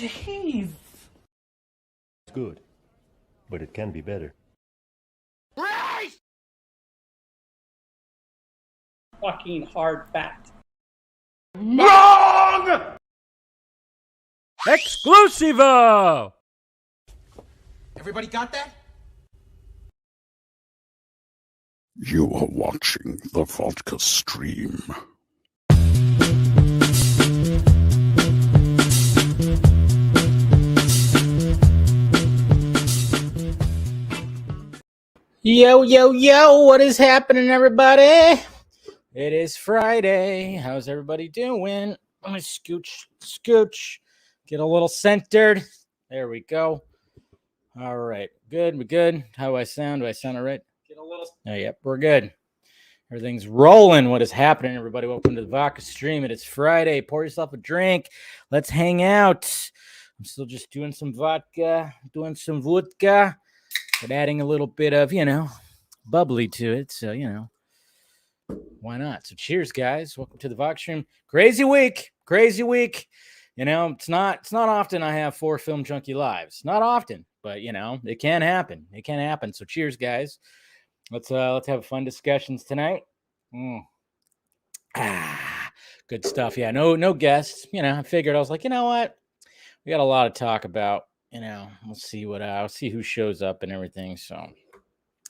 Dave! It's good, but it can be better. Fucking hard fact. Wrong! Exclusivo! Everybody got that? You are watching the Vodka stream. Yo, yo, yo, what is happening, everybody? It is Friday. How's everybody doing? I'm gonna scooch, get a little centered. There we go. All right, good, we're good. How do I sound? Do I sound all right? Get a little. Oh, yep, we're good. Everything's rolling. What is happening, everybody? Welcome to the Vodka stream. It is Friday. Pour yourself a drink. Let's hang out. I'm still just doing some vodka, doing some vodka, but adding a little bit of, bubbly to it. So, why not? So cheers, guys. Welcome to the Vodka stream. Crazy week. It's not often I have 4 Film Junkie lives. Not often, but it can happen. So cheers, guys. Let's have fun discussions tonight. Good stuff. Yeah, no guests. I figured, I was like, you know what? We got a lot to talk about. We'll see I'll see who shows up and everything. So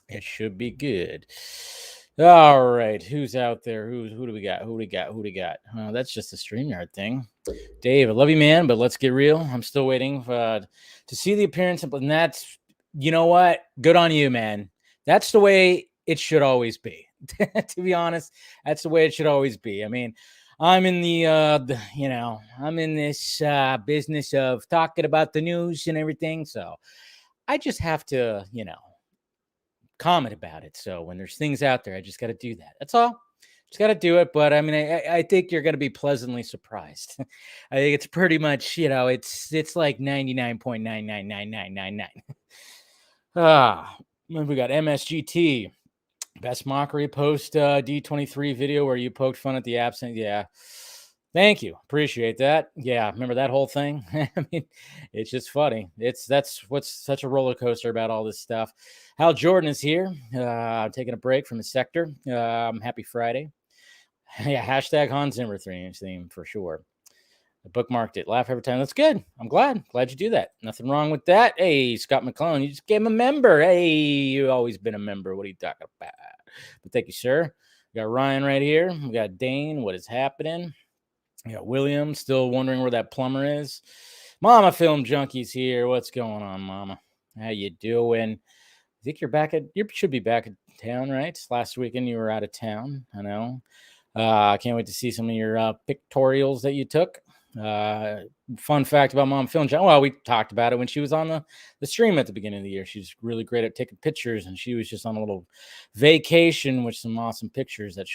it should be good. All right, who's out there? Who do we got? Who do we got? That's just a StreamYard thing. Dave, I love you, man, but let's get real. I'm still waiting to see the appearance, and that's, you know what? Good on you, man. That's the way it should always be. To be honest, that's the way it should always be. I mean, I'm in I'm in this business of talking about the news and everything, so I just have to, comment about it. So when there's things out there, I just got to do that. That's all. Just got to do it. But I mean, I think you're going to be pleasantly surprised. I think it's pretty much, it's like 99.9999999. We got MSGT, best mockery post D23 video where you poked fun at the absent. Yeah. Thank you. Appreciate that. Yeah, remember that whole thing? I mean, it's just funny. That's what's such a roller coaster about all this stuff. Hal Jordan is here, taking a break from his sector. Happy Friday. Yeah, hashtag Hans Zimmer theme for sure. I bookmarked it. Laugh every time. That's good. I'm glad you do that. Nothing wrong with that. Hey, Scott McClellan, you just gave him a member. Hey, you've always been a member. What are you talking about? But thank you, sir. We got Ryan right here. We got Dane. What is happening? We got William, still wondering where that plumber is. Mama Film Junkie's here. What's going on, Mama? How you doing? I think you should be back in town, right? Last weekend you were out of town. I know. I can't wait to see some of your pictorials that you took. Fun fact about Mom Film Junkie. Well, we talked about it when she was on the stream at the beginning of the year. She's really great at taking pictures, and she was just on a little vacation with some awesome pictures that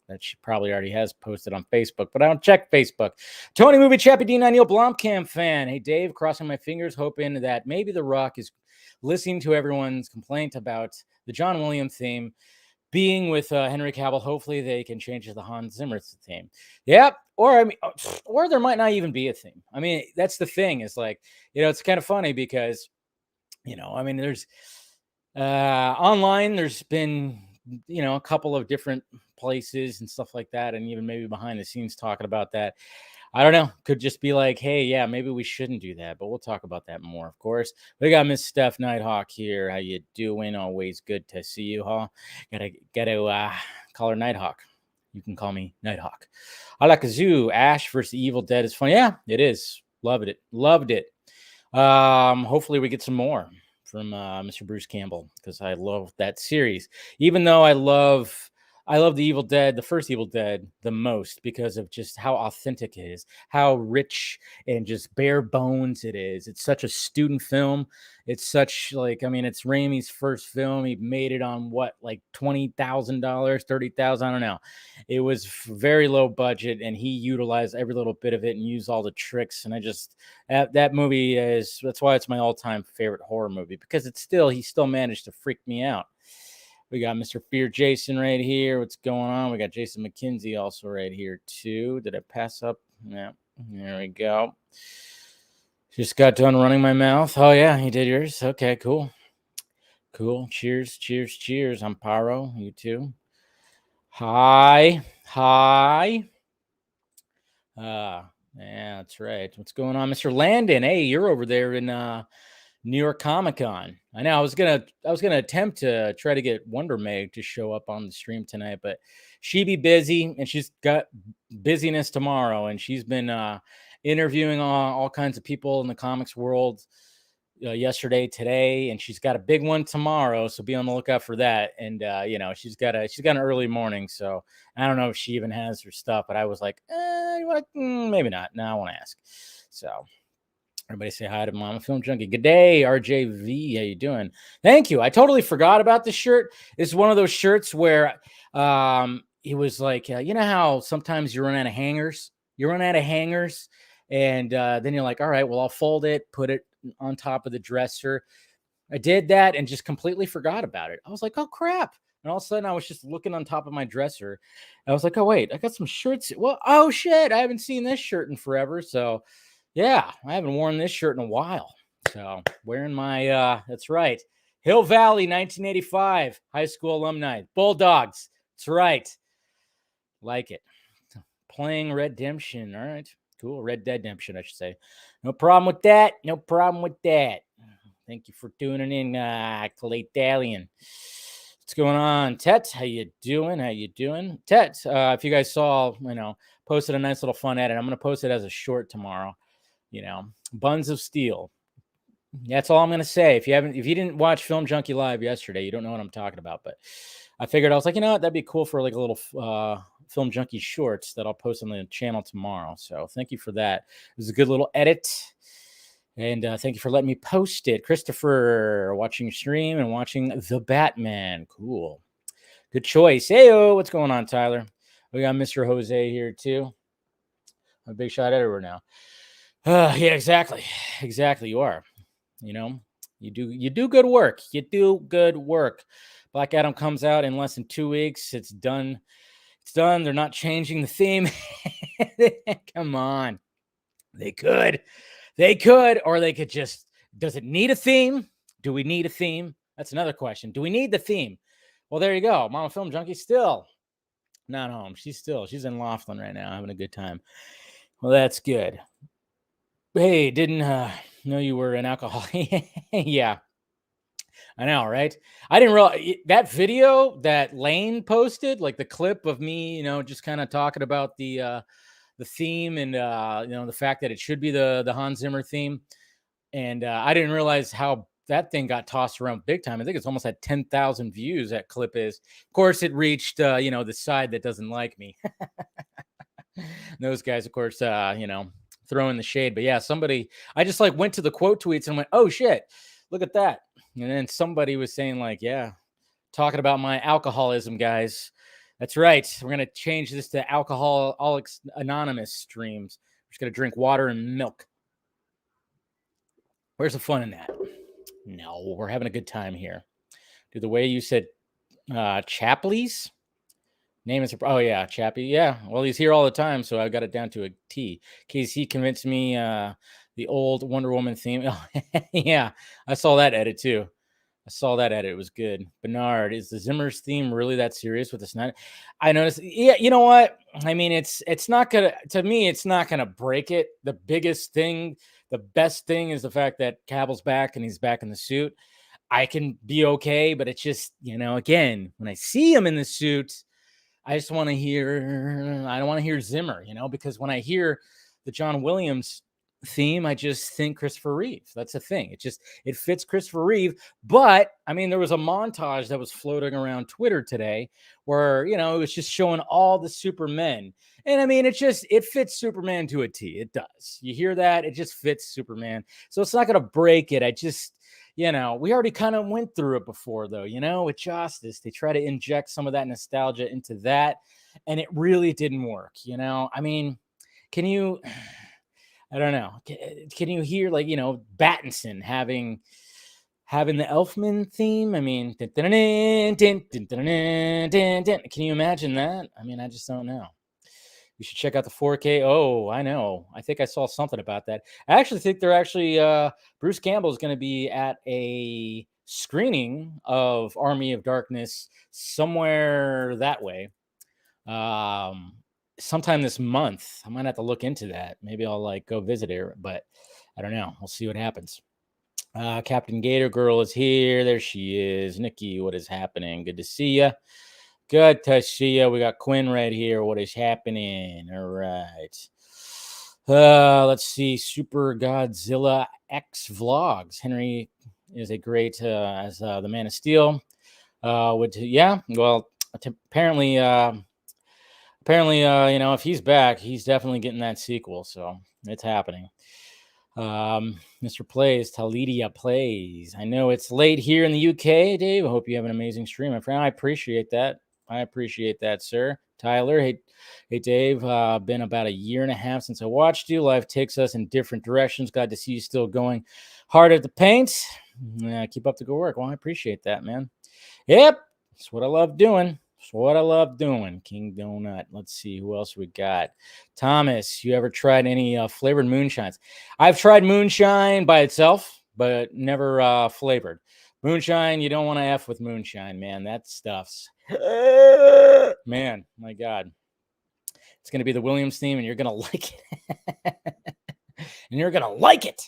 that she probably already has posted on Facebook, but I don't check Facebook. Tony Movie Chappie D9 Neil Blomkamp fan. Hey, Dave, crossing my fingers, hoping that maybe The Rock is listening to everyone's complaint about the John Williams theme being with Henry Cavill. Hopefully they can change to the Hans Zimmer theme. Yep. Or there might not even be a theme. I mean, that's the thing, is like, it's kind of funny because, there's online, there's been, a couple of different places and stuff like that, and even maybe behind the scenes talking about that. I don't know. Could just be like, hey, yeah, maybe we shouldn't do that, but we'll talk about that more, of course. We got Miss Steph Nighthawk here. How you doing? Always good to see you, huh? Gotta call her Nighthawk. You can call me Nighthawk. I like a zoo. Ash versus the Evil Dead is fun. Yeah, it is. Loved it. Hopefully we get some more from Mr. Bruce Campbell, because I love that series. Even though I love the Evil Dead, the first Evil Dead, the most, because of just how authentic it is, how rich and just bare bones it is. It's such a student film. It's such it's Raimi's first film. He made it on like $20,000, $30,000, I don't know. It was very low budget, and he utilized every little bit of it and used all the tricks. And I just that movie that's why it's my all-time favorite horror movie, because he still managed to freak me out. We got Mr. Fear Jason right here. What's going on? We got Jason McKenzie also right here too. Did I pass up? No. There we go. Just got done running my mouth. Oh, yeah, he did yours. Okay, cool. Cool. Cheers, cheers, cheers. I'm Pyro. You too. Hi. Hi. Yeah, that's right. What's going on, Mr. Landon? Hey, you're over there in New York Comic Con. I know I was gonna attempt to try to get Wonder Meg to show up on the stream tonight, but she be busy and she's got busyness tomorrow, and she's been interviewing all kinds of people in the comics world yesterday, today, and she's got a big one tomorrow. So be on the lookout for that. And she's got an early morning, so I don't know if she even has her stuff. But I was like, maybe not. Now I want to ask. So. Everybody say hi to Mama Film Junkie. Good day, RJV. How you doing? Thank you. I totally forgot about this shirt. It's one of those shirts where he was like, you know how sometimes you run out of hangers? You run out of hangers, and then you're like, all right, well, I'll fold it, put it on top of the dresser. I did that and just completely forgot about it. I was like, oh, crap. And all of a sudden, I was just looking on top of my dresser. I was like, oh, wait, I got some shirts. Well, oh, shit, I haven't seen this shirt in forever, so... Yeah, I haven't worn this shirt in a while. So wearing my, that's right. Hill Valley, 1985, high school alumni. Bulldogs. That's right. Like it. Playing Redemption. All right. Cool. Red Dead Redemption, I should say. No problem with that. No problem with that. Thank you for tuning in, Clay Dalian. What's going on? Tet, how you doing? How you doing? Tet, if you guys saw, posted a nice little fun edit. I'm going to post it as a short tomorrow. Buns of Steel. That's all I'm going to say. If you didn't watch Film Junkie Live yesterday, you don't know what I'm talking about. But I figured, I was like, you know what? That'd be cool for like a little Film Junkie shorts that I'll post on the channel tomorrow. So thank you for that. It was a good little edit. And thank you for letting me post it. Christopher, watching your stream and watching The Batman. Cool. Good choice. Hey, what's going on, Tyler? We got Mr. Jose here, too. I'm a big shot editor now. Yeah, exactly. You are. You do good work. You do good work. Black Adam comes out in less than 2 weeks. It's done. They're not changing the theme. Come on. They could, or they could just, does it need a theme? Do we need a theme? That's another question. Do we need the theme? Well, there you go. Mama Film Junkie still not home. She's in Laughlin right now, having a good time. Well, that's good. Hey, didn't know you were an alcoholic. Yeah, I know, right? I didn't realize that video that Lane posted, like the clip of me, just kind of talking about the theme and the fact that it should be the Hans Zimmer theme. And I didn't realize how that thing got tossed around big time. I think it's almost had 10,000 views. That clip is. Of course, it reached the side that doesn't like me. Those guys, of course, throwing the shade. But yeah, I just like went to the quote tweets and went, oh shit, look at that. And then somebody was saying like, yeah, talking about my alcoholism, guys. That's right. We're going to change this to Alcoholics Anonymous streams. We're just going to drink water and milk. Where's the fun in that? No, we're having a good time here. Do the way you said Chapley's? Name is, oh yeah, Chappie. Yeah, well, he's here all the time, so I got it down to a T. Casey convinced me the old Wonder Woman theme. Yeah, I saw that edit too. It was good. Bernard, is the Zimmer's theme really that serious with the snot? I noticed. Yeah, you know what? I mean, it's not gonna. To me, it's not gonna break it. The biggest thing, the best thing, is the fact that Cavill's back and he's back in the suit. I can be okay, but it's just, again, when I see him in the suit, I just want to hear, I don't want to hear Zimmer, because when I hear the John Williams theme, I just think Christopher Reeve. That's the thing. It fits Christopher Reeve. But I mean, there was a montage that was floating around Twitter today where, it was just showing all the Supermen. And I mean, it fits Superman to a T. It does. You hear that? It just fits Superman. So it's not going to break it. We already kind of went through it before, though, with Justice. They try to inject some of that nostalgia into that, and it really didn't work, I mean, I don't know. Can you hear, like, Battinson having the Elfman theme? I mean, can you imagine that? I mean, I just don't know. You should check out the 4K. Oh, I know. I think I saw something about that. I actually think they're actually Bruce Campbell is going to be at a screening of Army of Darkness somewhere that way. Sometime this month. I might have to look into that. Maybe I'll like go visit her, but I don't know. We'll see what happens. Captain Gator Girl is here. There she is. Nikki, what is happening? Good to see you. Good to see you. We got Quinn right here. What is happening? All right. Let's see. Super Godzilla X Vlogs. Henry is a great as the Man of Steel. Yeah. Well, apparently, if he's back, he's definitely getting that sequel. So it's happening. Mr. Plays, Talidia Plays. I know it's late here in the UK, Dave. I hope you have an amazing stream, my friend. I appreciate that. I appreciate that, sir. Tyler, hey Dave. Been about a year and a half since I watched you. Life takes us in different directions. Glad to see you still going hard at the paint. Keep up the good work. Well, I appreciate that, man. Yep, that's what I love doing. That's what I love doing. King Donut. Let's see who else we got. Thomas, you ever tried any flavored moonshines? I've tried moonshine by itself, but never flavored. Moonshine, you don't want to F with moonshine, man. That stuff's man, my God. It's going to be the Williams theme, and you're going to like it. And you're going to like it.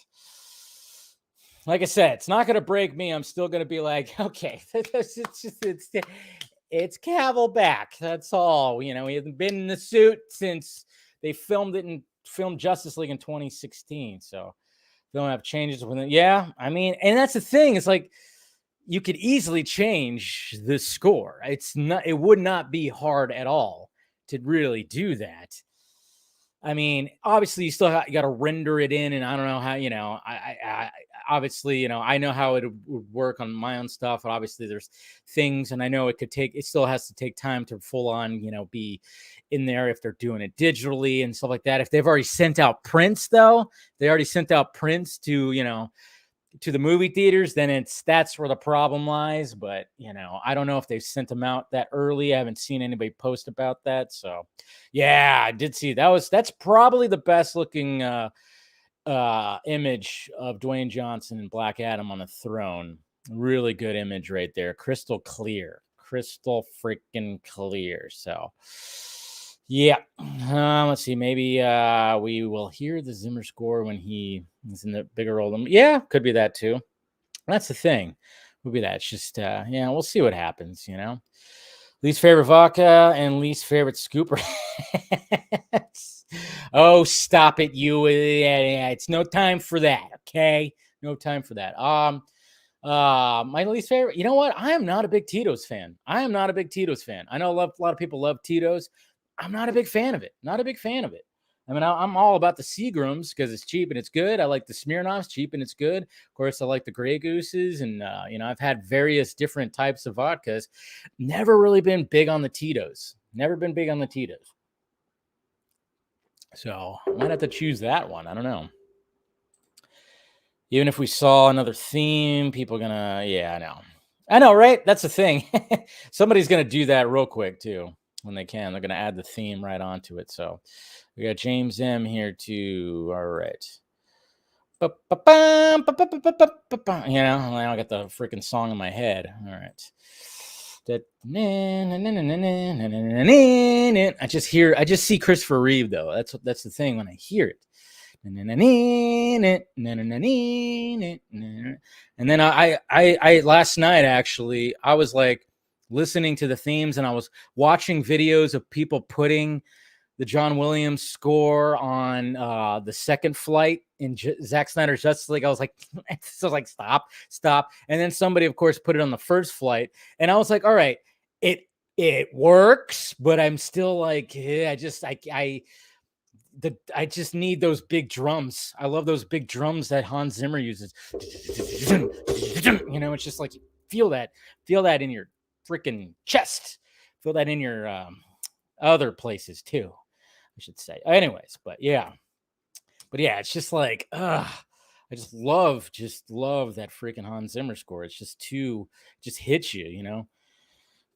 Like I said, it's not going to break me. I'm still going to be like, okay, it's Cavill back. That's all. He hasn't been in the suit since they filmed Justice League in 2016. So they don't have changes with it. Yeah, I mean, and that's the thing. It's like you could easily change the score. It would not be hard at all to really do that. I mean, obviously you still you got to render it in, and I don't know how, I obviously, I know how it would work on my own stuff, but obviously there's things, and I know it still has to take time to full on, be in there if they're doing it digitally and stuff like that. If they've already sent out prints to, to the movie theaters, then that's where the problem lies. But I don't know if they've sent them out that early. I haven't seen anybody post about that. So yeah, I did see that's probably the best looking image of Dwayne Johnson and Black Adam on the throne. Really good image right there. Crystal freaking clear. So yeah, let's see. Maybe we will hear the Zimmer score when he is in the bigger role. Yeah, could be that too. That's the thing. Would be that. It's just we'll see what happens. Least favorite vodka and least favorite scooper. Oh, stop it, you! It's no time for that. Okay, no time for that. My least favorite. You know what? I am not a big Tito's fan. I know a lot of people love Tito's. I'm not a big fan of it. I mean, I'm all about the Seagrams because it's cheap and it's good. I like the Smirnoffs, cheap and it's good. Of course, I like the Grey Gooses, and I've had various different types of vodkas. Never really been big on the Tito's. So I might have to choose that one. I don't know. Even if we saw another theme, people are gonna. Yeah, I know, right? That's the thing. Somebody's gonna do that real quick too. When they can, they're going to add the theme right onto it. So we got James M here too. All right. Now I got the freaking song in my head. All right. I just see Christopher Reeve though. That's the thing when I hear it. And then I last night actually I was like listening to the themes, and I was watching videos of people putting the John Williams score on the second flight in Zack Snyder's Justice League. I was like, stop. And then somebody, of course, put it on the first flight, and I was like, all right, it works, but I'm still like, I just need those big drums. I love those big drums that Hans Zimmer uses. It's just like feel that in your freaking chest. Feel that in your other places too, I should say. Anyways, but yeah, it's just like I just love that freaking Hans Zimmer score. It's just just hits you,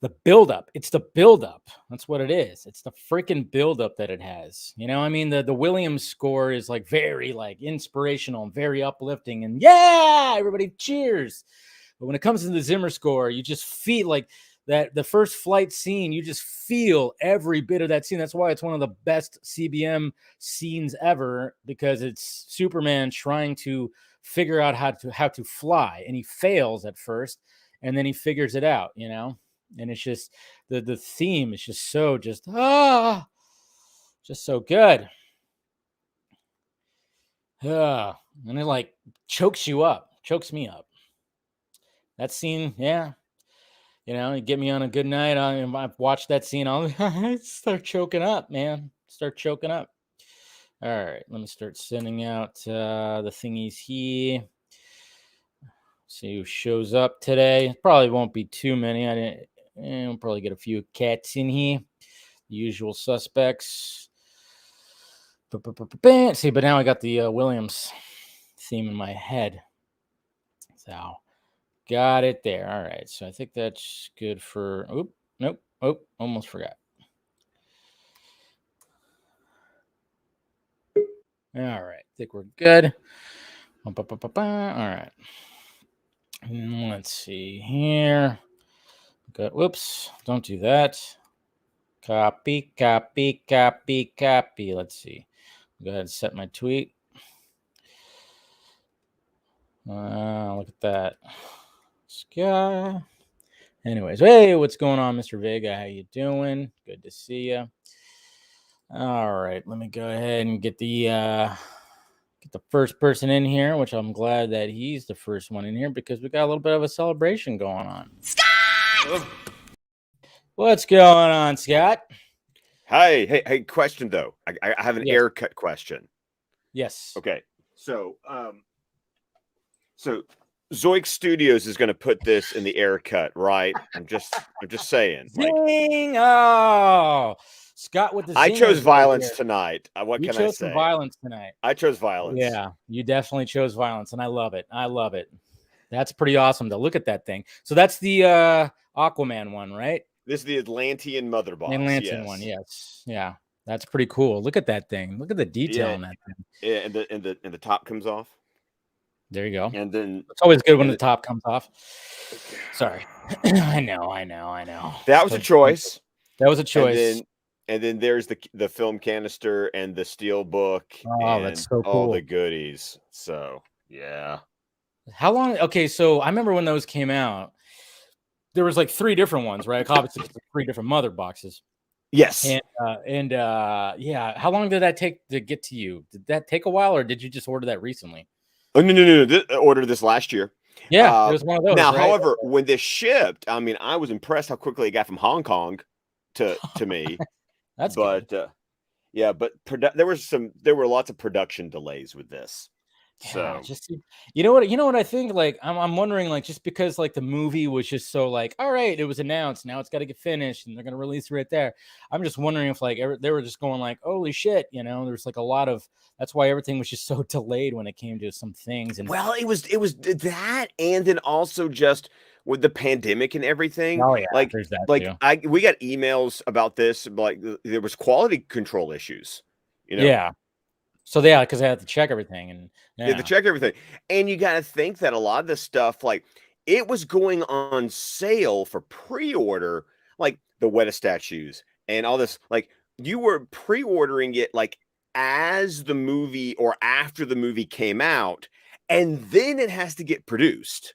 the buildup. It's the buildup. That's what it is. It's the freaking buildup that it has. You know, I mean, the Williams score is like very like inspirational and very uplifting, and yeah, everybody cheers. But when it comes to the Zimmer score, you just feel like that the first flight scene, you just feel every bit of that scene. That's why it's one of the best CBM scenes ever, because it's Superman trying to figure out how to fly, and he fails at first, and then he figures it out, you know. And it's just the theme is just so just so good. And it like chokes me up. That scene, yeah. You know, you get me on a good night. I've watched that scene. I'll start choking up, man. Start choking up. All right, let me start sending out the thingies here. See who shows up today. Probably won't be too many. We'll probably get a few cats in here. The usual suspects. See, but now I got the Williams theme in my head. So, got it there. All right. So I think that's good for. Nope. Almost forgot. All right. I think we're good. All right. Let's see here. Good. Whoops. Don't do that. Copy. Let's see. Go ahead and set my tweet. Look at that. Sky. Anyways, hey, what's going on, Mr. Vega? How you doing? Good to see you. All right, let me go ahead and get the first person in here, which I'm glad that he's the first one in here because we got a little bit of a celebration going on. Scott! What's going on, Scott? Hi. Hey, question though. I have an Ayer Cut question. Yes. Okay. So Zoic Studios is going to put this in the Ayer Cut, right? I'm just saying. Zing! Oh, Scott with the. I chose violence tonight. What can I say? You chose some violence tonight. I chose violence. Yeah, you definitely chose violence, and I love it. That's pretty awesome to look at that thing. So that's the Aquaman one, right? This is the Atlantean mother box. Atlantean one, yes. Yeah, that's pretty cool. Look at that thing. Look at the detail on that thing. Yeah, and the top comes off. There you go. And then it's always good when the top comes off. Sorry. I know. That was a choice. That was a choice. And then there's the film canister and the steel book. Oh, that's so cool. All the goodies. So, yeah. How long? Okay, so I remember when those came out, there was like 3 different ones, right? Obviously, 3 different mother boxes. Yes. And yeah. How long did that take to get to you? Did that take a while, or did you just order that recently? Oh, no. I ordered this last year. Yeah, it was one of those. Now, right? however, when this shipped, I mean, I was impressed how quickly it got from Hong Kong to me. That's but good. there were lots of production delays with this. Yeah, so just you know what I think, like I'm wondering, like, just because like the movie was just so like, all right, it was announced, now it's got to get finished and they're gonna release it right there. I'm just wondering if like they were just going like, holy shit, you know, there's like a lot of, that's why everything was just so delayed when it came to some things. And well, it was that, and then also just with the pandemic and everything. Oh yeah, like there's that too. We got emails about this, like there was quality control issues, you know. Yeah. So because they had to check everything, and they had to check everything, and you got to think that a lot of this stuff, like it was going on sale for pre-order, like the Weta statues and all this. Like you were pre-ordering it like as the movie or after the movie came out, and then it has to get produced.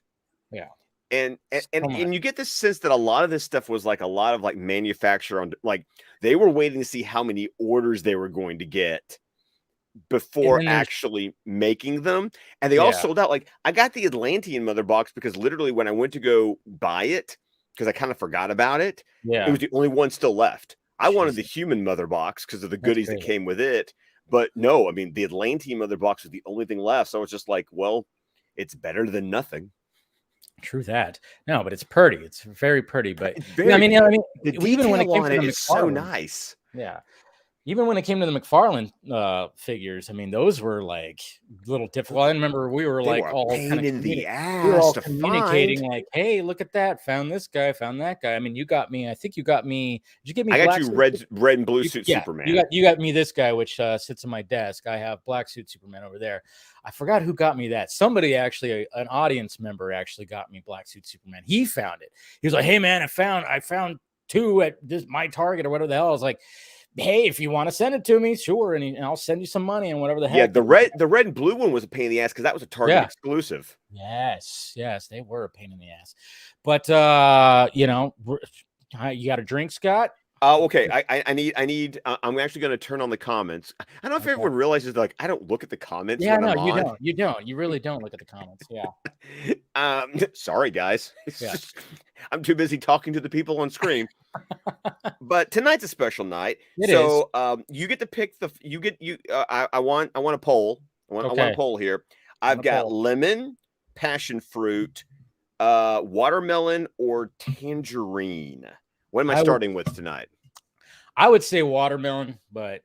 Yeah. And you get the sense that a lot of this stuff was like a lot of like manufacturer on, like they were waiting to see how many orders they were going to get before actually making them, and they all sold out. Like I got the Atlantean mother box because literally when I went to go buy it, because I kind of forgot about it, it was the only one still left. I wanted the human mother box because of the goodies that came with it, but no, I mean the Atlantean mother box was the only thing left. So I was just like, well, it's better than nothing. True that. No, but it's pretty. It's very pretty. But very, I mean, the even when it came to it's so nice. Yeah. even when it came to the McFarlane figures, I mean, those were like a little difficult. I remember we were like all kind of in the ass. We were all communicating like, "Hey, look at that! Found this guy, found that guy." I mean, you got me. I think you got me. Did you give me? I got you red and blue suit Superman. You got me this guy, which sits on my desk. I have black suit Superman over there. I forgot who got me that. Somebody actually, an audience member, actually got me black suit Superman. He found it. He was like, "Hey, man, I found 2 at my Target or whatever the hell." I was like, "Hey, if you want to send it to me, sure, and I'll send you some money and whatever the heck." Yeah, the red and blue one was a pain in the ass because that was a Target exclusive. Yes, they were a pain in the ass. But you got a drink, Scott? Okay. I need. I'm actually going to turn on the comments. I don't know if everyone realizes like I don't look at the comments. Yeah, when I'm you on. don't. You don't. You really don't look at the comments. Yeah. Sorry, guys. I'm too busy talking to the people on screen. But tonight's a special night. It is. You get to pick I want a poll. I want a poll here. I've got lemon, passion fruit, watermelon, or tangerine. What am I starting with tonight? I would say watermelon, but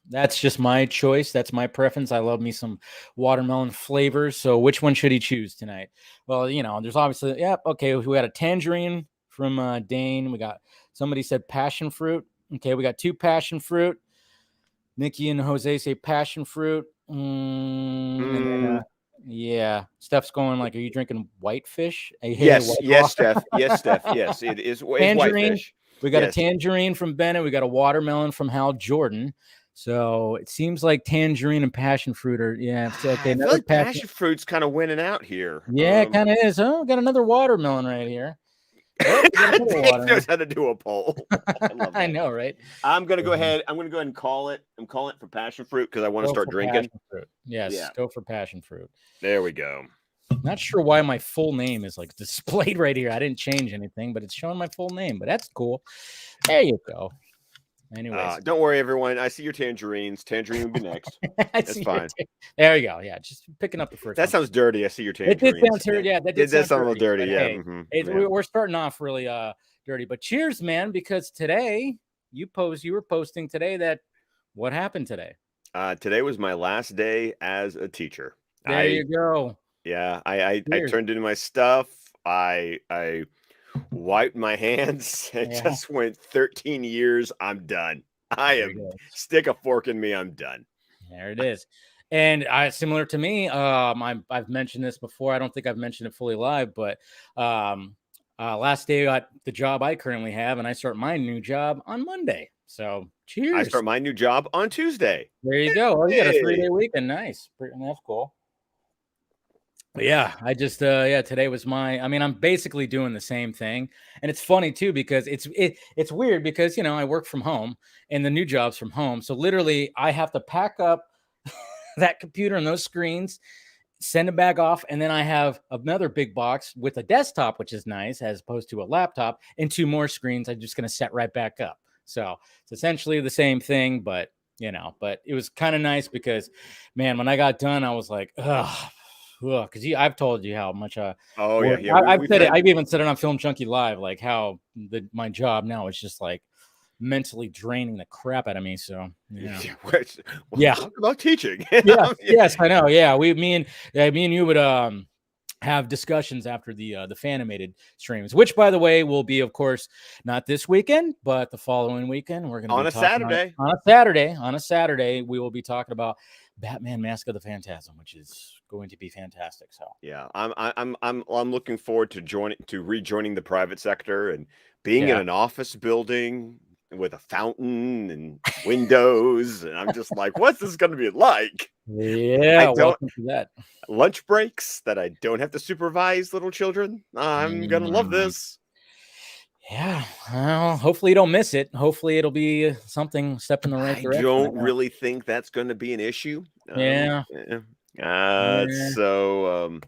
that's just my choice. That's my preference. I love me some watermelon flavors. So which one should he choose tonight? Well, there's obviously, we got a tangerine from Dane. We got somebody said passion fruit. Okay, we got 2 passion fruit. Nikki and Jose say passion fruit. And then, Steph's going like, "Are you drinking whitefish?" Yes, Steph. Yes, Steph. Yes, it is. Tangerine. Whitefish. We got a tangerine from Bennett. We got a watermelon from Hal Jordan. So it seems like tangerine and passion fruit are okay. I feel like passion fruit's kind of winning out here. Yeah, it kind of is. Oh, got another watermelon right here. Dave knows how to do a poll. I know, right? I'm gonna go ahead. I'm gonna go ahead and call it. I'm calling it for passion fruit because I want to start drinking. Yes, go for passion fruit. There we go. Not sure why my full name is like displayed right here. I didn't change anything, but it's showing my full name. But that's cool. There you go. Anyways, don't worry, everyone. I see your tangerines. Tangerine will be next. That's fine. There you go. Yeah, just picking up the first. That sounds dirty. I see your tangerines. It did sound dirty. Yeah, that did sound a little dirty. Yeah. Hey, we're starting off really dirty, but cheers, man! Because today you were posting today that what happened today. Today was my last day as a teacher. There you go. Yeah, I turned in my stuff. I wiped my hands and just went 13 years. I'm done. Stick a fork in me. I'm done. There it is. And similar to me, I've mentioned this before. I don't think I've mentioned it fully live, but last day I got the job I currently have, and I start my new job on Monday. So cheers. I start my new job on Tuesday. There you go. Oh, you got a 3-day weekend. Nice. That's cool. But yeah, I just today was I'm basically doing the same thing. And it's funny too, because it's weird because I work from home and the new job's from home. So literally I have to pack up that computer and those screens, send it back off, and then I have another big box with a desktop, which is nice, as opposed to a laptop, and 2 more screens I'm just gonna set right back up. So it's essentially the same thing, but but it was kind of nice because man, when I got done, I was like, ugh. Because I've told you how much I've said it. I've even said it on Film Junkee Live, like how my job now is just like mentally draining the crap out of me. So talk about teaching. Yes, I know. Yeah, me and you would have discussions after the Fanimated streams, which by the way will be, of course, not this weekend, but the following weekend. We're going to on a Saturday. On a Saturday, we will be talking about Batman: Mask of the Phantasm, which is going to be fantastic. So yeah, I'm looking forward to rejoining the private sector and being in an office building with a fountain and windows, and I'm just like, what's this going to be like? Yeah, welcome to that. Lunch breaks that I don't have to supervise little children. I'm gonna love this. Yeah, well, hopefully you don't miss it. Hopefully it'll be something step in the right direction. I don't really think that's going to be an issue. So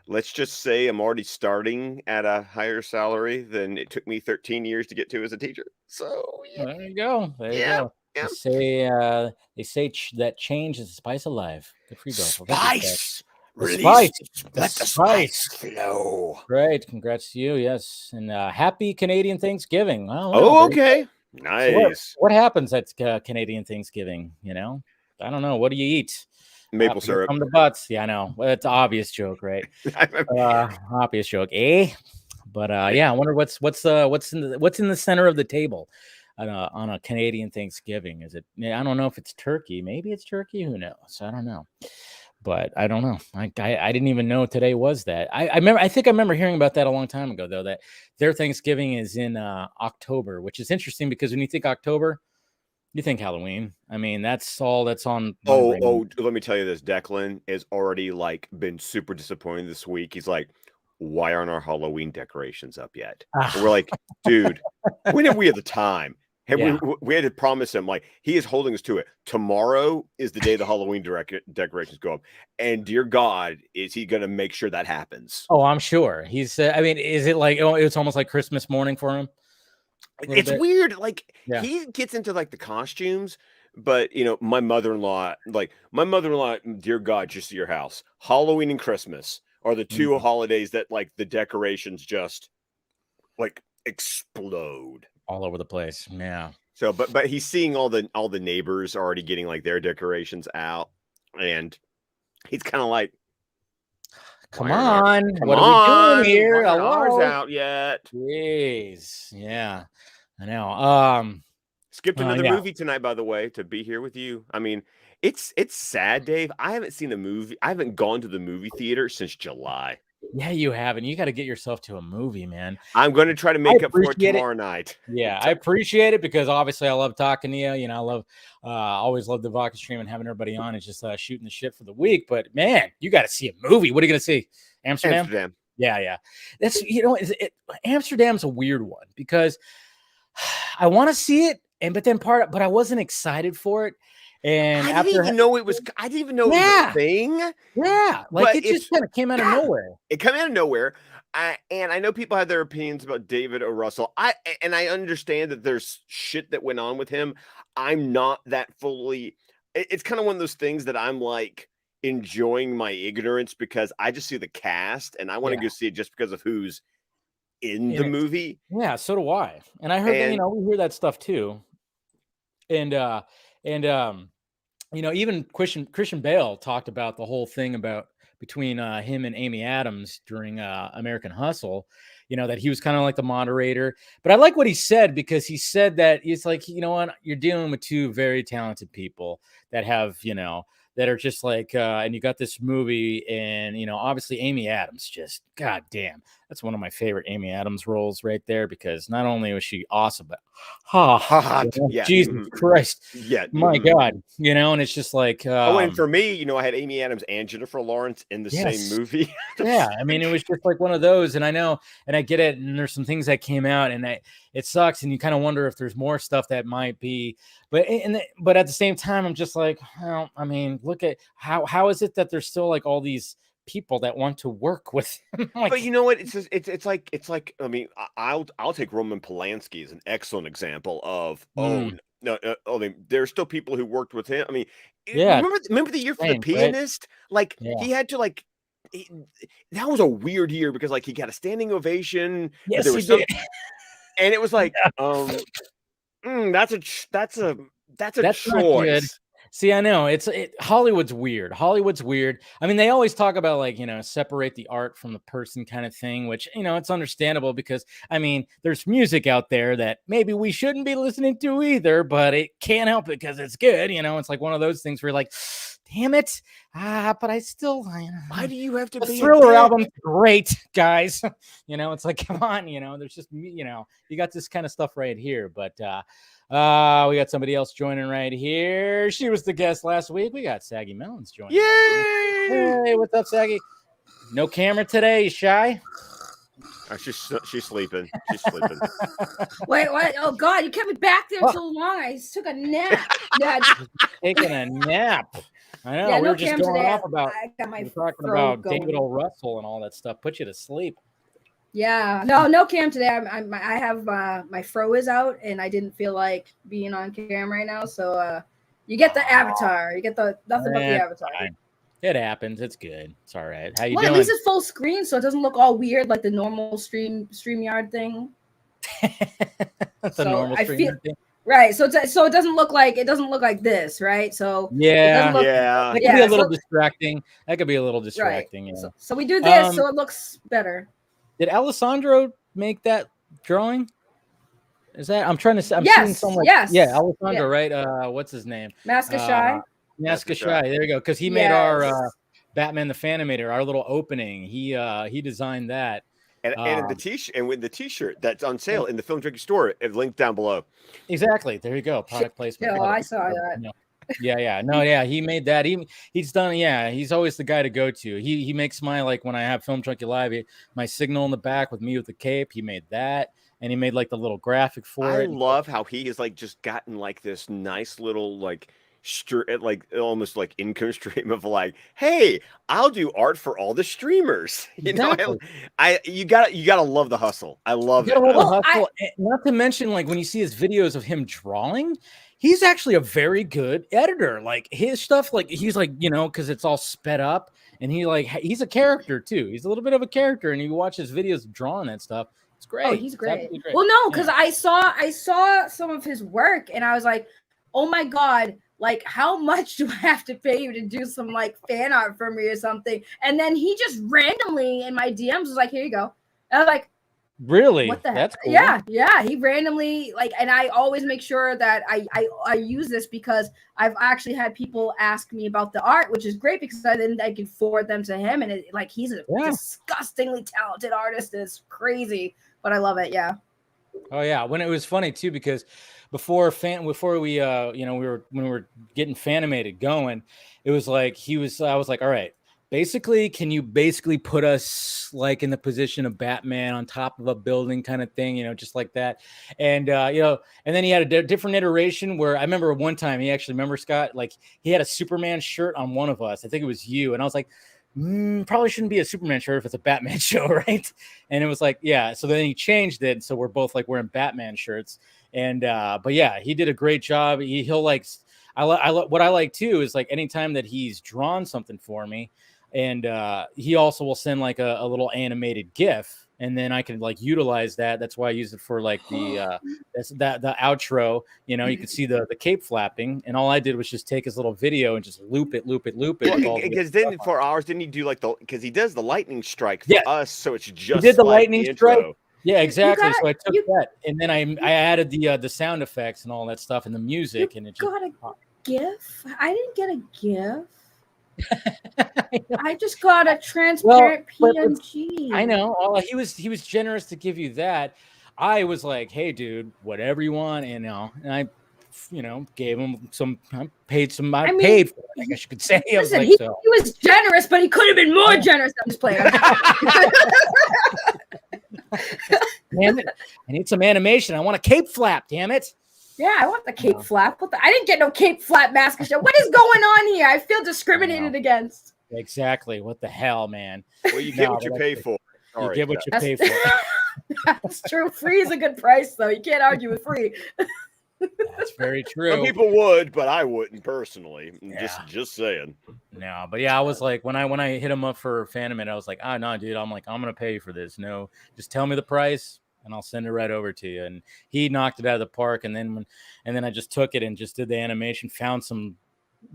let's just say I'm already starting at a higher salary than it took me 13 years to get to as a teacher. So there you go. There you go. Yeah. They say that change is the spice of life. Good for you, Spice. Let the spice flow. Right. Congrats to you. Yes. And happy Canadian Thanksgiving. Oh, okay. Nice. So what happens at Canadian Thanksgiving? You know, I don't know. What do you eat? Maple syrup. From the butts. Yeah, I know. Well, it's an obvious joke, right? Obvious joke, eh? But yeah, I wonder what's in the center of the table on a Canadian Thanksgiving. Is it? I don't know if it's turkey. Maybe it's turkey. Who knows? I don't know. But I don't know. I didn't even know today was that. I remember. I think I remember hearing about that a long time ago, though. That their Thanksgiving is in October, which is interesting because when you think October, you think Halloween. I mean, that's all that's on. Oh, let me tell you this. Declan has already like been super disappointed this week. He's like, why aren't our Halloween decorations up yet? And we're like, dude, when have we had the time? And we had to promise him, like, he is holding us to it. Tomorrow is the day the Halloween decorations go up. And dear God, is he going to make sure that happens? Oh, I'm sure. He's, I mean, is it like, oh, it's almost like Christmas morning for him? It's weird. Like, he gets into like the costumes, but you know, my mother-in-law, dear God, just your house. Halloween and Christmas are the two holidays that like the decorations just like explode all over the place. Yeah. So, but he's seeing all the neighbors already getting like their decorations out, and he's kind of like, "Come on, what are we doing here? Ours out yet?" Jeez, yeah, I know. Skipped another movie tonight, by the way, to be here with you. I mean, it's sad, Dave. I haven't seen a movie. I haven't gone to the movie theater since July. Yeah, you haven't. You got to get yourself to a movie, man. I'm going to try to make up for it tomorrow night. Yeah, I appreciate it because obviously I love talking to you. You know, I love, always love the Vodka stream and having everybody on and just shooting the shit for the week. But man, you got to see a movie. What are you going to see? Amsterdam? Yeah. That's, you know, Amsterdam's a weird one because I want to see it, but I wasn't excited for it. And I didn't even know it was a thing. Yeah, like it just kind of came out of nowhere. It came out of nowhere. And I know people have their opinions about David O. Russell. I understand that there's shit that went on with him. I'm not that fully. It's kind of one of those things that I'm like enjoying my ignorance because I just see the cast and I want to go see it just because of who's in the movie. Yeah, so do I. And I heard that, you know, we hear that stuff too. And you know, even Christian Bale talked about the whole thing about between him and Amy Adams during American Hustle, you know, that he was kind of like the moderator. But I like what he said because he said that it's like, you know what, you're dealing with two very talented people that have, you know, that are just like, and you got this movie and, you know, obviously Amy Adams, just God damn, that's one of my favorite Amy Adams roles right there because not only was she awesome, but Jesus Christ, my God, you know, and it's just like, and for me, you know, I had Amy Adams and Jennifer Lawrence in the same movie. Yeah, I mean, it was just like one of those, and I know, and I get it, and there's some things that came out, and it sucks, and you kind of wonder if there's more stuff that might be, but at the same time, I'm just like, well, I mean, look at how is it that there's still like all these people that want to work with him? Like, but you know what? It's like I mean, I'll take Roman Polanski as an excellent example of there's still people who worked with him. I mean, remember the year for The Pianist? Right? Like he had to like. That was a weird year because like he got a standing ovation. Yes, there was he did. And it was like, that's a choice. See, I know Hollywood's weird. I mean, they always talk about like, you know, separate the art from the person kind of thing, which, you know, it's understandable because I mean, there's music out there that maybe we shouldn't be listening to either, but it can't help it because it's good. You know, it's like one of those things where you're like, damn it. But I still, why do you have to be Thriller album? Great, guys. You know, it's like, come on, you know, there's just, you know, you got this kind of stuff right here, but, we got somebody else joining right here. She was the guest last week. We got Saggy Melons joining. Yay! Right, hey, what's up, Saggy? No camera today. You shy? She's sleeping. She's sleeping. Wait, what? Oh God, you kept me back there so long. I just took a nap. Taking a nap. I know. Yeah, we were just going off about. Talking about going. David O. Russell and all that stuff. Put you to sleep. Yeah, no cam today. I have my fro is out, and I didn't feel like being on cam right now. So you get the avatar. You get the nothing but the avatar. Fine. It happens. It's good. It's all right. How you doing? At least it's full screen, so it doesn't look all weird like the normal StreamYard thing. That's a So normal I streamer feel thing. right. So so it doesn't look like this, right? So it Yeah, doesn't look, Yeah. that could be a little so, distracting. That could be a little right. distracting. Yeah. So we do this, Um, so it looks better. Did Alessandro make that drawing? Is that I'm trying to? I'm seeing Yes, some like yes, yeah, Alessandro, yes. right? What's his name? Mask of Uh, Shy. Nazca Shy. There you go. Because he made our Yes. Batman the Fanimator, our little opening. He designed that. And the t-shirt, and with the t-shirt that's on sale in the Film Junkie store, it's linked down below. Exactly. There you go. Product placement. No, I saw that. Yeah. No, yeah. He made that. He's done. Yeah, he's always the guy to go to. He makes my like when I have Film Junkie Live, my signal in the back with me with the cape. He made that, and he made like the little graphic for it. I love how he has like just gotten like this nice little like like almost like income stream of like, hey, I'll do art for all the streamers. You know, you gotta love the hustle. I love it. Well, not to mention, like when you see his videos of him drawing, he's actually a very good editor. Like his stuff, like he's like, you know, because it's all sped up, and he's a character too. He's a little bit of a character, and you watch his videos of drawing that stuff. It's great. Oh, he's great. Great. Well, no, because I saw some of his work, and I was like, oh my god. Like, how much do I have to pay you to do some like fan art for me or something? And then he just randomly in my DMs was like, here you go. And I was like, really? What the heck? That's cool. Yeah. He randomly like, and I always make sure that I use this because I've actually had people ask me about the art, which is great because then I can forward them to him. And like he's a disgustingly talented artist. It's crazy, but I love it. Yeah. Oh yeah. When it was funny too, because before we when we were getting Fanimated going, it was like I was like, all right, basically, can you basically put us like in the position of Batman on top of a building kind of thing, you know, just like that. And and then he had a different iteration where I remember one time remember Scott, like he had a Superman shirt on one of us. I think it was you. And I was like, probably shouldn't be a Superman shirt if it's a Batman show, right? And it was like, yeah. So then he changed it, so we're both like wearing Batman shirts. And but yeah, he did a great job. He'll like, what I like too is like anytime that he's drawn something for me, and he also will send like a little animated GIF, and then I can like utilize that. That's why I use it for like the the outro. You know, you could see the cape flapping, and all I did was just take his little video and just loop it. Because then for ours, didn't he do like because he does the lightning strike for us, so it's just he did the like lightning strike. Yeah, exactly. So I took that, and then I added the sound effects and all that stuff and the music, and it just got a GIF. I didn't get a GIF. I just got a transparent PNG. I know. He was generous to give you that. I was like, hey, dude, whatever you want, and I, gave him some. I paid for it, I guess you could say. Listen, he was generous, but he could have been more generous. I'm just playing. Damn it! I need some animation. I want a cape flap. Damn it! Yeah, I want the cape flap. I didn't get no cape flap mask show. What is going on here? I feel discriminated against. Exactly. What the hell, man? Well, you get what you pay for. You get what you pay for. That's true. Free is a good price, though. You can't argue with free. That's very true. Some people would, but I wouldn't personally. Yeah. Just saying. No, but yeah, I was like, when I hit him up for Fandom, I was like, no, dude, I'm gonna pay you for this. No, just tell me the price and I'll send it right over to you. And he knocked it out of the park. And then I just took it and just did the animation, found some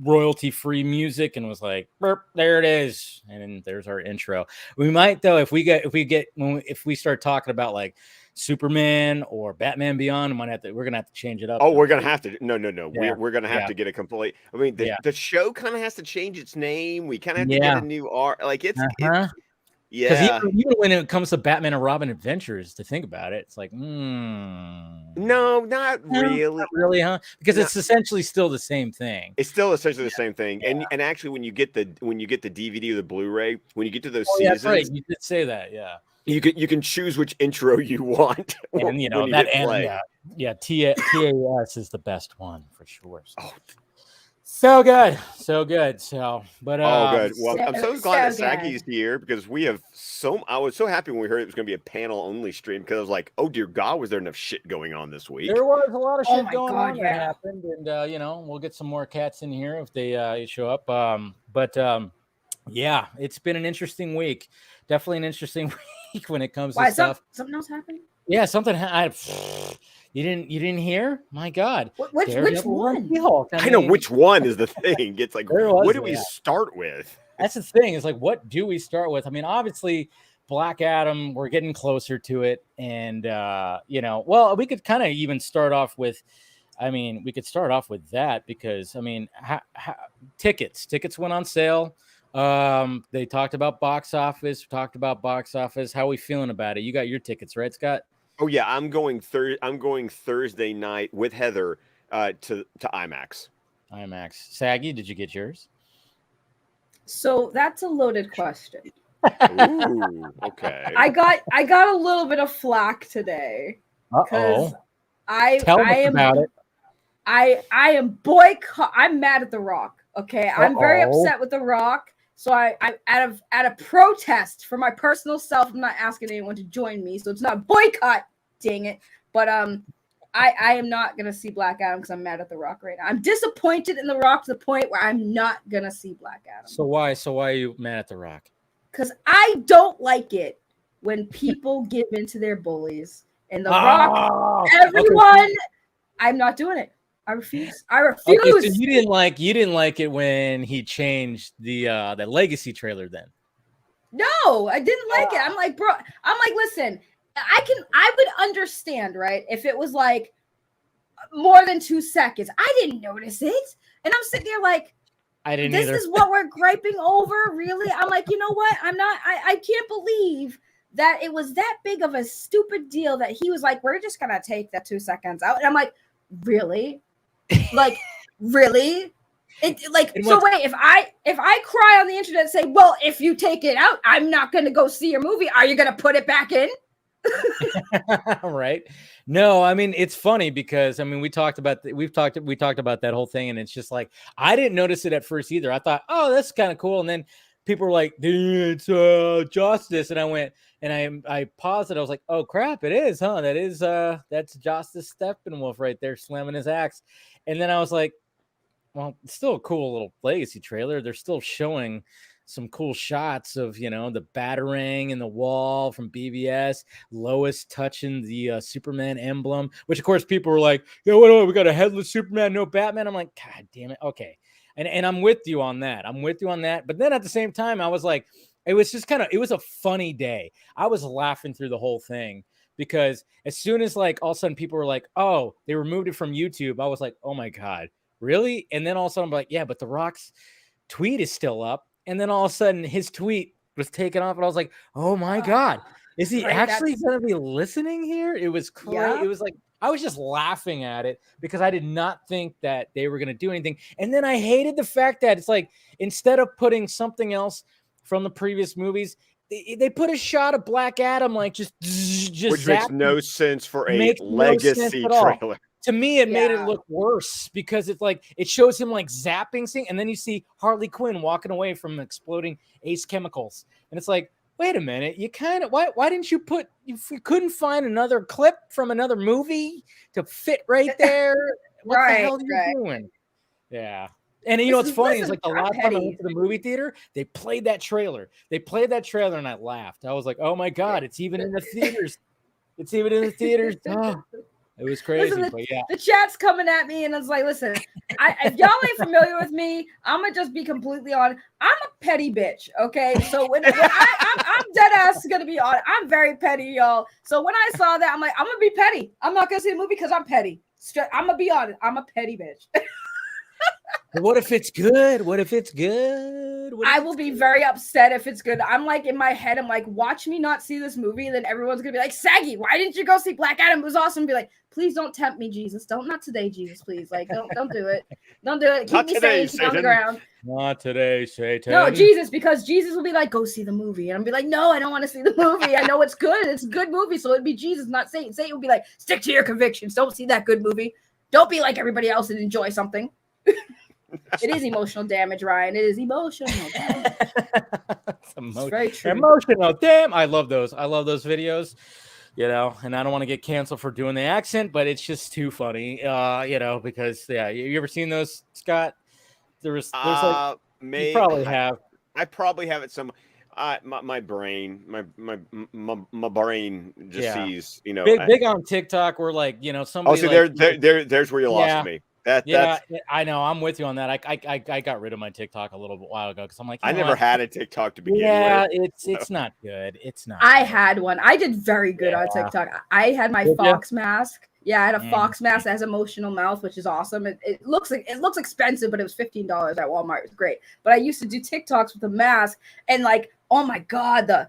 royalty-free music, and was like, burp, there it is. And then there's our intro. We might though, if we start talking about like Superman or Batman Beyond, we're gonna have to change it up. Oh, we're gonna have to. No. Yeah. We're gonna have to get a complete. I mean, the show kind of has to change its name. We kind of have to get a new art. Like it's because even when it comes to Batman and Robin Adventures, to think about it, it's like, no, not really, not really, huh? Because it's essentially still the same thing. It's still essentially the same thing. Yeah. And actually, when you get the DVD or the Blu-ray, when you get to those seasons, that's right. You did say that, yeah. You can choose which intro you want, and that TAS is the best one for sure. So good. But good. Well, I'm so glad that Saki's here because I was so happy when we heard it was going to be a panel only stream because I was like, oh dear God, was there enough shit going on this week? There was a lot of shit going on that happened, and we'll get some more cats in here if they show up. Yeah, it's been an interesting week. Definitely an interesting week when it comes to stuff. Something else happened? Yeah, something. You didn't hear? My God. Which one? I know which one is the thing. It's like, what do we that. start with? That's the thing. It's like, what do we start with? I mean, obviously, Black Adam, we're getting closer to it. And, well, we could kind of even start off with, we could start off with that because, tickets went on sale. They talked about box office. How are we feeling about it? You got your tickets, right, Scott? Oh yeah, I'm going Thursday night with Heather to IMAX. Saggy, did you get yours? So that's a loaded question. Ooh, okay. I got a little bit of flack today because I am boycott. I'm mad at The Rock. Okay, I'm very upset with The Rock. So I out of protest for my personal self, I'm not asking anyone to join me. So it's not a boycott, dang it. But I am not gonna see Black Adam because I'm mad at The Rock right now. I'm disappointed in The Rock to the point where I'm not gonna see Black Adam. So why are you mad at The Rock? Because I don't like it when people give in to their bullies. And The Rock, everyone, okay. I'm not doing it. I refuse. Okay, so you didn't like it when he changed the Legacy trailer then? No, I didn't like it. I'm like, bro, listen, I would understand, right? If it was like more than 2 seconds. I didn't notice it. And I'm sitting there like, I didn't this either. is what we're griping over, really? I'm like, you know what? I can't believe that it was that big of a stupid deal that he was like, we're just gonna take that 2 seconds out. And I'm like, really? Like, really? Wait, if I cry on the internet and say, well, if you take it out, I'm not gonna go see your movie, are you gonna put it back in? Right. No, I mean, it's funny because we talked about that whole thing, and it's just like I didn't notice it at first either. I thought, oh, that's kind of cool, and then people were like, dude, it's Justice, and I went and I paused it. I was like, oh crap, it is, huh? That's Justice Steppenwolf right there slamming his axe. And then I was like, well, it's still a cool little Legacy trailer. They're still showing some cool shots of, the Batarang and the wall from BVS, Lois touching the Superman emblem, which of course people were like, what, we got a headless Superman, no Batman. I'm like, God damn it. Okay. And I'm with you on that. But then at the same time, I was like, it was a funny day. I was laughing through the whole thing because as soon as like all of a sudden people were like, oh, they removed it from YouTube. I was like, oh my God, really? And then all of a sudden I'm like, yeah, but The Rock's tweet is still up. And then all of a sudden his tweet was taken off. And I was like, oh my God, is he actually going to be listening here? It was crazy. Yeah. It was like, I was just laughing at it because I did not think that they were going to do anything. And then I hated the fact that it's like, instead of putting something else from the previous movies, they put a shot of Black Adam, like just which makes no sense for a Legacy trailer. To me, it made it look worse because it's like it shows him like zapping thing, and then you see Harley Quinn walking away from exploding Ace chemicals, and it's like, wait a minute, you kind of why didn't you put? If you couldn't find another clip from another movie to fit right there, what the hell are you doing? Yeah. And you know what's funny is like the last time I went to the movie theater, they played that trailer. And I laughed. I was like, "Oh my God, it's even in the theaters! Oh, it was crazy." Listen, but yeah, the chat's coming at me, and it's like, "Listen, if y'all ain't familiar with me, I'm gonna just be completely honest. I'm a petty bitch, okay? So when I'm dead ass gonna be honest. I'm very petty, y'all. So when I saw that, I'm like, I'm gonna be petty. I'm not gonna see the movie because I'm petty. I'm gonna be honest. I'm a petty bitch." What if it's good? I will be very upset if it's good. I'm like in my head, I'm like, watch me not see this movie, and then everyone's gonna be like, Saggy, why didn't you go see Black Adam? It was awesome. Be like, please don't tempt me, Jesus. Not today, Jesus, please. Like, don't do it. Don't do it. Keep me safe, keep on the ground. Not today, Satan. No, Jesus, because Jesus will be like, go see the movie. And I'll be like, no, I don't want to see the movie. I know it's good. It's a good movie. So it'd be Jesus, not Satan. Satan will be like, stick to your convictions. Don't see that good movie. Don't be like everybody else and enjoy something. It is emotional damage, Ryan. It is emotional damage. It's very true. Emotional damn. I love those videos, and I don't want to get canceled for doing the accent, but it's just too funny, because you ever seen those, Scott? There's like, maybe you probably have. I probably have it some. My brain, my brain just sees, you know, big on TikTok where like, you know, somebody there's where you lost me. That's I know, I'm with you on that. I got rid of my TikTok a little while ago because I'm like, I never had a TikTok to begin with. Yeah, it's not good. It's not. I had one. I did very good on TikTok. I had my fox mask. Yeah, I had a fox mask that has emotional mouth, which is awesome. It looks expensive, but it was $15 at Walmart. It was great. But I used to do TikToks with a mask, and like, oh my god, the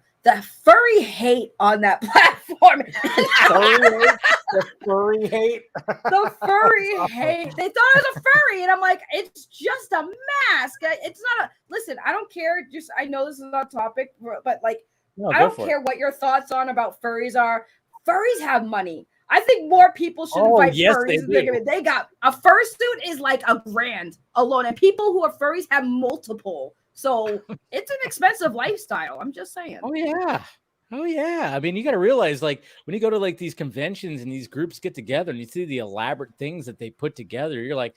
furry hate on that platform. The furry hate. The furry hate. They thought I was a furry, and I'm like, it's just a mask. It's not a. Listen, I don't care. Just I know this is not topic, but like, I don't care what your thoughts on about furries are. Furries have money. I think more people should invite furries. They got a fursuit is like $1,000 alone, and people who are furries have multiple. So it's an expensive lifestyle. I'm just saying. Oh yeah. I mean, you got to realize, like, when you go to like these conventions and these groups get together and you see the elaborate things that they put together, you're like,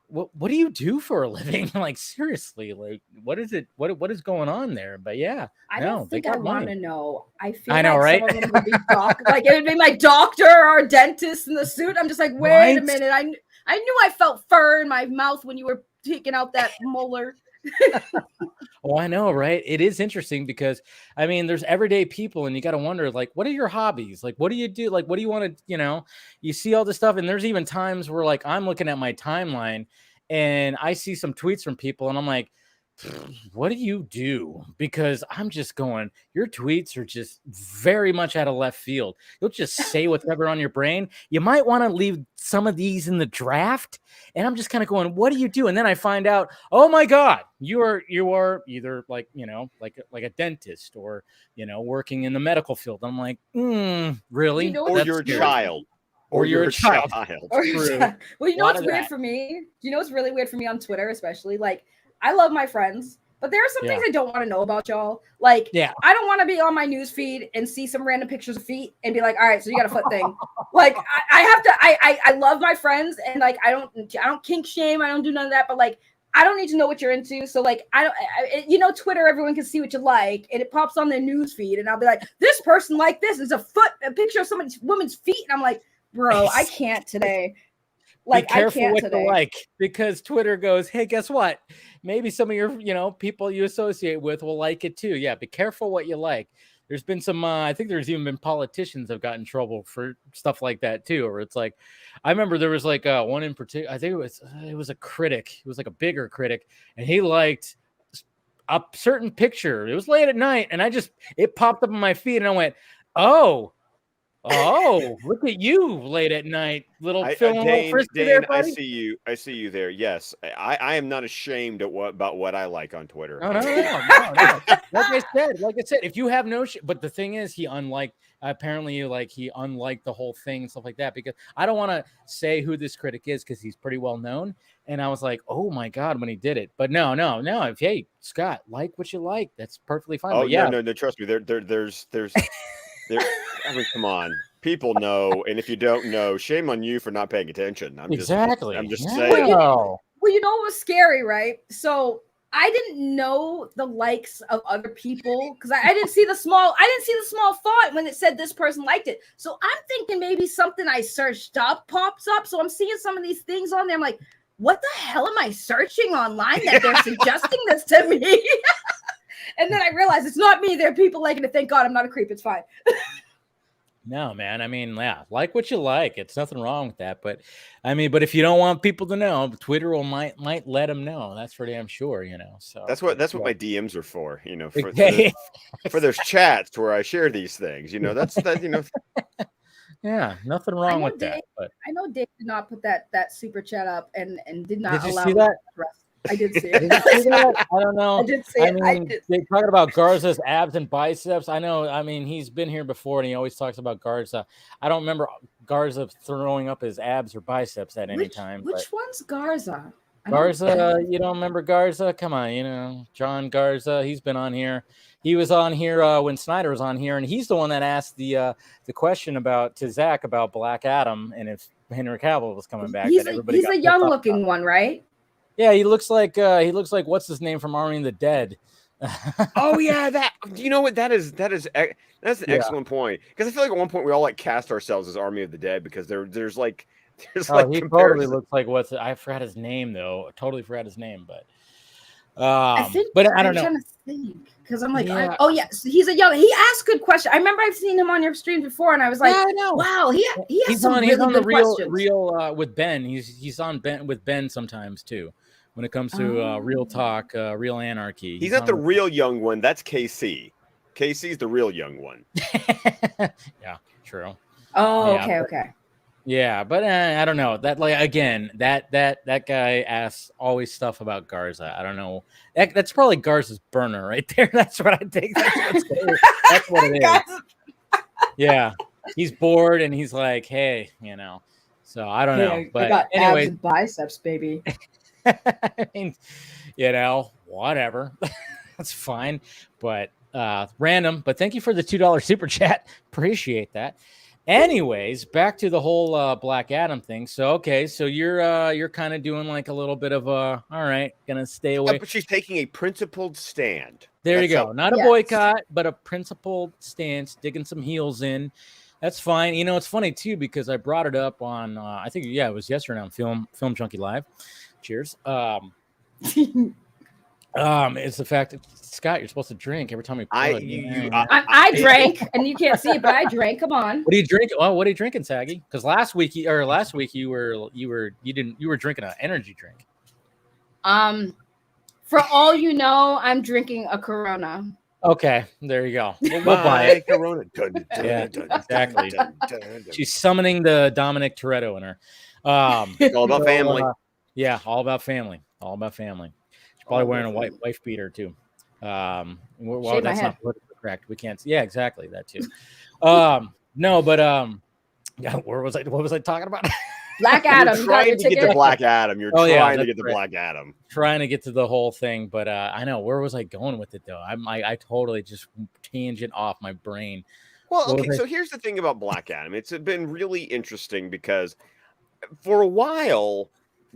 what do you do for a living? Like, seriously, like, what is it? What is going on there? But yeah, I don't think I want to know. I feel I know, like right? some of them would be like it would be my doctor or dentist in the suit. I'm just like, wait a minute. I knew I felt fur in my mouth when you were taking out that molar. Oh, I know, right? It is interesting because I mean, there's everyday people, and you got to wonder, like, what are your hobbies? Like, what do you do? Like, what do you want to, you know? You see all this stuff, and there's even times where, like, I'm looking at my timeline, and I see some tweets from people, and I'm like, what do you do? Because I'm just going, your tweets are just very much out of left field. You'll just say whatever on your brain. You might want to leave some of these in the draft. And I'm just kind of going, what do you do? And then I find out, oh my God, you are either like, you know, like a dentist or, you know, working in the medical field. I'm like, really? You know, or you're a child. Or you're a child. Well, you know what's weird for me? You know what's really weird for me on Twitter, especially? Like, I love my friends, but there are some things I don't want to know about y'all. Like, I don't want to be on my news feed and see some random pictures of feet and be like, all right, so you got a foot thing. Like, I have to, I love my friends, and like, I don't kink shame. I don't do none of that, but like, I don't need to know what you're into. So like, you know, Twitter, everyone can see what you like, and it pops on their news feed, and I'll be like, this person liked this. It's a picture of somebody's woman's feet. And I'm like, bro, I can't today. Like, be careful I can't what today. you like, because Twitter goes, hey, guess what? Maybe some of your, you know, people you associate with will like it too. Yeah, be careful what you like. There's been some, I think there's even been politicians have gotten in trouble for stuff like that too. Or it's like, I remember there was like one in particular. I think it was a critic. It was like a bigger critic, and he liked a certain picture. It was late at night, and it popped up on my feed, and I went, oh, look at you late at night, little Dane, there, I see you there. Yes, I am not ashamed about what I like on Twitter. No. Like I said, if you have no but the thing is, he unliked the whole thing and stuff like that, because I don't want to say who this critic is because he's pretty well known. And I was like, oh my God, when he did it. But no. If hey, Scott, like what you like, that's perfectly fine. Oh but yeah, no, trust me. There's I mean, come on. People know, and if you don't know, shame on you for not paying attention. I'm just saying. Well, you know what was scary, right? So I didn't know the likes of other people because I didn't see the small font when it said this person liked it. So I'm thinking maybe something I searched up pops up. So I'm seeing some of these things on there. I'm like, what the hell am I searching online that they're suggesting this to me? And then I realized it's not me. There are people liking it. Thank God I'm not a creep. It's fine. No, man. I mean, yeah, like what you like. It's nothing wrong with that. But I mean, but if you don't want people to know, Twitter might let them know. That's for damn sure, you know. So that's what my DMs are for, you know, for those chats where I share these things, you know. You know. Yeah, nothing wrong with that. But I know Dave did not put that super chat up and did not allow see that? I did see it. Did you see that? I don't know. I did see it. I mean, they're talking about Garza's abs and biceps. I know. I mean, he's been here before, and he always talks about Garza. I don't remember Garza throwing up his abs or biceps at any time. Which one's Garza? Garza, you don't remember Garza? Come on, you know, John Garza. He's been on here. He was on here when Snyder was on here, and he's the one that asked the question to Zach about Black Adam and if Henry Cavill was coming back. He's a young looking one, right? Yeah, he looks like what's his name from Army of the Dead? Oh yeah, that you know what that's an excellent point, because I feel like at one point we all like cast ourselves as Army of the Dead because there's like Oh, he totally comparison. looks like I forgot his name though. I totally forgot his name, but I think, but I don't I'm know. trying to think because I'm like, Yeah. oh yes, he's a young. He asked good question. I remember I've seen him on your stream before, and I was like, Yeah, I know. wow, he has He's some on really the good questions. real with Ben. He's on Ben with Ben sometimes too. When it comes to real talk, real anarchy. He's not the real young one. That's KC. KC's the real young one. Yeah, true. Oh, Yeah, okay. Yeah, but I don't know. That like again, that guy asks always stuff about Garza. I don't know. That's probably Garza's burner right there. That's what I think. That's what it is. Yeah, he's bored and he's like, hey, So I don't know. But I got anyway, abs and biceps, baby. I mean, whatever. That's fine. But random. But thank you for the $2 super chat. Appreciate that. Anyways, back to the whole Black Adam thing. So okay, so you're kind of doing like a little bit of all right, gonna stay away. But she's taking a principled stand. There you go. Not a boycott, but a principled stance, digging some heels in. That's fine. It's funny too because I brought it up on I think it was yesterday on Film Junkee Live. Cheers. It's the fact that Scott, you're supposed to drink every time we play. I drank, and you can't see it, but I drank. Come on. What are you drinking? Oh, what are you drinking, Saggy? Because last week you were drinking an energy drink. For all you know, I'm drinking a Corona. Okay, there you go. We'll buy it. Corona. Yeah, exactly. She's summoning the Dominic Toretto in her. All about family. Yeah, all about family. All about family. She's probably wearing a white wife beater too. Well, that's not politically correct. We can't. Yeah, exactly that too. No, but where was I? What was I talking about? Black Adam. You're trying to get to Black Adam. You're trying to get to Black Adam. Trying to get to the whole thing, but I know where was I going with it though? I totally just tangent off my brain. Well, okay. So here's the thing about Black Adam. It's been really interesting because for a while,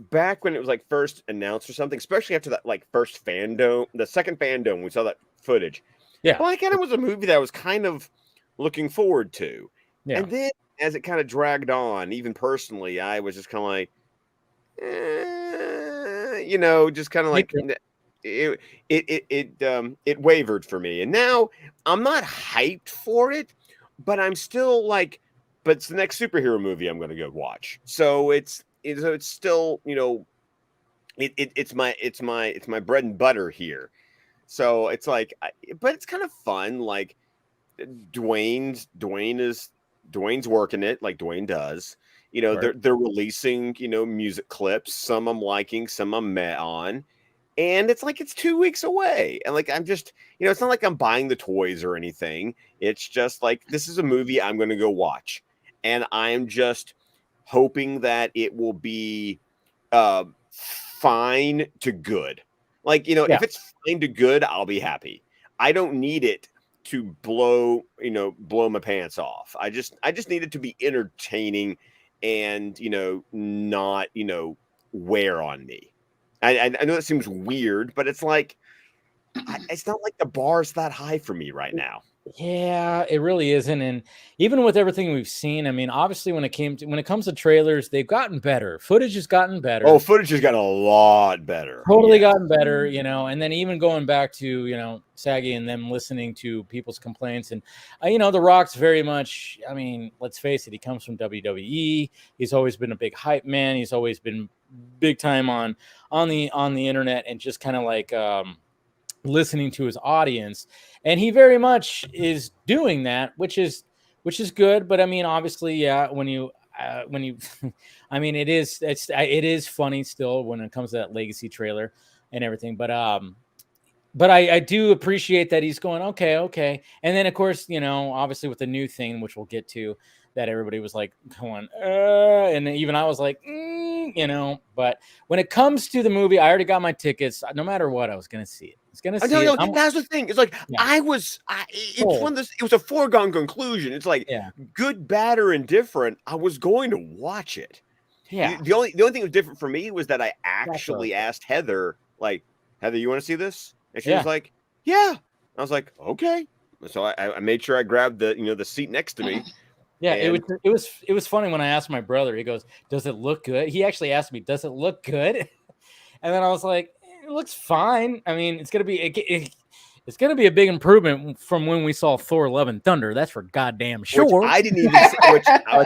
back when it was like first announced or something, especially after that like first fandom, the second fandom, we saw that footage. Yeah, Black Adam was a movie that I was kind of looking forward to. Yeah. And then as it kind of dragged on, even personally, I was just kind of like, just kind of like it wavered for me. And now I'm not hyped for it, but I'm still like, but it's the next superhero movie I'm going to go watch. So it's still, it's my bread and butter here. So it's like, but it's kind of fun. Like Dwayne's working it like Dwayne does. Right. They're releasing, music clips. Some I'm liking, some I'm met on. And it's like it's 2 weeks away. And like I'm just, it's not like I'm buying the toys or anything. It's just like this is a movie I'm going to go watch. And I'm just hoping that it will be fine to good. Like, if it's fine to good, I'll be happy. I don't need it to blow my pants off. I just need it to be entertaining and, not, wear on me. I know that seems weird, but it's like, it's not like the bar's that high for me right now. Yeah, it really isn't. And even with everything we've seen, I mean, obviously when it comes to trailers, they've gotten better. Footage has gotten better. Oh, footage has gotten a lot better. Totally gotten better, and then even going back to, Saggy and them listening to people's complaints. And, The Rock's very much, I mean, let's face it, he comes from WWE. He's always been a big hype man. He's always been big time on the internet and just kind of like, listening to his audience, and he very much is doing that, which is good. But I mean, obviously, yeah, when you I mean, it is funny still when it comes to that legacy trailer and everything. But I do appreciate that he's going okay, and then of course, obviously with the new thing, which we'll get to, that everybody was like going, and even I was like, But when it comes to the movie, I already got my tickets. No matter what, I was gonna see it. It's gonna see it. That's the thing. It's like it's one of those. It was a foregone conclusion. It's like good, bad, or indifferent. I was going to watch it. Yeah. The only thing that was different for me was that I actually asked Heather, like, Heather, you want to see this? And she was like, Yeah. I was like, okay. So I made sure I grabbed the seat next to me. Yeah, And it was funny when I asked my brother. He goes, "Does it look good?" He actually asked me, "Does it look good?" And then I was like, "It looks fine. I mean, it's gonna be it's gonna be a big improvement from when we saw Thor: Love and Thunder. That's for goddamn sure." which I didn't even see, which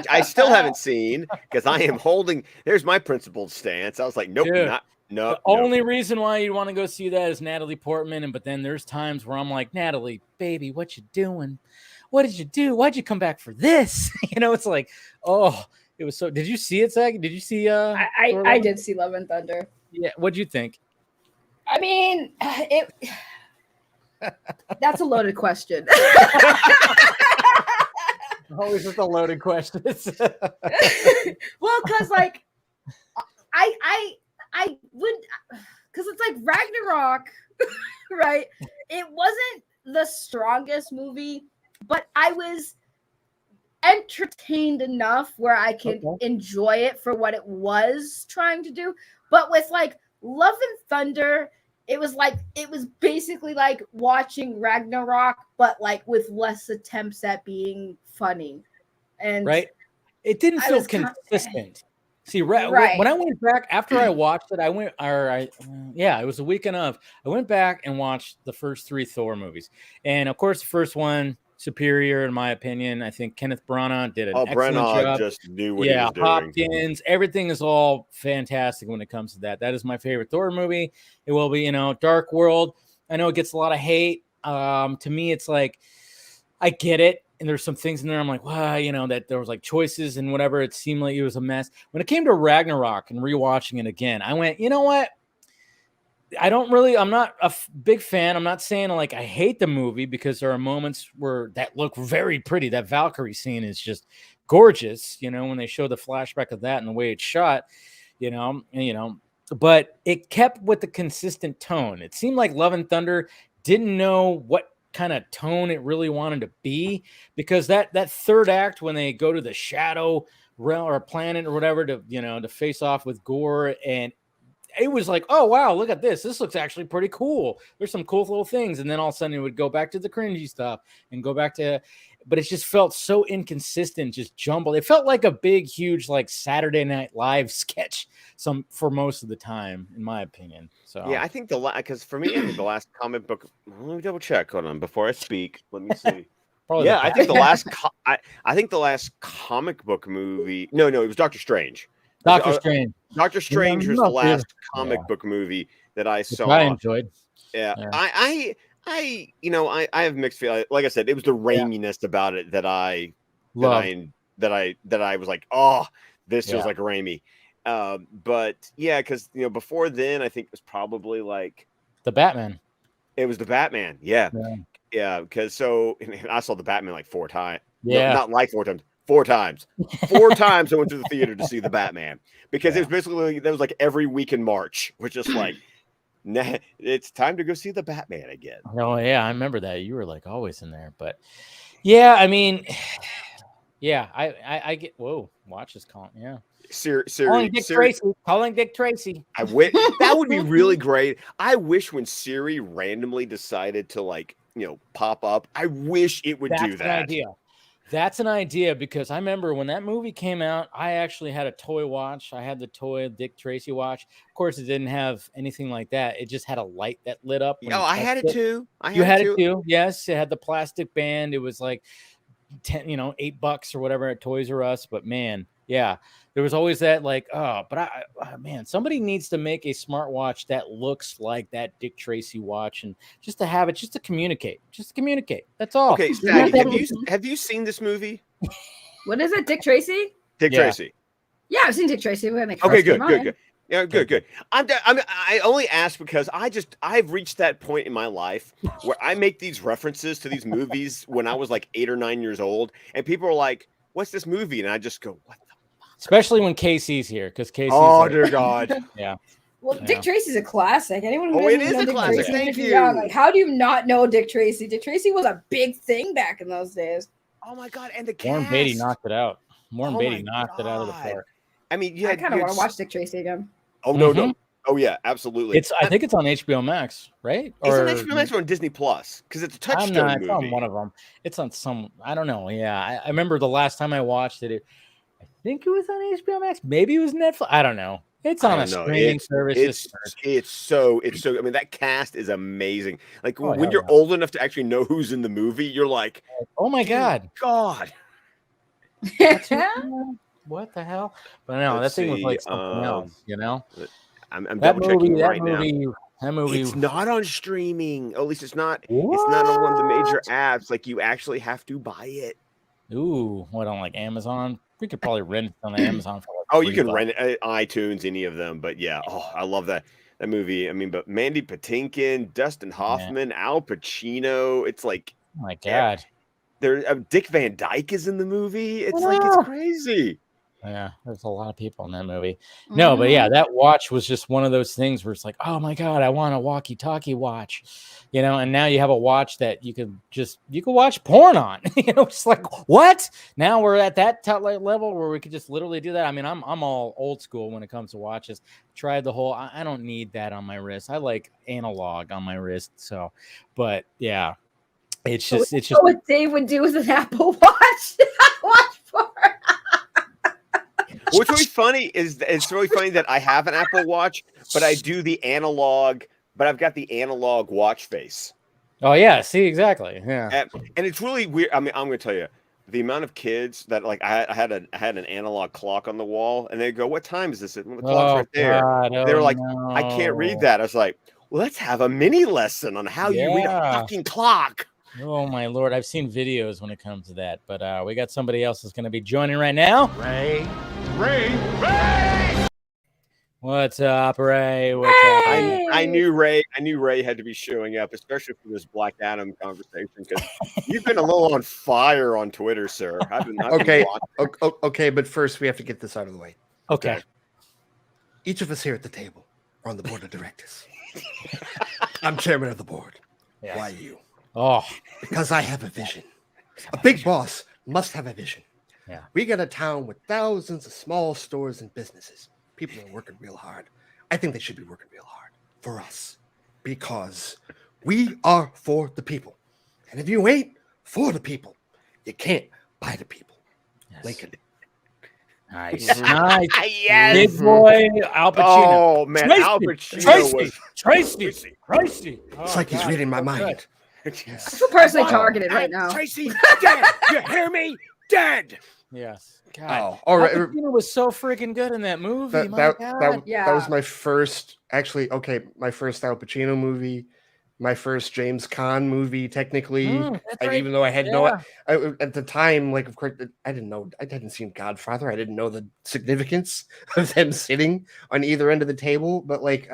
I still haven't seen because I am holding. There's my principled stance. I was like, nope, Dude, no. The only reason why you want to go see that is Natalie Portman, but then there's times where I'm like, Natalie, baby, what you doing? What did you do? Why'd you come back for this? It's like, oh, it was so. Did you see it, Zach? Did you see? I did see Love and Thunder. Yeah, what'd you think? I mean, that's a loaded question. Always just a loaded question. Well, because like I would, because it's like Ragnarok, right? It wasn't the strongest movie, but I was entertained enough where I could enjoy it for what it was trying to do. But with like Love and Thunder, it was basically like watching Ragnarok, but like with less attempts at being funny. And right, it didn't feel consistent. See, when I went back after I watched it, it was a weekend of. I went back and watched the first 3 Thor movies, and of course, the first one superior in my opinion. I think Kenneth Branagh did an excellent job. Just knew what he was doing. Hopkins, everything is all fantastic when it comes to that. That is my favorite Thor movie. It will be, Dark World. I know it gets a lot of hate. To me, it's like I get it. And there's some things in there I'm like, wow, that there was like choices and whatever. It seemed like it was a mess. When it came to Ragnarok and rewatching it again, I went, you know what? I'm not a big fan. I'm not saying like I hate the movie because there are moments that look very pretty. That Valkyrie scene is just gorgeous, when they show the flashback of that and the way it's shot, but it kept with the consistent tone. It seemed like Love and Thunder didn't know what kind of tone it really wanted to be, because that third act when they go to the shadow realm or planet or whatever to face off with Gore, and it was like, oh wow, look at this looks actually pretty cool, there's some cool little things, and then all of a sudden it would go back to the cringy stuff and go back to, but it just felt so inconsistent, just jumbled. It felt like a big huge like Saturday Night Live sketch for most of the time, in my opinion. So yeah, I think because for me, I think the last comic book. Let me double check. Hold on, before I speak. Let me see. Yeah, I think the last. I think the last comic book movie. No, it was Doctor Strange. Doctor Strange. Doctor Strange was the last comic book movie that I saw. I enjoyed. Yeah. I have mixed feelings. Like I said, it was the Raiminess about it that I loved. That I was like, oh, this feels like Raimi. But yeah, because before then, I think it was probably like the Batman. It was the Batman, yeah. Because I saw the Batman like 4 times. Yeah, no, not like 4 times. 4 times. 4 times I went to the theater to see the Batman, because it was basically that was like every week in March, which is like, nah, it's time to go see the Batman again. Oh yeah, I remember that. You were like always in there, but yeah, I mean, yeah, I get. Whoa, watch this calling. Yeah. Calling Dick Tracy. I wish that would be really great. I wish when Siri randomly decided to pop up, I wish it would do that. That's an idea, because I remember when that movie came out, I actually had a toy watch. I had the toy Dick Tracy watch. Of course, it didn't have anything like that. It just had a light that lit up. Oh, I had it too. You had it too. Yes, it had the plastic band. It was like $8 or whatever at Toys R Us. But man, yeah, there was always that man, somebody needs to make a smartwatch that looks like that Dick Tracy watch, and just to have it, just to communicate. That's all. Okay, have you seen this movie? What is it, Dick Tracy? Tracy. Yeah, I've seen Dick Tracy. Okay, good. Yeah, good. I only ask because I've reached that point in my life where I make these references to these movies when I was like 8 or 9 years old, and people are like, "What's this movie?" And I just go, "What the fuck?" Especially when Casey's here, because Casey's. Oh dear God. Yeah. Well, Dick Tracy's a classic. Anyone who it is a classic. Tracy, Thank you. Like, how do you not know Dick Tracy? Dick Tracy was a big thing back in those days. Oh my God! And the cast. Warren Beatty knocked it out. Warren Beatty knocked it out of the park. I mean, I kind of want to watch Dick Tracy again. Oh no, Oh yeah, absolutely. I think it's on HBO Max, right? It's on HBO Max or on Disney Plus because it's a Touchstone movie. It's on one of them. It's on some. I don't know. Yeah, I remember the last time I watched it. I think it was on HBO Max. Maybe it was Netflix. I don't know. It's on a streaming service. It's so. I mean, that cast is amazing. Like when you're yeah. old enough to actually know who's in the movie, you're like, oh my god. What the hell? But no, that thing was like something else. You know. I'm double checking right now. That movie. It's not on streaming. At least it's not. What? It's not on one of the major apps. Like you actually have to buy it. Ooh, what on like Amazon? We could probably rent it on Amazon for like you can rent it iTunes, any of them. But yeah, I love that movie. I mean, but Mandy Patinkin, Dustin Hoffman, Al Pacino. It's like, oh my god, Dick Van Dyke is in the movie. It's like it's crazy. Yeah, there's a lot of people in that movie. No, but yeah, that watch was just one of those things where it's like, oh my god, I want a walkie-talkie watch, you know. And now you have a watch that you can watch porn on. You know, it's like what? Now we're at that level where we could just literally do that. I mean, I'm all old school when it comes to watches. Tried the whole. I don't need that on my wrist. I like analog on my wrist. So, but yeah, it's just what Dave would do with an Apple Watch. Watch porn. What's really funny is it's really funny that I have an Apple Watch, but I do the analog, but I've got the analog watch face. Oh yeah, see exactly. Yeah. And it's really weird. I mean, I'm going to tell you the amount of kids that like I had an analog clock on the wall and they go, "What time is this?" And the clock's right there. God, they were like, no. "I can't read that." I was like, "Well, let's have a mini lesson on how you read a fucking clock." Oh my lord, I've seen videos when it comes to that, but we got somebody else that's going to be joining right now. Ray. What's up, Ray? What's up? I knew Ray had to be showing up, especially for this Black Adam conversation, because you've been a little on fire on Twitter, sir. Okay, but first we have to get this out of the way. Okay. Each of us here at the table are on the board of directors. I'm chairman of the board. Yeah. Why you? Oh, because I have a vision. A big boss must have a vision. Yeah. We got a town with thousands of small stores and businesses. People are working real hard. I think they should be working real hard for us because we are for the people. And if you ain't for the people, you can't buy the people. Yes. Lincoln. Nice. Nice. Yes. Big boy, Al Pacino. Oh, man. Al Pacino Tracy. It's like he's reading my mind. I feel personally targeted right now. Tracy, dead. You hear me? Dead. Yes. God. Oh, all right. Al Pacino was so freaking good in that movie. That was my first, actually, my first Al Pacino movie, my first James Caan movie, technically. Even though I had at the time, like, of course, I didn't know, I hadn't seen Godfather. I didn't know the significance of them sitting on either end of the table. But like,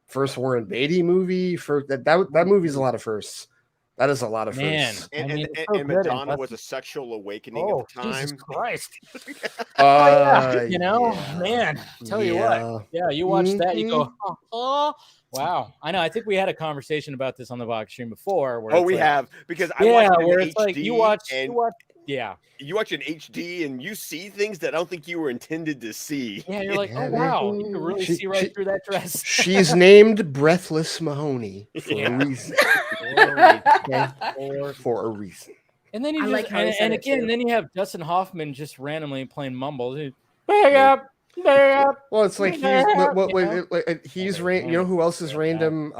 first Warren Beatty movie, that movie's a lot of firsts. That is a lot of firsts. And Madonna was a sexual awakening at the time. Jesus Christ. Man, tell you what. Yeah, you watch that, you go, oh, wow. I know. I think we had a conversation about this on the Vox stream before. We have, because I watched it in HD, like you watch you watch in HD and you see things that I don't think you were intended to see. Yeah, you're like, oh wow, you can really see right through that dress. She's named Breathless Mahoney for a reason. For a reason. And then then you have Dustin Hoffman just randomly playing mumbles. Bang up. Well, it's like he's you know who else is random?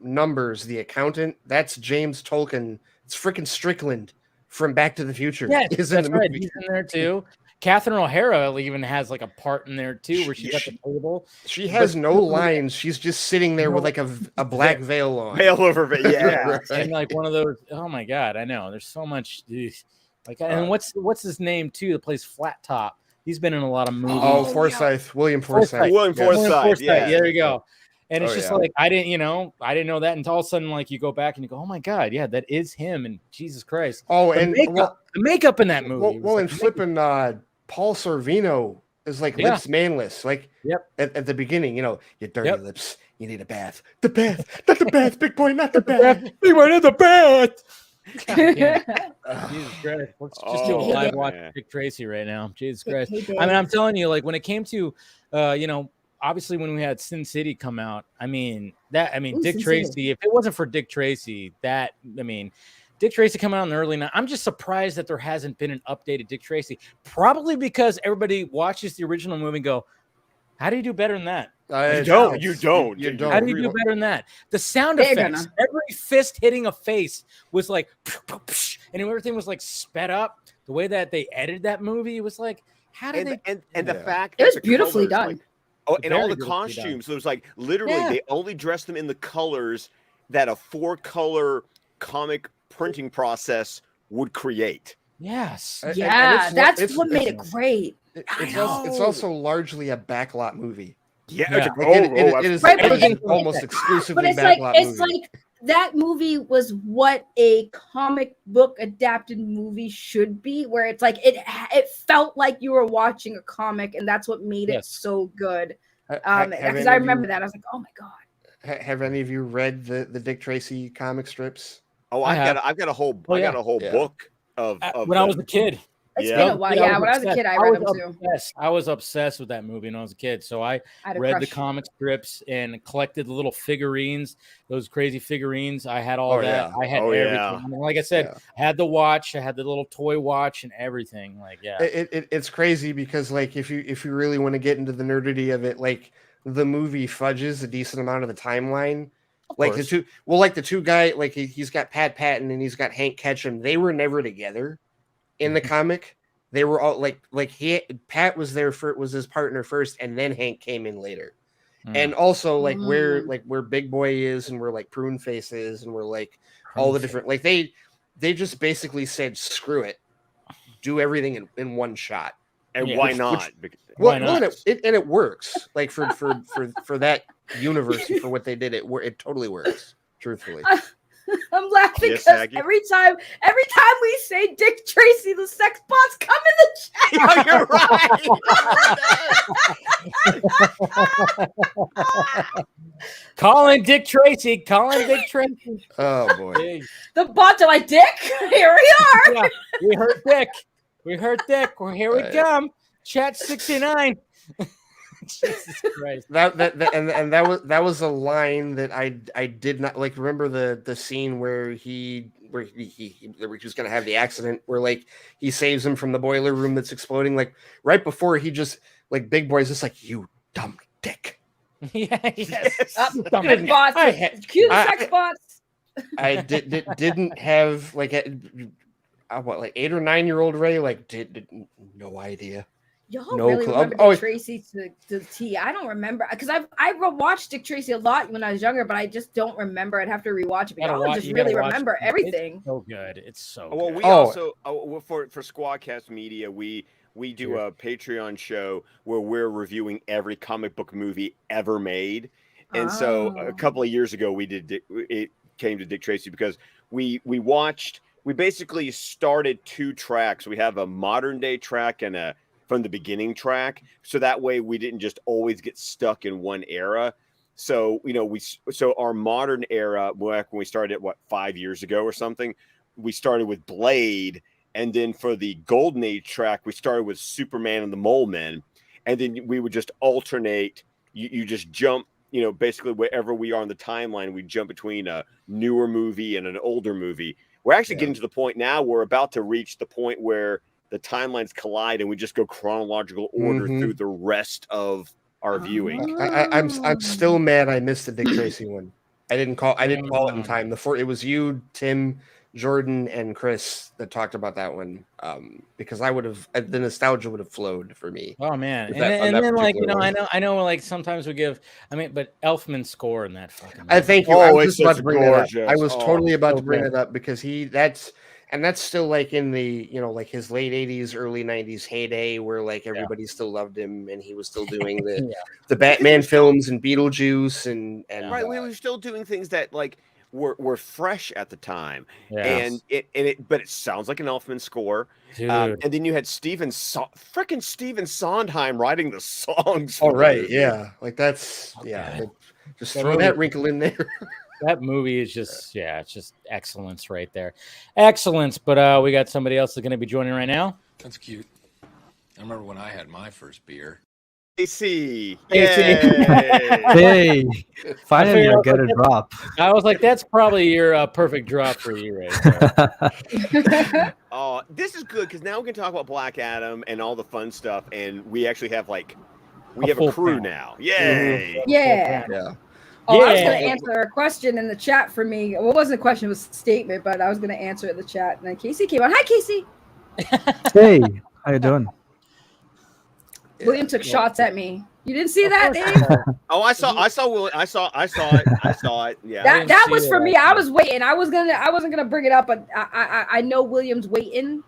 Numbers, the accountant. That's James Tolkien. It's freaking Strickland from Back to the Future. Yeah, he's in the movie. He's in there too. Catherine O'Hara even has like a part in there too, where she's at the table. She has no lines. She's just sitting there with like a black veil on. Veil over it, yeah. Right. And like one of those. Oh my god, I know. There's so much. Like, and what's his name too? That plays Flat Top. He's been in a lot of movies. Oh, Forsythe, William Forsythe. William Forsythe. Yeah, there you go. And it's just like I didn't know that until all of a sudden, like you go back and you go, oh my god, yeah, that is him. And Jesus Christ. Oh, the makeup in that movie. And flipping Paul Sorvino is like lips manless. Like at the beginning, your dirty lips. You need a bath. The bath, not the bath, big boy, not the bath. Big boy, not the bath. Jesus Christ. Let's just do a live watch of Dick Tracy right now. Jesus Christ. I mean, I'm telling you, like when it came to obviously when we had Sin City come out, Dick Sin Tracy, City. if it wasn't for Dick Tracy, Dick Tracy coming out in the early 90s. I'm just surprised that there hasn't been an updated Dick Tracy. Probably because everybody watches the original movie and go, how do you do better than that? You don't. You don't. How do you do better than that? The sound effects, every fist hitting a face was like, and everything was like sped up. The way that they edited that movie was like, how did they? And the fact It that was the beautifully colors, done. and all the Very beautifully costumes. So it was like literally Yeah. they only dressed them in the colors that a 4-color comic printing process would create. Yes. Yeah, that's what made it great. It's also largely a backlot movie. Yeah. Yeah. It is Right, but everything it- almost But exclusively it's like backlot it's movie. like that movie was what a comic book adapted movie should be, where it's like it felt like you were watching a comic, and that's what made it so good. Because I remember that I was like, oh my god. Have any of you read the Dick Tracy comic strips? Oh, I've got a whole book of when I was a kid. It's been a while. Yeah, when I was a kid, I read them too. I was obsessed with that movie when I was a kid. So I had a read the crush. comic strips and collected the little figurines, those crazy figurines. I had all that. I had everything. I mean, like I said, I had the watch, I had the little toy watch and everything. Like, yeah. It's crazy because like if you really want to get into the nerdity of it, like the movie fudges a decent amount of the timeline. Like the two guys, like he's got Pat Patton and he's got Hank Ketchum. They were never together in the comic. They were all Pat was there was his partner first, and then Hank came in later. And also where Big Boy is, and where like Prune Face is, and where like all the different they just basically said screw it, do everything in one shot. And why not? Why not? It works. Like for that universe, for what they did, it totally works. Truthfully, I'm laughing Yes, because Aggie? every time we say Dick Tracy, the sex bots come in the chat. You're right. Calling Dick Tracy. Oh boy. The bots are like, Dick, here we are. Yeah, we heard Dick. Well, here we come. Chat 69. Jesus Christ. That was a line that I did not like. Remember the scene where he was gonna have the accident where like he saves him from the boiler room that's exploding, like right before he just like Big Boy's just like, you dumb dick. Yeah, yes. Sex bots. Cue the sex bots. I didn't have like like 8 or 9 year old Ray did no idea. Y'all No really clue. remember Dick Tracy to the T? I don't remember because I watched Dick Tracy a lot when I was younger, but I just don't remember. I'd have to rewatch it. But y'all just really remember everything. It's so good. It's so well. good. We also for Squadcast Media, we do a Patreon show where we're reviewing every comic book movie ever made, and so a couple of years ago it came to Dick Tracy because we basically started 2 tracks. We have a modern day track and a from the beginning track, so that way we didn't just always get stuck in one era. So so our modern era, back when we started 5 years ago or something, we started with Blade, and then for the Golden Age track we started with Superman and the Mole Men, and then we would just alternate. You just jump, basically wherever we are on the timeline, we jump between a newer movie and an older movie. We're actually getting to the point now. We're about to reach the point where the timelines collide, and we just go chronological order through the rest of our viewing. I'm still mad I missed the Dick Tracy one. I didn't call it in time. It was you, Tim, Jordan, and Chris that talked about that one. Because the nostalgia would have flowed for me. Oh man. And then like, I know like sometimes we give, but Elfman's score in that fucking movie. I thank you. I was just about to bring that up. I was totally about to bring it up because that's still like in the, like his late 80s, early 90s heyday where like everybody still loved him and he was still doing the Batman films and Beetlejuice and right. We were still doing things that like were fresh at the time. Yes. And but it sounds like an Elfman score. And then you had Stephen Sondheim writing the songs. Oh, right. Yeah. Like that's, just throw that wrinkle in there. That movie is just, it's just excellence right there. Excellence. But we got somebody else that's going to be joining right now. That's cute. I remember when I had my first beer. AC. AC. Hey, finally I get a drop. I was like, that's probably your perfect drop for you right there. Oh, this is good because now we can talk about Black Adam and all the fun stuff, and we actually have a crew now. Yay! Yeah. Yeah. Oh, I was going to answer a question in the chat for me. Well, it wasn't a question, it was a statement, but I was going to answer it in the chat. And then Casey came on. Hi, Casey. Hey, how you doing? William took shots at me. You didn't see that, Dave? Oh, I saw it. Yeah. That was for me. I was waiting. I wasn't gonna bring it up, but I know William's waiting,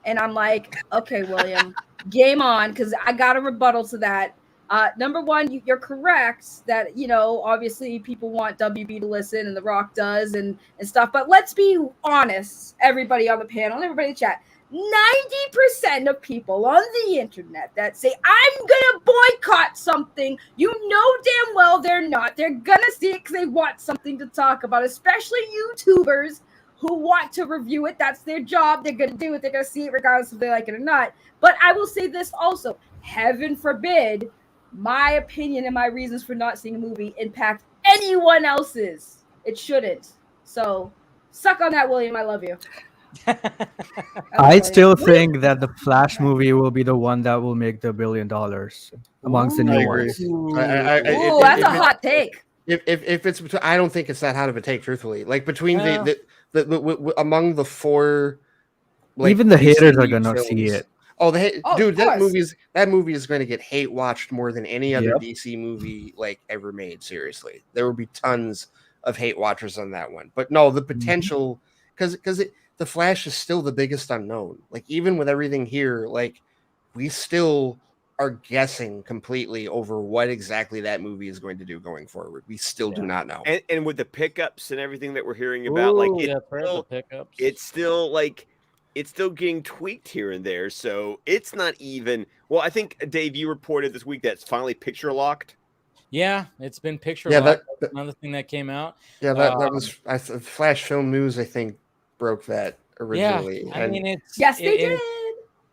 and I'm like, okay, William, game on, because I got a rebuttal to that. Number one, you're correct that obviously people want WB to listen, and The Rock does, and stuff. But let's be honest, everybody on the panel, everybody in the chat. 90% of people on the internet that say, I'm gonna boycott something, you know damn well they're not. They're gonna see it because they want something to talk about, especially YouTubers who want to review it. That's their job. They're gonna do it. They're gonna see it regardless if they like it or not. But I will say this also, heaven forbid my opinion and my reasons for not seeing a movie impact anyone else's. It shouldn't. So suck on that, William. I love you. I still think that the Flash movie will be the one that will make the $1 billion amongst the new ones. That's a hot take. If it's, I don't think it's that hot of a take, truthfully. Like between among the four, even the haters are gonna see it. Oh, dude, that movie is going to get hate watched more than any other DC movie ever made. Seriously, there will be tons of hate watchers on that one. But no, the potential, because the Flash is still the biggest unknown. Even with everything here, we still are guessing completely over what exactly that movie is going to do going forward. We still do not know. And with the pickups and everything that we're hearing about, it's still getting tweaked here and there. So it's not even. Well, I think Dave, you reported this week that it's finally picture locked. Yeah, it's been picture locked. Another thing that came out. Yeah, that was Flash Film News, I think, broke that originally. Yeah, I mean, they did.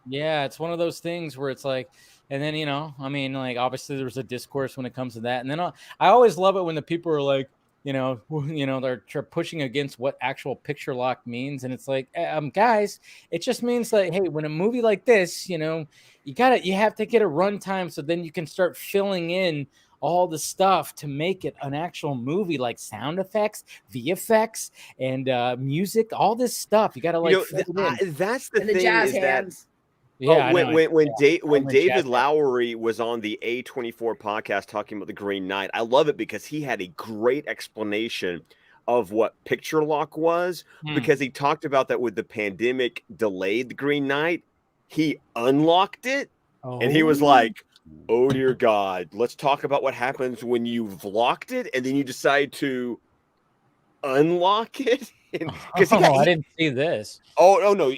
Yeah, it's one of those things where it's like, and then obviously there's a discourse when it comes to that, and then I always love it when the people are like, they're pushing against what actual picture lock means, and it's like, guys, it just means like, hey, when a movie like this, you have to get a runtime, so then you can start filling in all the stuff to make it an actual movie, like sound effects, VFX, and music, all this stuff. You got to that's the thing jazz is hands. When David Lowery was on the A24 podcast talking about the Green Knight, I love it because he had a great explanation of what picture lock was, because he talked about that with the pandemic delayed the Green Knight, he unlocked it, and he was like, oh dear God, let's talk about what happens when you've locked it and then you decide to unlock it. I didn't see this. Oh no,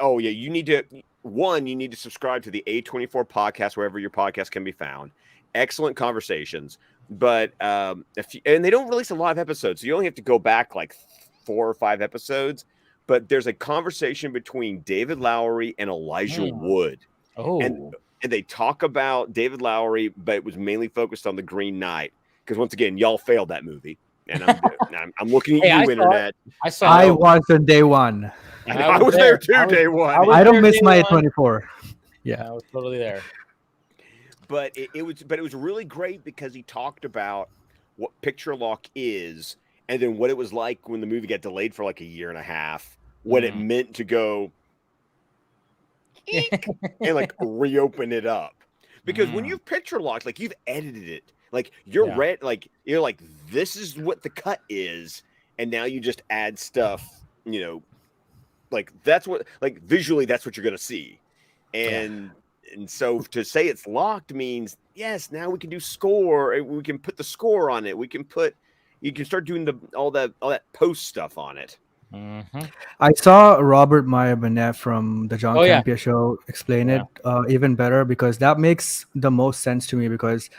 oh yeah, you need to subscribe to the A24 podcast wherever your podcast can be found. Excellent conversations, but and they don't release a lot of episodes, so you only have to go back like 4 or 5 episodes. But there's a conversation between David Lowery and Elijah Wood. Oh. And they talk about David Lowery, but it was mainly focused on the Green Knight. Because once again, y'all failed that movie. And I'm looking at you, Internet. I was on day one. I was there too, day one. I don't miss my 24. Yeah, I was totally there. But it was really great because he talked about what picture lock is, and then what it was like when the movie got delayed for like a year and a half, what it meant to go and reopen it up. Because when you've picture locked, you've edited it, you're you're like, this is what the cut is, and now you just add stuff, that's what, visually that's what you're gonna see. And so to say it's locked means, yes, now we can do score, we can put the score on it, you can start doing all that post stuff on it. I saw Robert Meyer Burnett from the John Campia show explain it even better, because that makes the most sense to me. Because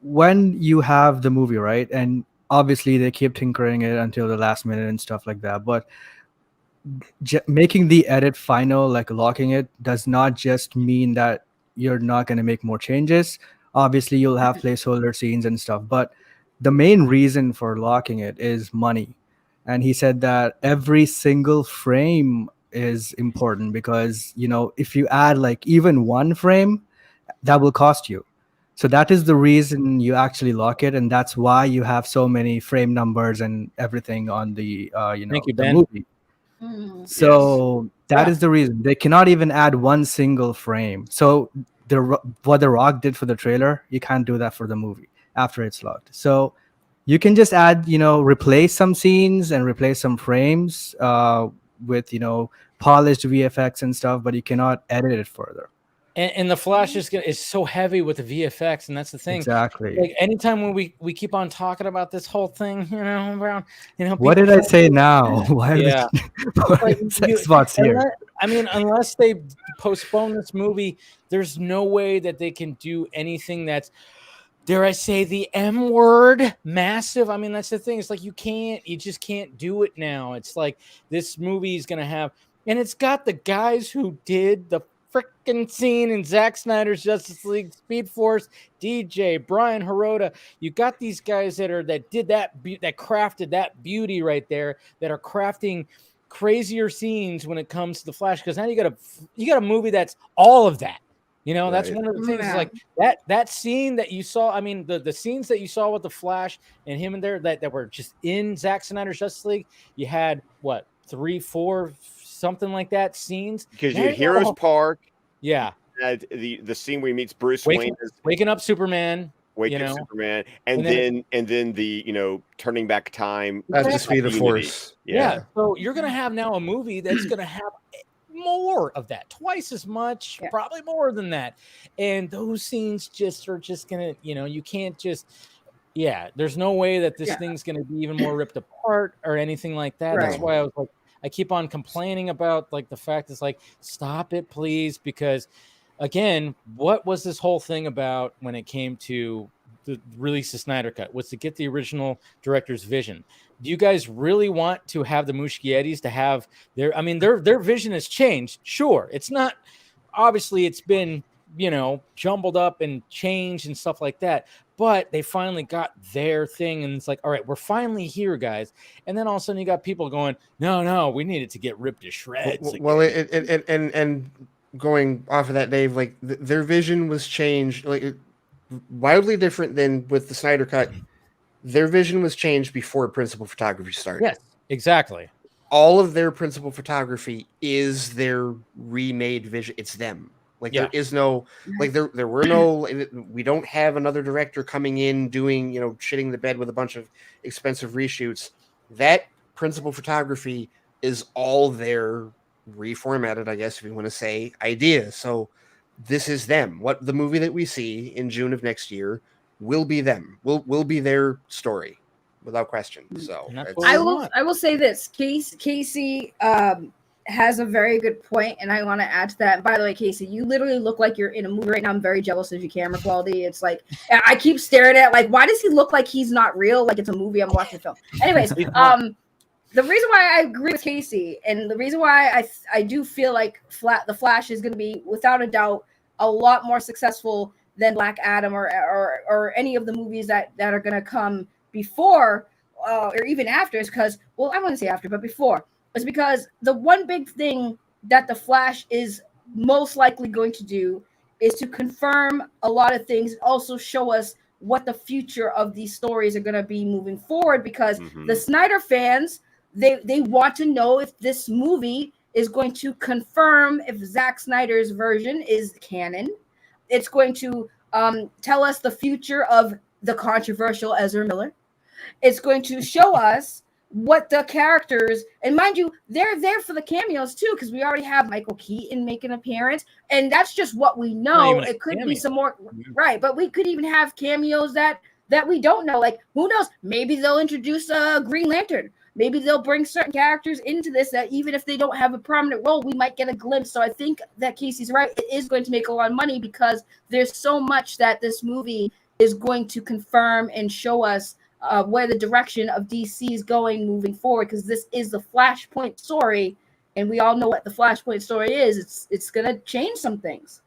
when you have the movie, right, and obviously they keep tinkering it until the last minute and stuff like that, but making the edit final, locking it, does not just mean that you're not going to make more changes. Obviously, you'll have placeholder scenes and stuff, but the main reason for locking it is money. And he said that every single frame is important because, you know, if you add like even one frame, that will cost you. So that is the reason you actually lock it, and that's why you have so many frame numbers and everything on the Thank you, the Ben. movie. So that is the reason they cannot even add one single frame. So what the Rock did for the trailer, you can't do that for the movie after it's locked. So you can just add, replace some scenes and replace some frames with polished VFX and stuff, but you cannot edit it further. And the Flash is so heavy with the VFX, and that's the thing. Exactly. Like anytime when we keep on talking about this whole thing, around, what did I say now? Why yeah. are sex spots here? Unless they postpone this movie, there's no way that they can do anything that's, dare I say, the M word, massive. I mean, that's the thing. It's like you just can't do it now. It's like this movie is gonna have, and it's got the guys who did the freaking scene in Zack Snyder's Justice League, Speed Force, DJ, Brian Hirota. You got these guys that did that crafted that beauty right there, that are crafting crazier scenes when it comes to the Flash. Because now you got a movie that's all of that. That's one of the things. Like that scene that you saw. I mean, the scenes that you saw with the Flash and him in there that were just in Zack Snyder's Justice League. You had what 3, 4. Something like that scenes because you had Heroes Park, the scene where he meets Bruce Wayne, waking up Superman, Superman, and then the turning back time at the speed of force. Yeah, so you're gonna have now a movie that's gonna have more of that, twice as much, probably more than that, and those scenes are just gonna you can't just. Yeah, there's no way that this thing's gonna be even more ripped apart or anything like that. Right. That's why I was like. I keep on complaining about like the fact is like, stop it, please. Because again, what was this whole thing about when it came to the release of Snyder Cut? Was to get the original director's vision. Do you guys really want to have the Muschietis to have their vision has changed? Sure. It's not, obviously it's been, jumbled up and changed and stuff like that. But they finally got their thing, and it's like, all right, we're finally here, guys. And then all of a sudden, you got people going, no, we needed to get ripped to shreds. Well, and going off of that, Dave, like their vision was changed, like wildly different than with the Snyder Cut. Their vision was changed before principal photography started. Yes, exactly. All of their principal photography is their remade vision. It's them. Like there is no, like there were no, we don't have another director coming in doing, shitting the bed with a bunch of expensive reshoots. That principal photography is all their reformatted, I guess, if you want to say, idea. So this is them. What the movie that we see in June of next year will be them. Will be their story without question. So I will say this, Casey, has a very good point, and I want to add to that. And by the way, Casey, you literally look like you're in a movie right now. I'm very jealous of your camera quality. It's like I keep staring at like, why does he look like he's not real? Like it's a movie. I'm watching film. Anyways, the reason why I agree with Casey, and the reason why I do feel like the Flash is going to be without a doubt a lot more successful than Black Adam or any of the movies that are going to come before or even after is because, well, I wouldn't say after, but before. Is because the one big thing that the Flash is most likely going to do is to confirm a lot of things, also show us what the future of these stories are going to be moving forward, because the Snyder fans, they want to know if this movie is going to confirm if Zack Snyder's version is canon. It's going to tell us the future of the controversial Ezra Miller. It's going to show us what the characters, and mind you, they're there for the cameos too, because we already have Michael Keaton make an appearance, and that's just what we know. It could be some more, right? But we could even have cameos that we don't know. Like, who knows? Maybe they'll introduce a Green Lantern. Maybe they'll bring certain characters into this that even if they don't have a prominent role, we might get a glimpse. So I think that Casey's right. It is going to make a lot of money because there's so much that this movie is going to confirm and show us where the direction of DC is going moving forward, because this is the Flashpoint story, and we all know what the Flashpoint story is. It's going to change some things.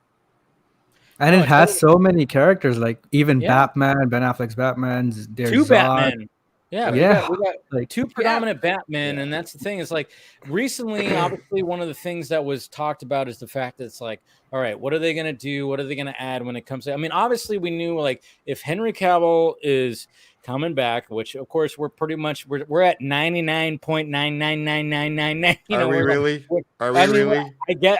And it has so many characters, like even Batman, Ben Affleck's Batman. There's two Zod. Batman. Yeah, we got like two predominant Batman, and that's the thing. It's like recently, obviously, one of the things that was talked about is the fact that it's like, all right, what are they going to do? What are they going to add when it comes to? I mean, obviously, we knew like if Henry Cavill is coming back, which of course we're pretty much we're at 99.9999999. Are we really? Are we really?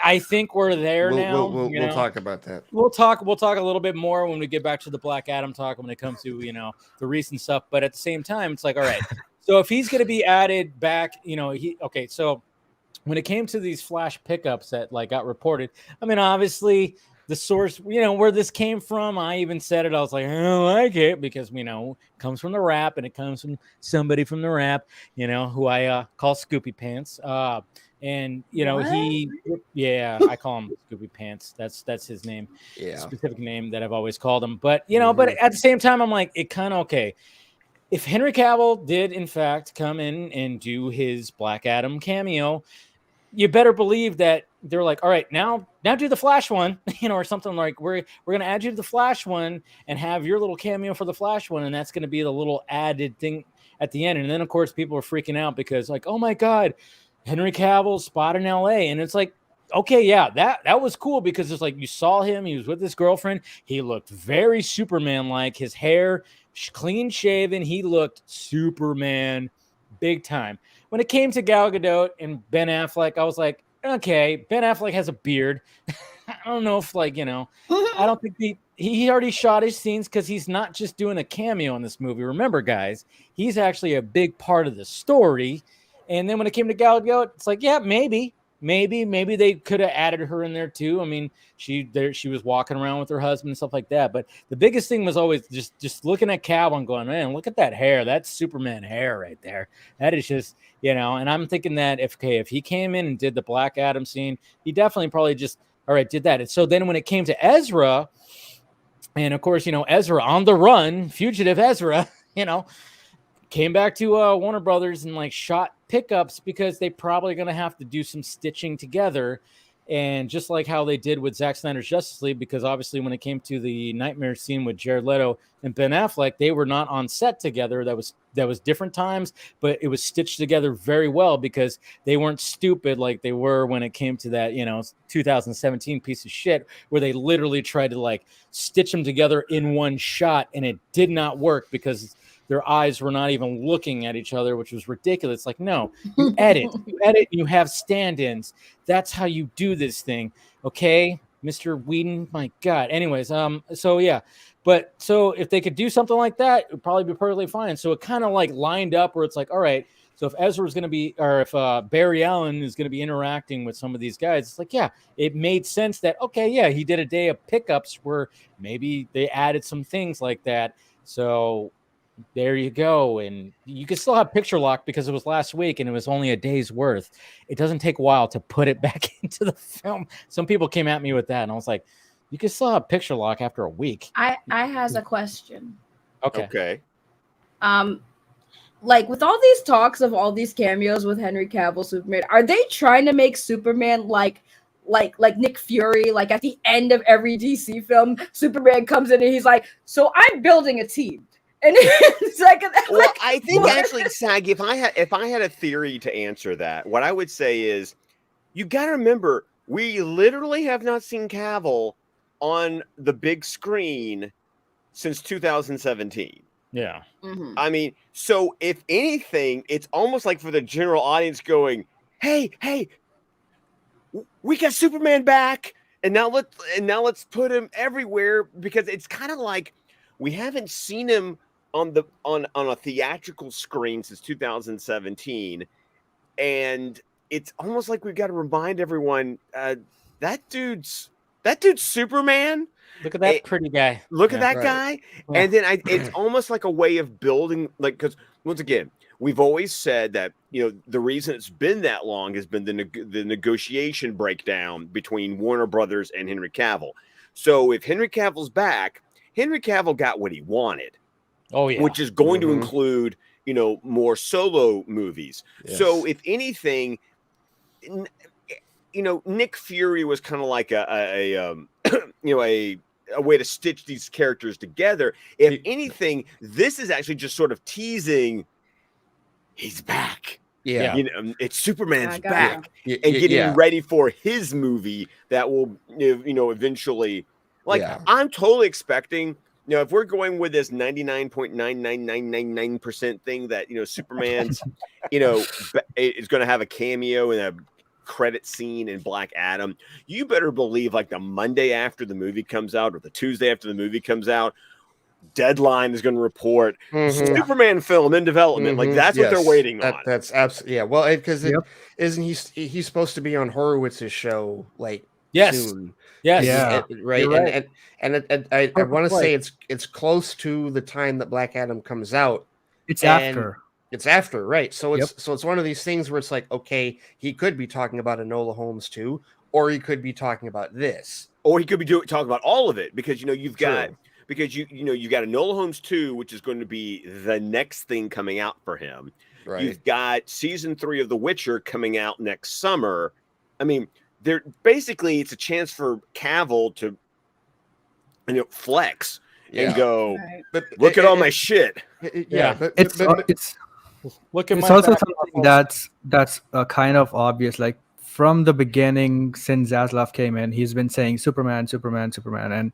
I think we're there now. We'll talk about that. We'll talk a little bit more when we get back to the Black Adam talk when it comes to the recent stuff. But at the same time, it's like, all right, so if he's going to be added back, so when it came to these Flash pickups that like got reported, I mean, obviously the source, where this came from, I even said it. I was like, I don't like it because, it comes from the Rap and it comes from somebody from the Rap, who I call Scoopy Pants. And I call him Scoopy Pants. That's his name, specific name that I've always called him. But but at the same time, I'm like, it kind of okay. If Henry Cavill did in fact come in and do his Black Adam cameo, you better believe that they're like, all right, now do the Flash one, or something like we're gonna add you to the Flash one and have your little cameo for the Flash one, and that's gonna be the little added thing at the end. And then of course people are freaking out because like, oh my God, Henry Cavill spotted in LA. And it's like, okay, yeah, that was cool because it's like you saw him, he was with his girlfriend, he looked very Superman like, his hair clean shaven, he looked Superman big time. When it came to Gal Gadot and Ben Affleck, I was like, okay, Ben Affleck has a beard. I don't know if I don't think he already shot his scenes because he's not just doing a cameo in this movie. Remember, guys, he's actually a big part of the story. And then when it came to Gal Gadot, it's like, yeah, maybe they could have added her in there too. I mean, she was walking around with her husband and stuff like that. But the biggest thing was always just looking at Cavill and going, man, look at that hair. That's Superman hair right there. That is just, and I'm thinking that if he came in and did the Black Adam scene, he definitely probably just, all right, did that. And so then when it came to Ezra, and of course, Ezra on the run, fugitive Ezra, came back to Warner Brothers and like shot pickups because they probably going to have to do some stitching together. And just like how they did with Zack Snyder's Justice League, because obviously when it came to the nightmare scene with Jared Leto and Ben Affleck, they were not on set together. That was different times, but it was stitched together very well because they weren't stupid like they were when it came to that, 2017 piece of shit where they literally tried to like stitch them together in one shot and it did not work because their eyes were not even looking at each other, which was ridiculous. Like, no, you edit, you have stand-ins. That's how you do this thing. Okay, Mr. Whedon, my God. Anyways, so yeah. But so if they could do something like that, it would probably be perfectly fine. So it kind of like lined up where it's like, all right, so if Ezra's going to be, or if Barry Allen is going to be interacting with some of these guys, it's like, yeah, it made sense that, okay, yeah, he did a day of pickups where maybe they added some things like that. So there you go. And you can still have picture lock because it was last week and it was only a day's worth. It doesn't take a while to put it back into the film. Some people came at me with that and I was like, you can still have picture lock after a week. I has a question. Okay. Like with all these talks of all these cameos with Henry Cavill Superman, are they trying to make Superman like Nick Fury? Like at the end of every DC film, Superman comes in and he's like, so I'm building a team. And it's like, I think actually, Sag, if I had a theory to answer that, what I would say is, you got to remember, we literally have not seen Cavill on the big screen since 2017. Yeah. Mm-hmm. I mean, so if anything, it's almost like for the general audience going, hey, we got Superman back, and now let's put him everywhere, because it's kind of like we haven't seen him on a theatrical screen since 2017, and it's almost like we've got to remind everyone that dude's Superman. Look at that pretty guy. Look at that guy. Yeah. And then it's almost like a way of building, like, because once again, we've always said that, the reason it's been that long has been the negotiation breakdown between Warner Brothers and Henry Cavill. So if Henry Cavill's back, Henry Cavill got what he wanted. Oh, yeah. Which is going to include, more solo movies. Yes. So if anything, Nick Fury was kind of like a a way to stitch these characters together. If anything, this is actually just sort of teasing he's back. Yeah. You know, it's Superman's Yeah, back yeah. and getting ready for his movie that will, you know, eventually, like, I'm totally expecting, you know, if we're going with this 99.99999% thing that, you know, Superman's, you know, is going to have a cameo in a credit scene in Black Adam, you better believe like the Monday after the movie comes out or the Tuesday after the movie comes out, Deadline is going to report Superman film in development. Like that's what they're waiting on. That's absolutely Well, because isn't he's supposed to be on Horowitz's show like soon? Right. Right. And I want to say it's close to the time that Black Adam comes out. It's after. It's after, right? So it's one of these things where it's like, okay, he could be talking about Enola Holmes too, or he could be talking about this, or he could be talking about all of it because you know you've got. Because you know you've got Enola Holmes 2, which is going to be the next thing coming out for him. Right. You've got season 3 of The Witcher coming out next summer. I mean, they're basically it's a chance for Cavill to, you know, flex and go, look at all my shit. But it's look at it's my also back. something that's kind of obvious. Like from the beginning, since Zaslav came in, he's been saying Superman, and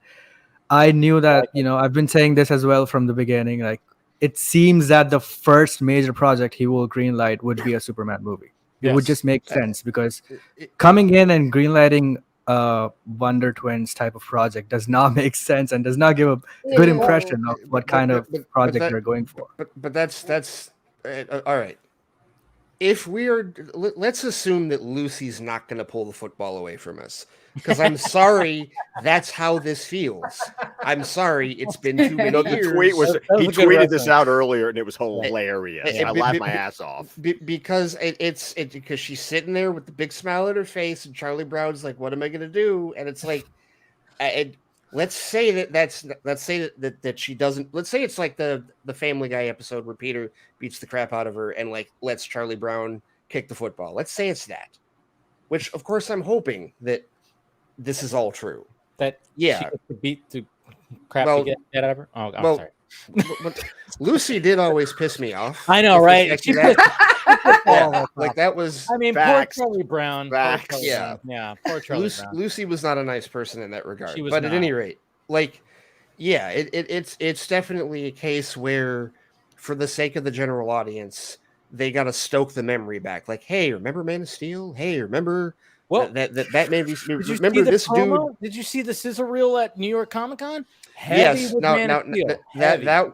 I knew that, you know, I've been saying this as well from the beginning. Like, it seems that the first major project he will greenlight would be a Superman movie. It would just make sense because coming in and greenlighting a Wonder Twins type of project does not make sense and does not give a good impression of what kind of project they're going for. But that's all right. If let's assume that Lucy's not going to pull the football away from us. Because I'm sorry, that's how this feels. I'm sorry, it's been too many years. The tweet was he tweeted this out earlier, and it was hilarious. I laughed my ass off because it's because she's sitting there with the big smile on her face, and Charlie Brown's like, "What am I going to do?" And it's like, let's say that she doesn't. Let's say it's like the Family Guy episode where Peter beats the crap out of her and like lets Charlie Brown kick the football. Let's say it's that, which of course I'm hoping that. This is all true. That she gets to beat the crap to get out of her. Oh, I'm sorry. But Lucy did always piss me off. I know, right? Like that was. I mean, poor Charlie Brown. Poor Charlie Brown. Lucy was not a nice person in that regard. She was but not. At any rate, like, it's definitely a case where, for the sake of the general audience, they got to stoke the memory back. Like, hey, remember Man of Steel? Hey, remember. Well, that made me remember this promo? Dude. Did you see the sizzle reel at New York Comic Con? Yes. That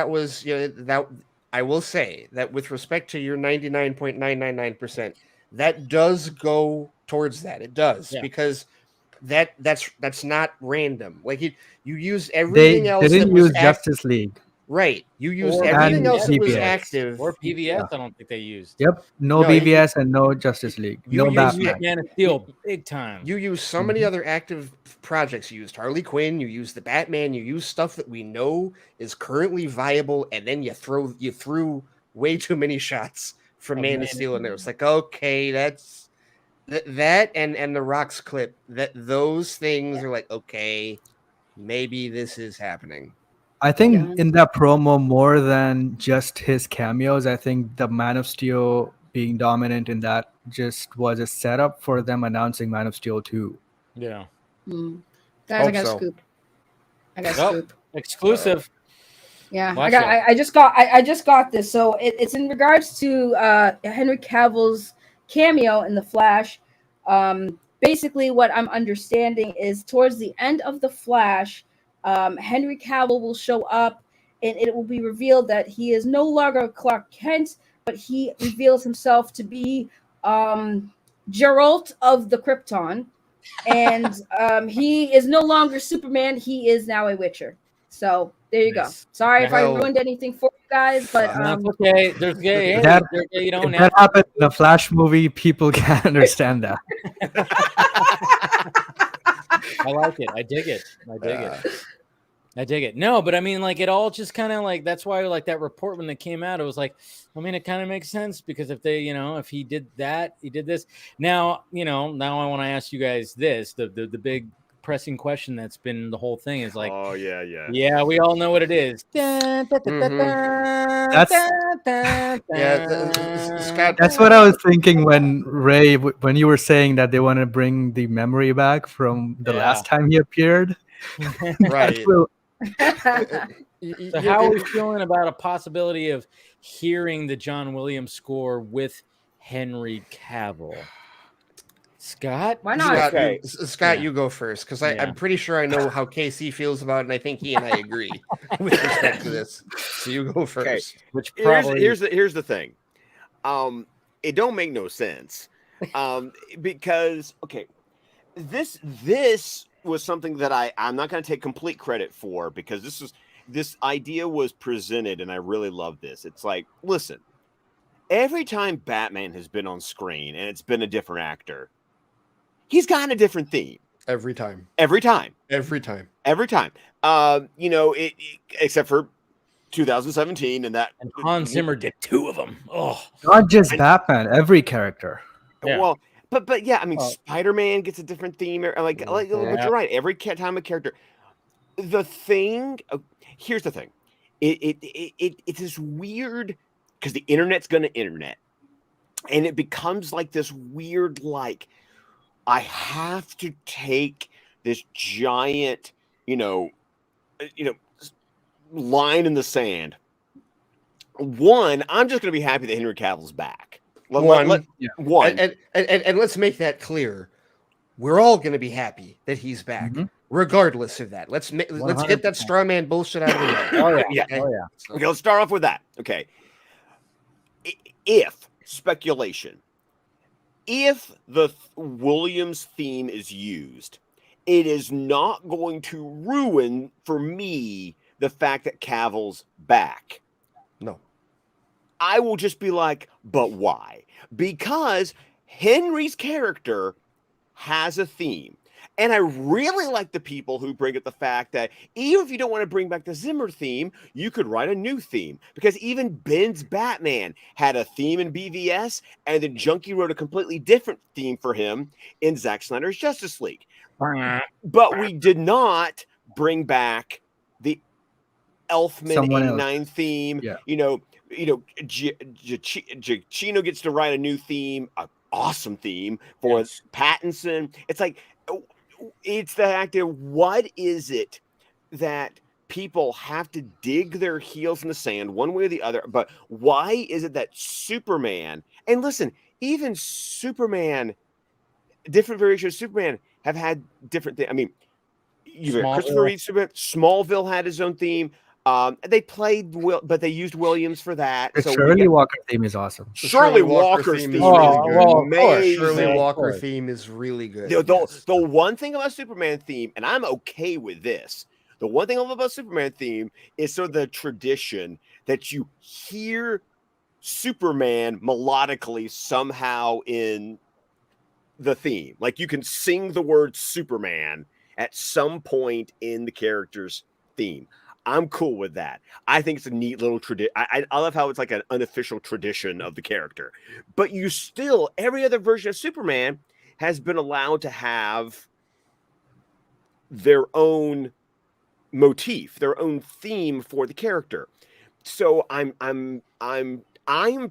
was that I will say that with respect to your 99.999%, that does go towards that. It does because that's not random. Like you used everything else. They didn't use Justice League. Right. You used everything else that was active. Or PVS, I don't think they used. Yep. No BVS and no Justice League. No Batman. Man of Steel, big time. You use so many other active projects. You used Harley Quinn, you used the Batman, you used stuff that we know is currently viable, and then you threw way too many shots from Man of Steel in there. It's like, okay, that's that and the Rock's clip. Those things are like, okay, maybe this is happening. I think in that promo, more than just his cameos, I think the Man of Steel being dominant in that just was a setup for them announcing Man of Steel 2. Yeah. Guys, I got a scoop. A scoop. Exclusive. Yeah, I just got this. So it's in regards to Henry Cavill's cameo in The Flash. Basically, what I'm understanding is towards the end of The Flash, Henry Cavill will show up, and it will be revealed that he is no longer Clark Kent, but he reveals himself to be Geralt of the Krypton, and he is no longer Superman. He is now a Witcher. So there you go. Sorry if I ruined anything for you guys, but okay. There's if that happened in the Flash movie, people can't understand that. I like it. I dig it. I dig it. No, but I mean, like, it all just kind of like, that's why, like, that report when it came out, it was like, I mean, it kind of makes sense because if they, if he did that, he did this. Now, now I want to ask you guys this, the big pressing question that's been the whole thing. Is like, oh yeah, yeah, we all know what it is. That's Scott. That's what I was thinking when Ray, when you were saying that they want to bring the memory back from the last time he appeared. Right. So how are we feeling about a possibility of hearing the John Williams score with Henry Cavill? Scott? Why not? Scott, Okay. Scott, you go first, because I'm pretty sure I know how KC feels about it, and I think he and I agree with respect to this. So you go first. Okay. Which probably here's the thing. It don't make no sense. Because this was something that I'm not going to take complete credit for, because this idea was presented, and I really love this. It's like, listen, every time Batman has been on screen and it's been a different actor, he's gotten a different theme. Every time. You know, except for 2017 and Hans Zimmer did 2 of them. Oh, not just Batman, every character. Yeah. Well, but yeah, I mean, Spider-Man gets a different theme. But you're right. Every time a character. The thing. Here's the thing. It is weird because the internet's going to internet, and it becomes like this weird, like, I have to take this giant, line in the sand. One, I'm just going to be happy that Henry Cavill's back. One. And let's make that clear. We're all going to be happy that he's back, regardless of that. Let's get that straw man bullshit out of the way. Okay, let's start off with that. Okay. If speculation, if the Williams theme is used, it is not going to ruin for me the fact that Cavill's back. No. I will just be like, but why? Because Henry's character has a theme. And I really like the people who bring up the fact that even if you don't want to bring back the Zimmer theme, you could write a new theme. Because even Ben's Batman had a theme in BVS, and then Junkee wrote a completely different theme for him in Zack Snyder's Justice League. But we did not bring back the Elfman 89 theme. Yeah. Chino gets to write a new theme, an awesome theme for Pattinson. It's like, it's the fact that what is it that people have to dig their heels in the sand one way or the other? But why is it that Superman, and listen, even Superman, different variations of Superman have had different things. I mean, you've got Christopher Reeve Superman. Smallville had his own theme. They played but they used Williams for that. The Shirley Walker theme is awesome. Shirley Walker's theme is really good. Amazing. Shirley Walker theme is really good. The one thing about Superman theme, and I'm okay with this, the one thing I love about Superman theme is sort of the tradition that you hear Superman melodically somehow in the theme. Like you can sing the word Superman at some point in the character's theme. I'm cool with that. I think it's a neat little tradition. I love how it's like an unofficial tradition of the character. But you still, every other version of Superman has been allowed to have their own motif, their own theme for the character. So I'm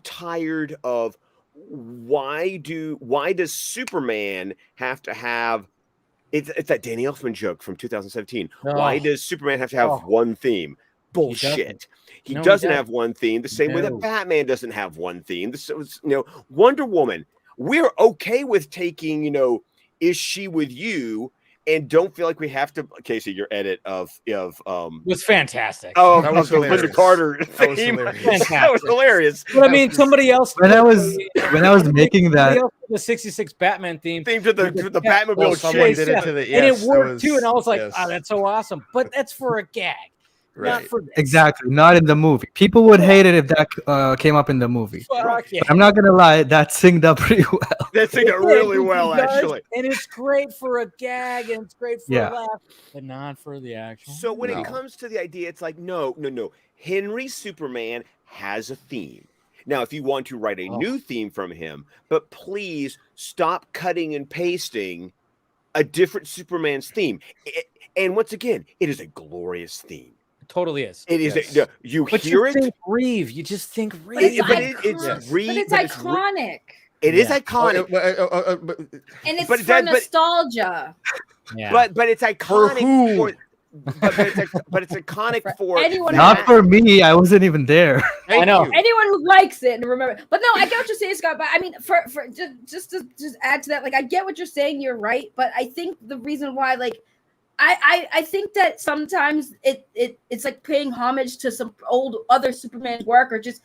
tired of why does Superman have to have it's that Danny Elfman joke from 2017. Why does Superman have to have one theme? Bullshit. He doesn't have one theme. The same way that Batman doesn't have one theme. Wonder Woman. We're okay with taking, is she with you? And don't feel like we have to. Casey, your edit of was fantastic. Oh, that was Linda Carter. That was hilarious. But I mean, somebody else. When I was making that, the '66 Batman theme to the Batmobile chase, did it to the, and it worked too. And I was like, oh, that's so awesome. But that's for a gag. Right. Not for this. Exactly, not in the movie. People would hate it if that came up in the movie. Fuck yeah. But I'm not gonna lie, that synced up pretty well. That synced up really well, actually. And it's great for a gag, and it's great for a laugh, but not for the action. So when it comes to the idea, it's like, no. Henry Superman has a theme. Now, if you want to write a new theme from him, but please stop cutting and pasting a different Superman's theme. And once again, it is a glorious theme. It totally is. It is. Yes. You but hear you think Reeve. You just think Reeve. But it's iconic. It is iconic. And it's for nostalgia. Yeah. But it's iconic but it's iconic for anyone. Not for me. I wasn't even there. I know. Anyone who likes it, remember. But no, I get what you're saying, Scott. But I mean, for just to add to that, like I get what you're saying. You're right. But I think the reason why, like, I think that sometimes it's like paying homage to some old other Superman work, or just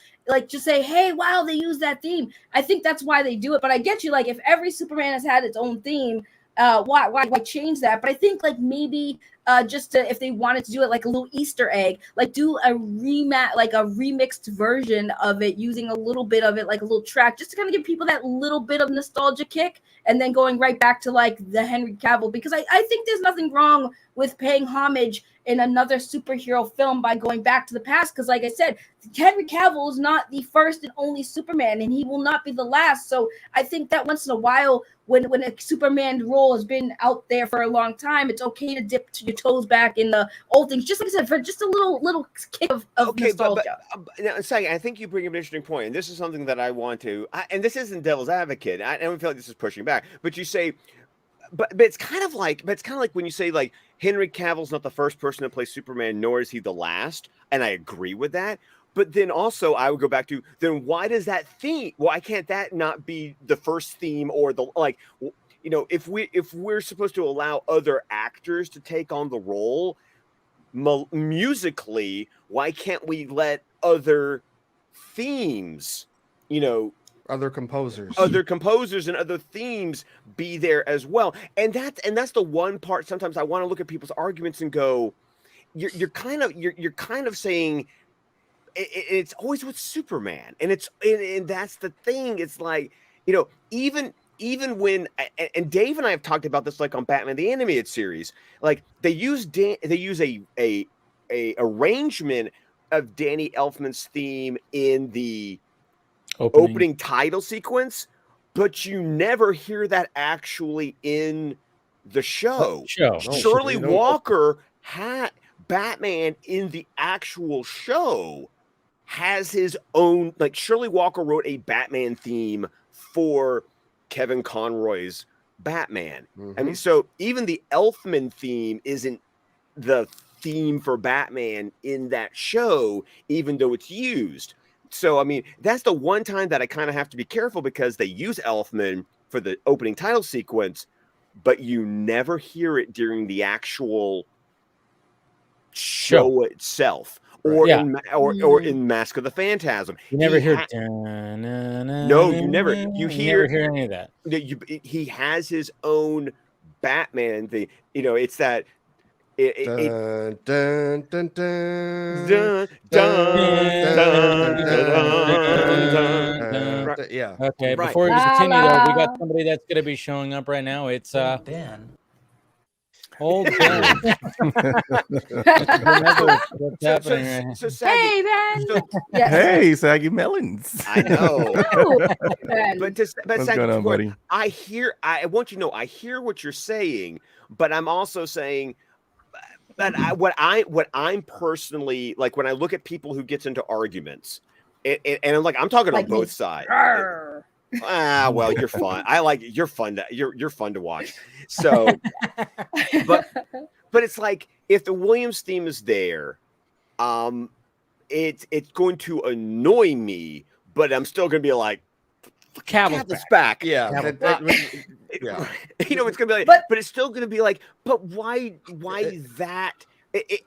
say, hey, wow, they use that theme. I think that's why they do it. But I get you. Like, if every Superman has had its own theme, why change that? But I think like maybe if they wanted to do it like a little Easter egg, like do a remixed version of it using a little bit of it, like a little track, just to kind of give people that little bit of nostalgia kick, and then going right back to like the Henry Cavill, because I think there's nothing wrong with paying homage in another superhero film by going back to the past, because like I said, Henry Cavill is not the first and only Superman, and he will not be the last. So I think that once in a while, when a Superman role has been out there for a long time, it's okay to dip your toes back in the old things, just like I said, for just a little kick of nostalgia. Now, I think you bring up an interesting point, and this is something that I want to, and this isn't devil's advocate. I don't feel like this is pushing back, but you say, but it's kind of like when you say like Henry Cavill's not the first person to play Superman, nor is he the last, and I agree with that. But then also I would go back to, then why does that theme? Why can't that not be the first theme, or the, like, you know, if we're supposed to allow other actors to take on the role musically, why can't we let other themes, you know, other composers and other themes be there as well? And that's the one part. Sometimes I want to look at people's arguments and go, you're kind of saying it's always with Superman, and that's the thing. It's like, you know, even when, and Dave and I have talked about this, like on Batman the Animated Series, like they use a arrangement of Danny Elfman's theme in the opening title sequence, but you never hear that actually in the show. Shirley Walker had Batman in the actual show has his own, like Shirley Walker wrote a Batman theme for Kevin Conroy's Batman. Mm-hmm. I mean, so even the Elfman theme isn't the theme for Batman in that show, even though it's used. So, I mean, that's the one time that I kind of have to be careful, because they use Elfman for the opening title sequence, but you never hear it during the actual show itself, or in Mask of the Phantasm. You never hear. No, you never. You never hear any of that. He has his own Batman thing. You know, it's that. Yeah. Okay. Before we continue, though, we got somebody that's going to be showing up right now. It's Ben. Old Ben. What's happening? Hey, Ben. Hey, Saggy Melons. I know. But what's going on, buddy? I want you to know, I hear what you're saying, but I'm also saying that what I'm personally, like, when I look at people who gets into arguments, and I'm like, I'm talking on both sides. Well, you're fun. You're fun to watch. So, but it's like, if the Williams theme is there, it's going to annoy me, but I'm still going to be like, Cavill's back. Yeah. Yeah. You know, it's going to be like, but it's still going to be like, but why that?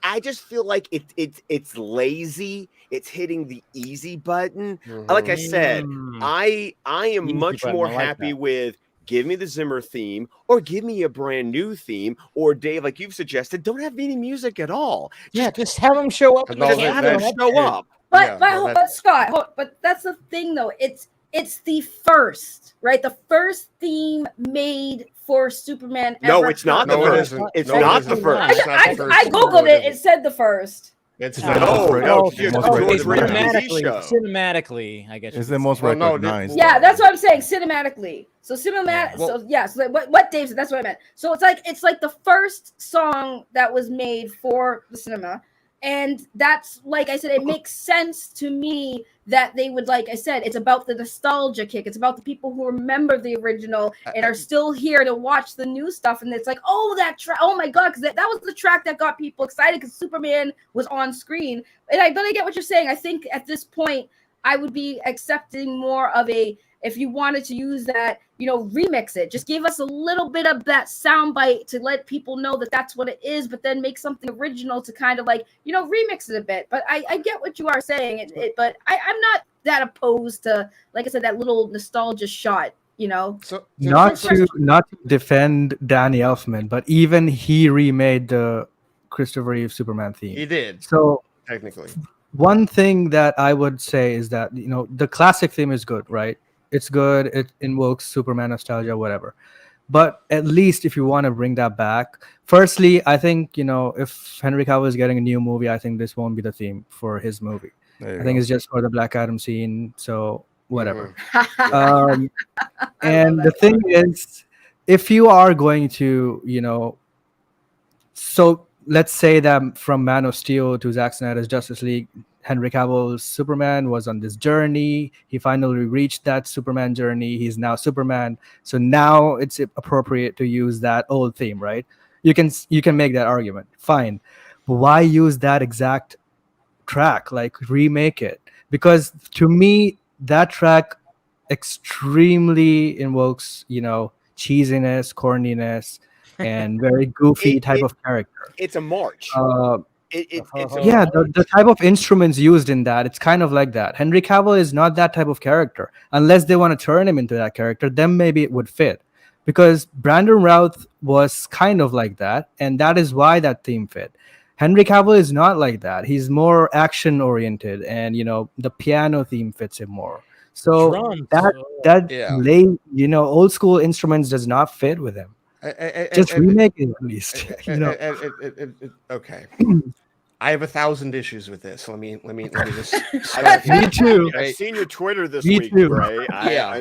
I just feel like it's lazy. It's hitting the easy button. Mm-hmm. Like I said, I am much more happy with, give me the Zimmer theme, or give me a brand new theme, or Dave, like you've suggested, don't have any music at all. Just have them show up. Just have them show up. But Scott, but that's the thing though. It's the first, right? The first theme made for Superman ever. No, it's not the first. It's not the first. I googled it. It said the first. It's cinematically, I guess. It's the most recognized. Yeah, that's what I'm saying. Cinematically. So what Dave said, that's what I meant. So it's like the first song that was made for the cinema. And that's, like I said, it makes sense to me that they would, like I said, it's about the nostalgia kick. It's about the people who remember the original and are still here to watch the new stuff. And it's like, oh, that track, oh my God, because that was the track that got people excited because Superman was on screen. But I get what you're saying. I think at this point, I would be accepting more of if you wanted to use that, remix it. Just give us a little bit of that soundbite to let people know that that's what it is, but then make something original to kind of remix it a bit. But I get what you are saying, but I'm not that opposed to, like I said, that little nostalgia shot, So not to defend Danny Elfman, but even he remade the Christopher Reeve Superman theme. He did. So technically, one thing that I would say is that the classic theme is good, right? It's good. It invokes Superman nostalgia, whatever. But at least if you want to bring that back, firstly, I think, if Henry Cavill is getting a new movie, I think this won't be the theme for his movie. I think it's just for the Black Adam scene. So whatever. And the thing is, if you are going to, so let's say that from Man of Steel to Zack Snyder's Justice League, Henry Cavill's Superman was on this journey. He finally reached that Superman journey. He's now Superman. So now it's appropriate to use that old theme, right? You can make that argument. Fine. But why use that exact track? Like, remake it. Because to me, that track extremely invokes, cheesiness, corniness, and very goofy type of character. It's a march. The type of instruments used in that, it's kind of like that. Henry Cavill is not that type of character. Unless they want to turn him into that character, then maybe it would fit. Because Brandon Routh was kind of like that, and that is why that theme fit. Henry Cavill is not like that. He's more action-oriented, and, the piano theme fits him more. So old school instruments does not fit with him. Just remake it at least. Okay. I have 1,000 issues with this. Let me just. Me too. I've seen your Twitter this week, Ray.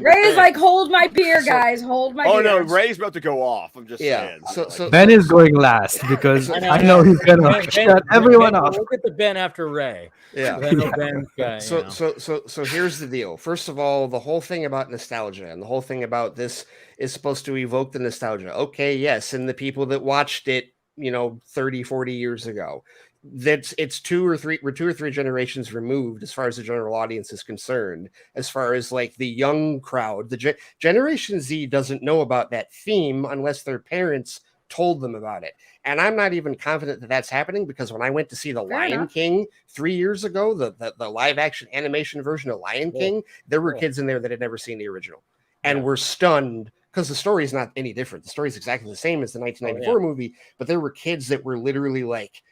Ray's like, hold my beer, guys. Hold my beer. Oh no, Ray's about to go off. I'm just saying. So Ben is going last because I know he's gonna shut everyone off. Look at the Ben after Ray. Yeah. Ben's guy, So here's the deal. First of all, the whole thing about nostalgia and the whole thing about this is supposed to evoke the nostalgia. Okay, yes, and the people that watched it, 30, 40 years ago. It's two or three generations removed as far as the general audience is concerned. As far as like the young crowd, the Generation Z doesn't know about that theme unless their parents told them about it. And I'm not even confident that that's happening, because when I went to see The Lion King 3 years ago, the live action animation version of Lion King, there were kids in there that had never seen the original and were stunned. Because the story is not any different. The story is exactly the same as the 1994 movie, but there were kids that were literally like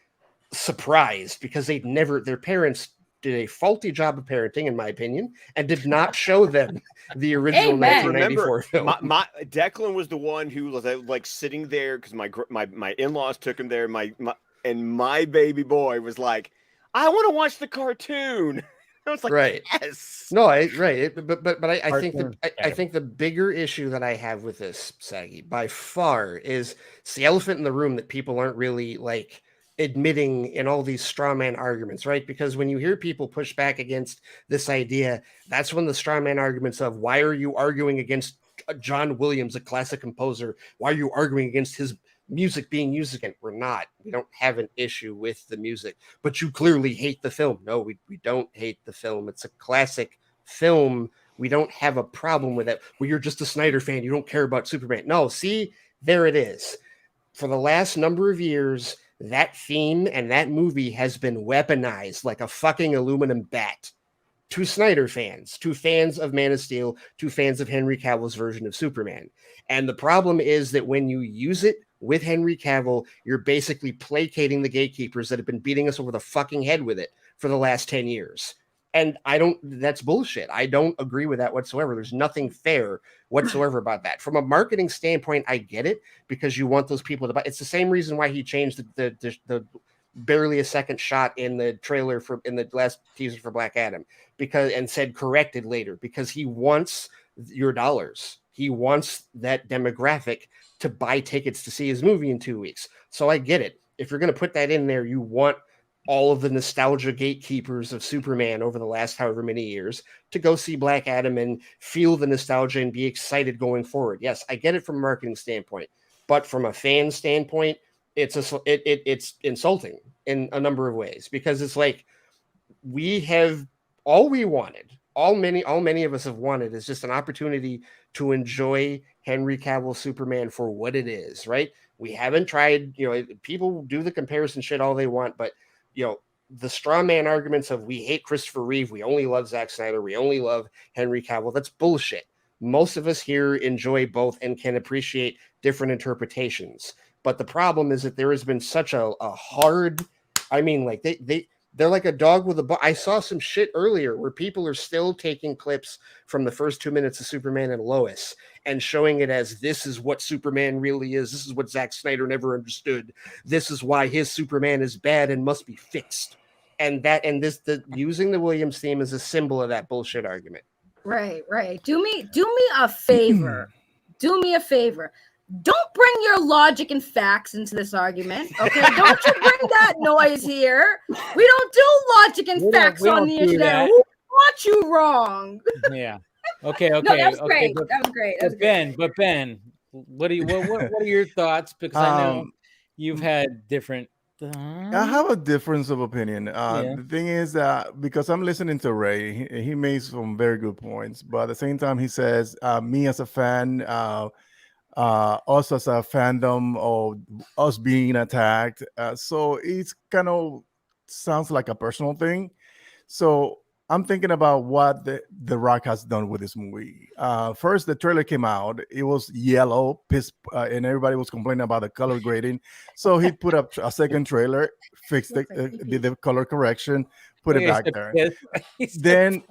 surprised because their parents did a faulty job of parenting, in my opinion, and did not show them the original 1994 film. My Declan was the one who was like sitting there because my in-laws took him there. And my baby boy was like, I want to watch the cartoon. I was like, right. Yes. No, right. But I think the bigger issue that I have with this, Saggy, by far, is it's the elephant in the room that people aren't really like admitting in all these straw man arguments, right? Because when you hear people push back against this idea, that's when the straw man arguments of why are you arguing against John Williams, a classic composer? Why are you arguing against his music being used again? We're not. We don't have an issue with the music, but you clearly hate the film. No, we don't hate the film. It's a classic film. We don't have a problem with it. Well, you're just a Snyder fan. You don't care about Superman. No, see, there it is. For the last number of years, that theme and that movie has been weaponized like a fucking aluminum bat to Snyder fans, to fans of Man of Steel, to fans of Henry Cavill's version of Superman. And the problem is that when you use it with Henry Cavill, you're basically placating the gatekeepers that have been beating us over the fucking head with it for the last 10 years. And that's bullshit. I don't agree with that whatsoever. There's nothing fair whatsoever about that. From a marketing standpoint, I get it, because you want those people to buy. It's the same reason why he changed the barely a second shot in the trailer in the last teaser for Black Adam and said corrected later because he wants your dollars. He wants that demographic to buy tickets to see his movie in 2 weeks. So I get it. If you're going to put that in there, you want all of the nostalgia gatekeepers of Superman over the last however many years to go see Black Adam and feel the nostalgia and be excited going forward. Yes, I get it from a marketing standpoint, but from a fan standpoint, it's insulting in a number of ways because it's like we have all we wanted. All many of us have wanted is just an opportunity to enjoy Henry Cavill Superman for what it is, right? We haven't tried, people do the comparison shit all they want, but the straw man arguments of we hate Christopher Reeve, we only love Zack Snyder, we only love Henry Cavill, that's bullshit. Most of us here enjoy both and can appreciate different interpretations. But the problem is that there has been such a hard, like they're like a dog with a bone. I saw some shit earlier where people are still taking clips from the first 2 minutes of Superman and Lois and showing it as this is what Superman really is. This is what Zack Snyder never understood. This is why his Superman is bad and must be fixed. And using the Williams theme is a symbol of that bullshit argument. Right. Do me a favor. Do me a favor. Don't bring your logic and facts into this argument, okay? Don't you bring that noise here. We don't do logic and facts on the internet. Who got you wrong? Yeah. Okay. No, that was great. But, that was great. But Ben, what are your thoughts? Because I know you've had different. I have a difference of opinion. The thing is that because I'm listening to Ray, he made some very good points, but at the same time, he says, me as a fan, us as a fandom, or us being attacked. So it's kind of sounds like a personal thing. So I'm thinking about what the Rock has done with this movie. First, the trailer came out. It was yellow, and everybody was complaining about the color grading. So he put up a second trailer, fixed it, did the color correction, put it back there. Then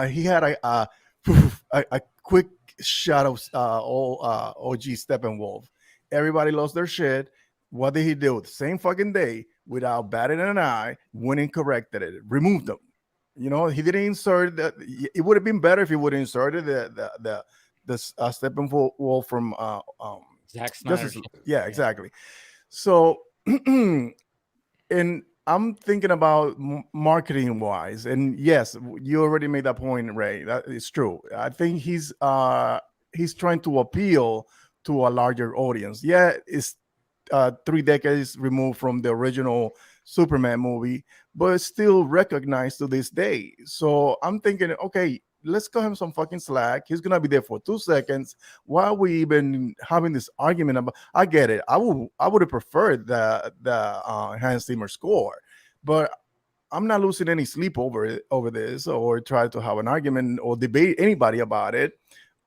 he had a quick shot of OG Steppenwolf. Everybody lost their shit. What did he do? The same fucking day, without batting an eye, went and corrected it, removed them. He didn't insert that. It would have been better if he would have inserted the Steppenwolf from Zack Snyder. Yeah, exactly. So, and I'm thinking about marketing wise, and yes, you already made that point, Ray. That is true. I think he's trying to appeal to a larger audience. Yeah, it's 3 decades removed from the original Superman movie, but it's still recognized to this day. So I'm thinking, okay, let's cut him some fucking slack. He's gonna be there for 2 seconds. Why are we even having this argument about? I get it. I would have preferred the Hans Zimmer score, but I'm not losing any sleep over this or try to have an argument or debate anybody about it.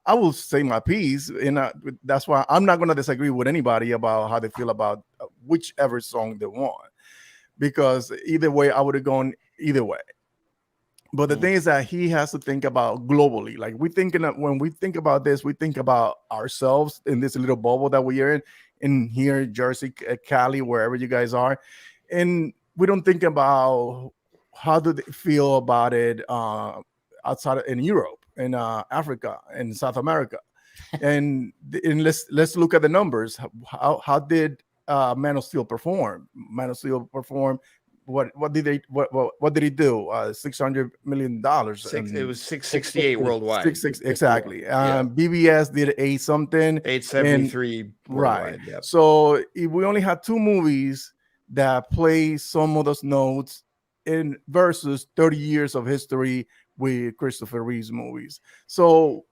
I will say my piece, and that's why I'm not going to disagree with anybody about how they feel about whichever song they want, because either way, I would have gone either way. But the thing is that he has to think about globally. Like when we think about this, we think about ourselves in this little bubble that we are in here, Jersey, Cali, wherever you guys are, and we don't think about how do they feel about it outside in Europe, in Africa, in South America, and let's look at the numbers. How did Man of Steel perform? Man of Steel performed. What did he do? $600 million. It was 668 worldwide. Exactly. BBS did 873 right. Yep. So if we only had 2 movies that play some of those notes in versus 30 years of history with Christopher Reeve's movies. So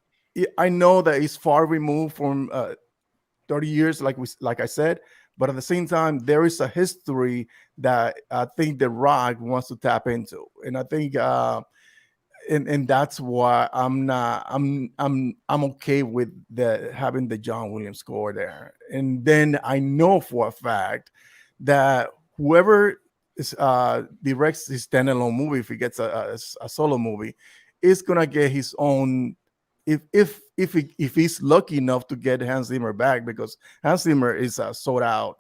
I know that it's far removed from 30 years, like I said, but at the same time, there is a history that I think The Rock wants to tap into, and I think, and that's why I'm okay with having the John Williams score there. And then I know for a fact that whoever directs his standalone movie, if he gets a solo movie, is gonna get his own. If he's lucky enough to get Hans Zimmer back, because Hans Zimmer is a sold out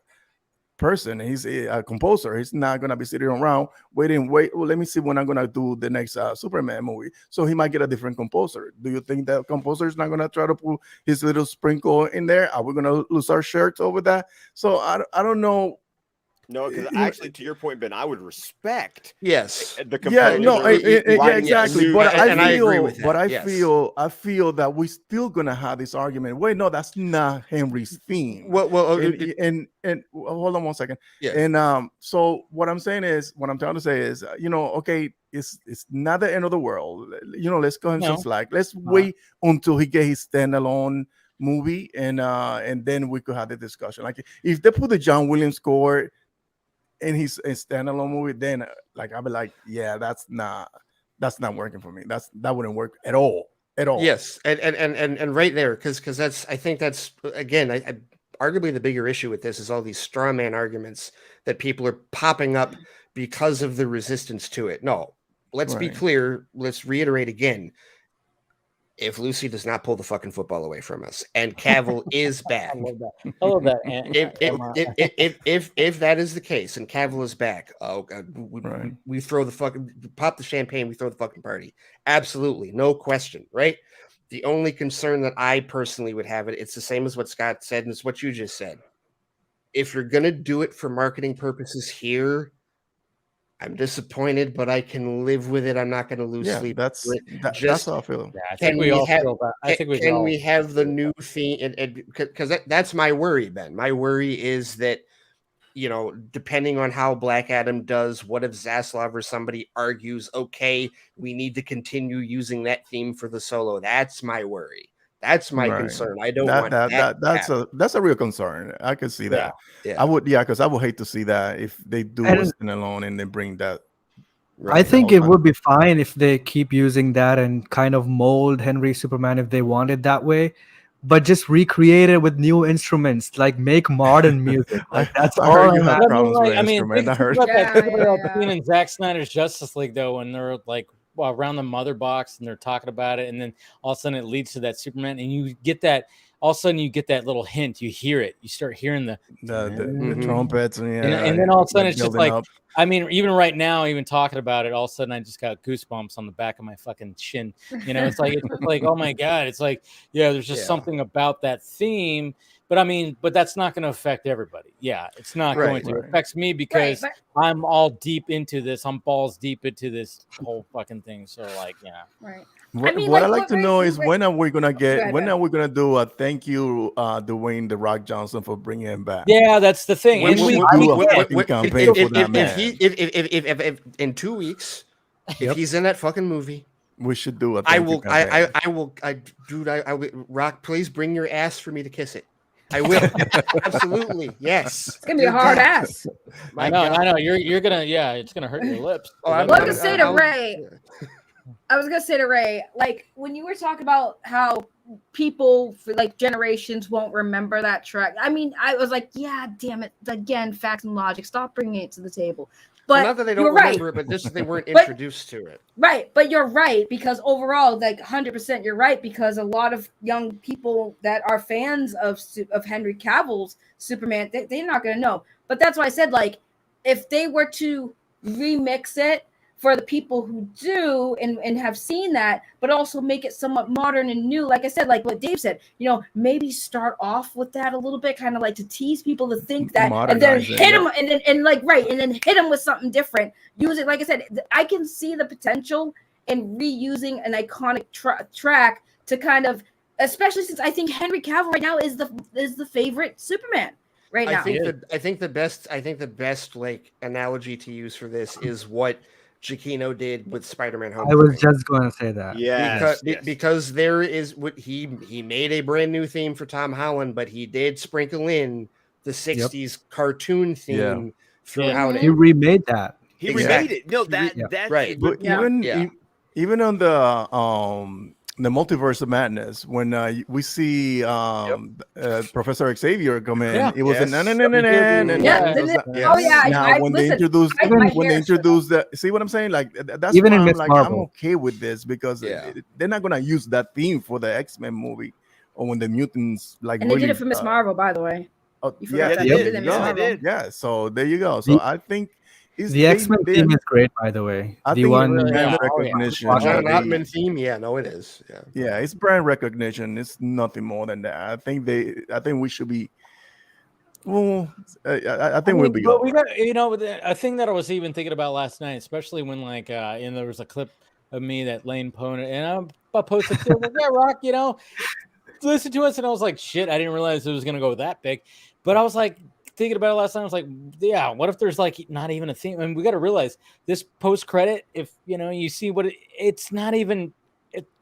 person. He's a composer. He's not gonna be sitting around waiting. Well, let me see when I'm gonna do the next Superman movie. So he might get a different composer. Do you think that composer is not gonna try to put his little sprinkle in there? Are we gonna lose our shirts over that? So I don't know. No, because actually, to your point, Ben, I would respect the exactly. But I agree with that. But I feel that we're still gonna have this argument. Wait, no, that's not Henry's theme. And hold on one second. Yeah. And so what I'm trying to say is, okay, it's not the end of the world. Let's go and some slack. Let's wait until he get his standalone movie, and then we could have the discussion. Like if they put the John Williams score in his standalone movie, then I'll be like, yeah, that's not working for me. That wouldn't work at all. Yes, and right there, because I think that's again, arguably the bigger issue with this is all these straw man arguments that people are popping up because of the resistance to it. No, let's be clear. Let's reiterate again. If Lucy does not pull the fucking football away from us, and Cavill is back, I love that. If that is the case, and Cavill is back, we throw the fucking pop the champagne, we throw the fucking party. Absolutely, no question, right? The only concern that I personally would have it's the same as what Scott said, and it's what you just said. If you're gonna do it for marketing purposes here, I'm disappointed, but I can live with it. I'm not going to lose sleep. That's how I feel. Yeah, I think we all feel that. Can we have the new theme? Because that's my worry, Ben. My worry is that, depending on how Black Adam does, what if Zaslav or somebody argues, okay, we need to continue using that theme for the Solo? That's my worry. That's my concern. I don't want that. That's a real concern. I can see that. Yeah. I would, because I would hate to see that if they do a standalone and they bring that. I think it would be fine if they keep using that and kind of mold Henry Superman if they want it that way, but just recreate it with new instruments, like make modern music. Like that's all. I heard you have problems with I mean, instrument. I heard. Keaton and Zack Snyder's Justice League though, when they're like around the mother box and they're talking about it, and then all of a sudden it leads to that Superman, and you get that. All of a sudden you get that little hint. You hear it. You start hearing the trumpets, and then all of a sudden it's just like. I mean, even right now, even talking about it, all of a sudden I just got goosebumps on the back of my fucking shin. It's like oh my god, it's like there's just something about that theme. But I mean, that's not going to affect everybody. Yeah, it's not going to. It affects me because I'm all deep into this. I'm balls deep into this whole fucking thing. So Right. What I'd like to know is when are we gonna do a thank you, Dwayne The Rock Johnson, for bringing him back? Yeah, that's the thing. If in 2 weeks, if he's in that fucking movie, we should do it. I will. Rock, please bring your ass for me to kiss it. I will. Absolutely. Yes. It's gonna be a hard ass. I know. You're gonna. Yeah, it's gonna hurt your lips. I was gonna say to Ray, like when you were talking about how people for like generations won't remember that track. I mean, I was like, yeah, damn it. Again, facts and logic. Stop bringing it to the table. But not that they don't remember it, but they weren't introduced to it. Right, but you're right, because overall, like 100%, you're right, because a lot of young people that are fans of Henry Cavill's Superman, they're not going to know. But that's why I said, like, if they were to remix it for the people who do and have seen that, but also make it somewhat modern and new, like I said, like what Dave said, maybe start off with that a little bit, kind of like to tease people to think that, and then hit them, and then hit them with something different. Use it, like I said, I can see the potential in reusing an iconic track to kind of, especially since I think Henry Cavill right now is the favorite Superman right now. I think the best like analogy to use for this is what Giacchino did with Spider-Man Homecoming. I was just going to say that. Because there is what he made a brand new theme for Tom Holland, but he did sprinkle in the 60s cartoon theme throughout it. He remade that. He remade it. No, that's right. But even on the Multiverse of Madness, when we see Professor Xavier come in, it was Now when they introduce that, see what I'm saying? Like that's even in I'm I'm okay with this, because they're not gonna use that theme for the X-Men movie or when the mutants and they did it for Miss Marvel, by the way. Oh, You yeah, forgot they that. did. Them Yeah, some they of them. did. yeah. So there you go. So I think The X-Men theme is great, by the way. I the think one it's brand yeah. recognition. John They- Ottman theme, yeah, no, it is. Yeah, yeah, it's brand recognition. It's nothing more than that. I think we should be. Well, I think we'll be. But we got, a thing that I was even thinking about last night, especially when and there was a clip of me that Lane Pona and I posted too. Like, yeah, Rock, listen to us, and I was like, shit, I didn't realize it was gonna go that big. But I was like thinking about it last night. I was like, yeah, what if there's like not even a theme? I mean, we got to realize this post credit. If you see what it's not even.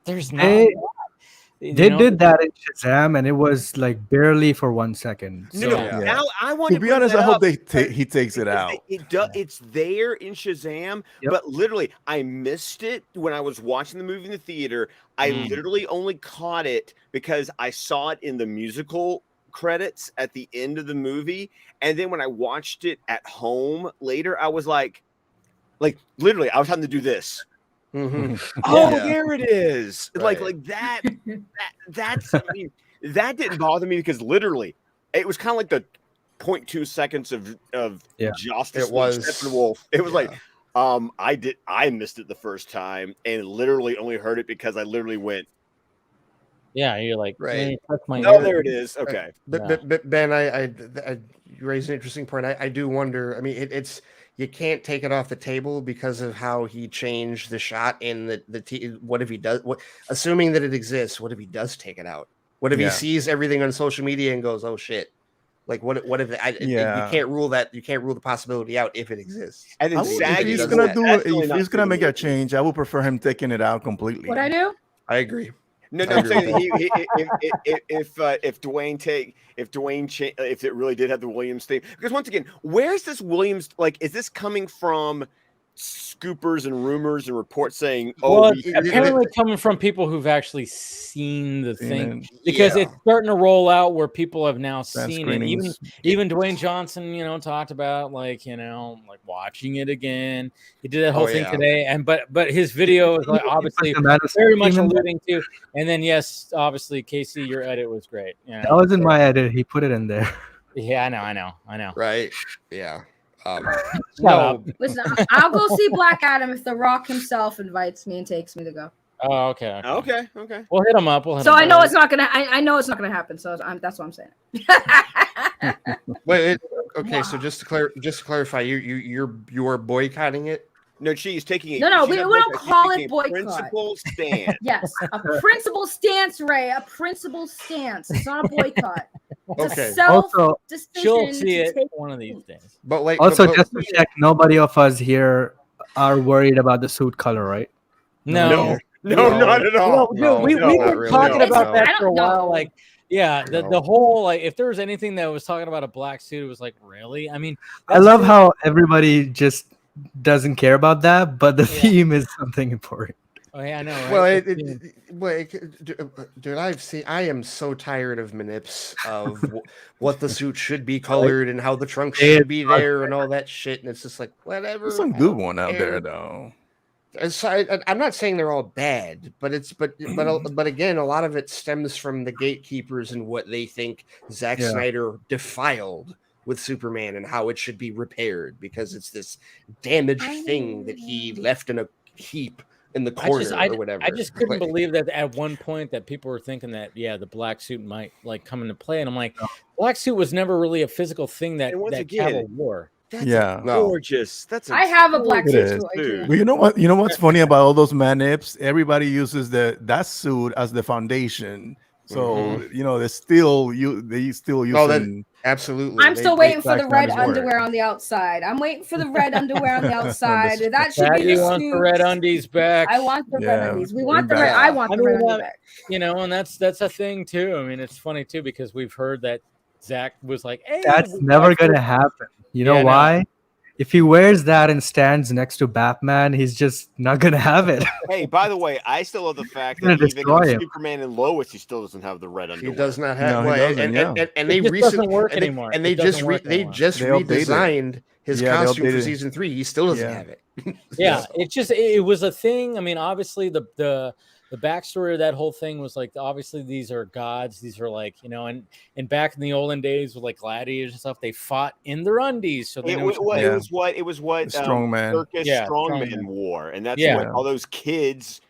There's not. They did that in Shazam, and it was like barely for 1 second. No, So. no. Now I want To be honest, I hope he takes it out. It's there in Shazam, but literally, I missed it when I was watching the movie in the theater. I literally only caught it because I saw it in the musical credits at the end of the movie, and then when I watched it at home later, I was like literally, I was having to do this. Mm-hmm. Oh, there it is. Right. Like that. That's. I mean, that didn't bother me because literally, it was kind of like the 0.2 seconds of Justice It was Steppenwolf. It was like, I missed it the first time and literally only heard it because I literally went. Yeah, you're like, right. Oh, there it is. Okay, but Ben, I you raised an interesting point. I do wonder. I mean, it's. You can't take it off the table because of how he changed the shot in the what if he does assuming that it exists, what if he does take it out? What if he sees everything on social media and goes, oh shit, like what if you can't rule the possibility out if it exists. And then if he's gonna make a change, I would prefer him taking it out completely. What I do? I agree. No, I'm saying if it really did have the Williams theme, because once again, where's this Williams? Like, is this coming from scoopers and rumors and reports saying, apparently coming from people who've actually seen the thing, because it's starting to roll out where people have now seen it. Even Dwayne Johnson, talked about like watching it again. He did that whole thing today, and but his video is like obviously very much alluding to. And then yes, obviously Casey, your edit was great. That wasn't my edit. He put it in there. Yeah, I know. Right? Yeah. No, listen, I'll go see Black Adam if The Rock himself invites me and takes me to go. Oh, okay. We'll hit him up. I know it's not gonna. I know it's not gonna happen. So that's what I'm saying. Wait. Okay. So just to clarify, you're boycotting it. No, she's taking it. No, we don't call it boycott. Principal stance. Yes, a principal stance, Ray. A principal stance. It's not a boycott. It's a self-decision. She'll see it one of these days. But just to check, nobody of us here are worried about the suit color, right? No, not at all. We've been talking about that for a while. Like, the whole if there was anything that was talking about a black suit, it was like, really? I mean, I love how everybody just doesn't care about that, but the theme is something important. Oh yeah, I know. Right? Well, dude, I am so tired of manips of what the suit should be colored and how the trunk should be there and all that shit, and it's just like whatever. There's some good one out there though. So I'm not saying they're all bad, but again, a lot of it stems from the gatekeepers and what they think Zack Snyder defiled with Superman and how it should be repaired because it's this damaged thing that he left in a heap in the corner or whatever. I just couldn't believe that at one point that people were thinking that the black suit might come into play, and I'm like, black suit was never really a physical thing that Cavill wore. That's gorgeous. I have a black suit too. Well, you know what's funny about all those manips? Everybody uses that suit as the foundation. So they still using. Absolutely. I'm still waiting for the red underwear on the outside. I'm waiting for the red underwear on the outside. That should be the want the red undies back. I want the red undies. We want the red. I want the red undies back. And that's a thing too. I mean, it's funny too because we've heard that Zach was like, "Hey, that's never gonna happen." You know why? If he wears that and stands next to Batman, he's just not gonna have it. Hey, by the way, I still love the fact that even in Superman and Lois, he still doesn't have the red underwear. He does not have. And they recently work anymore. And they just redesigned his costume for season 3. He still doesn't have it. It was a thing. I mean, obviously the the backstory of that whole thing was like, obviously these are gods. These are like, and back in the olden days with like gladiators and stuff, they fought in their undies. So it was what strongman, circus strongman wore, and that's what all those kids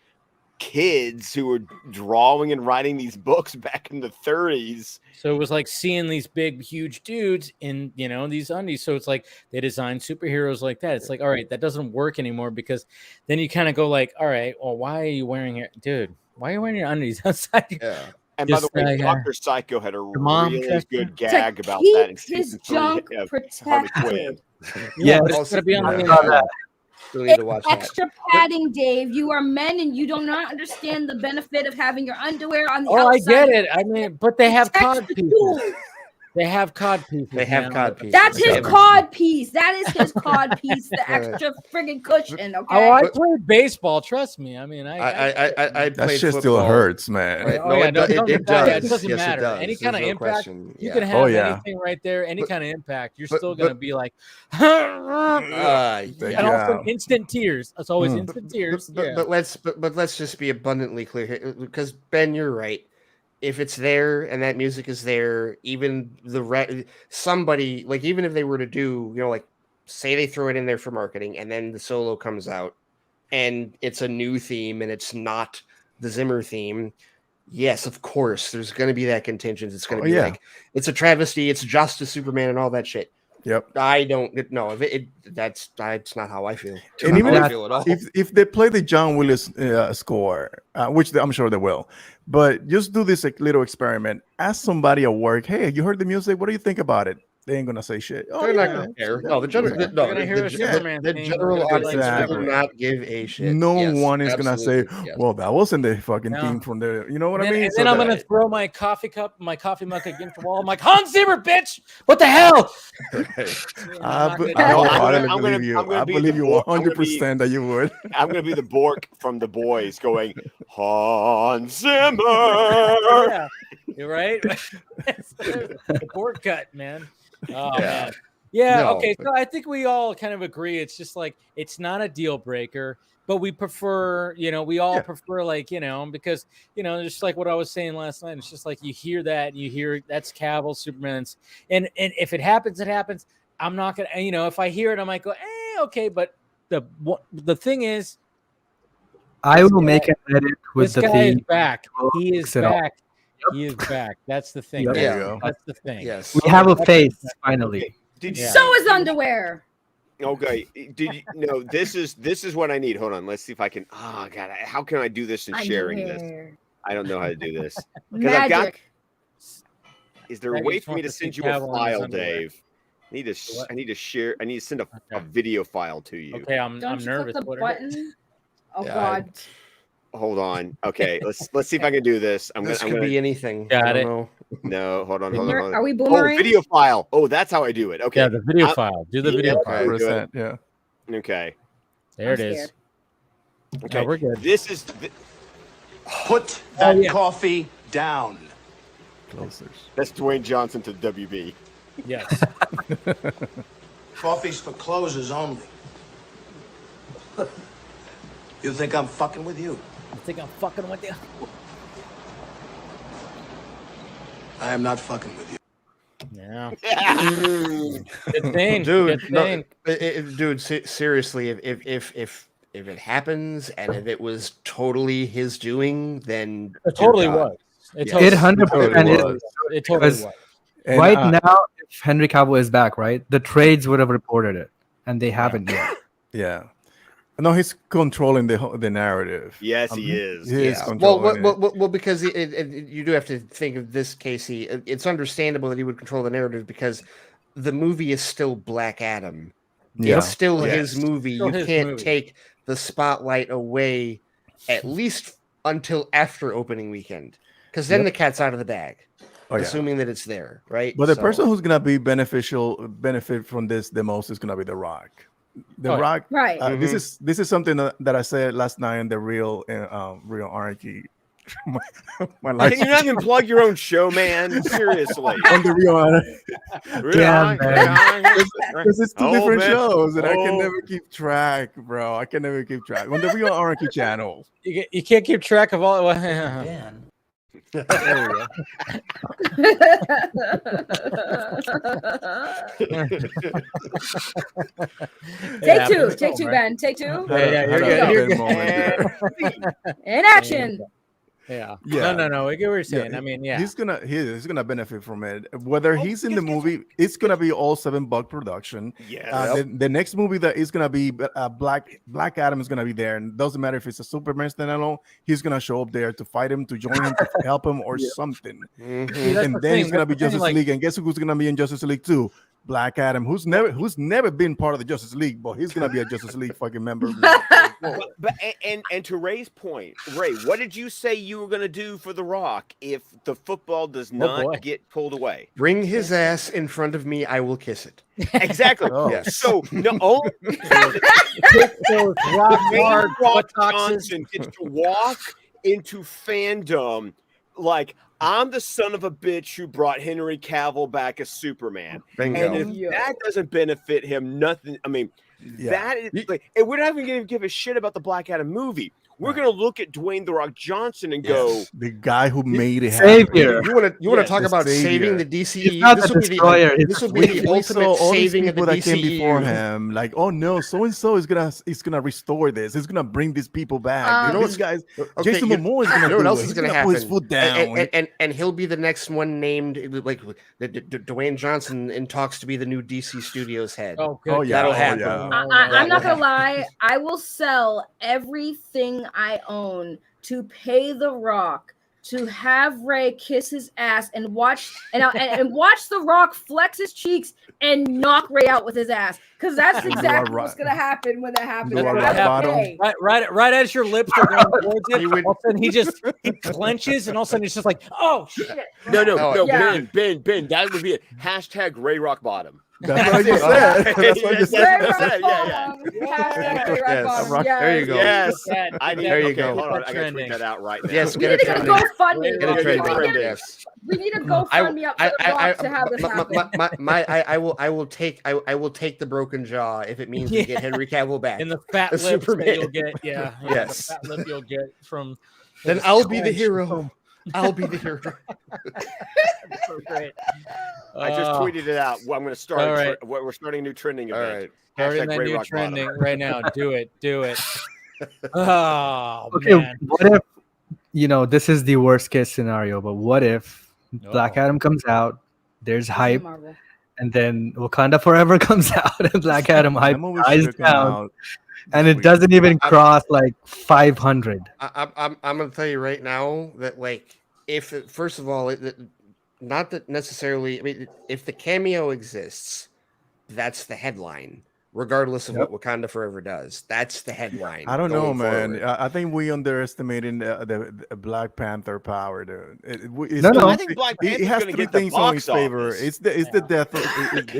who were drawing and writing these books back in the 30s. So it was like seeing these big, huge dudes in, these undies. So it's like they designed superheroes like that. It's like, all right, that doesn't work anymore, because then you kind of go like, all right, well, why are you wearing it, dude? Why are you wearing your undies outside? Yeah. And by the way, Dr. Psycho had a really good gag about that. And his junk protected. Yeah, but it's gonna be on the need to watch extra padding, Dave. You are men, and you do not understand the benefit of having your underwear on the outside. I get it. I mean, but they have cod pieces. They have cod pieces. They have cod pieces. That's his cod piece. That is his cod piece. The extra friggin' cushion. Okay. Oh, I played baseball. Trust me. I mean, I that played shit football. still hurts, man. Right. It does. It doesn't yes, matter. It does. Any kind of impact, question. you can have anything right there. Any kind of impact, you're still gonna be like, and also instant tears. It's always instant tears. But let's just be abundantly clear here, because Ben, you're right. If it's there and that music is there, even somebody, like, even if they were to do, like, say they throw it in there for marketing, and then the solo comes out and it's a new theme and it's not the Zimmer theme, yes, of course, there's going to be that contingent. It's going to be like, it's a travesty, it's Justice Superman and all that shit. Yep. I don't know. That's not how I feel. And even if they play the John Willis score, which I'm sure they will, but just do this little experiment. Ask somebody at work, hey, you heard the music? What do you think about it? They ain't gonna say shit. They're not gonna care. No, the general audience will not give a shit. No one is gonna say, "Well, that wasn't the fucking theme from the." You know what I mean? And then I'm gonna throw my coffee mug against the wall. I'm like, Hans Zimmer, bitch! What the hell? I believe you. I believe you 100% that you would. I'm gonna be the Bork from The Boys, going Hans Zimmer. You're right. The Bork cut, man. Oh man. Yeah, okay. So I think we all kind of agree. It's just like, it's not a deal breaker, but we prefer, we all prefer, like, because, just like what I was saying last night, it's just like you hear that, you hear that's Cavill Superman's, and if it happens, it happens. I'm not gonna, if I hear it, I might go, okay. But the thing is, I will make an edit with the theme. This guy is back. He is back. He is back. That's the thing. That's the thing. Yes. We have a face finally. So is underwear. Okay. Did you know this is what I need? Hold on. Let's see if I can. Oh God, how can I do this in sharing this? I don't know how to do do this. Magic. Is there a way for me to send you a file, Dave? I need to share. I need to send a video file to you. Okay, I'm nervous. Click the button? Oh God. Hold on. Okay, let's see if I can do this. This could be anything. Got it. No, hold on. Are we boomerang? Oh, video file. Oh, that's how I do it. Okay. Yeah, the video file. Do the video file. 100%, yeah. Okay. There it is. Okay, we're good. This is. Put that coffee down. Closer. That's Dwayne Johnson to WB. Yes. Coffee's for closers only. You think I'm fucking with you? I think I'm fucking with you. I am not fucking with you. Yeah. Good thing, dude. Good thing. Dude, seriously, if it happens and if it was totally his doing, then it totally was. It 100% is. It totally was. Right now, if Henry Cavill is back, right, the trades would have reported it, and they haven't yet. Yeah. No, he's controlling the narrative. Yes, he is. He is controlling well, because you do have to think of this, Casey. It's understandable that he would control the narrative because the movie is still Black Adam. Yeah. It's still his movie. You can't take the spotlight away, at least until after opening weekend, because then the cat's out of the bag. Assuming that it's there, right? But the person who's gonna be benefit from this the most is gonna be The Rock. The Rock, right? This is something that I said last night in the real Anarchy my life. You're not even plug your own show, man. Seriously. On the Real Honor. Yeah, man. Because it's two different man. shows, and I can never keep track, bro. I can never keep track. On the Real Anarchy channel. You can't keep track of all. Dan. There we go. Take two, Ben. Take two. Yeah, you're good. In action. Yeah. Yeah. No. I get what you're saying. Yeah, I mean, yeah. He's gonna benefit from it. Whether he's in the movie, it's gonna be all $7 production. Yeah. The next movie that is gonna be Black Adam is gonna be there, and it doesn't matter if it's a Superman standalone. He's gonna show up there to fight him, to join him, to help him, or something. Mm-hmm. And then it's gonna be Justice League, and guess who's gonna be in Justice League too? Black Adam, who's never been part of the Justice League, but he's gonna be a Justice League fucking member. But to Ray's point, Ray, what did you say you were going to do for The Rock if the football does not get pulled away? Bring his ass in front of me. I will kiss it. Exactly. Yes. So no, Rock Johnson gets to walk into fandom like I'm the son of a bitch who brought Henry Cavill back as Superman. Bingo. And if that doesn't benefit him, nothing. I mean. Yeah. That is like, and we're not even going to give a shit about the Black Adam movie. We're going to look at Dwayne The Rock Johnson and go, the guy who made it happen. Savior. You want to talk about saving the DC? He's not the destroyer. This will be the ultimate saving of the that came DCU. before him. Like, oh no, so and so is gonna restore this. He's gonna bring these people back. You know, these guys. Okay, Jason Momoa is gonna. You know what do else it. is He's going to gonna happen? put his foot down. And he'll be the next one named like Dwayne Johnson in talks to be the new DC Studios head. Oh, good. Oh, yeah. That'll Oh, happen. yeah. I'm not gonna lie. I will sell everything I own to pay The Rock to have Ray kiss his ass and watch and watch The Rock flex his cheeks and knock Ray out with his ass, because that's exactly what's gonna happen when that happens. Right as your lips are going towards it, all of a sudden he clenches, and all of a sudden it's just like, oh shit. No, Yeah. Ben, that would be it. #, Ray Rock Bottom. That's what you said. That's what you said. There you go. Yes. There you go. Hold on, I gotta tweet that out right now. Yes, We get need it to trending. go GoFundMe. Get it trending. Yes. We need to GoFundMe up for The Rock to have this happen. I will take the broken jaw if it means we get Henry Cavill back. And the fat lips Superman. that you'll get, Yes. the fat lip you'll get from. Then I'll be the hero. I'll be the hero. So great. I just tweeted it out. Well, I'm going to start. All right. We're starting a new trending All event. right. Starting that Ray new Rock trending Bottom. right now. Do it. Oh Okay, man. what if this is the worst case scenario, but what if Black Adam comes out, there's hype, Marvel. and then Wakanda Forever comes out, and Black Adam hype That movie dies should've come down, out and it doesn't even cross like 500. I'm going to tell you right now that, like, if first of all, not that necessarily. I mean, if the cameo exists, that's the headline, regardless of what Wakanda Forever does. That's the headline. I don't know, going man. forward. I think we underestimating the Black Panther power, dude. I think Black It Panther's has going to three get the things on his box favor. office. It's the death.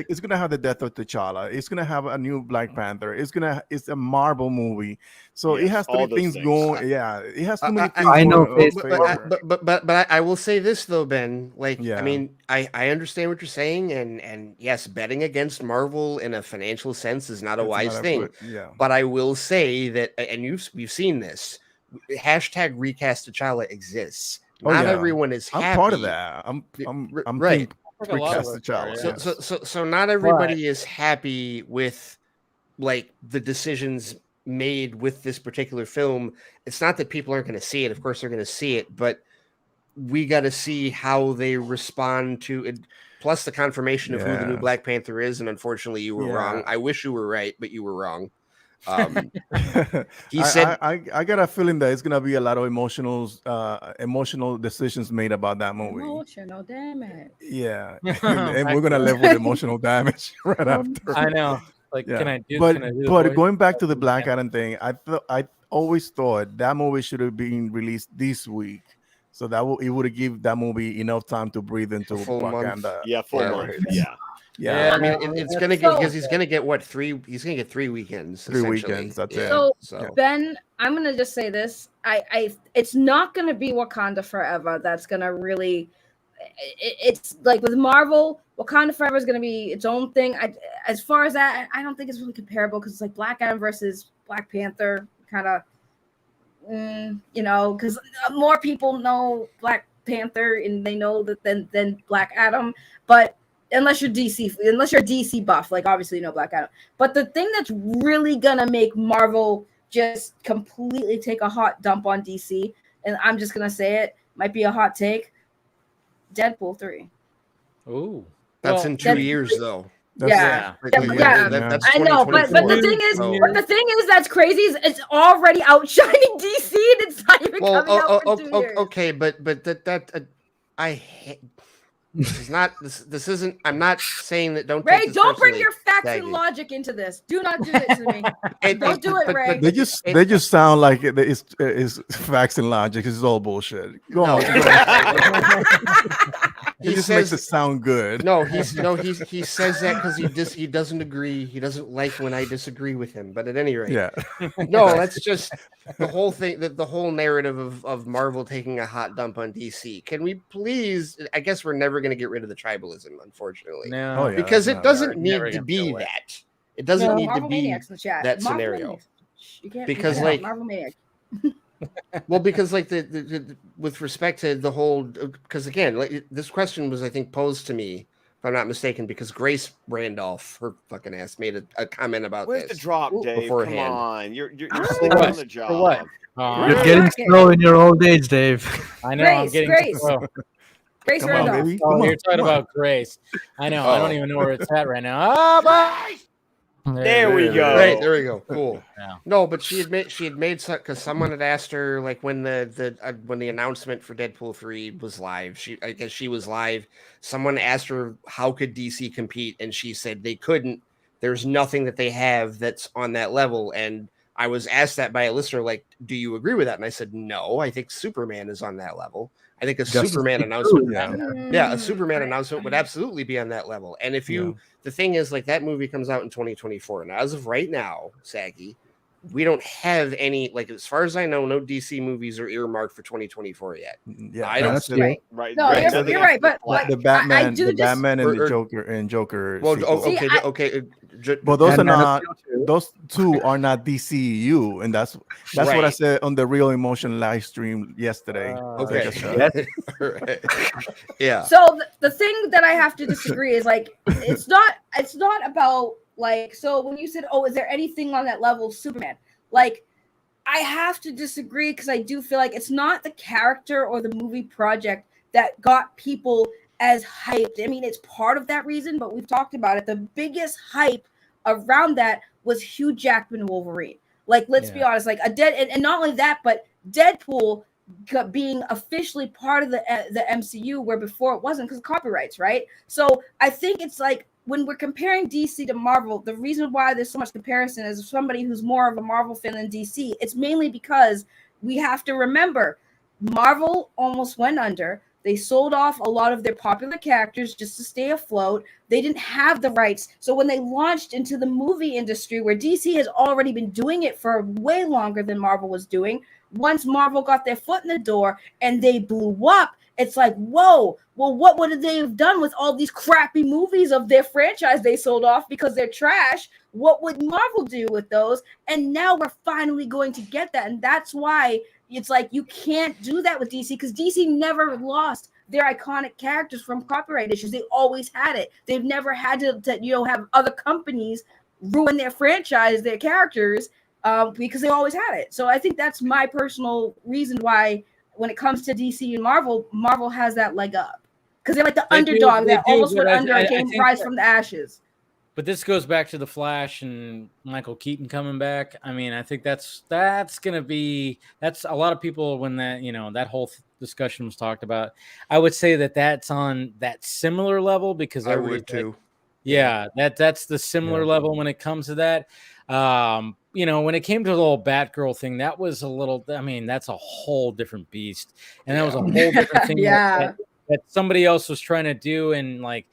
It's gonna have the death of T'Challa. It's gonna have a new Black Panther. It's a Marvel movie, so it Yes, has all three those things things. going. Yeah, it has too many things. I know, going on its But I will say this though, Ben. Like, Yeah. I mean, I understand what you're saying, and yes, betting against Marvel in a financial sense is not a It's wise not a thing. good- yeah. But I will say that, and you've seen this. # recast T'Challa exists. Oh, Not yeah. everyone is I'm happy. part of that. I'm right. team Like a lot of recast us T'Challa, are, yeah. yes. So not everybody is happy with like the decisions made with this particular film. It's not that people aren't going to see it. Of course they're going to see it, but we got to see how they respond to it. Plus the confirmation of who the new Yeah. Black Panther is. And unfortunately you were Yeah. wrong. I wish you were right, but you were wrong. He I- said, I got a feeling that it's gonna be a lot of emotional decisions made about that movie. Emotional damage. Yeah, and we're gonna live with emotional damage right after. I know. Like, Yeah. can I do? But can I do the but voice? going back to the Black Adam thing, I always thought that movie should have been released this week, so that it would have given that movie enough time to breathe into full month. Wakanda. Yeah, full Yeah. month. Yeah. Yeah, I mean, it's going to get, because he's going to get what, 3 weekends. 3 essentially. weekends. That's Yeah. it. So, So Ben, I'm gonna just say this. it's not going to be Wakanda Forever. That's going to really, it's like with Marvel, Wakanda Forever is going to be its own thing. As far as that, I don't think it's really comparable because it's like Black Adam versus Black Panther, kind of, because more people know Black Panther and they know that than Black Adam. But unless you're a DC buff, like obviously you know Black Adam. But the thing that's really gonna make Marvel just completely take a hot dump on DC, and I'm just gonna say it, might be a hot take. Deadpool 3. Ooh. That's in 2 years though. Yeah. That's I know, but the thing is that's crazy is it's already outshining DC and it's not even coming out for 2 years. Okay, but that I hate. This isn't. I'm not saying that. Ray, don't bring your facts and logic into this. Do not do this to me. Don't do it, Ray. They just sound like it's facts and logic. It's all bullshit. Go on. He just makes it sound good. He says that because he doesn't agree. He doesn't like when I disagree with him. But at any rate, no, that's just the whole thing. The whole narrative of Marvel taking a hot dump on DC. Can we please? I guess we're never going to get rid of the tribalism, unfortunately. No, because it doesn't need to be that. It doesn't need to be that scenario. Because like Marvel Maniac. Well, because like the with respect to the whole, because again, like this question was I think posed to me, if I'm not mistaken, because Grace Randolph, her fucking ass, made a comment about Where's this. the drop, Dave? Beforehand. Come on, you're still on the job. For what? You're getting slow in your old age, Dave. I know. I'm getting slow. Grace Randolph. You're talking about Grace. I know. I don't even know where it's at right now. There we go. Right, there we go. Cool. Yeah. No, but she had made because someone had asked her like when the announcement for Deadpool 3 was live. I guess she was live. Someone asked her how could DC compete, and she said they couldn't. There's nothing that they have that's on that level. And I was asked that by a listener, like, do you agree with that? And I said no. I think Superman is on that level. I think a Superman announcement, a Superman announcement would absolutely be on that level. And if the thing is, like, that movie comes out in 2024, and as of right now, Saggy, we don't have any, like, as far as I know, no DC movies are earmarked for 2024 yet. Yeah, I don't see it. Right. No, you're right, but the Batman, and the Joker. Well, okay. But those two are not DCEU, and that's right. what I said on the Real Emotion live stream yesterday. Okay. Right. Yeah. So the thing that I have to disagree is like it's not about like, so when you said, oh, is there anything on that level of Superman? Like, I have to disagree because I do feel like it's not the character or the movie project that got people as hyped. I mean, it's part of that reason, but we've talked about it. The biggest hype around that was Hugh Jackman Wolverine. Like, let's be honest, like and not only that, but Deadpool being officially part of the MCU where before it wasn't because of copyrights, right? So I think it's like when we're comparing DC to Marvel, the reason why there's so much comparison is somebody who's more of a Marvel fan than DC. It's mainly because we have to remember Marvel almost went under. They sold off a lot of their popular characters just to stay afloat. They didn't have the rights. So when they launched into the movie industry, where DC has already been doing it for way longer than Marvel was doing, once Marvel got their foot in the door and they blew up, it's like, whoa, well, what would they have done with all these crappy movies of their franchise they sold off because they're trash? What would Marvel do with those? And now we're finally going to get that. And that's why it's like you can't do that with DC because DC never lost their iconic characters from copyright issues. They always had it. They've never had to have other companies ruin their franchise, their characters, because they always had it. So I think that's my personal reason why when it comes to DC and Marvel has that leg up because they're like the underdog that almost went under and came rise from the ashes. But this goes back to the Flash and Michael Keaton coming back. I mean, I think that's going to be a lot of people when that whole discussion was talked about. I would say that's on that similar level because I would too. Yeah, that's the similar level when it comes to that. When it came to the little Batgirl thing, that was a little. I mean, that's a whole different beast, and that was a whole different thing that somebody else was trying to do, and like.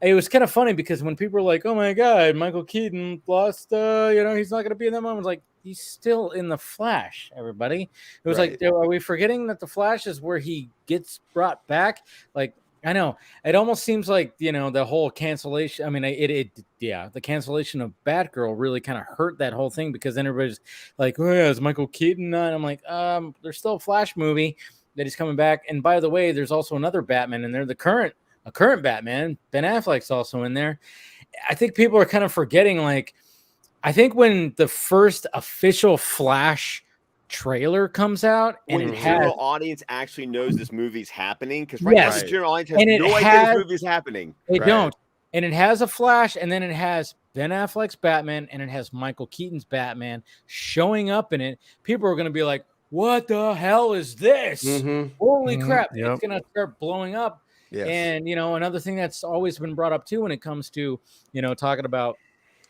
It was kind of funny because when people were like, "Oh my God, Michael Keaton lost," he's not going to be in that moment. I was like, he's still in the Flash. Everybody, it was like, are we forgetting that the Flash is where he gets brought back? Like, I know it almost seems like, you know, the whole cancellation. I mean, the cancellation of Batgirl really kind of hurt that whole thing, because then everybody's like, oh yeah, is Michael Keaton not? I'm like, there's still a Flash movie that he's coming back. And by the way, there's also another Batman in there, a current Batman, Ben Affleck's also in there. I think people are kind of forgetting, like, I think when the first official Flash trailer comes out and when the general audience actually knows this movie's happening, because right now the general audience has no idea this movie's happening. They don't. And it has a Flash, and then it has Ben Affleck's Batman, and it has Michael Keaton's Batman showing up in it. People are going to be like, what the hell is this? Holy crap. Yep. It's going to start blowing up. Yes. And, you know, another thing that's always been brought up too when it comes to, you know, talking about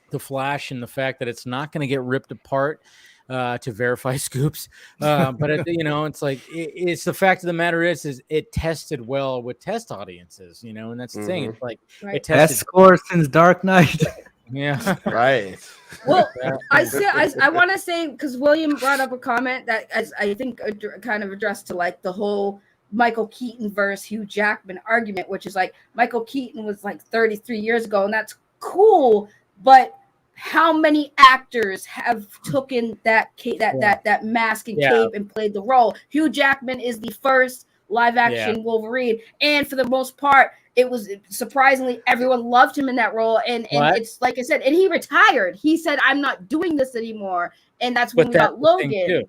the Flash and the fact that it's not going to get ripped apart to verify scoops. But, you know, it's like, it's the fact of the matter is it tested well with test audiences, you know, and that's the thing. It's like, it tested. Best score since Dark Knight. Yeah. Right. Well, I want to say, because William brought up a comment that I think kind of addressed to like the whole Michael Keaton versus Hugh Jackman argument, which is like Michael Keaton was like 33 years ago, and that's cool, but how many actors have taken that mask and cape and played the role? Hugh Jackman is the first live action Wolverine, and for the most part, it was surprisingly everyone loved him in that role. And it's like I said, and he retired. He said, "I'm not doing this anymore," and that's when we got Logan.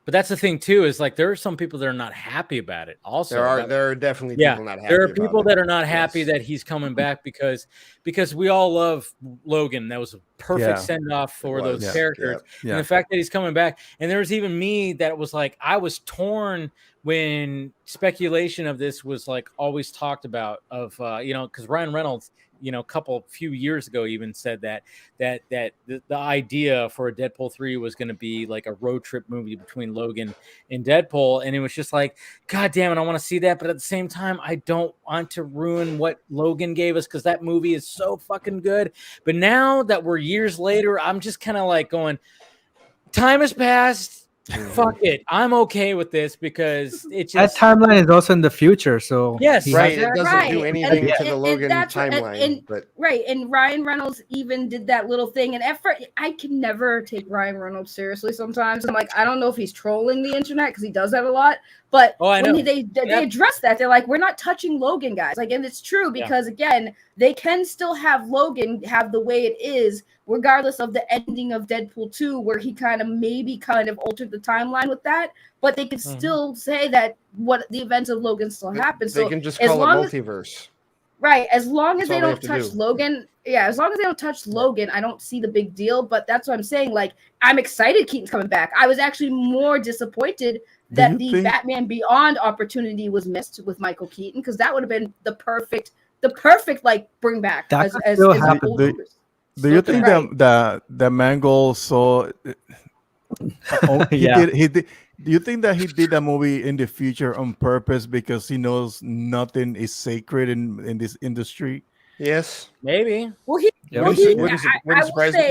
But that's the thing too, is like there are some people that are not happy about it. Also, there are definitely people not happy. There are people that are not happy that he's coming back because we all love Logan. That was a perfect send off for those characters. And the fact that he's coming back, and there was even me that was like, I was torn when speculation of this was like always talked about of you know, because Ryan Reynolds, you know, few years ago even said that the idea for a Deadpool 3 was going to be like a road trip movie between Logan and Deadpool. And it was just like, God damn it, I want to see that. But at the same time, I don't want to ruin what Logan gave us, because that movie is so fucking good. But now that we're years later, I'm just kind of like going, time has passed. Fuck it, I'm okay with this, because it's just that timeline is also in the future. So yes, right, it doesn't do anything to the Logan timeline. But and Ryan Reynolds even did that little thing. And at first, I can never take Ryan Reynolds seriously. Sometimes I'm like, I don't know if he's trolling the internet, because he does that a lot. But when they address that, they're like, we're not touching Logan, guys. Like, and it's true, because again, they can still have Logan have the way it is, regardless of the ending of Deadpool 2, where he kind of altered the timeline with that. But they can still say that what the events of Logan still happen. They can just call it multiverse. Right. As long as they don't touch Logan. Yeah, as long as they don't touch Logan, I don't see the big deal. But that's what I'm saying. Like, I'm excited Keaton's coming back. I was actually more disappointed that the Batman Beyond opportunity was missed with Michael Keaton, because that would have been the perfect like bring back. That as still happen. Do you think that Mangold saw? He did. Do you think that he did that movie in the future on purpose, because he knows nothing is sacred in this industry? Yes, maybe. Well, he wouldn't surprise me.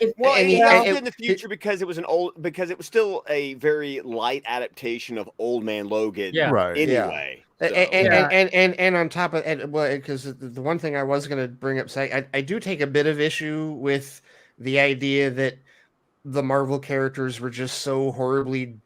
In the future, because it was still a very light adaptation of Old Man Logan. Yeah. Right. Anyway. So. And on top of it, because the one thing I was going to bring up, I do take a bit of issue with the idea that the Marvel characters were just so horribly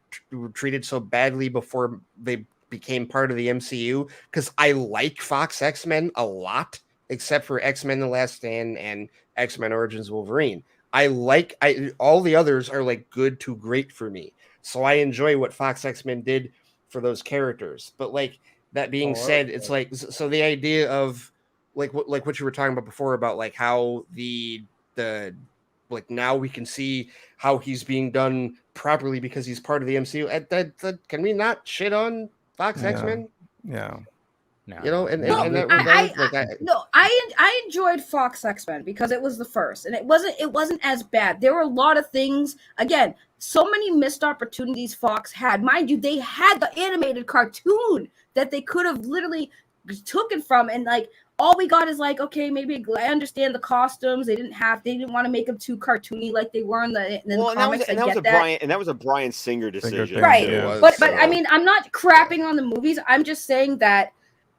treated so badly before they became part of the MCU. Because I like Fox X-Men a lot, except for X-Men: The Last Stand and X-Men Origins Wolverine. All the others are like good to great for me. So I enjoy what Fox X-Men did for those characters. But like, that being said, it's like, so the idea of like what you were talking about before, about like how the like now we can see how he's being done properly because he's part of the MCU. Can we not shit on Fox X-Men? Yeah. No. You know, I enjoyed Fox X-Men because it was the first, and it wasn't as bad. There were a lot of things, again, so many missed opportunities Fox had. Mind you, they had the animated cartoon that they could have literally took it from, and like all we got is like, okay, maybe I understand the costumes. They didn't want to make them too cartoony like they were in the comics. And that was a Brian Singer decision, right? too. But I mean, I'm not crapping on the movies. I'm just saying that,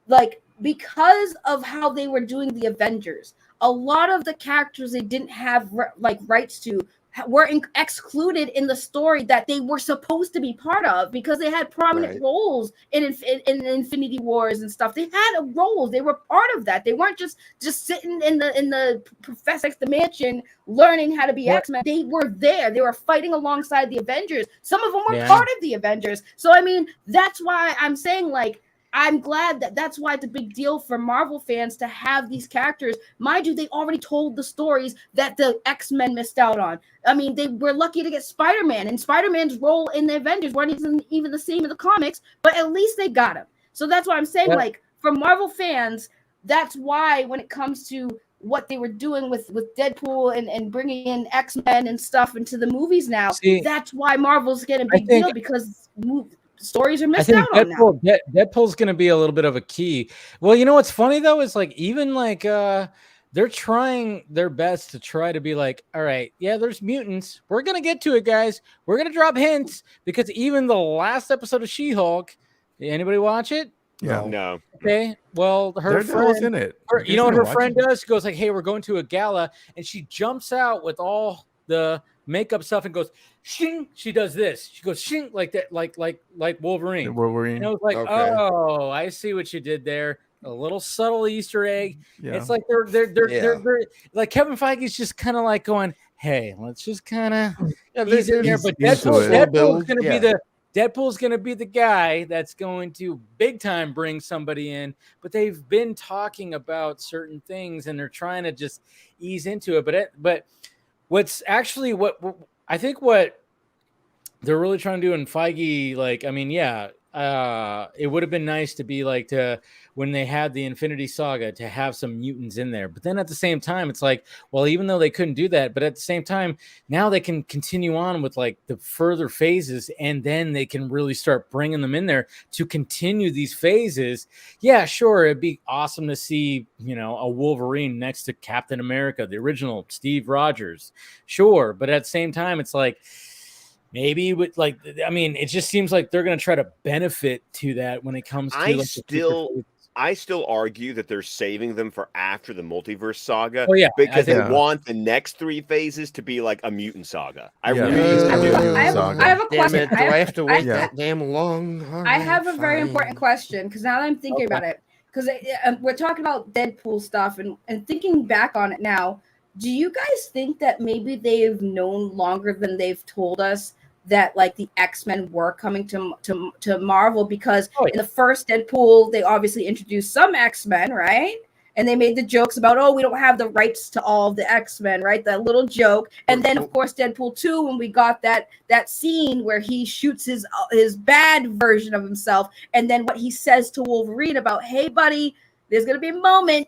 like, because of how they were doing the Avengers, a lot of the characters they didn't have like rights to were excluded in the story that they were supposed to be part of, because they had prominent roles in Infinity Wars and stuff. They had roles. They were part of that. They weren't just sitting in the Professor X the mansion learning how to be X-Men. They were there. They were fighting alongside the Avengers. Some of them were part of the Avengers. So I mean, that's why I'm saying, like, I'm glad that's why it's a big deal for Marvel fans to have these characters. Mind you, they already told the stories that the X-Men missed out on. I mean, they were lucky to get Spider-Man, and Spider-Man's role in the Avengers wasn't even the same in the comics, but at least they got him. So that's why I'm saying, like, for Marvel fans, that's why when it comes to what they were doing with Deadpool and bringing in X-Men and stuff into the movies now, that's why Marvel's getting a big deal, because stories are missed out on now. Deadpool's going to be a little bit of a key. Well, you know what's funny though is, like, even like they're trying their best to try to be like, all right, yeah, there's mutants. We're going to get to it, guys. We're going to drop hints, because even the last episode of She-Hulk, did anybody watch it? Yeah. No. Okay. Well, her friend in it. You know what her friend does? She goes like, hey, we're going to a gala, and she jumps out with all the makeup stuff and goes shing. She does this. She goes shing like that, like Wolverine. And I was like, oh, I see what you did there. A little subtle Easter egg. Yeah. It's like they're like Kevin Feige's just kind of like going, hey, let's just kind of ease in there. But Deadpool's gonna be the guy that's going to big time bring somebody in. But they've been talking about certain things, and they're trying to just ease into it. But what's actually what I think what they're really trying to do in Feige, like, I mean, it would have been nice to be like when they had the Infinity Saga to have some mutants in there. But then at the same time, it's like, well, even though they couldn't do that, but at the same time, now they can continue on with like the further phases, and then they can really start bringing them in there to continue these phases. Yeah, sure, it'd be awesome to see, you know, a Wolverine next to Captain America, the original Steve Rogers. Sure, but at the same time, it's like, maybe with like, I mean, it just seems like they're going to try to benefit to that when it comes to. I still argue that they're saving them for after the multiverse saga. Oh, yeah, because they want the next three phases to be like a mutant saga. I have a question. Do I have to wait that damn long? I have a very important question, because now that I'm thinking about it, because we're talking about Deadpool stuff and thinking back on it now. Do you guys think that maybe they've known longer than they've told us that like the X-Men were coming to Marvel? Because in the first Deadpool, they obviously introduced some X-Men, right? And they made the jokes about, oh, we don't have the rights to all of the X-Men, right? That little joke. And then, of course, Deadpool 2, when we got that scene where he shoots his bad version of himself, and then what he says to Wolverine about, hey, buddy, there's going to be a moment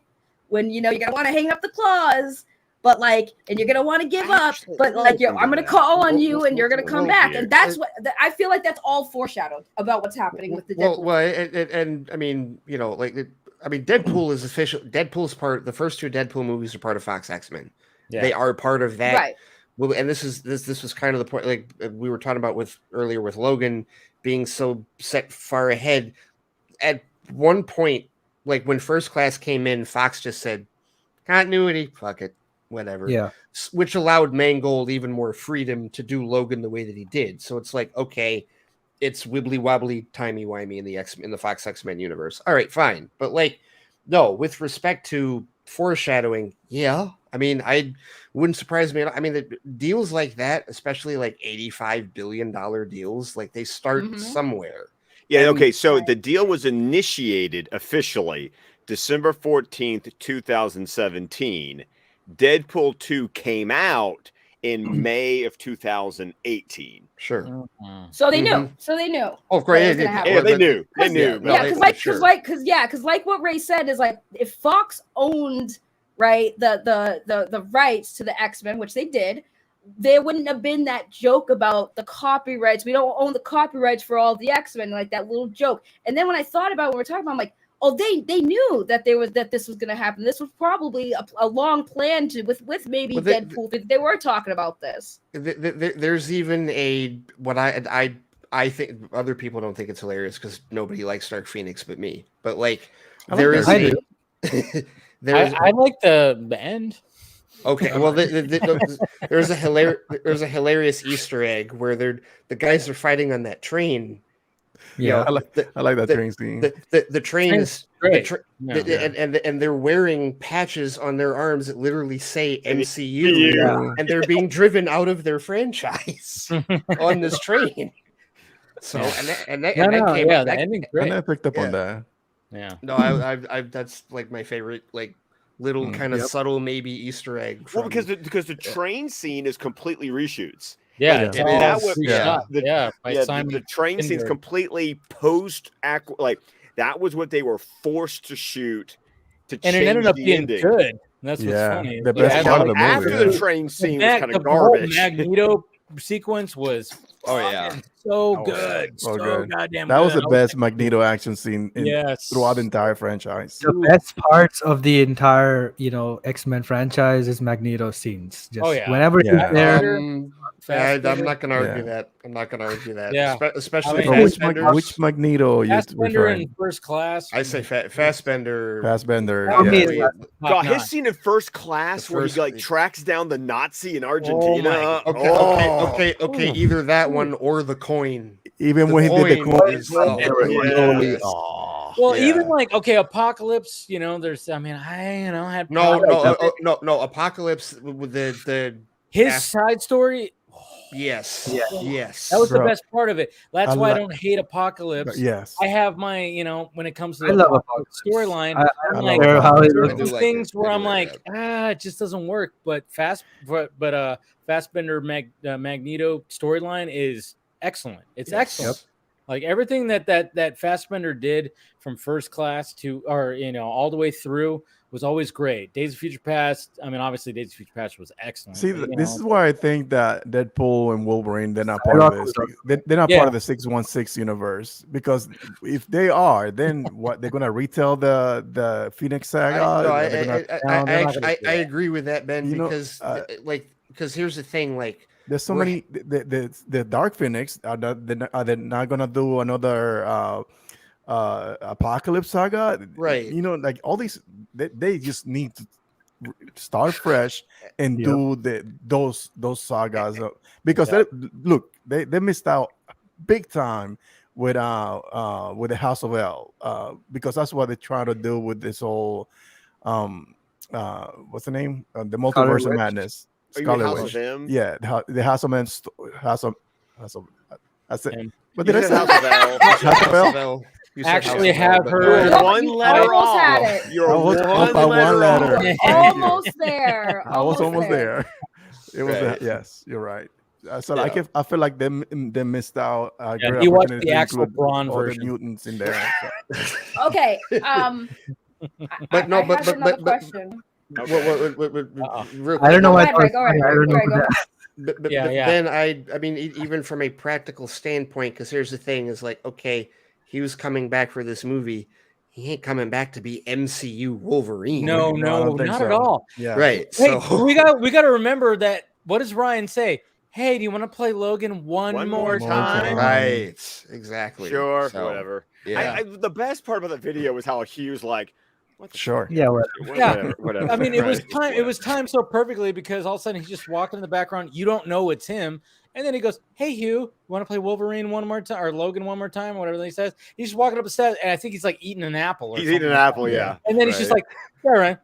when, you know, you're going to want to hang up the claws. But like, and you're gonna want to give up, but like, I'm gonna call on you, and you're gonna come back, and that's what I feel like. That's all foreshadowed about what's happening with the Deadpool. Well, and I mean, you know, like, I mean, Deadpool is official. Deadpool's part. The first two Deadpool movies are part of Fox X-Men. Yeah. They are part of that. Right. Well, and this was kind of the point, like we were talking about earlier with Logan being so set far ahead. At one point, like when First Class came in, Fox just said, continuity, fuck it. Whatever, yeah, which allowed Mangold even more freedom to do Logan the way that he did. So it's like, okay, it's wibbly wobbly, timey wimey in the Fox X-Men universe. All right, fine, but like, no, with respect to foreshadowing, yeah, I mean, I wouldn't surprise me. I mean, the deals like that, especially like $85 billion deals, like they start somewhere. Yeah, okay. So the deal was initiated officially December 14th, 2017. Deadpool 2 came out in May of 2018. Sure. So they knew. So they knew. Oh, great. Yeah, they knew. They knew. Yeah, because like what Ray said is like, if Fox owned, right, the rights to the X-Men, which they did, there wouldn't have been that joke about the copyrights. We don't own the copyrights for all the X-Men, like that little joke. And then when I thought about what we're talking about, I'm like, oh, they knew that this was going to happen. This was probably a long plan with maybe Deadpool. They were talking about this. There's even what I think other people don't think it's hilarious because nobody likes Dark Phoenix but me. But like I like the end. Okay, well, there's a hilarious Easter egg where the guys are fighting on that train. Yeah, I like that train scene. The train is great. And they're wearing patches on their arms that literally say MCU, and they're being driven out of their franchise on this train. So that came up. The ending great. And I picked up on that. Yeah. No, I that's like my favorite little kind of subtle maybe Easter egg. Well, because the train scene is completely reshoots. Yeah, the train scene's completely post like that was what they were forced to shoot to and it ended up being ending. Good. That's what's funny. The best part of the movie. After the train scene was kind of garbage. Magneto sequence was so good. So good. Goddamn that good. was the best Magneto action scene throughout the entire franchise. The best parts of the entire X-Men franchise is Magneto scenes. Just whenever he's there. I'm not going to argue that. I'm not going to argue that. Yeah. Especially which Magneto you referring? In First Class. I say Fassbender. God, his scene in First Class where he tracks down the Nazi in Argentina. Okay. Either that one or the coin. Even when he did the coin. Even Apocalypse. There's. I had no. Apocalypse with his side story. Yes. That was the best part of it. That's why I don't hate Apocalypse. Yes. I have my, when it comes to the storyline, I'm like, there's things where I'm like, it just doesn't work. But Fassbender Magneto storyline is excellent. It's excellent. Yep. Like everything that Fassbender did from First Class to, all the way through was always great. Days of Future Past. I mean, obviously, Days of Future Past was excellent. See, this is why I think that Deadpool and Wolverine, they're not part of this. They're not part of the 616 universe, because if they are, then what? They're gonna retell the Phoenix saga. I agree with that, Ben, because because here's the thing, there's so many. The Dark Phoenix are they not gonna do another Apocalypse saga? Right. All these, they just need to start fresh and do those sagas because they missed out big time with the House of L, because that's what they're trying to do with this whole what's the name, the Multiverse of Madness. House of M? Yeah, the House of M. House of that's it. What did I say? House of L. Actually have her one letter off. You're one letter. Almost there. I was almost there. It was yes, you're right. So I feel like they missed out. You watched the actual Braun version. The mutants in there. So. Okay. But no, but question. I don't know why. But then I mean, even from a practical standpoint, because here's the thing: is he was coming back for this movie. He ain't coming back to be MCU Wolverine. No, not at all. Yeah, right. Hey, so we got to remember that. What does Ryan say? Hey, do you want to play Logan one more time? Right. Exactly. Sure. So, whatever. Yeah. The best part about the video was how he was like, sure. Yeah. Whatever. I mean, it was time. It was timed so perfectly because all of a sudden he's just walking in the background. You don't know it's him, and then he goes, "Hey, Hugh, you want to play Wolverine one more time or Logan one more time?" Or whatever he says. He's just walking up the stairs, and I think he's like eating an apple. He's eating an apple, yeah. And then he's just like, "Yeah, Ryan,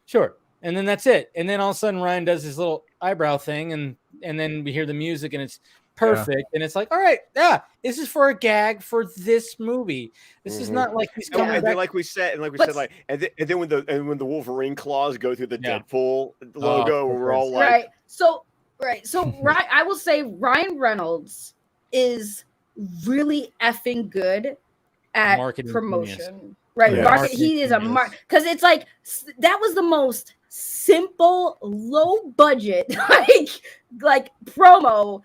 sure." And then that's it. And then all of a sudden Ryan does his little eyebrow thing, and then we hear the music, and it's perfect. Yeah. And it's like, all right, this is for a gag for this movie. This is not like he's coming back. Like we said, and then when the Wolverine claws go through the Deadpool logo, we're all like, right. So I will say Ryan Reynolds is really effing good at marketing promotion. Genius. Right. Yeah. He is a because it's like that was the most simple, low budget, like promo.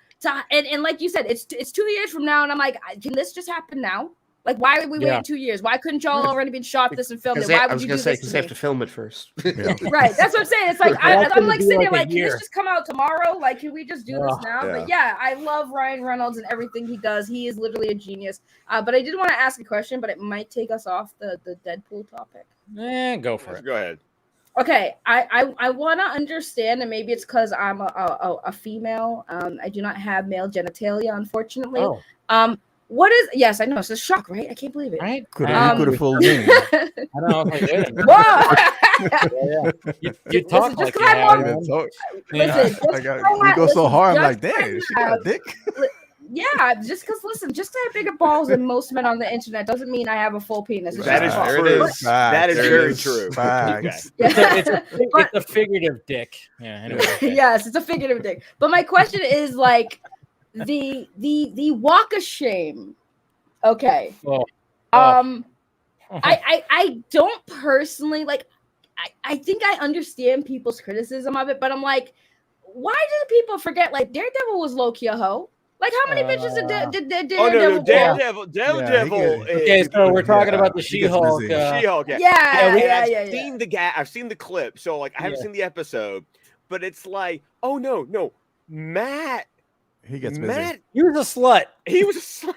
And like you said, it's 2 years from now, and I'm like, can this just happen now? Like, why would we wait 2 years? Why couldn't y'all already been shot this and filmed it? Why would you do this? Because they have to film it first. Right. That's what I'm saying. It's like I'm like sitting there like, can this just come out tomorrow? Like, can we just do this now? Yeah. But yeah, I love Ryan Reynolds and everything he does. He is literally a genius. But I did want to ask a question, but it might take us off the Deadpool topic. Go for it. Go ahead. Okay, I want to understand, and maybe it's because I'm a female. I do not have male genitalia, unfortunately. What is? Yes, I know. It's a shock, right? I can't believe it. Right? Could have fooled me. I don't know. You talk like you have. Listen, you go so hard. I'm like, damn, she got a dick. Yeah, just because, listen, just to have bigger balls than most men on the internet doesn't mean I have a full penis. That is true. That is very true. It's a figurative dick. Yeah. Anyway. Yes, it's a figurative dick. But my question is like the walk of shame. Okay. I don't personally like. I think I understand people's criticism of it, but I'm like, why do people forget? Like, Daredevil was low key a hoe. Like, how many bitches did Daredevil? Daredevil. Okay, so we're talking about the She-Hulk. She-Hulk. Yeah. I've seen the clip, so like I haven't seen the episode, but it's like, oh no, Matt. He gets busy. He was a slut. He was a slut.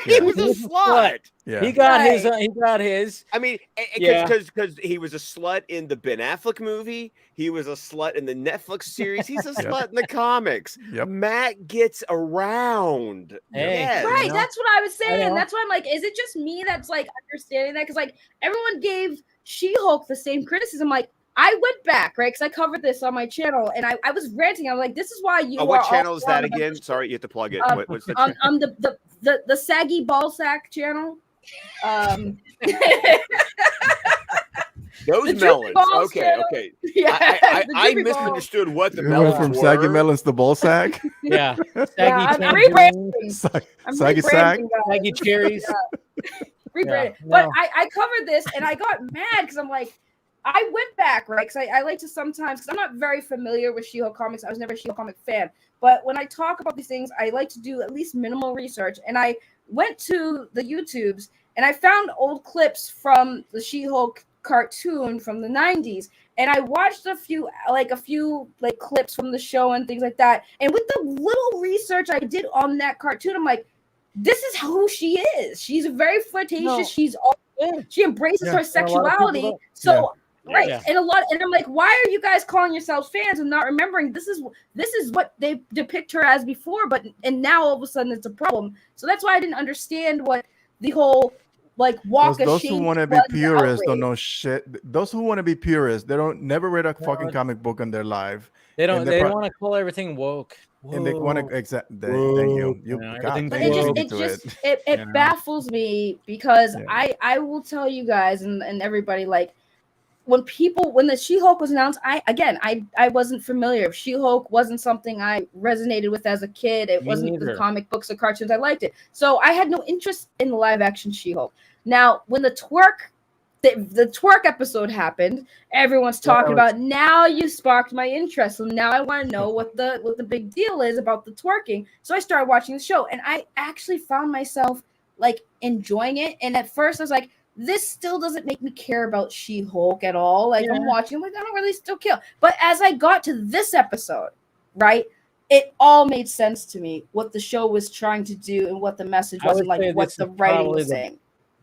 He was a slut. Yeah. He got his. He got his. I mean, because he was a slut in the Ben Affleck movie. He was a slut in the Netflix series. He's a slut in the comics. Yep. Matt gets around. Hey, yes. Right. That's what I was saying. That's why I'm like, is it just me that's like understanding that? Because like everyone gave She-Hulk the same criticism. Like, I went back, right? Because I covered this on my channel, and I was ranting. I'm like, this is why you. What channel is that again? Sorry, you have to plug it. What's the the saggy ball sack channel. Those melons. Okay. Yeah, I misunderstood what the It melons went from were. saggy melons to ball sack. Yeah. I'm rebranding. Saggy sack. Saggy cherries. Rebranding. But I covered this, and I got mad because I'm like, I went back, right? Because I like to sometimes, because I'm not very familiar with She-Hulk comics. I was never a She-Hulk comic fan. But when I talk about these things, I like to do at least minimal research. And I went to the YouTubes, and I found old clips from the She-Hulk cartoon from the 90s. And I watched a few clips from the show and things like that. And with the little research I did on that cartoon, I'm like, this is who she is. She's very flirtatious. She embraces her sexuality. Right. Yeah. And I'm like, why are you guys calling yourselves fans and not remembering this is what they depict her as before, and now all of a sudden it's a problem. So that's why I didn't understand what the whole like walk of those shame. who want to be purists don't know shit. Those who want to be purists, they don't never read a fucking comic book in their life. They don't want to call everything woke. And they want to thank you. It baffles me because I will tell you guys and everybody, like, when the She-Hulk was announced, I wasn't familiar. She-Hulk wasn't something I resonated with as a kid. It wasn't the comic books or cartoons. I liked it. So I had no interest in the live action She-Hulk. Now, when the twerk episode happened, everyone's talking about, now you sparked my interest. So now I want to know what the big deal is about the twerking. So I started watching the show, and I actually found myself like enjoying it. And at first I was like, this still doesn't make me care about She-Hulk at all. Like, I'm watching, I'm like, I don't really still care. But as I got to this episode, right, it all made sense to me what the show was trying to do and what the message was, and like what the writing was saying.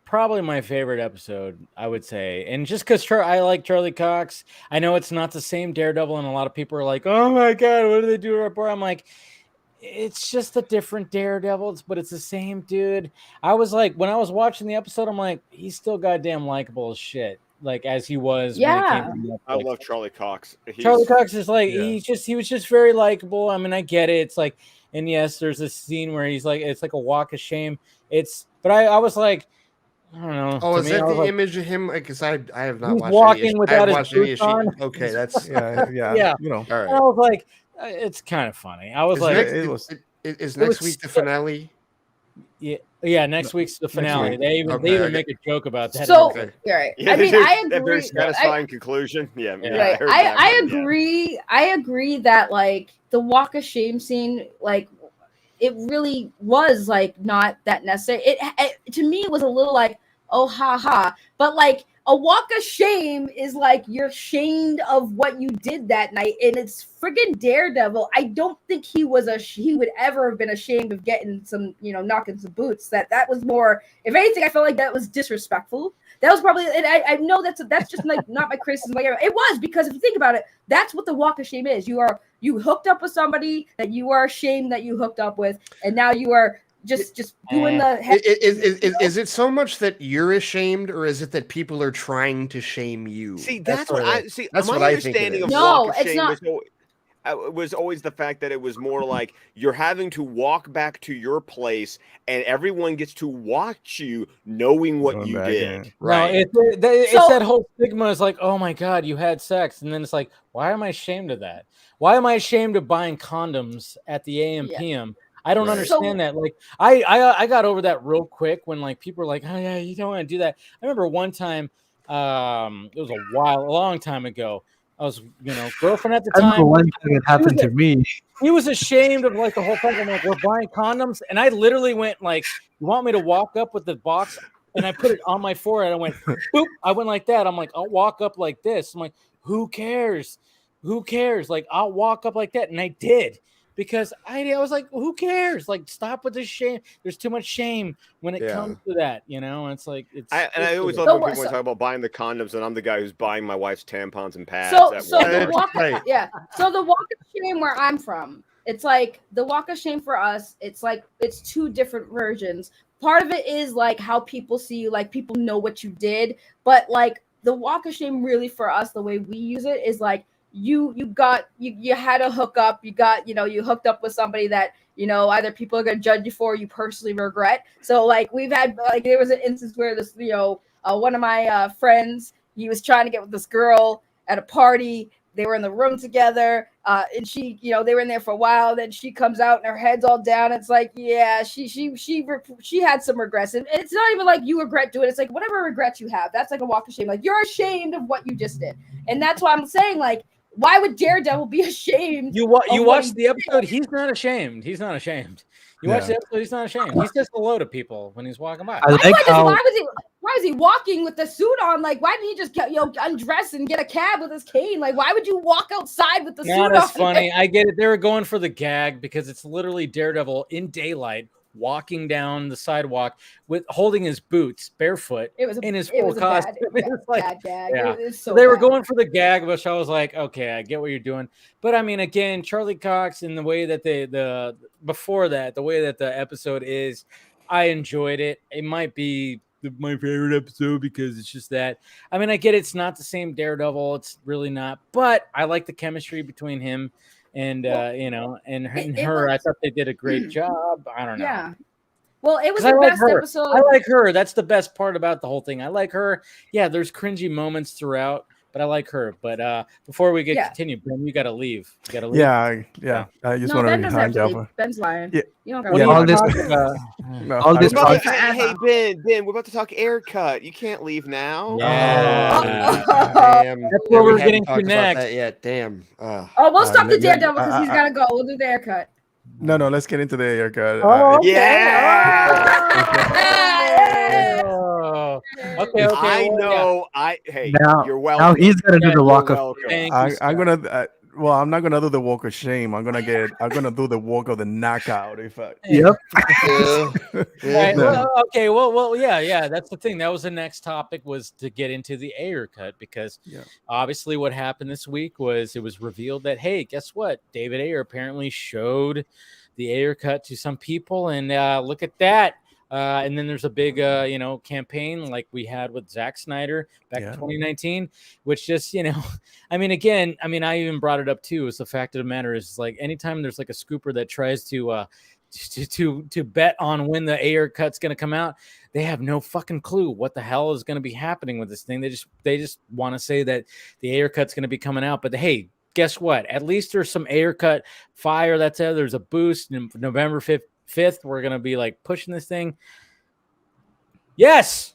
Probably my favorite episode, I would say. And just because I like Charlie Cox, I know it's not the same Daredevil, and a lot of people are like, oh my God, what do they do? I'm like, it's just a different Daredevil, but it's the same dude. I was like, when I was watching the episode, I'm like, he's still goddamn likable as shit, like as he was. Yeah, when he came I love Charlie Cox. Charlie Cox is like, he was just very likable. I mean, I get it. It's like, and yes, there's a scene where he's like, it's like a walk of shame. But I was like, I don't know. Oh, is that the image of him? Because I have not watched walking without his boots on. Okay, that's yeah. You know, all right. I was like, it's kind of funny. I was is next week the finale? Yeah, next week's the finale. They even make a joke about that. So, right. I mean, I agree. That very satisfying conclusion. Yeah. Right. I agree. I agree that like the walk of shame scene, like it really was like not that necessary. It to me it was a little like, oh ha ha, but like a walk of shame is like you're ashamed of what you did that night, and it's friggin' Daredevil. I don't think he would ever have been ashamed of getting some, knocking some boots. That was more, if anything, I felt like that was disrespectful. That was probably, and I know that's just like not my criticism. Like, it was, because if you think about it, that's what the walk of shame is. You hooked up with somebody that you are ashamed that you hooked up with, and now you are just doing the is it so much that you're ashamed, or is it that people are trying to shame you? See, that's what I see. That's my what I think understanding it of is. No, walk of it's shame not. was always the fact that it was more like you're having to walk back to your place, and everyone gets to watch you knowing what Going you back did. in. Right? No, it's that whole stigma. Is like, oh my god, you had sex, and then it's like, why am I ashamed of that? Why am I ashamed of buying condoms at the AM PM? I don't understand that. Like, I got over that real quick when like people were like, oh yeah, you don't want to do that. I remember one time, it was a long time ago. I was, girlfriend at the time. I remember one thing that happened to me. He was ashamed of like the whole thing. I'm like, we're buying condoms, and I literally went like, you want me to walk up with the box? And I put it on my forehead. I went, boop. I went like that. I'm like, I'll walk up like this. I'm like, who cares? Who cares? Like, I'll walk up like that, and I did. Because I was like, who cares? Like, stop with this shame. There's too much shame when it comes to that, And it's like, I always love when people talk about buying the condoms, and I'm the guy who's buying my wife's tampons and pads. So the walk of shame where I'm from, it's like the walk of shame for us. It's like it's two different versions. Part of it is like how people see you, like people know what you did, but like the walk of shame really for us, the way we use it is like, you had a hookup, you hooked up with somebody that either people are going to judge you for, or you personally regret. So like we've had, like, there was an instance where this one of my friends, he was trying to get with this girl at a party. They were in the room together, and she, they were in there for a while. Then she comes out and her head's all down. It's like, yeah, she had some regrets, and it's not even like you regret doing it. It's like whatever regrets you have, that's like a walk of shame. Like you're ashamed of what you just did, and that's why I'm saying, like, why would Daredevil be ashamed? You watched the episode. He's not ashamed. He's not ashamed. You watch the episode. He's not ashamed. He says hello to people when he's walking by. Why was he walking with the suit on? Like, why didn't he just get undress and get a cab with his cane? Like, why would you walk outside with the suit on? That's funny. I get it. They were going for the gag because it's literally Daredevil in daylight walking down the sidewalk with holding his boots barefoot in his full costume. Bad gag. Yeah. It was so they were bad. going for the gag, which I was like, okay, I get what you're doing. But I mean, again, Charlie Cox and the way that the way that the episode is, I enjoyed it. It might be my favorite episode because it's just that. I mean, I get it's not the same Daredevil. It's really not. But I like the chemistry between him and her. I thought they did a great job. I don't know. Yeah. Well, it was the best episode. I like her. That's the best part about the whole thing. I like her. Yeah, there's cringy moments throughout, but I like her. But before we continue, Ben, you got to leave. Yeah. I just want to hang out. Ben's lying. Yeah. You don't all this. Hey, Ben, we're about to talk Ayer Cut. You can't leave now. Yeah. Damn. That's where we're getting to next. Yeah, damn. We'll stop the Daredevil because he's got to go. We'll do the Ayer Cut. No, let's get into the Ayer Cut. Okay. I know. You're welcome. Now he's gonna do the walk of. I'm gonna. I'm not gonna do the walk of shame. I'm gonna do the walk of the knockout. Yep. Right. Well, okay. Well. Yeah. That's the thing. That was the next topic, was to get into the Ayer Cut, because obviously what happened this week was it was revealed that, hey, guess what? David Ayer apparently showed the Ayer Cut to some people, and look at that. And then there's a big, campaign like we had with Zack Snyder back in 2019, which just, I mean, again, I even brought it up too. Is the fact of the matter is, like, anytime there's like a scooper that tries to bet on when the Ayer Cut's going to come out, they have no fucking clue what the hell is going to be happening with this thing. They just want to say that the Ayer Cut's going to be coming out, but hey, guess what? At least there's some Ayer Cut fire that's there. There's a boost in November 5th. We're going to be like pushing this thing. Yes.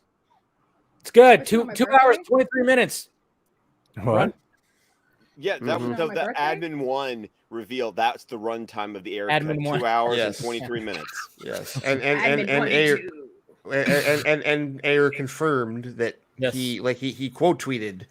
It's good. 2 hours, 23 minutes. What? Yeah, that was the admin 1 reveal. That's the runtime of the Ayer Cut, 2 hours and 23 minutes. Yes, and Ayer, and Ayer confirmed that he quote tweeted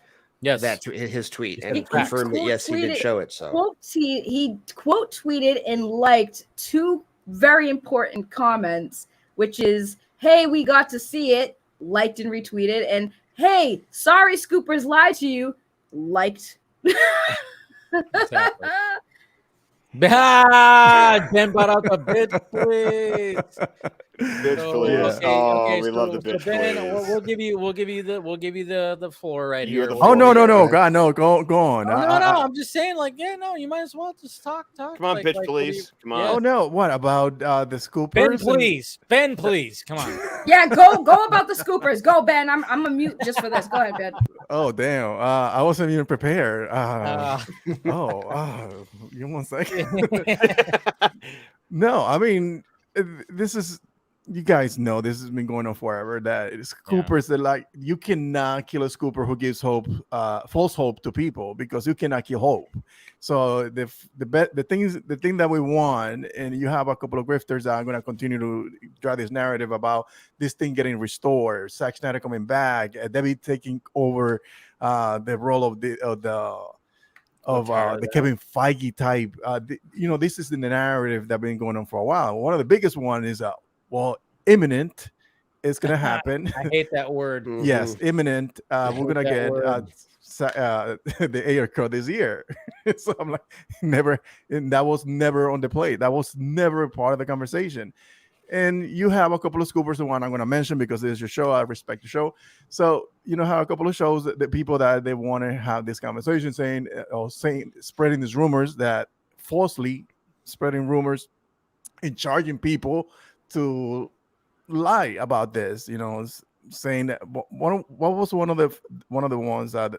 that his tweet and confirmed that yes, he did show it. So he quote tweeted and liked 2 very important comments, which is, "Hey, we got to see it," liked and retweeted, and "Hey, sorry, Scoopers lied to you," liked. Exactly. Ben brought out the bitch, please. Bitch, please. We love the bitch, Ben, please. we'll give you the floor right here. Oh no, God, no, go on. No, I'm just saying, like, you might as well just talk. Come on, bitch, please. Come on. Oh no, what about the scoopers? Ben, please, come on. Yeah, go about the scoopers. Go, Ben. I'm a mute just for this. Go ahead, Ben. Oh damn, I wasn't even prepared. Give me 1 second. No, I mean, this is, you guys know this has been going on forever. That scoopers that, like, you cannot kill a scooper who gives hope, false hope to people, because you cannot kill hope. So the thing that we want, and you have a couple of grifters that are going to continue to drive this narrative about this thing getting restored, Zack Snyder coming back, David taking over the role of the Kevin Feige type. This is the narrative that's been going on for a while. One of the biggest one is imminent. It's gonna happen. I hate that word. Yes, imminent. We're gonna get the Ayer Cut this year. So I'm like, never, and that was never on the plate. That was never part of the conversation. And you have a couple of scoopers, the one I'm going to mention because it's your show. I respect the show. So, have a couple of shows that people that they want to have this conversation spreading these rumors, that falsely spreading rumors and charging people to lie about this, saying that what was one of the ones that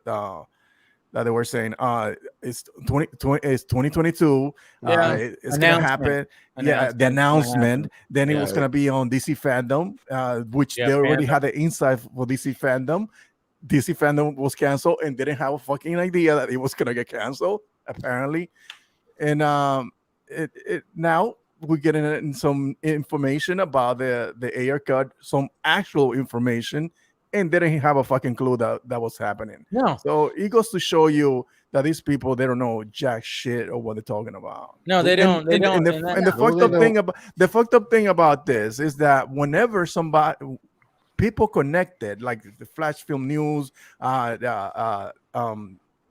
they were saying it's 2022, it's gonna happen. The announcement. Then it was gonna be on DC Fandom, which they already had the inside for DC Fandom. DC Fandom was canceled and didn't have a fucking idea that it was gonna get canceled, apparently. And now we're getting some information about the Ayer Cut, some actual information, and they didn't have a fucking clue that was happening. No. So it goes to show you that these people, they don't know jack shit of what they're talking about. No, they don't. And the fucked up thing about this is that whenever people connected, like the Flash Film News,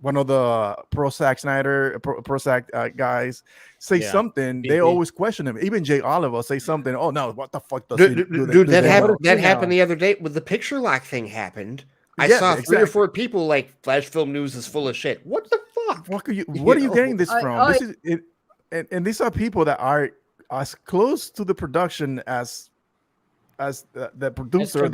one of the Zack Snyder guys say something, they always question him. Even Jay Oliver say something. Oh no, what the fuck does he do? Dude, that happened the other day with the picture lock thing happened. I saw 3 or 4 people like Flash Film News is full of shit. What the fuck? What are you getting this from? This is it, and these are people that are as close to the production as the producer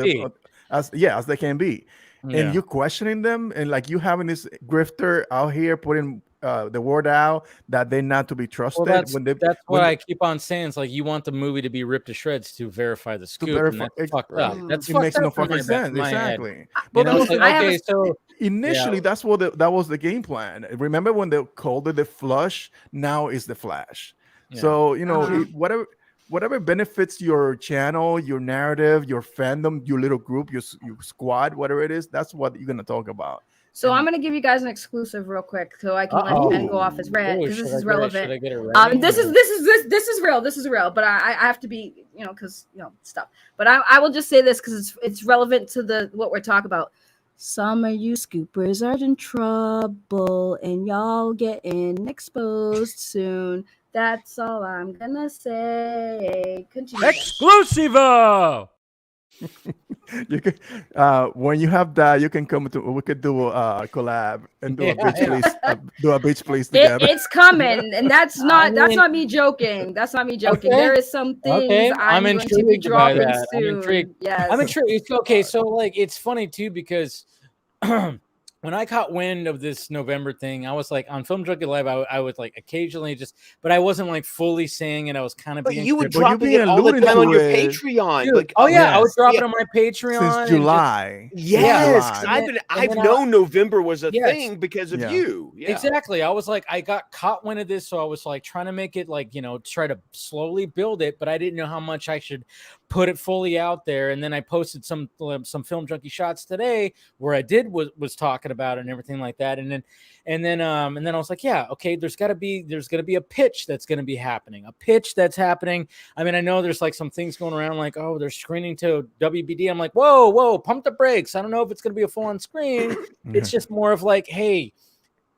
as they can be. And you questioning them, and like you having this grifter out here putting the word out that they're not to be trusted. Well, that's what I keep on saying. It's like you want the movie to be ripped to shreds to verify the scoop. And that's fucked up. That's makes no fucking sense. Exactly. But initially, that was the game plan. Remember when they called it the Flush? Now is the Flash. Yeah. So whatever benefits your channel, your narrative, your fandom, your little group, your squad, whatever it is, that's what you're going to talk about. So I'm going to give you guys an exclusive real quick so I can let Ben go off his rant because this is relevant. This is real. This is real, but I have to be, because, stuff. But I will just say this because it's relevant to what we're talking about. Some of you scoopers are in trouble and y'all getting exposed soon. That's all I'm gonna say. Continue. Exclusivo. You can, when you have that, you can come to. We could do a collab and do a bitch please together. It's coming, and that's not me joking. That's not me joking. Okay. There is some things I'm going to be dropping soon. I'm intrigued. Yes. I'm intrigued. Okay, so like it's funny too because when I caught wind of this November thing, I was like on Film Junkie Live. I would like occasionally but I wasn't like fully saying it. I was kind of being. You would drop it all the time on your Patreon. Dude, like, I would drop it on my Patreon since July. Yes, I've known November was a thing because of you. Yeah. Exactly. I was like, I got caught wind of this, so I was like trying to make it like try to slowly build it, but I didn't know how much I should put it fully out there. And then I posted some Film Junkie shots today where I was talking about it and everything like that. And then I was like, yeah, okay, there's gonna be a pitch that's gonna be happening. I mean, I know there's like some things going around like, oh, they're screening to WBD. I'm like, whoa, pump the brakes. I don't know if it's gonna be a full-on screen. It's just more of like, hey,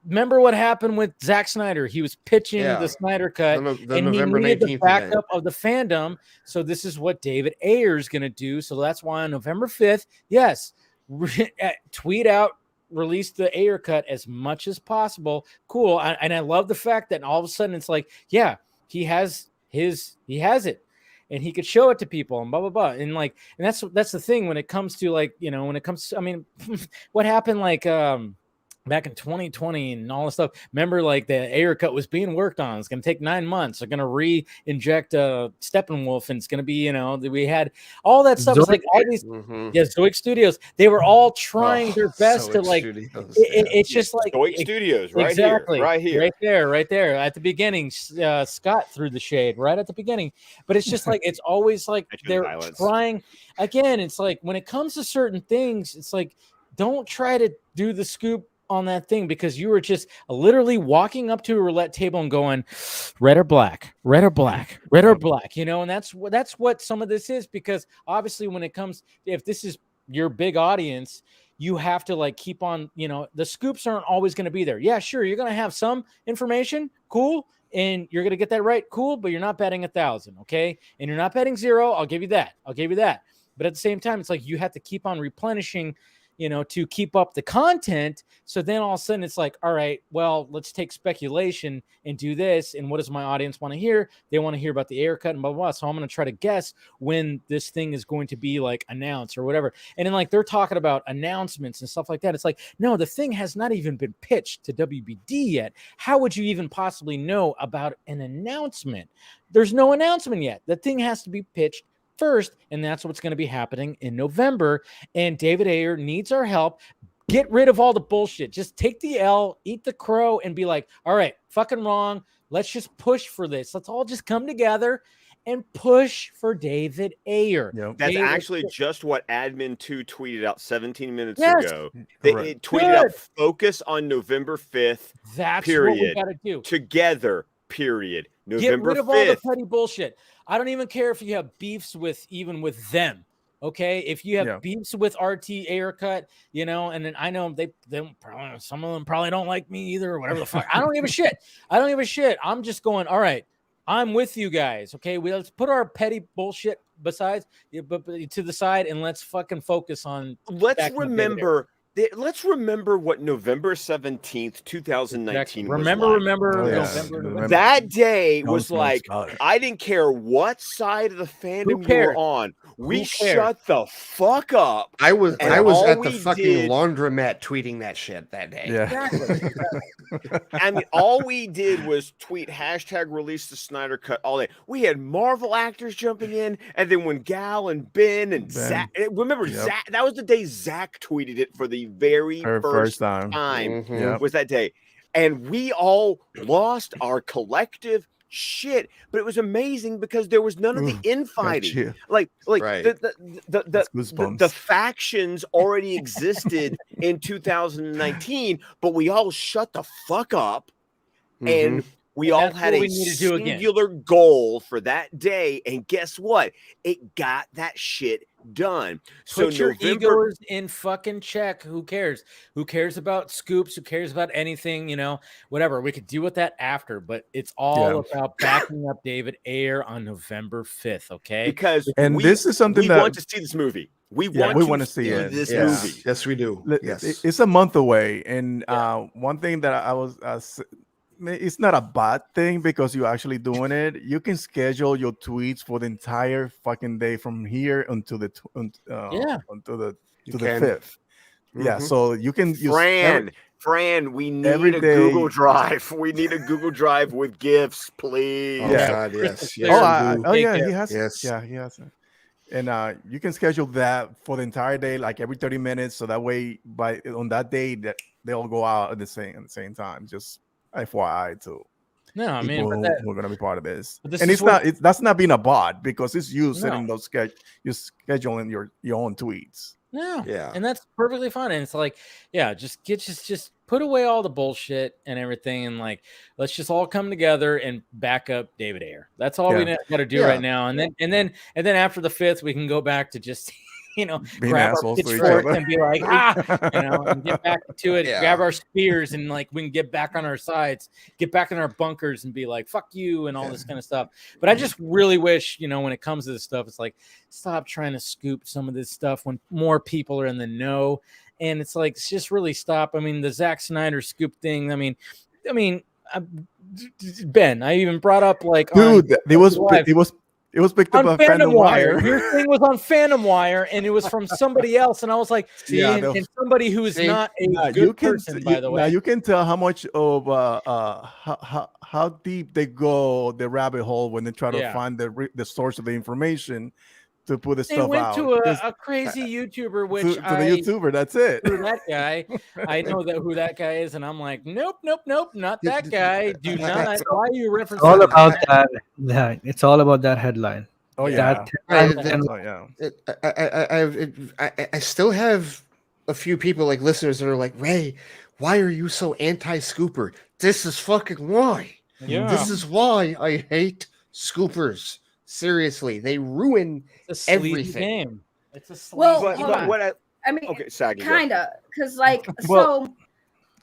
remember what happened with Zack Snyder? He was pitching the Snyder Cut, and he needed the backup of the fandom. So this is what David Ayer is going to do. So that's why on November 5th, yes, tweet out, release the Ayer Cut as much as possible. Cool. And I love the fact that all of a sudden it's like, yeah, he has it. And he could show it to people and blah, blah, blah. And like, and that's the thing when it comes to like, I mean, what happened like, back in 2020 and all this stuff. Remember, like the Ayer Cut was being worked on. It's going to take 9 months. They're going to re-inject Steppenwolf, and it's going to be, we had all that stuff. It's like all these, Zoic Studios. They were all trying their best to like. It's just like Zoic Studios, right exactly, here, right there at the beginning. Scott threw the shade right at the beginning, but it's just like it's always like they're trying. Again, it's like when it comes to certain things, it's like don't try to do the scoop on that thing because you were just literally walking up to a roulette table and going red or black, and that's what some of this is, because obviously when it comes, if this is your big audience, you have to like keep on, the scoops aren't always going to be there. Yeah, sure, you're going to have some information, cool, and you're going to get that right, cool, but you're not betting 1,000, okay, and you're not betting 0. I'll give you that, but at the same time, it's like you have to keep on replenishing to keep up the content. So then all of a sudden it's like, all right, well, let's take speculation and do this. And what does my audience want to hear? They want to hear about the Ayer Cut and blah, blah, blah. So I'm going to try to guess when this thing is going to be like announced or whatever. And then like they're talking about announcements and stuff like that. It's like, no, the thing has not even been pitched to WBD yet. How would you even possibly know about an announcement? There's no announcement yet. The thing has to be pitched first, and that's what's going to be happening in November. And David Ayer needs our help. Get rid of all the bullshit. Just take the L, eat the crow, and be like, all right, fucking wrong. Let's just push for this. Let's all just come together and push for David Ayer. That's actually just what Admin 2 tweeted out 17 minutes ago. It tweeted out focus on November 5th. That's period. What we got to do. Together, period. Get November rid of 5th. all the petty bullshit. I don't even care if you have beefs with them. Okay, if you have beefs with RT Ayer Cut, and then I know they probably, some of them probably don't like me either, or whatever the fuck. I don't give a shit. I'm just going, all right, I'm with you guys. Okay, let's put our petty bullshit to the side, and let's fucking focus on. Let's remember what November 17th, 2019 was like. November. That day was like, I didn't care what side of the fandom you were on. We shut the fuck up. I was at the fucking laundromat tweeting that shit that day. Yeah. Exactly. I mean, all we did was tweet #release the Snyder Cut all day. We had Marvel actors jumping in, and then when Gal and Ben and Zach, remember Zach, that was the day Zach tweeted it for the very first time. Was that day. And we all lost our collective shit, but it was amazing because there was none of the infighting. Like the factions already existed in 2019, but we all shut the fuck up and we all had a singular goal for that day, and guess what? It got that shit done. Put your egos in fucking check. Who cares? Who cares about scoops? Who cares about anything? Whatever. We could deal with that after, but it's all about backing up David Ayer on November 5th. Okay, because this is something we want to see this movie. We want to see this movie. Yes, we do. Yes, it's a month away, and one thing that I was. It's not a bad thing because you're actually doing it. You can schedule your tweets for the entire fucking day from here until the 5th. Yeah, so you can use Fran, we need every a day. Google Drive. We need a Google Drive with GIFs, please. Oh Yeah. God, yes. Clear. Yes, Oh we do. yeah, he has. Yes. Yeah, he has. And you can schedule that for the entire day, like every 30 minutes, so that way on that day that they all go out at the same time. Just FYI too. No, I mean, People but that, who are gonna be part of this. but this And is what- that's not being a bot because it's you No. setting those you're scheduling your own tweets. No, Yeah. and that's perfectly fine. And it's like, yeah, just put away all the bullshit and everything, and like, let's just all come together and back up David Ayer. That's all we got to do right now. And then after the 5th, we can go back to just Being grab our assholes to each pitchforks other. and be like, and get back to it. Yeah. Grab our spears and like we can get back on our sides, get back in our bunkers, and be like, fuck you, and all this kind of stuff. But I just really wish, when it comes to this stuff, it's like, stop trying to scoop some of this stuff when more people are in the know. And it's like, just really stop. I mean, the Zack Snyder scoop thing. I mean, Ben, I even brought up like, Dude, it was picked up on by Fandom Wire. Your thing was on Fandom Wire, and it was from somebody else, and I was like, and somebody who is not a good person, by the way. Now you can tell how much of how deep they go the rabbit hole when they try to find the source of the information to put the They stuff went out. to a crazy YouTuber, which to the YouTuber, that's it. That guy, I know who that guy is, and I'm like, nope, not that guy. Do not. Why are you referencing? It's all about that. Yeah, it's all about that headline. Oh yeah. I still have a few people like listeners that are like, Ray, why are you so anti-scooper? This is fucking why. Yeah. This is why I hate scoopers. Seriously, they ruin everything. Game. It's a sleazy Well, game. hold on. I mean, okay, Saggy, kind of, because like, so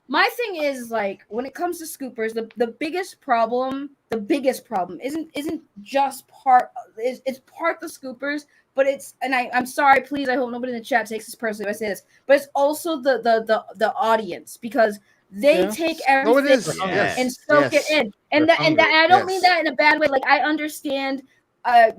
my thing is like, when it comes to scoopers, the biggest problem isn't just it's part the scoopers, but it's, and I'm sorry, please, I hope nobody in the chat takes this personally if I say this, but it's also the audience, because they take everything and soak it in, and I don't mean that in a bad way. Like, I understand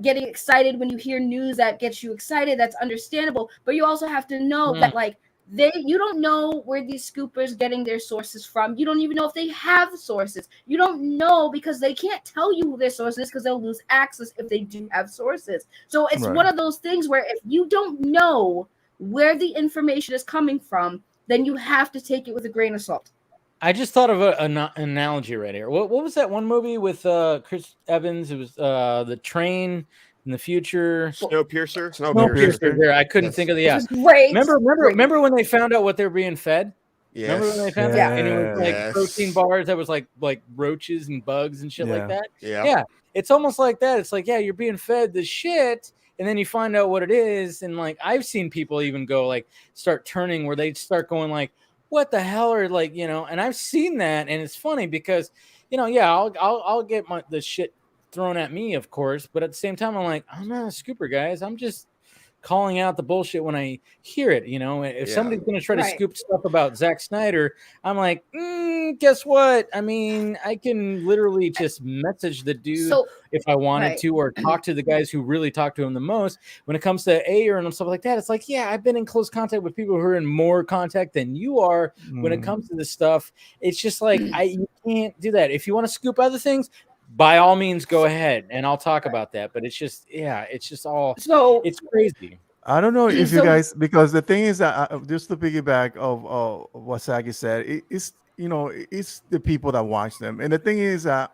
getting excited when you hear news that gets you excited. That's understandable, but you also have to know that like you don't know where these scoopers getting their sources from. You don't even know if they have sources. You don't know because they can't tell you who their source is because they'll lose access if they do have sources. So it's one of those things where if you don't know where the information is coming from, then you have to take it with a grain of salt. I just thought of an analogy right here. What was that one movie with Chris Evans? It was the train in the future. Snowpiercer. There, I couldn't think of the great. Remember when they found out what they're being fed? Yes. Remember when they found out? And it was like protein bars that was like roaches and bugs and shit like that. Yeah. It's almost like that. It's like, you're being fed the shit, and then you find out what it is. And like, I've seen people even go like start turning where they start going like, what the hell are like, and I've seen that, and it's funny because, I'll get the shit thrown at me, of course, but at the same time, I'm like, I'm not a scooper, guys. I'm just calling out the bullshit when I hear it. If somebody's going to try to scoop stuff about Zack Snyder, I'm like, guess what? I mean, I can literally just message the dude if I wanted to, or talk to the guys who really talk to him the most. When it comes to Ayer and stuff like that, it's like, I've been in close contact with people who are in more contact than you are when it comes to this stuff. It's just like, you can't do that. If you want to scoop other things, by all means, go ahead, and I'll talk about that. But it's just, it's crazy. I don't know if you guys, because the thing is that just to piggyback of what Sagi said, it's the people that watch them, and the thing is that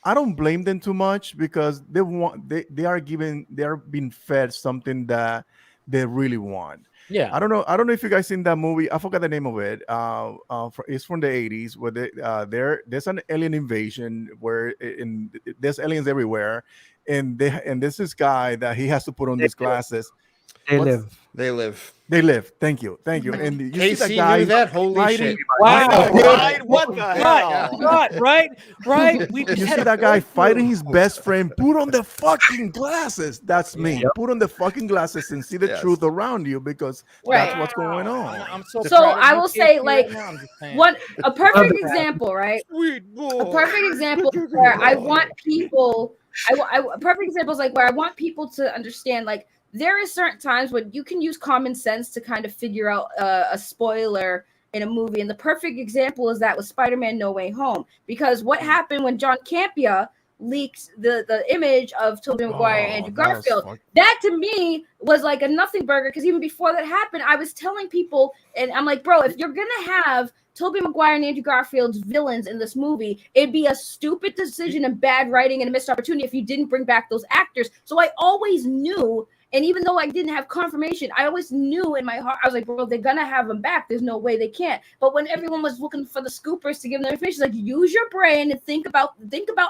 I don't blame them too much because they are being fed something that they really want. Yeah, I don't know if you guys seen that movie. I forgot the name of it. It's from the 80s where there's an alien invasion where there's aliens everywhere, and there's this guy that he has to put on these glasses. They live. Thank you. And you Casey see that guy knew that. Holy shit! Wow! What the hell? Right? We you see that guy fighting his best friend. Put on the fucking glasses. That's me. Put on the fucking glasses and see the truth around you, because that's what's going on. I'm so I will say, like, a perfect example, right? A perfect example where I want people. A perfect example is like where I want people to understand, like, there are certain times when you can use common sense to kind of figure out a spoiler in a movie. And the perfect example is that with Spider-Man No Way Home, because what happened when John Campea leaked the image of Tobey Maguire and Andrew Garfield, that to me was like a nothing burger, because even before that happened, I was telling people, and I'm like, bro, if you're gonna have Tobey Maguire and Andrew Garfield's villains in this movie, it'd be a stupid decision and bad writing and a missed opportunity if you didn't bring back those actors. So I always knew, and even though I didn't have confirmation, I always knew in my heart, I was like, bro, they're gonna have them back. There's no way they can't. But when everyone was looking for the scoopers to give them information, like, use your brain and think about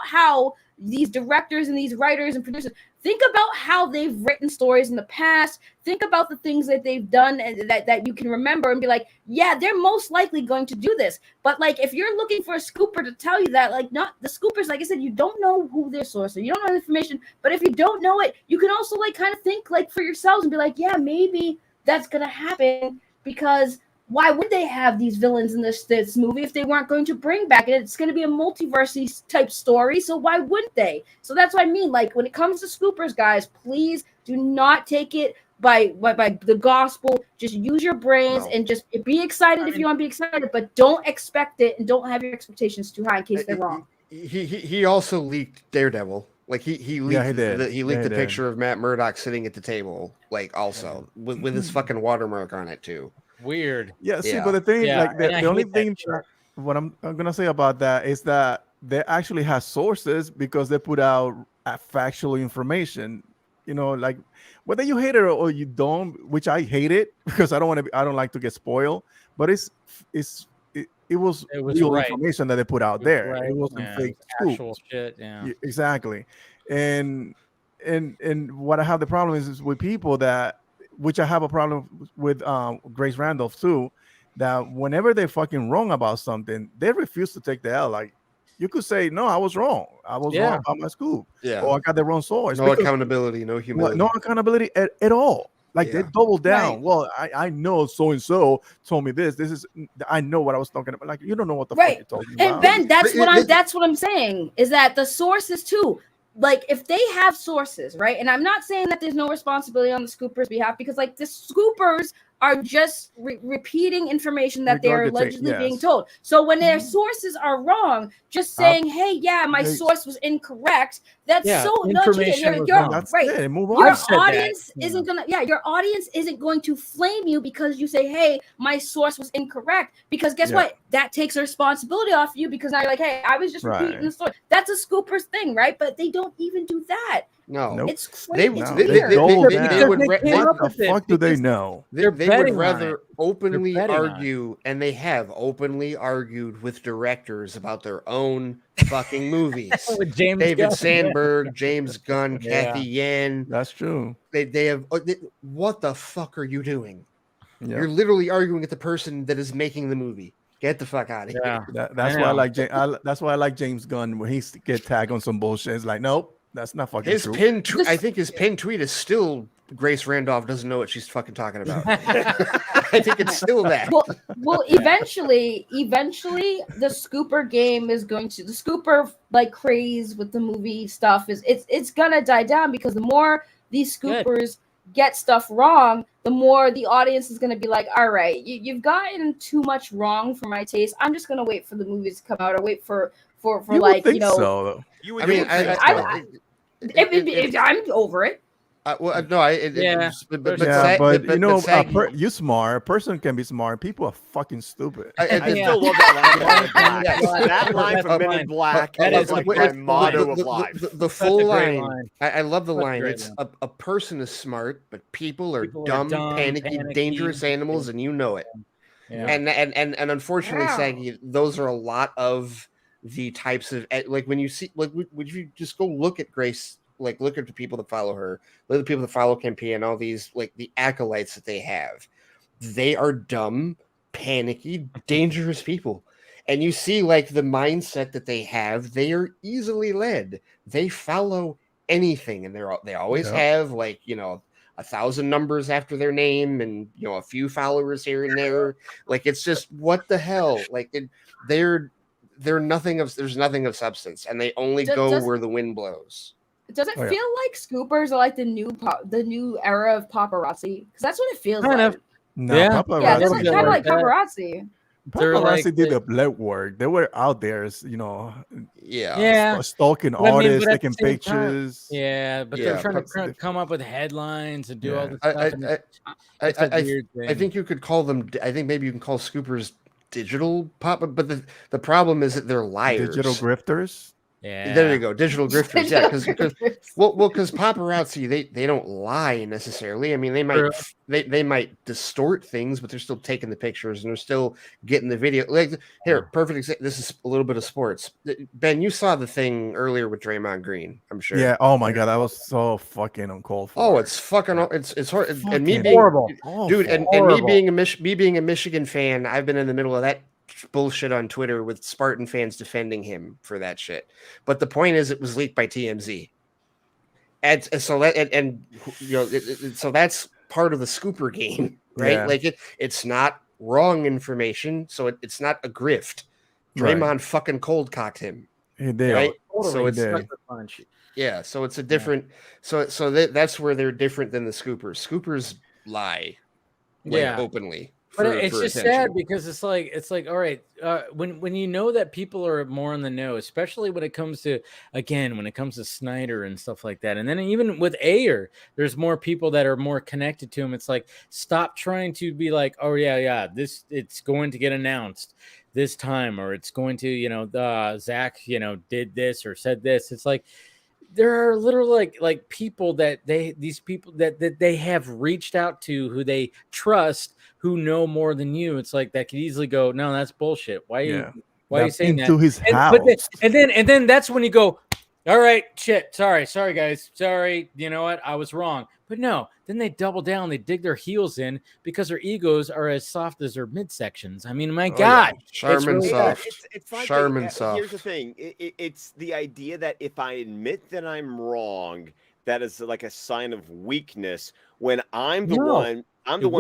how these directors and these writers and producers, think about how they've written stories in the past. Think about the things that they've done and that you can remember, and be like, yeah, they're most likely going to do this. But like, if you're looking for a scooper to tell you that, like, not the scoopers, like I said, you don't know who their source is, you don't know the information. But if you don't know it, you can also like kind of think like for yourselves and be like, yeah, maybe that's gonna happen, because why would they have these villains in this movie if they weren't going to bring back it? It's going to be a multiverse type story, so why wouldn't they? So that's what I mean. Like, when it comes to scoopers, guys, please do not take it by the gospel. Just use your brains and just be excited if you want to be excited, but don't expect it, and don't have your expectations too high in case they're wrong. He also leaked Daredevil. Like he leaked the did. picture of Matt Murdock sitting at the table, like also with his fucking watermark on it too. Weird. Yeah, see, but the thing, like the only thing what I'm gonna say about that is that they actually have sources, because they put out factual information. You know, like whether you hate it or you don't, which I hate it because I don't like to get spoiled. But it was real right. information that they put out there. Right. It wasn't fake actual shit. Yeah, exactly. And what I have the problem is with people that, which I have a problem with Grace Randolph too, that whenever they're fucking wrong about something, they refuse to take the L. Like, you could say, no, I was wrong. I was wrong about my scoop. Yeah. Or I got the wrong source. No accountability, no humility. No accountability at all. Like, they double down. Right. Well, I know so-and-so told me this. I know what I was talking about. Like, you don't know what the fuck you're talking about. And Ben, that's what I'm saying, is that the sources too. Like, if they have sources, right? And I'm not saying that there's no responsibility on the scoopers' behalf, because like the scoopers are just repeating information that they're allegedly being told. So when their sources are wrong, just saying, "Hey, yeah, my source was incorrect," that's so information. Right. Move on. Your audience isn't gonna. Yeah, your audience isn't going to flame you because you say, "Hey, my source was incorrect." Because guess what? That takes responsibility off you, because now you're like, "Hey, I was just repeating the story." That's a scooper's thing, right? But they don't even do that. No, it's crazy. What the fuck do they know? They would rather openly argue, and they have openly argued with directors about their own fucking movies. With David Sandberg, James Gunn, Kathy Yan. That's true. They have. What the fuck are you doing? Yeah. You're literally arguing with the person that is making the movie. Get the fuck out of here. That's why I like that's why I like James Gunn, when he get tagged on some bullshit. It's like, nope. That's not fucking true. I think his pinned tweet is still Grace Randolph doesn't know what she's fucking talking about. I think it's still that. Well, eventually, the scooper game is going to, the scooper like craze with the movie stuff it's gonna die down, because the more these scoopers get stuff wrong, the more the audience is gonna be like, all right, you've gotten too much wrong for my taste. I'm just gonna wait for the movies to come out, or wait for like, you know. So, I'm over it. You smart. A person can be smart. People are fucking stupid. I still love that line. That line from Men in Black is like my motto of life. The full line. I love the line. It's a person is smart, but people are dumb, panicky, dangerous animals, and you know it. Yeah. And unfortunately, Saggy, those are a lot of the types of, like, when you see, like, would you just go look at Grace, like, look at the people that follow her, look at the people that follow Campea, and all these, like, the acolytes that they have. They are dumb, panicky, dangerous people. And you see, like, the mindset that they have, they are easily led. They follow anything, and they always have, like, you know, 1,000 numbers after their name, and, you know, a few followers here and there. Like, it's just, what the hell? Like, there's nothing of substance, and they only go where the wind blows. Does it feel like scoopers are like the new era of paparazzi? Because that's what it feels Kind like. of. No, Yeah. paparazzi. Yeah, this is kind of like that. paparazzi. They're like Paparazzi did the blood work. They were out there, Yeah. stalking But I mean, artists, but at taking the same time- pictures. Yeah, but they're trying to come up with headlines and do all this stuff. and it's a weird thing. I think you could call them. I think maybe you can call scoopers digital pop. But the problem is that they're liars. Digital grifters. Yeah. There you go, digital grifters. Yeah, because paparazzi they don't lie necessarily. I mean, they might distort things, but they're still taking the pictures and they're still getting the video. Like here, perfect example. This is a little bit of sports. Ben, you saw the thing earlier with Draymond Green, I'm sure. Yeah. Oh my god, that was so fucking uncalled for. Oh, it's fucking. It's hard. And me Fucking being horrible, dude, and me being a Michigan fan, I've been in the middle of that bullshit on Twitter with Spartan fans defending him for that shit. But the point is, it was leaked by TMZ, and so so that's part of the scooper game, right? Yeah. Like it's not wrong information, so it's not a grift. Draymond fucking cold cocked him. He did. Right? Totally. So it's Such a punch. yeah. So it's a different. So that's where they're different than the scoopers. Scoopers lie, openly. But it's just sad because it's like all right, when you know that people are more in the know, especially when it comes to Snyder and stuff like that, and then even with Ayer, there's more people that are more connected to him. It's like, stop trying to be like, oh yeah, it's going to get announced this time, or it's going to Zach did this or said this. It's like there are literally like people that these people that they have reached out to, who they trust, who know more than you. It's like that could easily go, no, that's bullshit. Why are you saying that? Into his house. And then that's when you go, all right, shit, sorry guys, sorry, you know what, I was wrong. But no, then they double down, they dig their heels in because their egos are as soft as their midsections. I mean, my God, Charmin soft. It's like Charmin soft. Here's the thing: it's the idea that if I admit that I'm wrong, that is like a sign of weakness. When I'm the one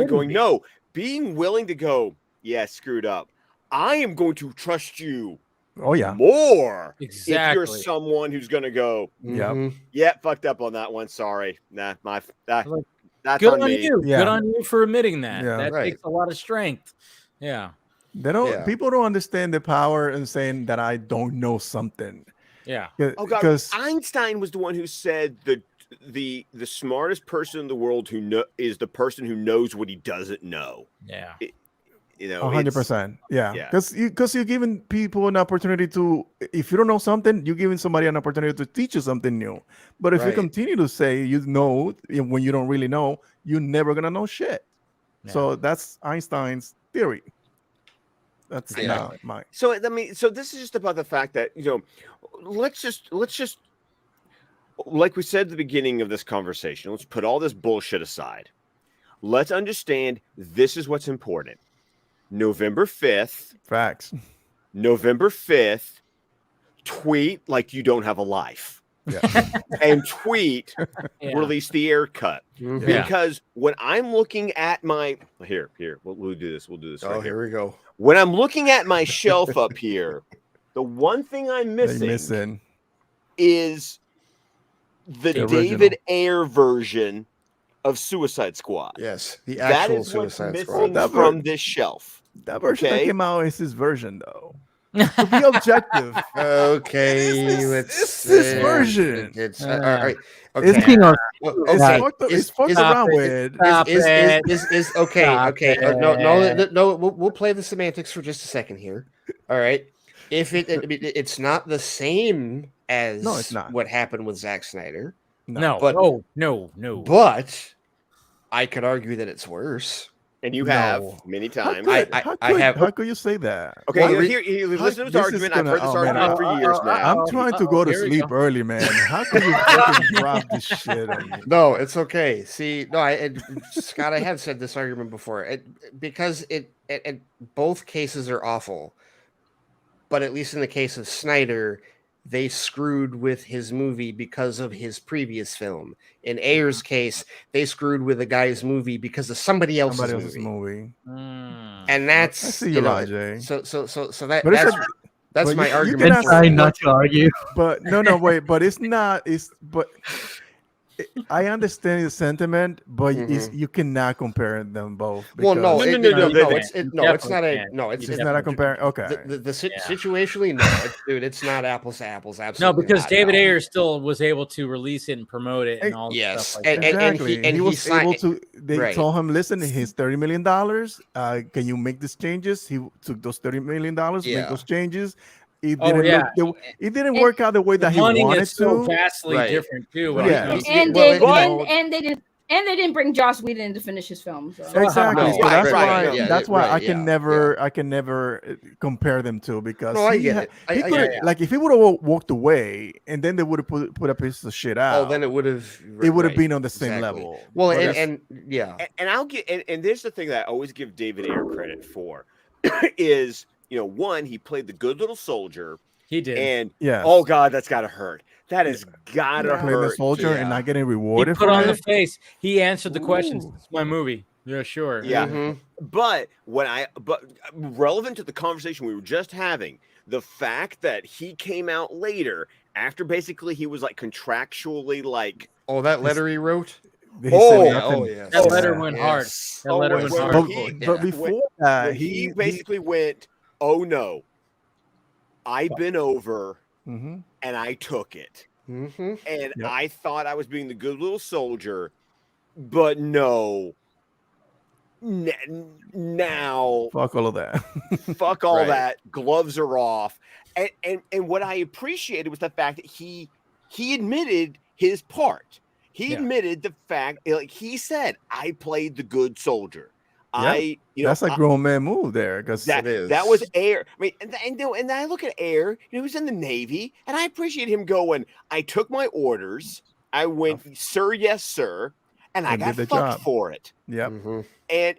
going, no, being willing to go, yeah, screwed up. I am going to trust you. Oh yeah, more. Exactly. If you're someone who's gonna go, yeah, fucked up on that one. Sorry, that's good on me. You. Yeah. Good on you for admitting that. Yeah. That takes a lot of strength. Yeah. They don't. People don't understand the power in saying that I don't know something. Yeah. Oh God, because Einstein was the one who said the smartest person in the world is the person who knows what he doesn't know. Yeah. 100%. Yeah. Because you're giving people an opportunity to, if you don't know something, you're giving somebody an opportunity to teach you something new. But if you continue to say you know when you don't really know, you're never gonna know shit. Yeah. So that's Einstein's theory. That's not mine. So I mean, so this is just about the fact that let's just like we said at the beginning of this conversation, let's put all this bullshit aside. Let's understand this is what's important. November 5th. Facts. November 5th, tweet like you don't have a life. Yeah. And tweet, release the Ayer Cut. Mm-hmm. Because when I'm looking at my... Here, we'll do this. We'll do this. Oh, here we go. When I'm looking at my shelf up here, the one thing I'm missing is the David Ayer version of Suicide Squad. Yes, the actual Suicide Squad. From this shelf. That version that came out is his version, though. To be objective. Okay, it's this version. It's all right. Okay. It's fucked around with. Is okay. No. We'll play the semantics for just a second here. All right. If it's not the same as it's not. What happened with Zack Snyder. No. But I could argue that it's worse. And you have many times. How could you say that? Okay, here listen to this argument. I've heard this argument for years now. I'm trying to go to sleep early, man. How can you fucking drop this shit on me? No, it's okay. See, no, Scott, I have said this argument before. Because both cases are awful. But at least in the case of Snyder, they screwed with his movie because of his previous film. In Ayer's case, they screwed with a guy's movie because of somebody else's movie. And that's I see you, Jay. So that. But That's But my you argument. cannot for Try it. not to argue. But no, wait. But it's not. I understand the sentiment, but you cannot compare them both. Well, no, No, it's not a no. It's not a compare. Okay. Situationally, no, it's not apples to apples. No, Absolutely, because not, David no. Ayer still was able to release it and promote it and all that Yes, stuff like that. Exactly. and he was able to. They right. told him, "Listen, he's $30 million. Can you make these changes?" He took those $30 million, make those changes. It didn't work out the way that he wanted is so to. vastly different too. Right. Yeah. And they didn't bring Joss Whedon to finish his film. So. Exactly. No, So that's why I yeah, can never compare them two, because No, I get it. like if he would have walked away and then they would have put a piece of shit out. Oh, then it would have been on the same level. Well, But and I'll get and there's the thing that I always give David Ayer credit for is, one, he played the good little soldier. He did. And yes. Oh God, that's gotta hurt. That has gotta playing the hurt. soldier and not getting rewarded He put for on it. the face. He answered the questions. It's my movie. Yeah, sure. Yeah. But relevant to the conversation we were just having, the fact that he came out later after basically he was like contractually like, oh, that letter he wrote. Yeah. That letter went hard. That letter went hard. But before that, he basically went, "Oh no, I've been over, and I took it, and I thought I was being the good little soldier, but no, now fuck all of that, fuck all that. Gloves are off." And what I appreciated was the fact that he admitted his part. He admitted the fact, like he said, I played the good soldier. That's a grown man move there, because that was Ayer. I mean, and I look at Ayer, he was in the Navy, and I appreciate him going, I took my orders, I went, sir, yes, sir, and I got fucked for it. Yep. And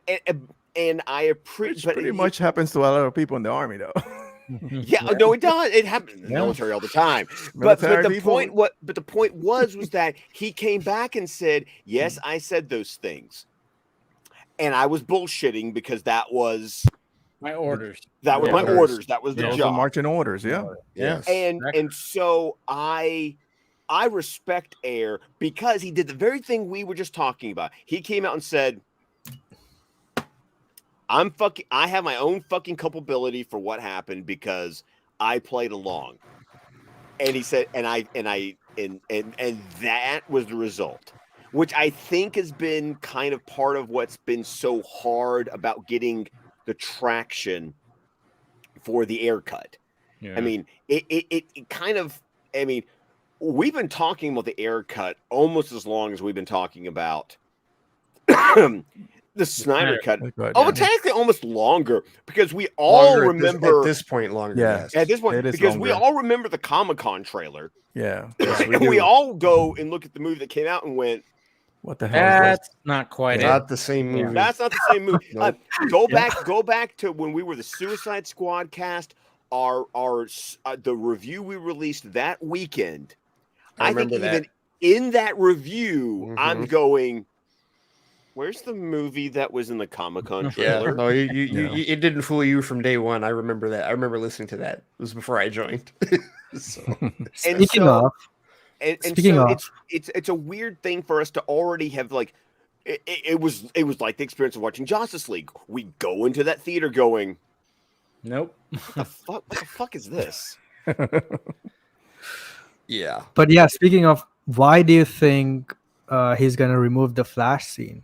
I appreciate, pretty much happens to a lot of people in the army, though. Yeah, no, it does. It happens in the military all the time. But the point was that he came back and said, yes, I said those things. And I was bullshitting because that was my orders. That was my orders. That was the job. Marching orders, yeah. And so I respect Ayer because he did the very thing we were just talking about. He came out and said, I have my own fucking culpability for what happened because I played along. And he said, and that was the result, which I think has been kind of part of what's been so hard about getting the traction for the Ayer Cut. Yeah. I mean, it kind of, I mean, we've been talking about the Ayer Cut almost as long as we've been talking about the Snyder Cut. Technically almost longer, because we all remember at this point longer. Yes. At this point, because longer. We all remember the Comic-Con trailer. Yeah. And we all go and look at the movie that came out and went, what the hell? That's not quite not the same movie. That's not the same movie. Nope. Go back to when we were the Suicide Squad cast. The review we released that weekend. I think even in that review, I'm going, where's the movie that was in the Comic-Con trailer? No, it didn't fool you from day one. I remember that. I remember listening to that. It was before I joined. Speaking of, it's a weird thing for us to already have like. It was like the experience of watching Justice League. We go into that theater going, nope. What the fuck is this? Yeah. But yeah, speaking of, why do you think he's gonna remove the Flash scene?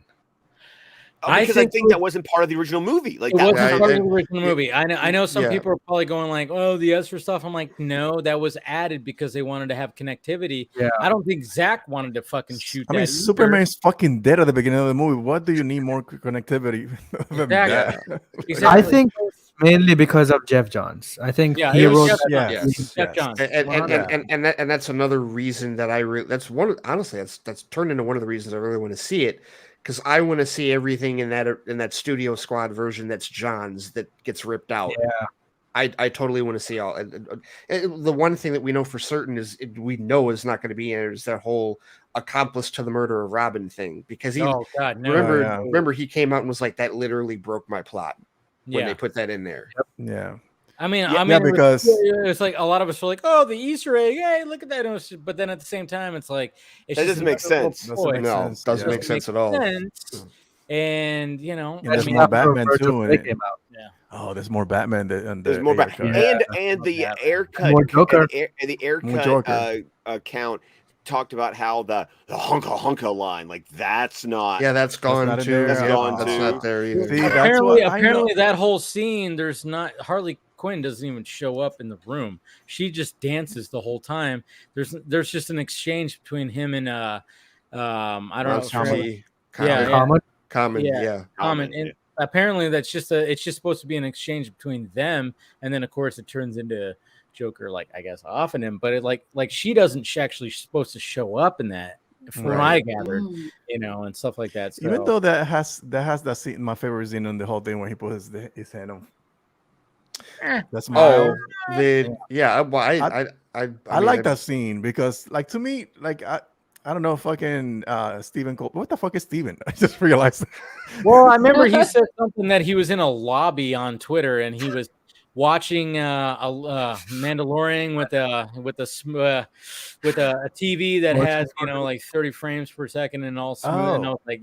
Because I think that wasn't part of the original movie. Like that wasn't part of the original movie. I know some people are probably going like, "Oh, the Ezra stuff." I'm like, no, that was added because they wanted to have connectivity. Yeah. I don't think Zach wanted to fucking shoot that. I mean, Superman's fucking dead at the beginning of the movie. What do you need more connectivity? Exactly. I think mainly because of Jeff Johns. I think he wrote Jeff Johns. And that's another reason that that's turned into one of the reasons I really want to see it. Because I want to see everything in that Studio Squad version that's John's that gets ripped out. Yeah, I totally want to see all. The one thing that we know for certain is not going to be in it is that whole accomplice to the murder of Robin thing. Because remember he came out and was like, that literally broke my plot when they put that in there. Yeah. I mean, because it's like a lot of us are like, "Oh, the Easter egg! Hey, look at that!" But then at the same time, it's like that doesn't make sense. Doesn't make sense at all. And there's more Batman too. Oh, there's more Batman than there's more Batman, and the Ayer Cut, more Joker, and the Ayer Cut account talked about how the hunka line, like that's not. Yeah, that's gone too. That's gone too. That's not there either. See, apparently that whole scene, there's not Harley Quinn doesn't even show up in the room. She just dances the whole time. There's just an exchange between him and I don't know. Common. And apparently that's it's just supposed to be an exchange between them, and then of course it turns into Joker, like I guess offing him, but it like she doesn't actually supposed to show up in that, from what I gathered, and stuff like that. So, even though that has that scene, my favorite scene on the whole thing when he put his hand on. That's my I like that scene because, like, to me, like I don't know, fucking Stephen Cole. What the fuck is Stephen? I just realized. Well, I remember he said something that he was in a lobby on Twitter and he was watching a Mandalorian with a TV that has like 30 frames per second and all smooth. And I was like,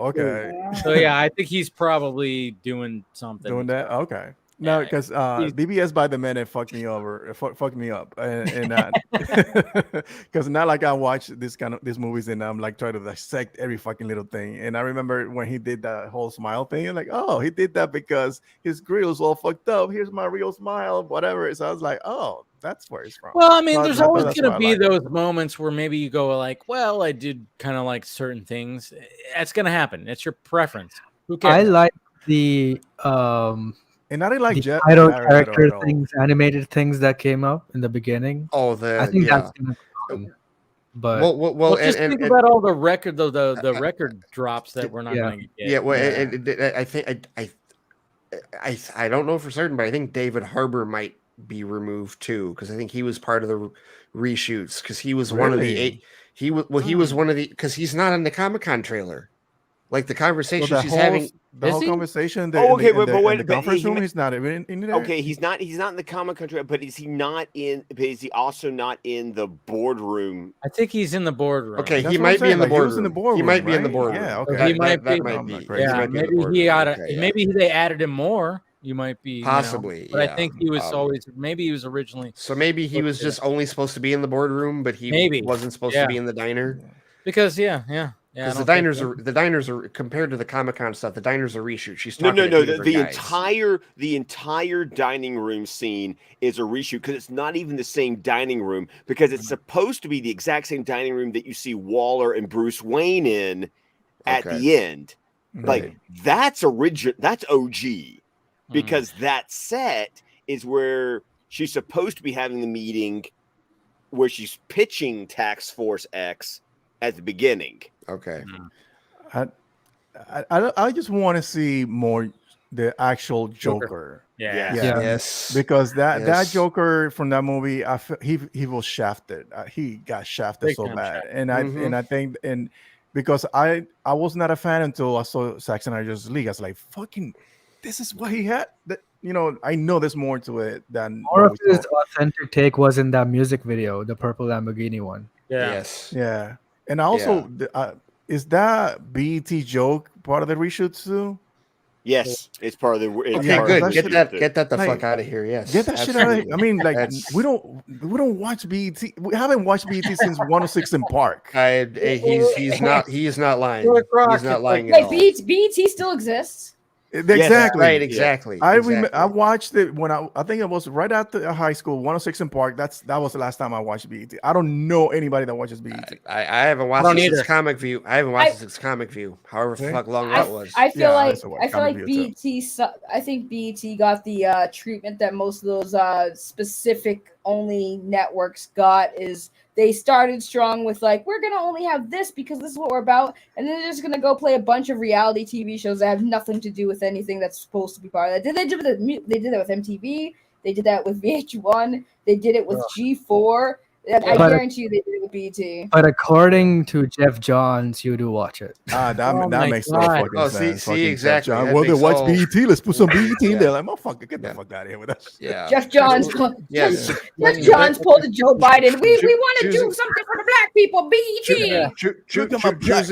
okay. So yeah, I think he's probably doing something. Doing that, okay. No, because BBS by the minute fucked me up, and because not like I watch these movies and I'm like trying to dissect every fucking little thing. And I remember when he did that whole smile thing, and like, oh, he did that because his grill's all fucked up. Here's my real smile, whatever. So I was like, oh, that's where it's from. Well, I mean, there's always going to be those moments where maybe you go like, well, I did kind of like certain things. That's going to happen. It's your preference. Who cares? I like the and I didn't like Jet character things, animated things that came up in the beginning. Oh, I think that's gonna come. But just think about all the record, the record drops that we're not going to get. Yeah, well, I think I don't know for certain, but I think David Harbour might be removed too, because I think he was part of the reshoots, because he was one of the he was one of the, because he's not in the Comic-Con trailer. Like the conversation she's having, the whole conversation. But conference room, he's not even in there. Okay, he's not in the Comic-Con, but is he also not in the boardroom? I think he's in the boardroom. Okay, he might be in the boardroom. He might be in the boardroom. Yeah, okay. He might be. Yeah, maybe they added him more. You might be possibly, but I think he was maybe he was originally. So maybe he was just only supposed to be in the boardroom, but he wasn't supposed to be in the diner. Because because the diners are compared to the Comic-Con stuff. The diners are reshoot. She's talking no. The entire dining room scene is a reshoot, because it's not even the same dining room, because it's supposed to be the exact same dining room that you see Waller and Bruce Wayne in at the end. Like that's original. That's OG, because that set is where she's supposed to be having the meeting where she's pitching Task Force X at the beginning. Okay. I just want to see more the actual Joker. Yes. Because that Joker from that movie, he was shafted. He got shafted so bad, and I think because I was not a fan until I saw Zack Snyder's League. I was like, fucking, this is what he had. That, I know there's more to it than more of his authentic take was in that music video, the purple Lamborghini one. Yes. Yeah. And also, is that BET joke part of the reshoots too? Yes, it's part of the. Good. Get that the fuck out of here. Yes, get that shit out of here. I mean, like we don't watch BET. We haven't watched BET since 106 in Park. He's not. He is not lying. He's not lying at all. BET still exists. Exactly. Right. Exactly. I watched it when I think it was right after high school. 106 in Park. That was the last time I watched BET. I don't know anybody that watches BET. I haven't watched it since Comic View. I haven't watched it since Comic View. However fuck long that was. I feel like BET. I think BET got the treatment that most of those specific only networks got. Is they started strong with like, we're gonna only have this because this is what we're about, and then they're just gonna go play a bunch of reality TV shows that have nothing to do with anything that's supposed to be part of that. They did that with MTV. They did that with VH1. They did it with G4. I guarantee you they did it with BT. But according to Jeff Johns, you do watch it. That makes no fucking sense. See exactly. Well, they watch BET. Let's put some BET in there. Like, motherfucker, get the fuck out of here with us. Yeah. Jeff Johns. Yes. Jeff Johns pulled a Joe Biden. We want to do something for the black people. BET.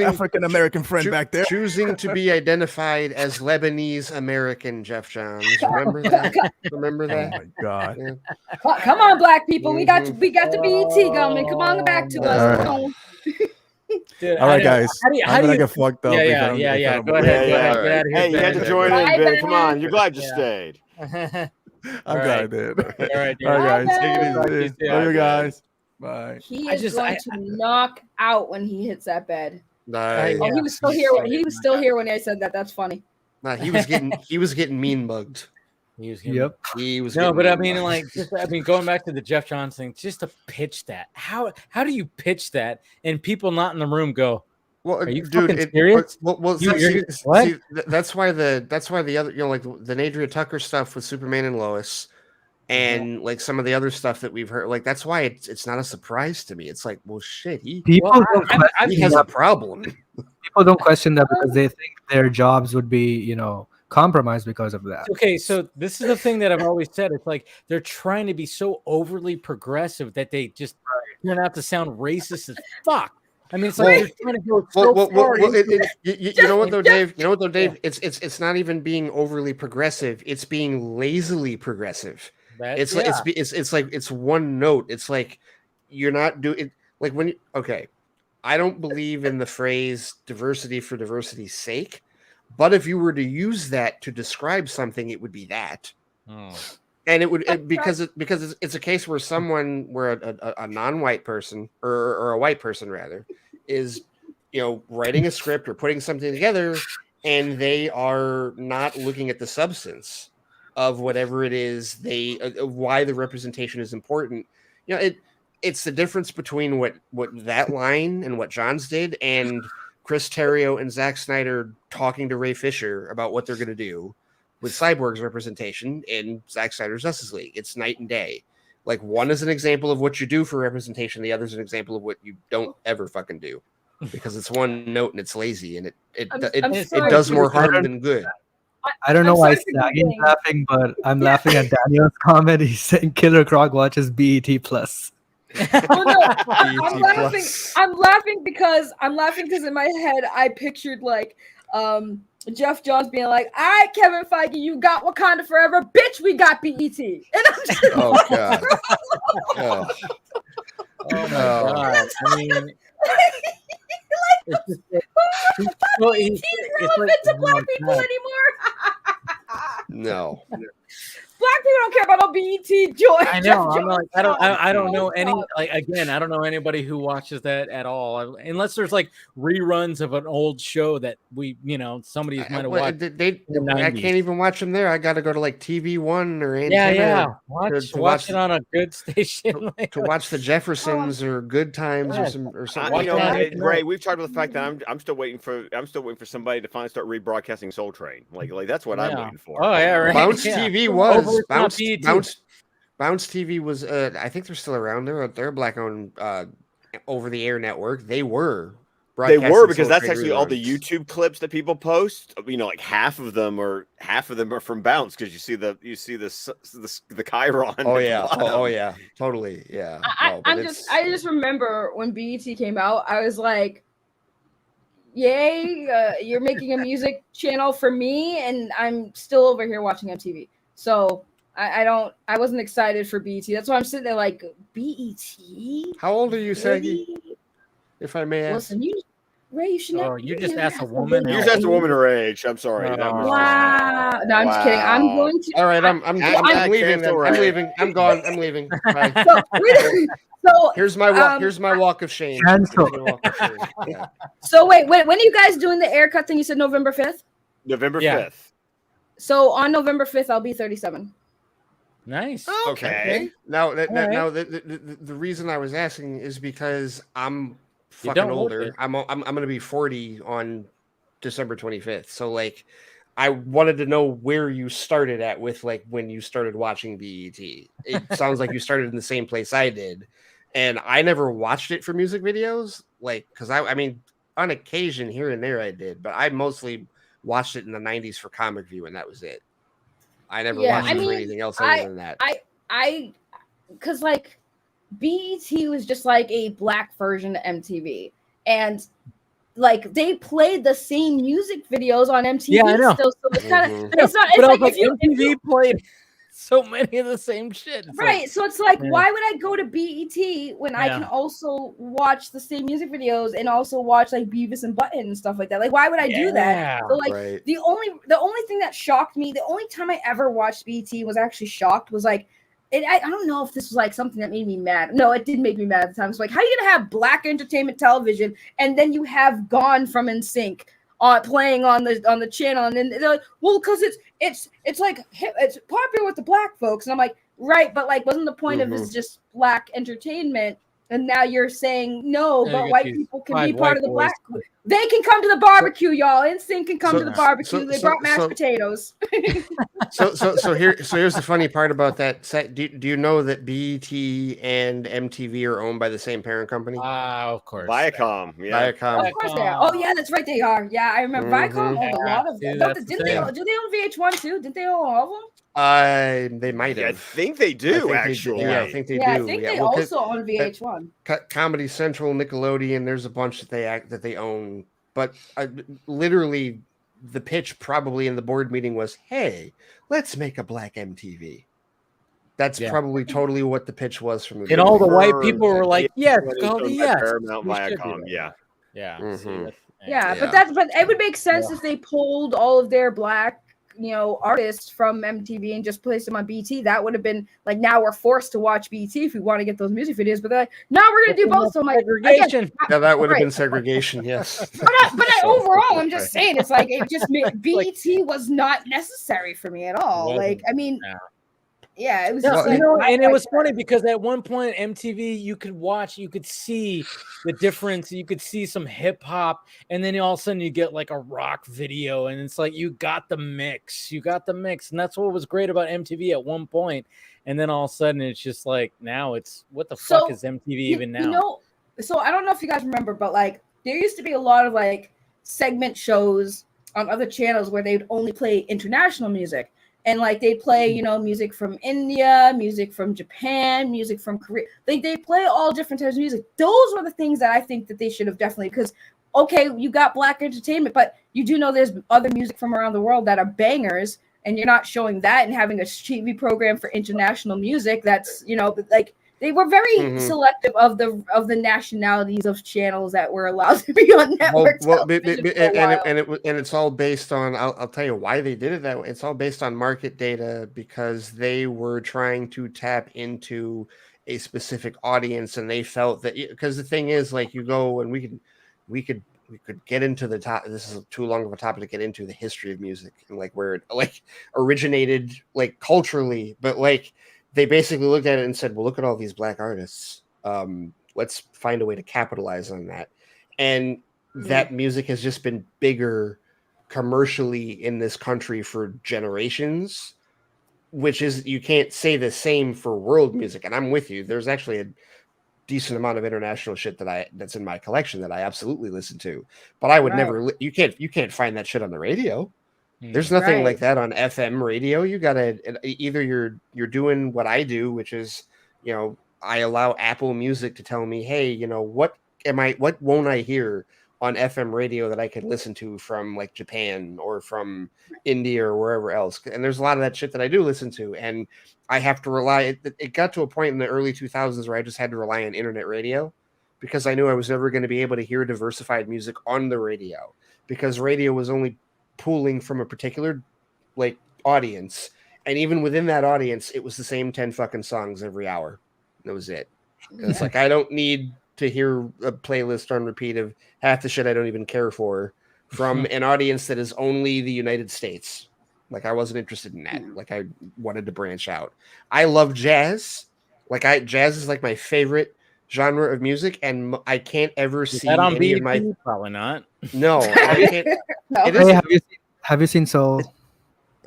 African American friend back there. Choosing to be identified as Lebanese American, Jeff Johns. Remember that? Remember that? Oh my God. Yeah. Come on, black people. We got the BET going. Come on back to us. Come on. Dude, all right, guys. How do you get fucked up? Yeah. Go ahead. Get out of here. Hey, you had to join in, Ben. Come on. You're glad you stayed. I'm glad I did. All right, guys. Take it easy. Love you guys. Bye. He is going to knock out when he hits that bed. Nice. Oh, he was still here. He was still here when I said that. That's funny. Nah, he was getting mean bugged. He was but I mean, like, going back to the Jeff Johns thing, just to pitch that. How do you pitch that and people not in the room go, well, are you dude, fucking serious? See, that's why the other, like the Nadria Tucker stuff with Superman and Lois, and like some of the other stuff that we've heard, like that's why it's not a surprise to me. It's like, well, shit, he has a problem. People don't question that because they think their jobs would be, compromised because of that. Okay, so this is the thing that I've always said. It's like they're trying to be so overly progressive that they just turn out to sound racist as fuck. I mean, it's like they're trying to go so far. You know what though, Dave? It's not even being overly progressive. It's being lazily progressive. It's like it's one note. It's like you're not doing like when I don't believe in the phrase diversity for diversity's sake, but if you were to use that to describe something, it would be that. And it would because it's a case where a non-white person or a white person rather is writing a script or putting something together, and they are not looking at the substance of whatever it is why the representation is important. It's the difference between what that line and what Johns did and Chris Terrio and Zack Snyder talking to Ray Fisher about what they're going to do with Cyborg's representation in Zack Snyder's Justice League. It's night and day. Like one is an example of what you do for representation. The other is an example of what you don't ever fucking do because it's one note and it's lazy and it does more harm than good. I don't know why Snaggy's laughing, but I'm laughing at Daniel's comment. He's saying Killer Croc watches BET Plus. Oh no, I'm laughing because in my head I pictured like Jeff Johns being like, all right, Kevin Feige, you got Wakanda Forever, bitch, we got BET. And I'm just oh god. Oh my god. I mean he's relevant to black people anymore. No. Black people don't care about no BET joy. I know. I'm like, I don't know any. Like again, I don't know anybody who watches that at all, unless there's like reruns of an old show that somebody might have watched. I can't even watch them there. I got to go to like TV One or watch it on a good station to watch the Jeffersons or Good Times or something. Ray, we've talked about the fact that I'm still waiting for somebody to finally start rebroadcasting Soul Train. Like that's what I'm waiting for. Oh yeah, right. Bounce TV was. Bounce TV was. I think they're still around. They're a black-owned over-the-air network. They were because that's actually all the YouTube clips that people post. Like half of them are from Bounce because you see the Chiron. Oh yeah, totally. Yeah. I just remember when BET came out. I was like, "Yay! You're making a music channel for me," and I'm still over here watching MTV. So I wasn't excited for BET. That's why I'm sitting there like, BET? How old are you, Saggy? If I may ask. Listen, Ray, you should know. Oh, you just asked a woman. You just asked a woman her age. I'm sorry. Wow. No, I'm just kidding. I'm going to. All right, I'm leaving. I'm leaving. I'm gone. I'm leaving. Bye. So here's my walk. Here's my walk of shame. Yeah. So wait, when are you guys doing the Ayer Cut thing? You said November 5th? November 5th. So on November 5th, I'll be 37. Nice. Okay. Now the reason I was asking is because I'm fucking older. I'm going to be 40 on December 25th. So like I wanted to know where you started at with like when you started watching BET. It sounds like you started in the same place I did. and I never watched it for music videos, like because I mean, on occasion here and there I did, but I mostly watched it in the '90s for comic view, and that was it. I never watched it for anything else other than that. Because like BET was just like a black version of MTV, and like they played the same music videos on MTV. Yeah, I know. Still, so it's kind of it's not. It's like if MTV played so many of the same shit. It's right. Like, so it's like, why would I go to BET when I can also watch the same music videos and also watch like Beavis and Butthead and stuff like that? Like, why would I do that? So like the only thing that shocked me, the only time I ever watched BET was actually shocked was like, I don't know if this was like something that made me mad. No, it did make me mad at the time. It's like, how are you gonna have black entertainment television and then you have Gone from NSYNC playing on the channel, and then they're like, well, because it's like it's popular with the black folks, and I'm like, right, but like, wasn't the point of this just black entertainment? And now you're saying no, but white people can be part of the black. They can come to the barbecue, y'all. NSYNC can come to the barbecue. They brought mashed potatoes. So here's the funny part about that. Do you know that BET and MTV are owned by the same parent company? Of course. Viacom. Yeah. Viacom. Of course they are. Oh yeah, that's right. They are. Yeah, I remember Viacom owned a lot of them. Do they own VH1 too? Did they own all of them? They might have. I think they do, actually. I think they do. I think they also own VH1. Comedy Central, Nickelodeon. There's a bunch that they own, but literally, the pitch probably in the board meeting was, "Hey, let's make a black MTV." That's probably totally what the pitch was from the. And all the white people were like, "Yes, go yes." Paramount, Viacom, yeah. But it would make sense if they pulled all of their black artists from MTV and just placed them on BT. That would have been like, now we're forced to watch BT if we want to get those music videos, but they're like, no, we're gonna do both. So I'm like, segregation. Yeah, that would have been segregation, yes. But overall, I'm just saying, it's like, it just made BT was not necessary for me at all. Like, I mean, yeah, it was just like, and it was funny because at one point MTV, you could see the difference. You could see some hip hop, and then all of a sudden you get like a rock video, and it's like you got the mix, and that's what was great about MTV at one point. And then all of a sudden it's just like, now it's what the fuck is MTV even now? So I don't know if you guys remember, but like there used to be a lot of like segment shows on other channels where they would only play international music. And like they play, music from India, music from Japan, music from Korea. They play all different types of music. Those were the things that I think that they should have definitely, because okay, you got black entertainment, but you do know there's other music from around the world that are bangers, and you're not showing that and having a TV program for international music. That's like they were very selective of the nationalities of channels that were allowed to be on network television. And it's all based on. I'll tell you why they did it that way. It's all based on market data, because they were trying to tap into a specific audience, and they felt that, because the thing is, like, you go and we could get into the top. This is too long of a topic to get into the history of music and like where it like originated like culturally, but like. They basically looked at it and said, well, look at all these black artists. Let's find a way to capitalize on that. And that music has just been bigger commercially in this country for generations, which is, you can't say the same for world music. And I'm with you. There's actually a decent amount of international shit that's in my collection that I absolutely listen to. But I would never, you can't find that shit on the radio. There's nothing like that on FM radio. You gotta either you're doing what I do, which is, I allow Apple Music to tell me, hey, what won't I hear on FM radio that I could listen to from like Japan or from India or wherever else. And there's a lot of that shit that I do listen to, and I have to rely. It got to a point in the early 2000s where I just had to rely on internet radio, because I knew I was never going to be able to hear diversified music on the radio, because radio was only pooling from a particular like audience, and even within that audience it was the same 10 fucking songs every hour. That was it. And it's like, I don't need to hear a playlist on repeat of half the shit I don't even care for from an audience that is only the United States. Like, I wasn't interested in that. Like, I wanted to branch out. I love jazz. Jazz is like my favorite genre of music, and I can't ever see that on any BET? of my. Probably not. No, I can't. Hey, have you seen Soul?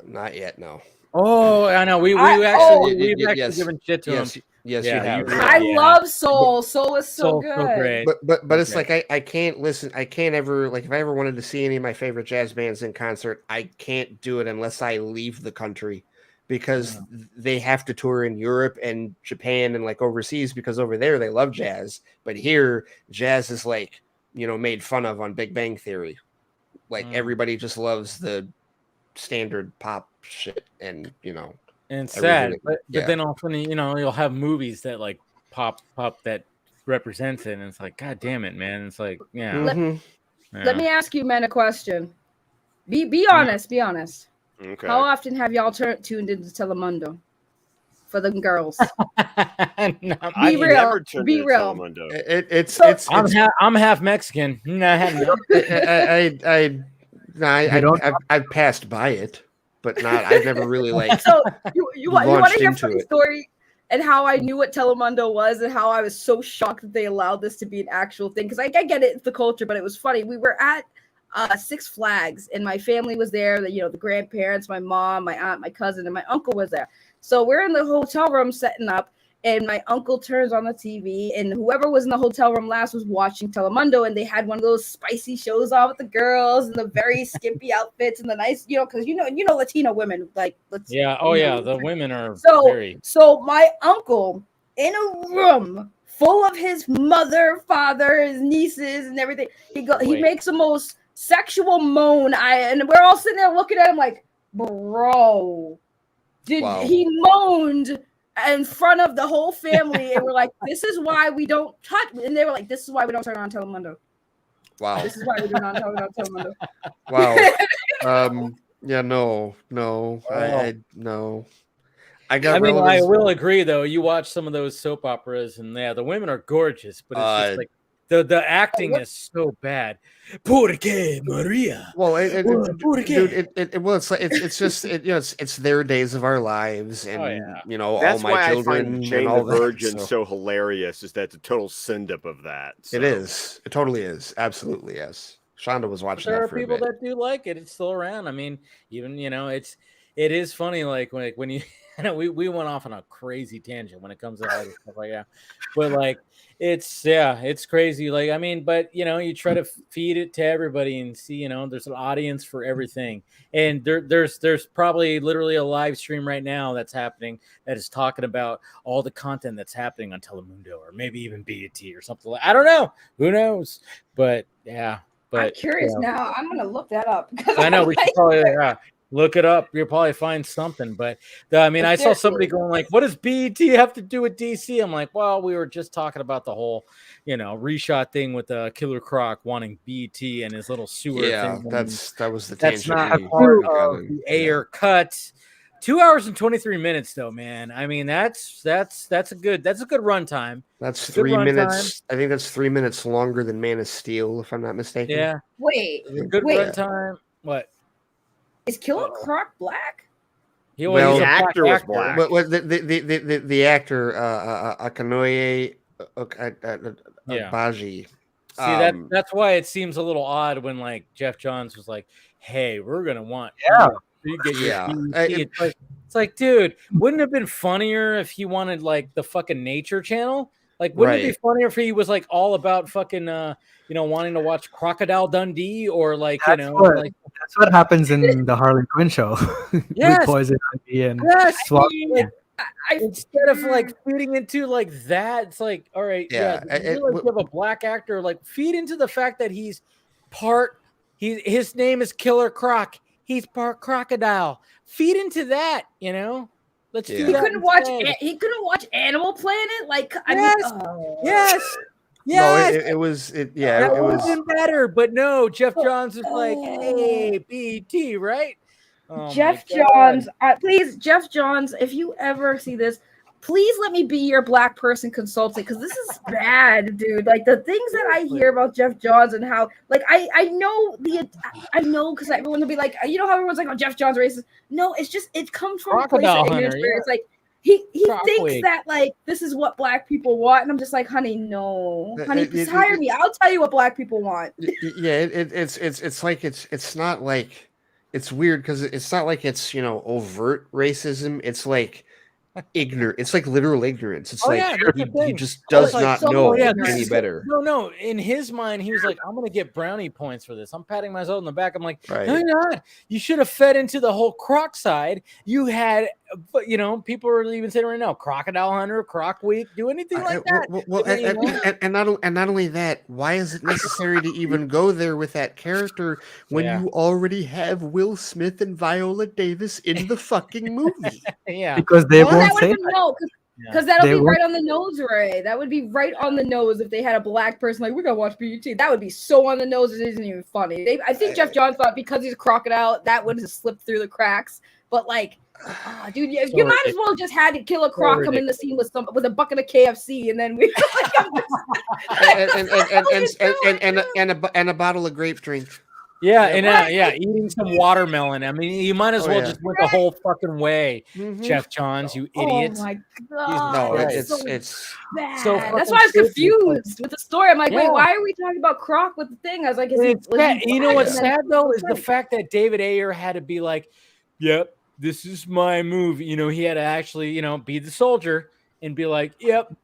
Not yet. No. Oh, I know. We've actually given shit to him. Yes, Yeah, you have. you really- I yeah. love Soul. Soul is so So good. great. But it's Okay. like I can't listen. I can't ever like if I ever wanted to see any of my favorite jazz bands in concert, I can't do it unless I leave the country because they have to tour in Europe and Japan and like overseas because over there they love jazz, but here jazz is like, you know, made fun of on Big Bang Theory. Like everybody just loves the standard pop shit, and you know, And it's everything sad, that- but then all of a sudden, you know, you'll have movies that like pop that represents it, and it's like, God damn it, man! It's like, yeah. Let me ask you men a question. Be honest. Be honest. Okay. How often have y'all tuned into Telemundo for the girls? I've Be real. never turned Be into real. Telemundo. I'm half Mexican. I've passed by it, but not. I've never really like. So you want to launched hear a into funny it. story and how I knew what Telemundo was and how I was so shocked that they allowed this to be an actual thing, because I get it, it's the culture, but it was funny. We were at Six Flags and my family was there. You know, the grandparents, my mom, my aunt, my cousin, and my uncle was there. So we're in the hotel room setting up, and my uncle turns on the TV, and whoever was in the hotel room last was watching Telemundo, and they had one of those spicy shows on with the girls and the very skimpy outfits and the nice, you know, because you know Latino women like. Yeah. Oh yeah, the women are So very. so my uncle in a room full of his mother, father, his nieces, and everything. He makes the most sexual moan. And we're all sitting there looking at him like, bro, he moaned in front of the whole family, and we're like, this is why we don't touch. And they were like, this is why we don't turn on Telemundo. Wow. This is why we do not turn on Telemundo. Wow. Yeah. No. I no. I got. I mean, I will agree though. You watch some of those soap operas, and yeah, the women are gorgeous, but it's just like the acting is so bad. Porque Maria. Well, dude, it's just you know, it's their days of our lives, and you know, That's all my why children I find and Jane all the that, Virgin so. so hilarious. Is that the total send up of that? So. It is. It totally is. Absolutely, yes. Shonda was watching There that are for a people bit. that do like it. It's still around. I mean, even it is funny. Like when you, I know we went off on a crazy tangent when it comes to all this stuff like that, but like it's crazy. Like I mean, but you know, you try to feed it to everybody and see, you know, there's an audience for everything, and there's probably literally a live stream right now that's happening that is talking about all the content that's happening on Telemundo or maybe even BET or something like. I don't know. Who knows? But yeah. But, I'm curious now. I'm gonna look that up. I know we should probably look it up. You'll probably find something. But I mean, I saw somebody going like, "What does BET have to do with DC?" I'm like, "Well, we were just talking about the whole, you know, reshot thing with Killer Croc wanting BET and his little sewer thing." That was the that's tangent. not part of the Ayer Cut. 2 hours and 23 minutes, though, man. I mean, that's a good run time. That's 3 minutes. I think that's 3 minutes longer than Man of Steel, if I'm not mistaken. Yeah. Wait. Good run time. What? Is Killer Croc black? Well, the actor was black. But the actor Akinoye Baji. See, that's why it seems a little odd when like Jeff Johns was like, "Hey, we're gonna want you get your it's like, dude, wouldn't it have been funnier if he wanted like the fucking Nature Channel? Like, wouldn't it be funnier if he was like all about fucking you know, wanting to watch Crocodile Dundee or like that's what happens in the Harley Quinn show. Yes. With Poison Ivy and I mean, instead of like feeding into like that, it's like, all right, you have a black actor, like feed into the fact that his name is Killer Croc. He's part crocodile. Feed into that, you know. Let's do that. He couldn't watch Animal Planet. Like, yes. No, it was. It was even better. But no, Jeff Johns is like, hey, BT, right? Oh Jeff Johns, please, Jeff Johns, if you ever see this, please let me be your black person consultant, because this is bad, dude. Like the things that I hear about Jeff Johns and how, like, I know because everyone will be like, you know how everyone's like, oh, Jeff Johns racist. No, it's just it comes from a place of ignorance where it's like he thinks that like this is what black people want, and I'm just like, honey, no, honey, just hire me. I'll tell you what black people want. Yeah, it's like it's not like it's weird because it's not like it's, you know, overt racism. It's like ignorant. It's like literal ignorance. It's Oh, like yeah, that's the he thing. just I was does like, not so know ignorant. any better. No. In his mind, he was like, I'm going to get brownie points for this. I'm patting myself on the back. I'm like, Right. no, you're not. You should have fed into the whole croc side. You had, people are even saying right now, crocodile hunter, croc week, do anything like that. Well, and not only that, why is it necessary to even go there with that character when you already have Will Smith and Viola Davis in the fucking movie? Yeah, because they Well, won't that say would have no, because They that'll be won't- right on the nose, Ray. That would be right on the nose if they had a black person like, we're gonna watch BET. That would be so on the nose it isn't even funny. I think Jeff Johns thought because he's a crocodile that would have slipped through the cracks. But like, dude, you might as well just had to kill a croc, come in the scene with a bucket of KFC, and then we and a bottle of grape drink. Yeah, eating some watermelon. I mean, you might as well just went the whole fucking way, Jeff Johns, you idiot. Oh my god! No, it's bad. So that's why I was confused with the story. I'm like, wait, why are we talking about Croc with the thing? I was like, you know what's sad though is the fact that David Ayer had to be like, "Yep, this is my movie." He had to actually, be the soldier and be like, "Yep,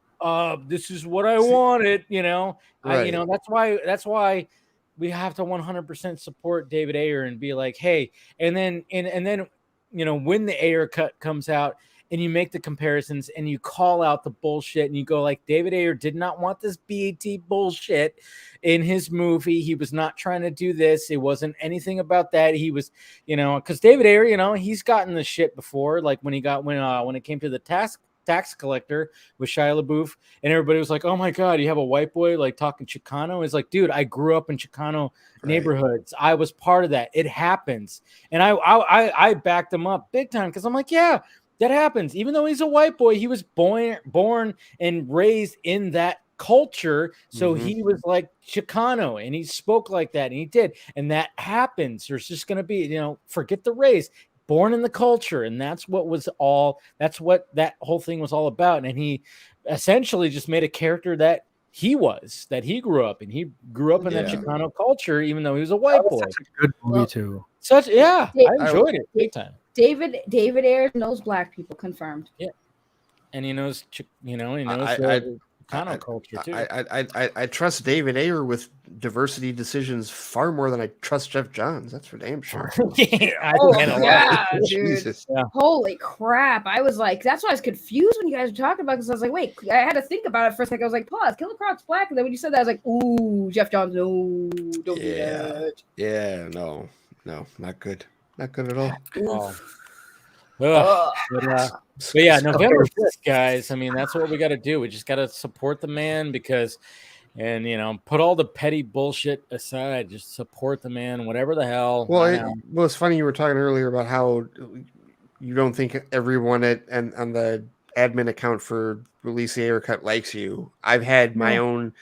this is what I wanted." Right. That's why we have to 100% support David Ayer and be like, hey, and then when the Ayer cut comes out and you make the comparisons and you call out the bullshit and you go like, David Ayer did not want this BET bullshit in his movie. He was not trying to do this. It wasn't anything about that. He was, because David Ayer, he's gotten the shit before, like when it came to the tax collector with Shia LaBeouf, and everybody was like, "Oh my god, you have a white boy like talking Chicano." It's like, dude, I grew up in Chicano neighborhoods. I was part of that. It happens, and I backed him up big time because I'm like, yeah, that happens. Even though he's a white boy, he was born and raised in that culture, so he was like Chicano, and he spoke like that, and he did, and that happens. There's just gonna be, forget the race. Born in the culture, and that's what that whole thing was all about. And he essentially just made a character that he grew up in. He grew up in that Chicano culture, even though he was a white boy. Such a good movie too. I enjoyed it big time. David Ayer knows black people, confirmed. Yeah, and he knows Chicano culture too. I trust David Ayer with diversity decisions far more than I trust Jeff Johns. That's for damn sure. Dude. Jesus. Yeah. Holy crap. I was like, that's why I was confused when you guys were talking about it, because I was like, wait, I had to think about it for a second. I was like, pause, Killer Croc's black. And then when you said that, I was like, ooh, Jeff Johns, no, don't do that. Yeah, no, not good. Not good at all. But yeah, November 5th, guys. I mean, that's what we got to do. We just got to support the man put all the petty bullshit aside. Just support the man, whatever the hell. Well, it's funny you were talking earlier about how you don't think everyone on the admin account for Release the Ayer Cut likes you. I've had my own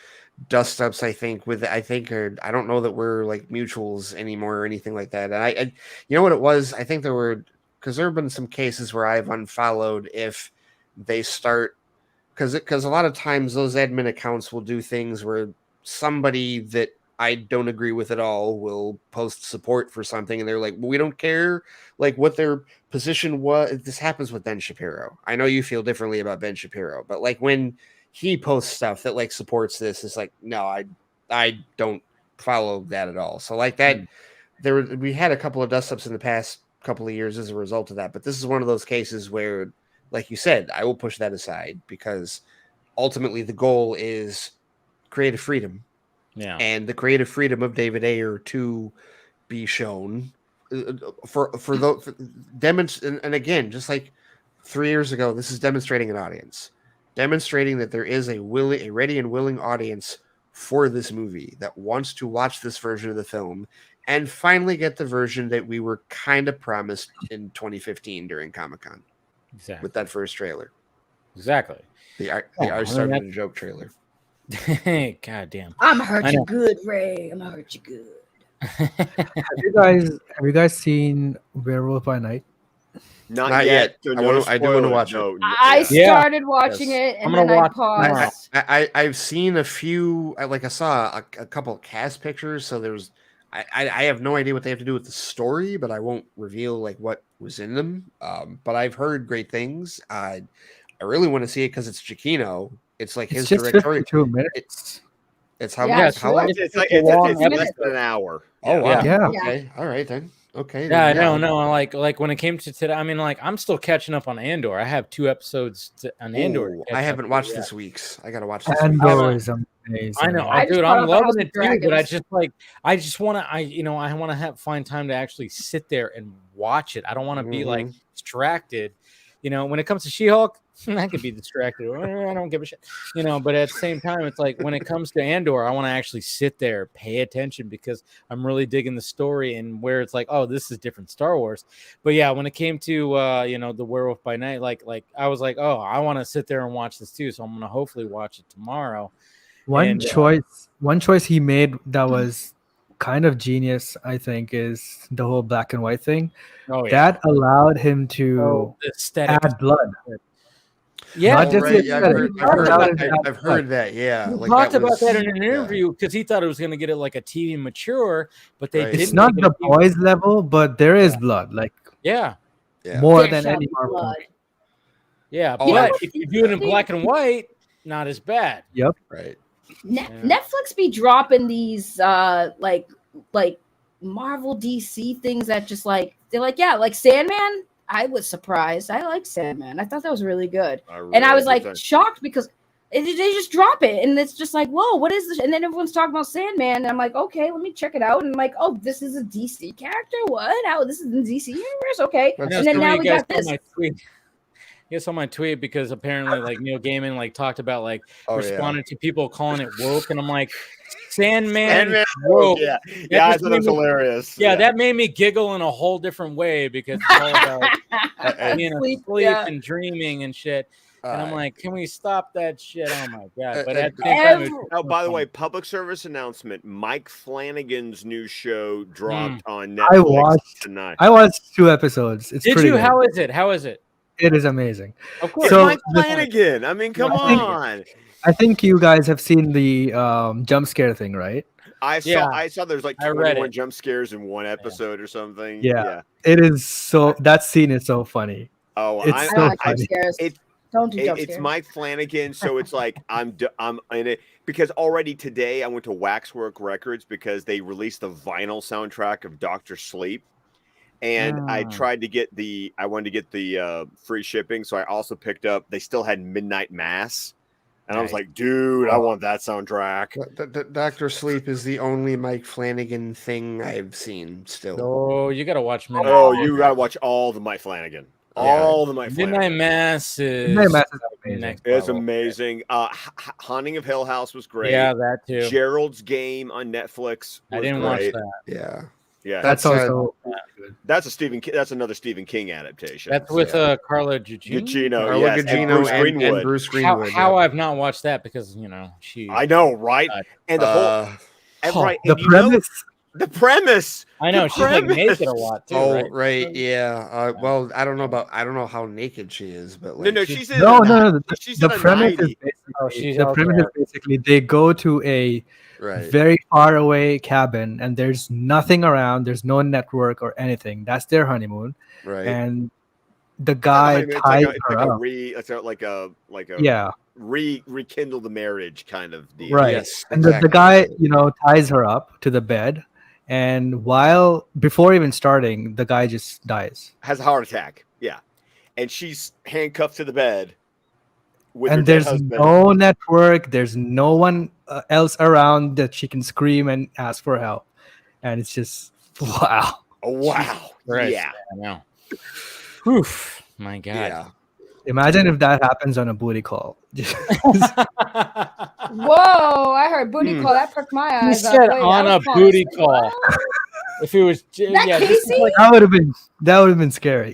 dust ups. I don't know that we're like mutuals anymore or anything like that. And I you know what it was? I think because there have been some cases where I've unfollowed if they start, because a lot of times those admin accounts will do things where somebody that I don't agree with at all will post support for something, and they're like, well, we don't care like what their position was. This happens with Ben Shapiro. I know you feel differently about Ben Shapiro, but like when he posts stuff that like supports this, it's like, no, I don't follow that at all. So like that, we had a couple of dust ups in the past couple of years as a result of that, but this is one of those cases where, like you said, I will push that aside because ultimately the goal is creative freedom, and the creative freedom of David Ayer to be shown and again, just like 3 years ago, this is demonstrating an audience, demonstrating that there is a ready and willing audience for this movie that wants to watch this version of the film and finally get the version that we were kind of promised in 2015 during Comic-Con. Exactly. With that first trailer. Exactly. I started a joke trailer. God damn. I'm gonna hurt you good, Ray. I'm gonna hurt you good. Have you guys seen Werewolf by Night? Not yet. I do want to watch it. I started watching it and then I paused. I've seen a few. I saw a couple of cast pictures. So I have no idea what they have to do with the story, but I won't reveal like what was in them. But I've heard great things. I really want to see it because it's Giacchino. It's like his directorial. 52 minutes. It's how Yeah, much? How long? It's less than an hour. Oh wow. Yeah. Okay. All right then. Okay. Yeah, I then, know. Like when it came to today, I mean, like I'm still catching up on Andor. I have 2 episodes on Andor. Ooh, I haven't watched this week's. I gotta watch this. Andor is amazing. I know, I just dude. caught I'm up on House loving of it too, but Dragons. I just want to. I want to find time to actually sit there and watch it. I don't want to be like distracted. When it comes to She-Hulk, I could be distracted. I don't give a shit. But at the same time, it's like when it comes to Andor, I want to actually sit there, pay attention because I'm really digging the story and where it's like, oh, this is different Star Wars. But yeah, when it came to the Werewolf by Night, like I was like, oh, I want to sit there and watch this too. So I'm gonna hopefully watch it tomorrow. One choice he made that was kind of genius, I think, is the whole black and white thing. Oh, yeah. That allowed him to the aesthetic. add blood. Yeah, Not just right. the Yeah, aesthetic. I've heard that. Yeah, We like talked that about was- that in an yeah. interview because he thought it was going to get it like a TV mature, but they Right. didn't. It's not make the it a TV boys level, but there is blood, like Yeah, Yeah. more There than shall any be Marvel blood. movie. yeah. Oh, But I- if you do it in black and white, not as bad. Yep. Right. Netflix be dropping these like Marvel DC things that just like they're like, yeah, like Sandman. I was surprised. I like Sandman. I thought that was really good. And I was like shocked because they just drop it and it's just like, whoa, what is this? And then everyone's talking about Sandman. And I'm like, okay, let me check it out. And I'm like, oh, this is a DC character? What? How this is in the DC universe? Okay. I know And then some of now you we guys got this. saw my tweet. You saw my tweet because apparently like Neil Gaiman like talked about like responding to people calling it woke, and I'm like, Sandman woke. Yeah, That yeah, I just thought made it was me- hilarious. Yeah, that made me giggle in a whole different way because it's all about being asleep yeah. and dreaming and shit. And I'm like, can we stop that shit? Oh my god! But uh, at the same time, it was Oh, so by the way, funny. public service announcement: Mike Flanagan's new show dropped on I Netflix tonight. I watched 2 episodes. It's Did pretty you? good. How is it? How is it? It is amazing. Of course. So Mike Flanagan. I mean, come on. I think you guys have seen the jump scare thing, right? I saw. Yeah. I saw. There's like I read 21 it. jump scares in one episode or something. Yeah. It is so that scene is so funny. Oh, It's I so don't like jump funny. scares. It- Don't do jump It's scares. Mike Flanagan, so it's like I'm in it because already today I went to Waxwork Records because they released the vinyl soundtrack of Doctor Sleep, and I tried to get I wanted to get the free shipping, so I also picked up. They still had Midnight Mass, and I was like, dude, I want that soundtrack. Dr. Sleep is the only Mike Flanagan thing I've seen still. Oh, you gotta watch Midnight. Oh, you gotta watch all the Mike Flanagan. All the Mike Midnight Flanagan. Mass is Midnight Mass is amazing. next It's level. amazing. Haunting of Hill House was great. Yeah, that too. Gerald's Game on Netflix. I was didn't great. watch that. Yeah. Yeah, That's also that's a Stephen. That's another Stephen King adaptation. That's with Carla Gugino. Gugino, Carla yes, Gugino and Bruce and Greenwood. Bruce Greenwood. How I've not watched that because she. I know, right? And the whole, and right, the and you know, premise. the premise. I know the she's like premise. naked a lot too. Oh, right? yeah. Well, I don't know how naked she is, but like, No, she's in No, a, no, no. She's The in a premise is 90. basically the premise is basically they go to a right. very far away cabin and there's nothing around. There's no network or anything. That's their honeymoon. Right. And the guy It's ties like her a up. like a rekindle the marriage kind of deal. Right. Yes, And the exactly. guy, ties her up to the bed. And before even starting, the guy just dies. Has a heart attack. Yeah, and she's handcuffed to the bed. With her And dead there's husband. no network. There's no one else around that she can scream and ask for help. And it's just, wow. Oh, wow. Right. Yeah. I know. Oof. My God. Yeah. Imagine if that happens on a booty call. Whoa, I heard booty call. That perked my He eyes. up. said Wait, on I a was kinda booty like, call. what? If it was, That yeah, this is Casey? like, that would have been scary.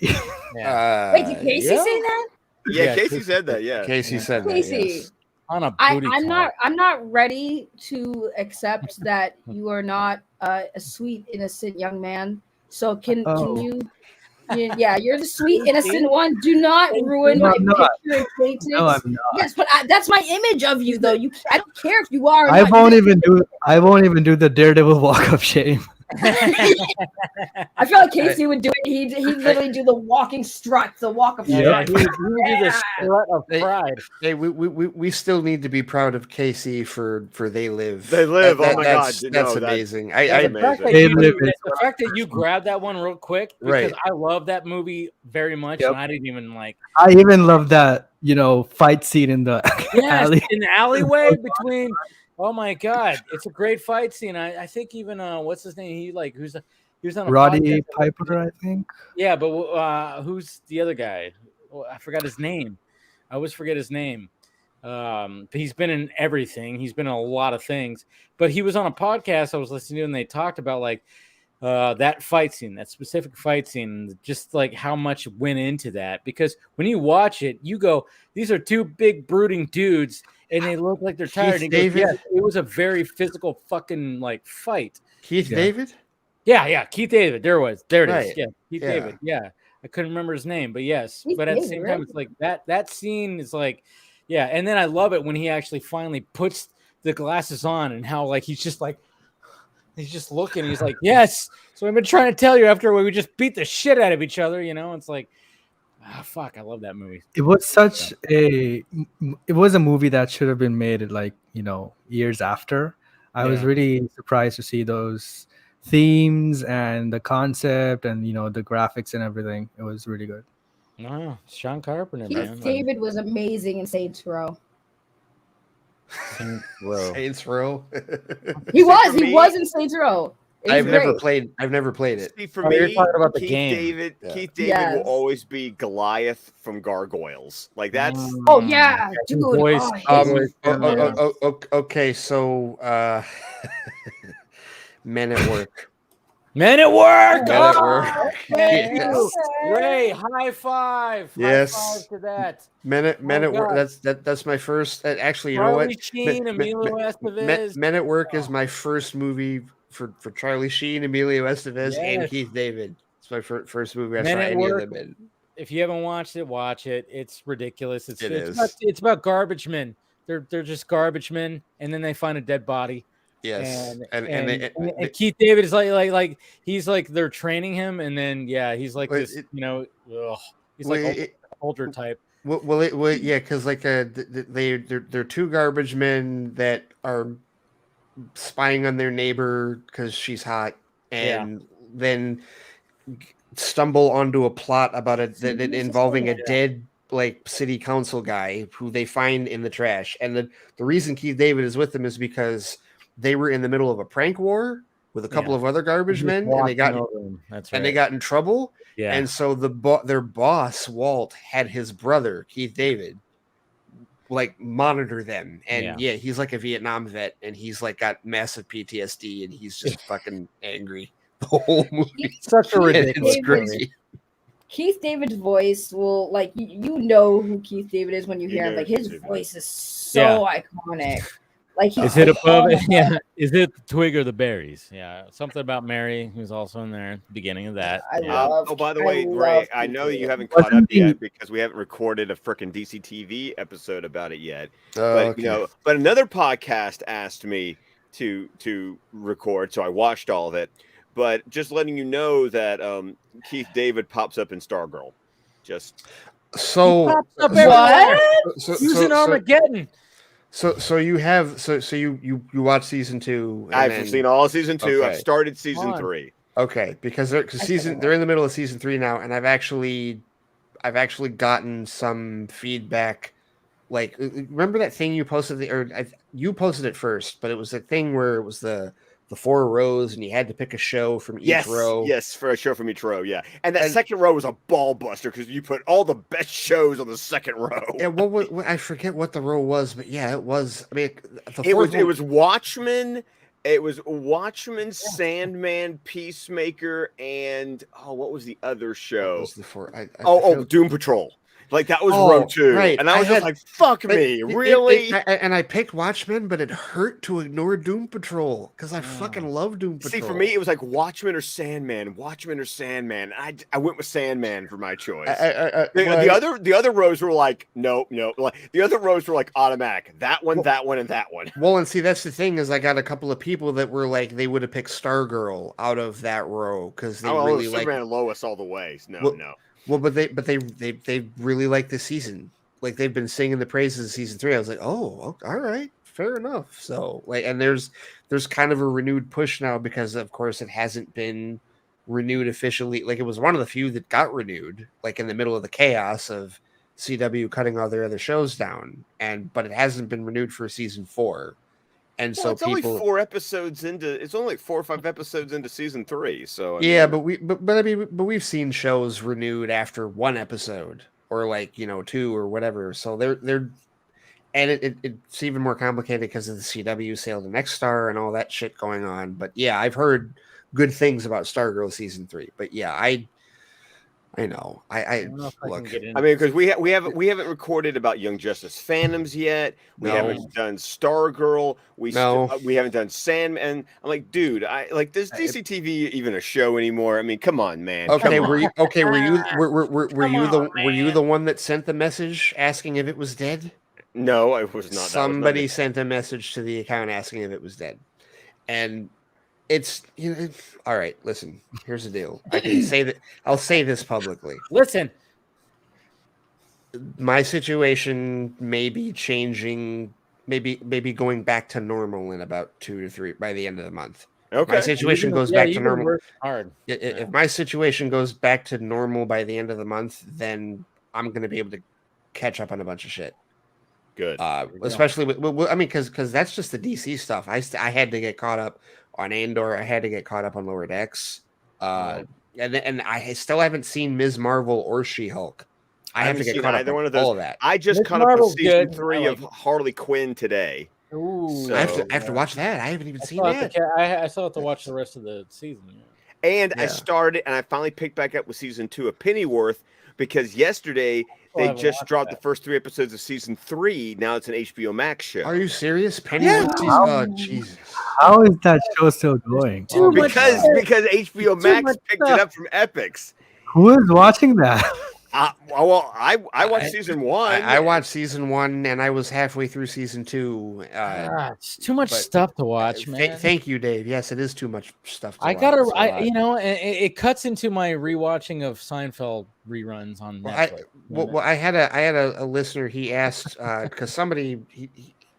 yeah. Wait, did Casey yeah. say that? Yeah, Casey said that. Yeah. Casey said that. Casey. Yes. on a booty I'm call. not ready to accept that you are not a sweet, innocent young man. So can you? Yeah, you're the sweet, innocent one. Do not ruin No, my I'm not. picture acquaintance. No, I'm not. Yes, but that's my image of you, though. I don't care if you are. Or I not. won't even do the Daredevil walk of shame. I feel like Casey would do it. He'd literally do the walking strut, the walk of Yeah, strut. he would do the strut of pride. Hey, we still need to be proud of Casey for They Live. They Live. That- Oh my that's, God, that's no, amazing. that's I The fact that They you- Live is the fact that you grabbed that one real quick because Right. I love that movie very much, Yep. and I didn't even like. I even love that, fight scene in the Yes, alley. in the alleyway between. Oh my God, it's a great fight scene. I think even what's his name? He was on a Roddy podcast. Piper, I think. Yeah, but who's the other guy? Oh, I forgot his name. I always forget his name. But he's been in everything. He's been in a lot of things. But he was on a podcast I was listening to, and they talked about like that fight scene, that specific fight scene, just like how much went into that. Because when you watch it, you go, "These are two big brooding dudes, and they look like they're tired." And he goes, "Yeah, it was a very physical fucking like fight." Keith David? Yeah, Keith David. There it is. Right. Yeah, Keith Yeah. David. Yeah, I couldn't remember his name, but yes. Keith But at the David, same right? time, it's like that scene is like, yeah. And then I love it when he actually finally puts the glasses on and how like he's just looking. He's like, "Yes." So I've been trying to tell you after we just beat the shit out of each other. It's like, fuck. I love that movie. It was it was a movie that should have been made like, years after. I was Yeah. really surprised to see those themes and the concept and, the graphics and everything. It was really good. No, it's Sean Carpenter, man. Keith David was amazing in Saints Row. Saints Row. He for me- was in Saints Row. It was I've never great. played it. See, for Oh, you're me, talking about the Keith game. David, Yeah. Keith David Yes. will always be Goliath from Gargoyles. Like that's Oh yeah, His dude. voice- Oh, his his- voice- Okay, so Men at Work. Men at Work. Men at Oh, Work. thank Yes. you. Ray, high five. Yes. High five to that. Men at Work. God. That's my first. Actually, you know Charlie what? Sheen, Emilio Estevez. Men at Work is my first movie for Charlie Sheen, Emilio Estevez, and Yes. Keith David. It's my first movie I Men saw at any Work. of them in. If you haven't watched it, watch it. It's ridiculous. It's is. It's about garbage men. They're just garbage men, and then they find a dead body. Yes, And Keith David is like he's like they're training him, and then he's like Well, this, he's well, like it- a soldier type. Well, yeah, because like they're two garbage men that are spying on their neighbor because she's hot, and then stumble onto a plot about that involving a dead like city council guy who they find in the trash, and the reason Keith David is with them is because they were in the middle of a prank war with a couple of other garbage men, and they got That's and they got in trouble. Yeah. And so their boss Walt had his brother Keith David like monitor them, and he's like a Vietnam vet, and he's like got massive PTSD, and he's just fucking angry the whole movie. Such a And ridiculous it's crazy. Keith David's voice will like you know who Keith David is when you hear him. Like his voice is so iconic. Like Is it above it? Yeah. Is it the twig or the berries? Yeah. Something about Mary, who's also in there at the beginning of that. Oh, by the way, Ray, I know that you haven't caught up yet because we haven't recorded a freaking DC TV episode about it yet. Oh, But but another podcast asked me to record, so I watched all of it. But just letting you know that Keith David pops up in Stargirl. Just so pops up everywhere. So, He was in Armageddon. So you have you watch season 2. I've seen all of season 2. I've Okay. started season 3. Okay, because they're in the middle of season 3 now, and I've actually gotten some feedback. Like, remember that thing you posted, you posted it first, but it was a thing where it was the 4 rows, and you had to pick a show from each row. Yes, for a show from each row, yeah. And that second row was a ball buster because you put all the best shows on the second row. Yeah, what I forget what the row was, but yeah, it was. I mean, It was Watchmen. It was Watchmen, Sandman, Peacemaker, and what was the other show? What was the 4? Doom Patrol. Like that was Rogue 2. Right. And I was just like, fuck me, really? And I picked Watchmen, but it hurt to ignore Doom Patrol because I fucking love Doom Patrol. See, for me, it was like Watchmen or Sandman. I went with Sandman for my choice. The other rows were like, no. Like the other rows were like automatic. That one, and that one. Well, and see, that's the thing is I got a couple of people that were like, they would have picked Stargirl out of that row because they really like Superman and Lois all the way. No. Well, but they really like this season. Like they've been singing the praises of season 3. I was like, oh, all right, fair enough. So like, and there's kind of a renewed push now because of course it hasn't been renewed officially. Like it was one of the few that got renewed, like in the middle of the chaos of CW cutting all their other shows down, but it hasn't been renewed for season 4. And so it's only 4 episodes into. It's only like 4 or 5 episodes into season 3. So but we've seen shows renewed after 1 episode or 2 or whatever. So they're and it's even more complicated because of the CW sale to Next Star and all that shit going on. But yeah, I've heard good things about Stargirl season 3. But yeah, I know. I look. I mean, because we haven't recorded about Young Justice fandoms yet. We haven't done Stargirl. We haven't done Sandman. I'm like, dude, does DCTV even a show anymore? I mean, come on, man. Okay, were you the one that sent the message asking if it was dead? No, I was not. Somebody sent a message to the account asking if it was dead, and. It's all right. Listen, here's the deal. I can say that I'll say this publicly. Listen, my situation may be changing, maybe going back to normal in about 2 to 3 by the end of the month. Okay, my situation goes back to normal. Hard. If my situation goes back to normal by the end of the month, then I'm going to be able to catch up on a bunch of shit. Good, especially because that's just the DC stuff. I had to get caught up on Andor. I had to get caught up on Lower Decks. And I still haven't seen Ms. Marvel or She-Hulk. I have to get caught up on all of that. I just caught up with season 3 of Harley Quinn today. Ooh, so, I have to watch that. I haven't even seen that. I still have to watch the rest of the season. And I started, and I finally picked back up with season 2 of Pennyworth because yesterday they just dropped the first 3 episodes of season 3. Now it's an HBO Max show. Are you serious? Pennyworth? Yeah. Oh, Jesus. How is that show still going? Because HBO Max picked it up from Epix. Who is watching that? I watched season 1. I watched season 1, and I was halfway through season 2. It's too much stuff to watch, man. Thank you, Dave. Yes, it is too much stuff to watch. It cuts into my rewatching of Seinfeld reruns on Netflix. I had a listener. He asked because somebody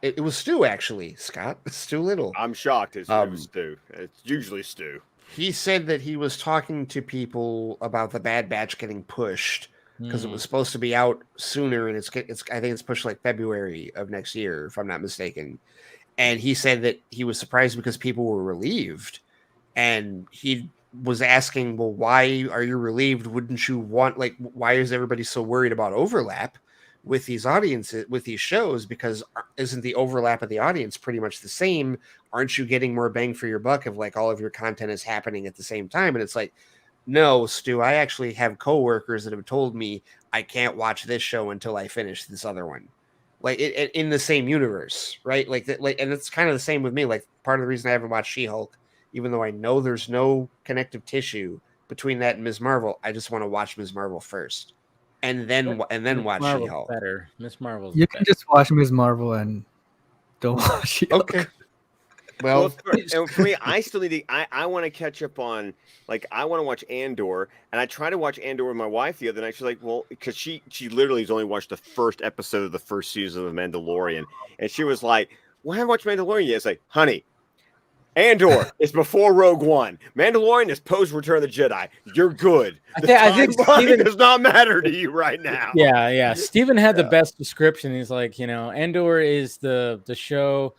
it was Stu actually, Scott. Stu Little. I'm shocked. It was Stu. It's usually Stu. He said that he was talking to people about the Bad Batch getting pushed because it was supposed to be out sooner, and I think it's pushed like February of next year, if I'm not mistaken. And he said that he was surprised because people were relieved, and he was asking, well, why are you relieved? Wouldn't you want, why is everybody so worried about overlap with these audiences, with these shows? Because isn't the overlap of the audience pretty much the same? Aren't you getting more bang for your buck if all of your content is happening at the same time? And it's like, no, Stu, I actually have coworkers that have told me I can't watch this show until I finish this other one. In the same universe, right? And it's kind of the same with me. Part of the reason I haven't watched She-Hulk, even though I know there's no connective tissue between that and Ms. Marvel, I just want to watch Ms. Marvel first, and then watch She-Hulk. Better, Ms. Marvel. You can just watch Ms. Marvel and don't watch She-Hulk. Okay. Well, for me, I still need to. I want to catch up on. I want to watch Andor, and I tried to watch Andor with my wife the other night. She's like, well, because she literally has only watched the first episode of the first season of Mandalorian, and she was like, well, I haven't watched Mandalorian yet. It's like, honey, Andor is before Rogue One. Mandalorian is post Return of the Jedi. You're good. I think Steven does not matter to you right now. Yeah. Steven had the best description. He's like, Andor is the show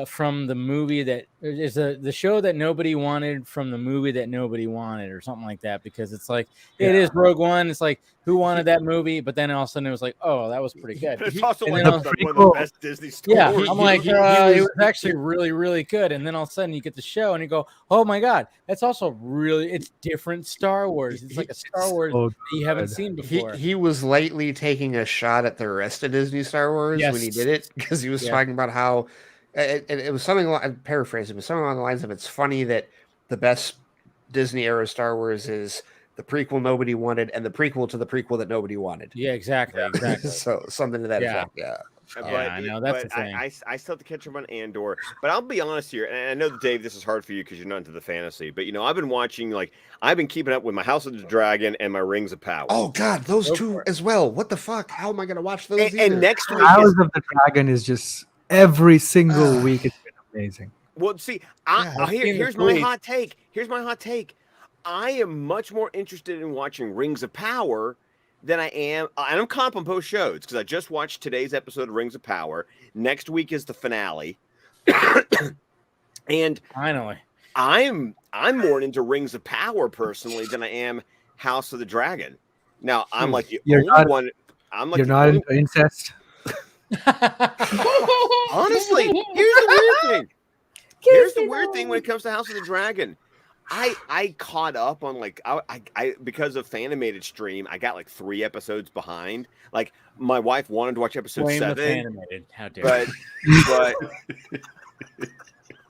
from the movie that is the show that nobody wanted from the movie that nobody wanted, or something like that. Because it's like it is Rogue One. It's like who wanted that movie, but then all of a sudden it was like, oh, that was pretty good. It's also And like then one of the best Disney Star yeah, Wars. I'm like, he it was- was actually really, really good. And then all of a sudden you get the show and you go, oh my God, that's also really, it's different Star Wars. It's like a Star Wars so that you haven't good. seen before. He was lightly taking a shot at the rest of Disney Star Wars when he Yes. did it, because he was talking about how it was something. I'm paraphrasing, but something along the lines of, it's funny that the best Disney era Star Wars is the prequel nobody wanted and the prequel to the prequel that nobody wanted. Yeah, exactly. So something to that Yeah. effect. Yeah. But, I know, that's but the thing. I still have to catch up on Andor. But I'll be honest here, and I know, Dave, this is hard for you because you're not into the fantasy. But I've been watching, I've been keeping up with my House of the Dragon and my Rings of Power. Oh God, those two as well. What the fuck? How am I going to watch those? And next week, House of the Dragon is just every single week. It's been amazing. Well, see, here's my hot take. Here's my hot take. I am much more interested in watching Rings of Power than I am, and I'm caught up on both shows because I just watched today's episode of Rings of Power. Next week is the finale, and finally, I'm more into Rings of Power personally than I am House of the Dragon. Now I'm like the You're only not- one. I'm like You're the not only, into incest. honestly. Here's the weird thing. Here's the weird thing when it comes to House of the Dragon. I caught up on I because of Fanimated stream, I got 3 episodes behind. Like my wife wanted to watch episode Blame the 7. Fanimated. How dare but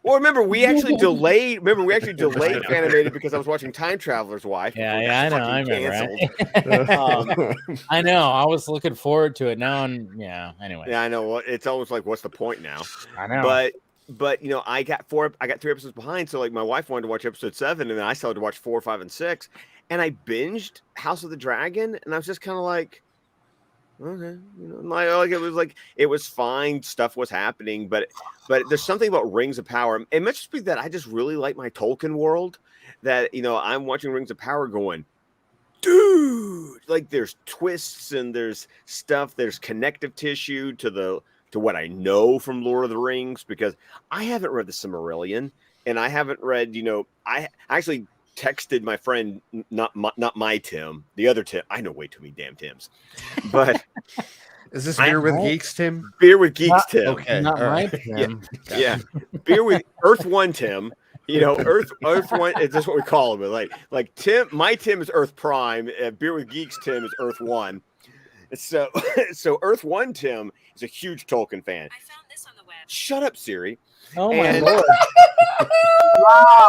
well, remember we actually delayed Fanimated because I was watching Time Traveler's Wife. Yeah, I know. I remember. I know. I was looking forward to it. Now, anyway. Yeah, I know. It's almost like, what's the point now? I know. But I got 3 episodes behind. So my wife wanted to watch episode 7, and then I still had to watch 4, 5, and 6. And I binged House of the Dragon, and I was just kind of like, okay, it was fine. Stuff was happening, but there's something about Rings of Power. It must just be that I just really like my Tolkien world. That I'm watching Rings of Power, going, dude, there's twists and there's stuff. There's connective tissue to what I know from Lord of the Rings, because I haven't read the Silmarillion, and I haven't read, I actually texted my friend, not my Tim, the other Tim. I know way too many damn Tims, but is this Beer with Geeks, Tim? Beer with Geeks, Tim. Okay, not my right. Tim. Yeah. Beer with Earth One Tim. Earth One is just what we call him. Like Tim, my Tim is Earth Prime. Beer with Geeks Tim is Earth One. So Earth One Tim is a huge Tolkien fan. I found this on the web. Shut up, Siri. Oh my And- lord. Wow.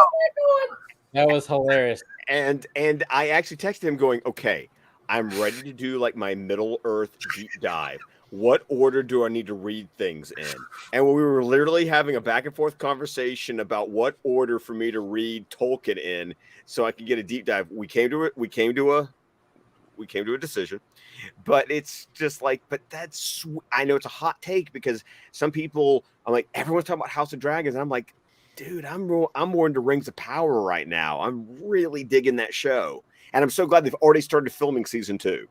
That was hilarious. And I actually texted him going, okay, I'm ready to do my Middle Earth deep dive. What order do I need to read things in? And we were literally having a back and forth conversation about what order for me to read Tolkien in so I could get a deep dive. We came to a decision. But it's just but that's, I know it's a hot take because some people, I'm like, everyone's talking about House of Dragons. And I'm like, dude, I'm more into Rings of Power right now. I'm really digging that show. And I'm so glad they've already started filming season 2.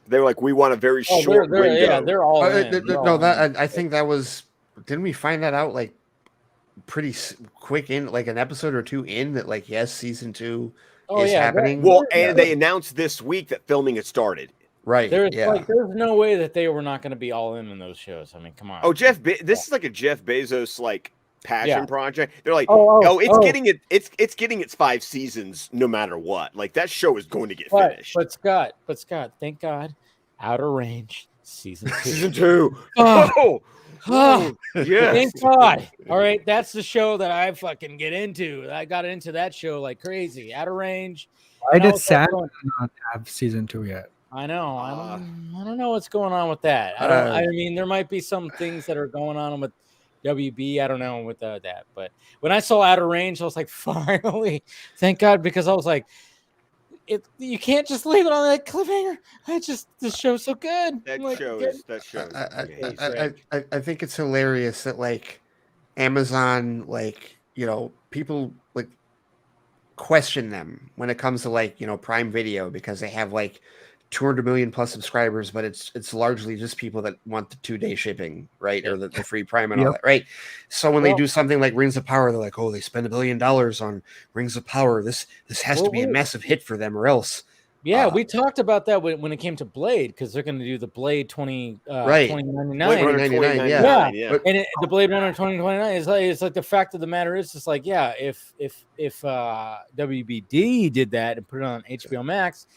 They were like, we want a very short window. Yeah, they're all in. I think that was, didn't we find that out pretty quick in, an episode or 2 in, that yes, season 2 is happening? Well, and they announced this week that filming had started. Right. There's no way that they were not going to be all in those shows. I mean, come on. Oh, this is a Jeff Bezos passion project. They're like, it's getting its 5 seasons no matter what. That show is going to get finished. But Scott, thank God, Outer Range season 2. Season 2. Oh, yeah. Thank God. All right, that's the show that I fucking get into. I got into that show like crazy. Outer Range. Why did Sam not have season 2 yet? I know. I don't know what's going on with that. I mean, there might be some things that are going on with WB. I don't know with that. But when I saw Outer Range, I was like, finally, thank God, because I was like, you can't just leave it on that cliffhanger. This show's so good. That show. I think it's hilarious that Amazon, people question them when it comes to Prime Video, because they have 200 million plus subscribers, but it's largely just people that want the 2-day shipping, right? Or the free Prime and all that, right? So when they do something like Rings of Power, they're like, oh, they spend $1 billion on Rings of Power. This has to be a massive hit for them, or else. Yeah, we talked about that when it came to Blade, because they're going to do the Blade 2099. Blade 2099, yeah. And the Blade Runner 2029 is like, it's like the fact of the matter is, it's like, yeah, if WBD did that and put it on HBO Max,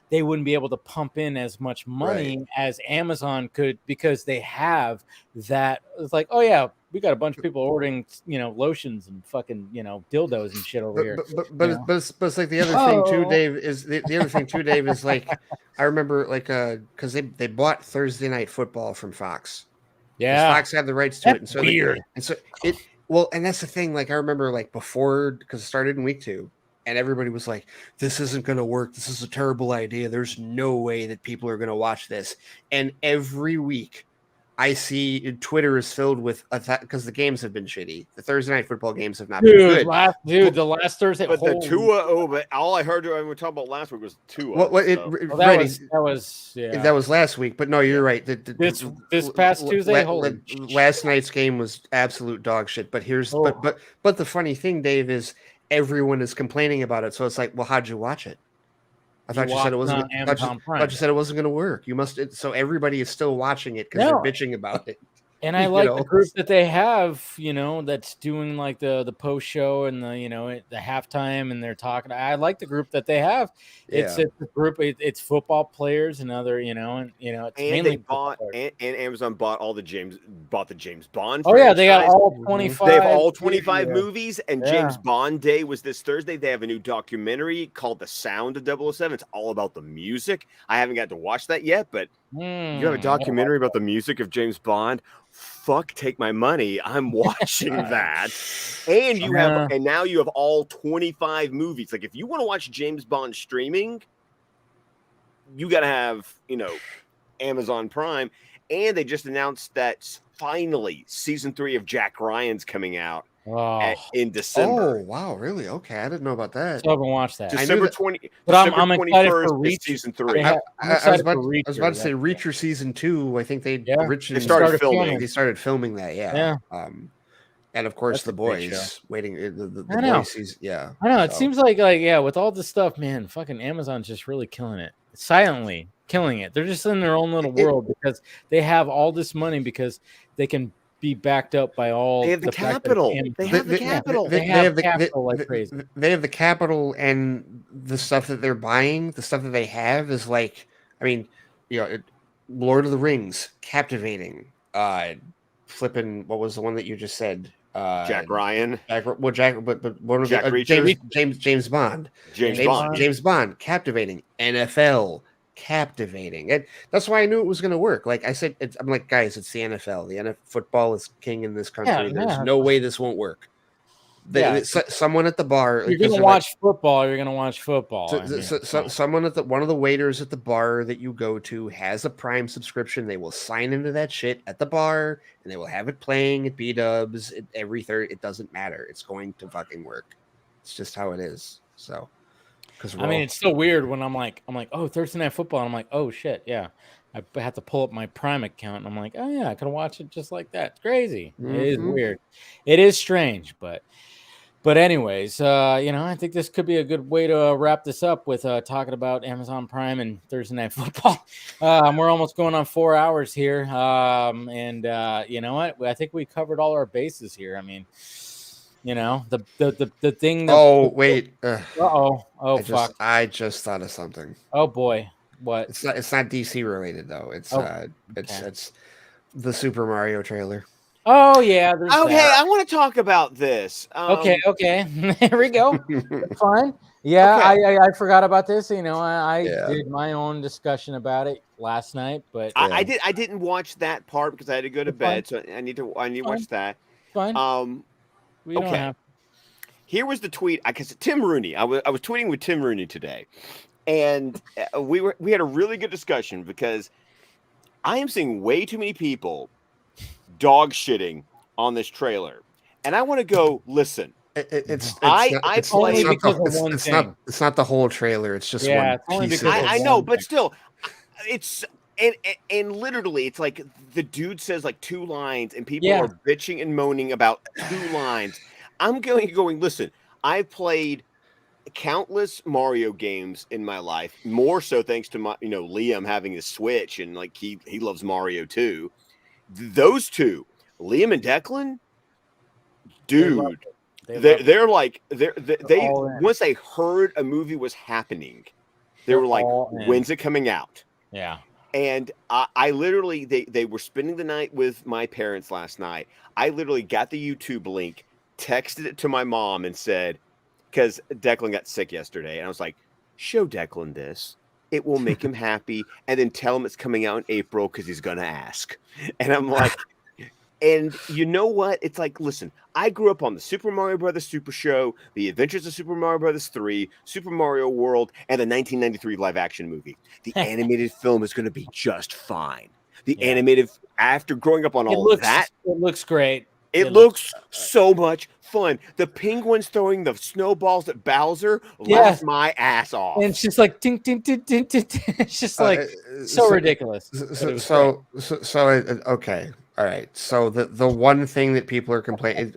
they wouldn't be able to pump in as much money as Amazon could, because they have that. It's like, oh yeah, we got a bunch of people ordering, lotions and fucking, dildos and shit over here. But it's like the other thing too, Dave, is the other thing too, Dave, is like, I remember like because they bought Thursday Night Football from Fox. Yeah, Fox had the rights to it, and so weird. And so and that's the thing. Like I remember like before, because it started in week 2. And everybody was like, this isn't going to work. This is a terrible idea. There's no way that people are going to watch this. And every week I see Twitter is filled with, because the games have been shitty. The Thursday Night Football games have not been good. The last Thursday. But the Tua, but all I heard we were talking about last week was Tua. That was last week. But no, you're right. This past Tuesday, last night's game was absolute dog shit. But but the funny thing, Dave, is everyone is complaining about it. So it's like, well, how'd you watch it? I thought you said it wasn't. I thought you said it wasn't going to work. You must. So everybody is still watching it because they're bitching about it. And I like the group that they have, that's doing like the post show and the halftime, and they're talking. I like the group that they have. It's a group. It's football players and other, it's mainly they bought and Amazon bought the James Bond. Oh yeah, they got all 25. They have all 25 movies, and James Bond Day was this Thursday. They have a new documentary called The Sound of 007. It's all about the music. I haven't got to watch that yet, but you have a documentary about the music of James Bond. Fuck, take my money. I'm watching that. And and now you have all 25 movies. Like if you want to watch James Bond streaming, you got to have, Amazon Prime. And they just announced that finally season 3 of Jack Ryan's coming out in December. Oh, wow. Really? Okay. I didn't know about that. So I haven't watched that. December 20. But I'm excited for Reacher season 3. I was about to say Reacher season 2. I think they started filming. They started filming that. Yeah. And of course, The Boys waiting. The Boys season. Yeah. I know. It seems like with all this stuff, man, fucking Amazon's just really killing it. Silently killing it. They're just in their own little world because they have all this money because they can be backed up by all. They have the capital. They have the capital. They have the capital like crazy. They have the capital, and the stuff that they're buying, the stuff that they have is like, I mean, Lord of the Rings, captivating. Flipping, what was the one that you just said? Jack Ryan. James Bond. James Bond, captivating. NFL, captivating. And that's why I knew it was going to work. Like I said, I'm like, guys, it's the NFL. The NFL football is king in this country. There's no way this won't work. Someone at the bar. You're going to watch football. You're going to watch football. Someone at one of the waiters at the bar that you go to has a Prime subscription. They will sign into that shit at the bar, and they will have it playing at B-dubs every third. It doesn't matter. It's going to fucking work. It's just how it is. So, it's so weird when I'm like, oh, Thursday Night Football. And I'm like, oh shit, yeah. I have to pull up my Prime account, and I'm like, oh yeah, I can watch it just like that. It's crazy. Mm-hmm. It is weird. It is strange, But anyways, I think this could be a good way to wrap this up with talking about Amazon Prime and Thursday Night Football. We're almost going on 4 hours here. And you know what? I think we covered all our bases here. I mean, the thing that... Oh, wait. Fuck. I just thought of something. Oh, boy. What? It's not DC related, though. It's the Super Mario trailer. Oh yeah. I want to talk about this. Okay. Here we go. Fine. Yeah, okay. I forgot about this. I did my own discussion about it last night, but I didn't watch that part because I had to go to bed, so I need to watch that. Fine. We don't have. Here was the tweet. Because Tim Rooney, I was tweeting with Tim Rooney today, and we had a really good discussion because I am seeing way too many people dog shitting on this trailer. And I want to go, listen, It's not the whole trailer. It's just one piece. I know, but still, it's and literally, it's like the dude says like 2 lines, and people are bitching and moaning about 2 lines. I'm going. Listen, I've played countless Mario games in my life, more so thanks to my Liam having a Switch, and like he loves Mario too. Those 2, Liam and Declan, dude. They're like they once they heard a movie was happening, they were like, when's it coming out? Yeah. And I literally they were spending the night with my parents last night. I literally got the YouTube link, texted it to my mom, and said, because Declan got sick yesterday, and I was like, show Declan this. It will make him happy, and then tell him it's coming out in April because he's gonna ask. And I'm like, and you know what? It's like, listen, I grew up on the Super Mario Brothers Super Show, The Adventures of Super Mario Brothers 3, Super Mario World, and the 1993 live-action movie. The animated film is going to be just fine. The animated, after growing up on that, it looks great. It looks so much fun. The penguins throwing the snowballs at Bowser laughed my ass off. And it's just like ting ting ting ting ting. It's just like so ridiculous. Okay. All right. So the one thing that people are complaining,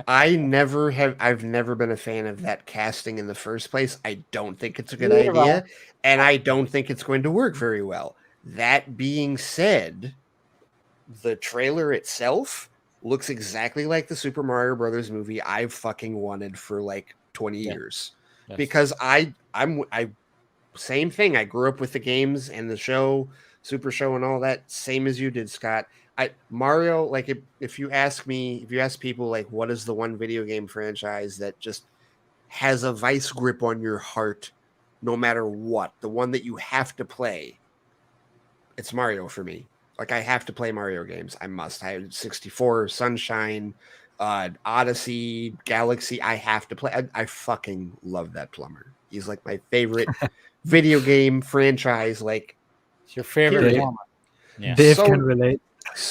I've never been a fan of that casting in the first place. I don't think it's a good idea, and I don't think it's going to work very well. That being said, the trailer itself looks exactly like the Super Mario Brothers movie I've fucking wanted for like 20 years. Yes. Because I same thing. I grew up with the games and the show, Super Show, and all that, same as you did, Scott. Mario, like if you ask people like what is the one video game franchise that just has a vice grip on your heart no matter what, the one that you have to play, it's Mario for me. Like, I have to play Mario games. I must. I have 64, Sunshine, Odyssey, Galaxy. I have to play. I fucking love that plumber. He's like my favorite video game franchise. Like, it's your favorite plumber. Yeah. Dave can relate.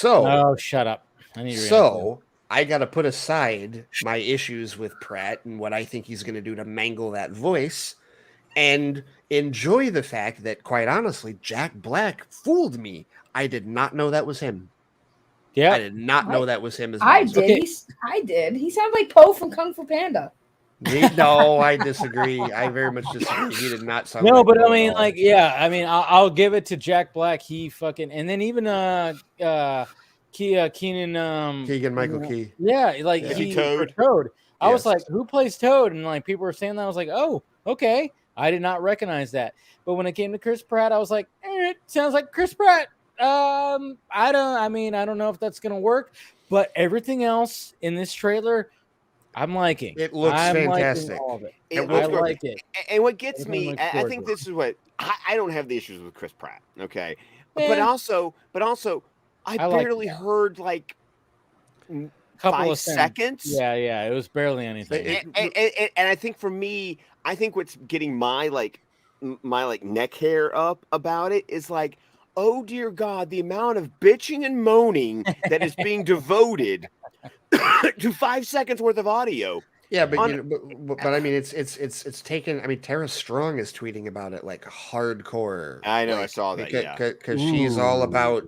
Oh, shut up. I got to put aside my issues with Pratt and what I think he's going to do to mangle that voice and enjoy the fact that, quite honestly, Jack Black fooled me. I did not know that was him. Yeah. I did not know that was him. I did. He sounded like Poe from Kung Fu Panda. No, I disagree. I very much disagree. He did not sound. No, like but Poe I mean, like, yeah. I mean, I'll give it to Jack Black. He fucking, and then even Keegan Michael Key. Yeah, like he Toad. I was like, who plays Toad? And like people were saying that. I was like, oh, okay. I did not recognize that. But when it came to Chris Pratt, I was like, it sounds like Chris Pratt. I don't know if that's gonna work, but everything else in this trailer, I'm liking. It looks fantastic. All of it. I like it. And what gets me, I think this is what I don't have the issues with Chris Pratt. Okay, but also, I barely heard like couple 5 seconds. Yeah, it was barely anything. And I think for me, I think what's getting my neck hair up about it is like, oh dear God, the amount of bitching and moaning that is being devoted to 5 seconds worth of audio. Yeah, but I mean, it's taken. I mean, Tara Strong is tweeting about it like hardcore. I know, like, I saw that. Because she's all about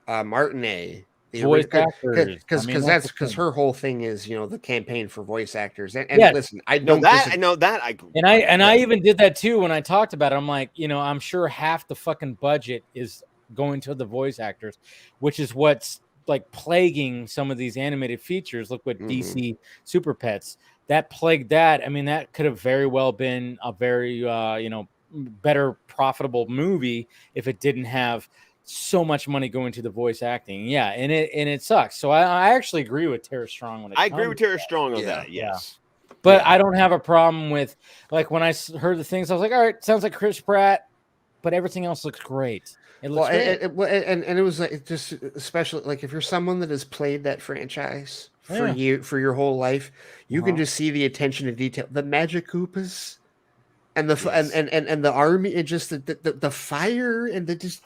Martinet. Voice actors, because her whole thing is the campaign for voice actors. And yes. Listen, I know that. I even did that too when I talked about it. I'm like, I'm sure half the fucking budget is going to the voice actors, which is what's like plaguing some of these animated features. Look what DC Super Pets that plagued that. I mean, that could have very well been a very better profitable movie if it didn't have so much money going to the voice acting. Yeah, and it sucks. So I actually agree with Tara Strong. I agree with Tara Strong on that. Yes. But I don't have a problem with, like, when I heard the things, I was like, all right, sounds like Chris Pratt, but everything else looks great. It looks great. And it was like, just especially like if you're someone that has played that franchise for your whole life, you can just see the attention to detail, the Magic Koopas. And and the army and just the fire and the just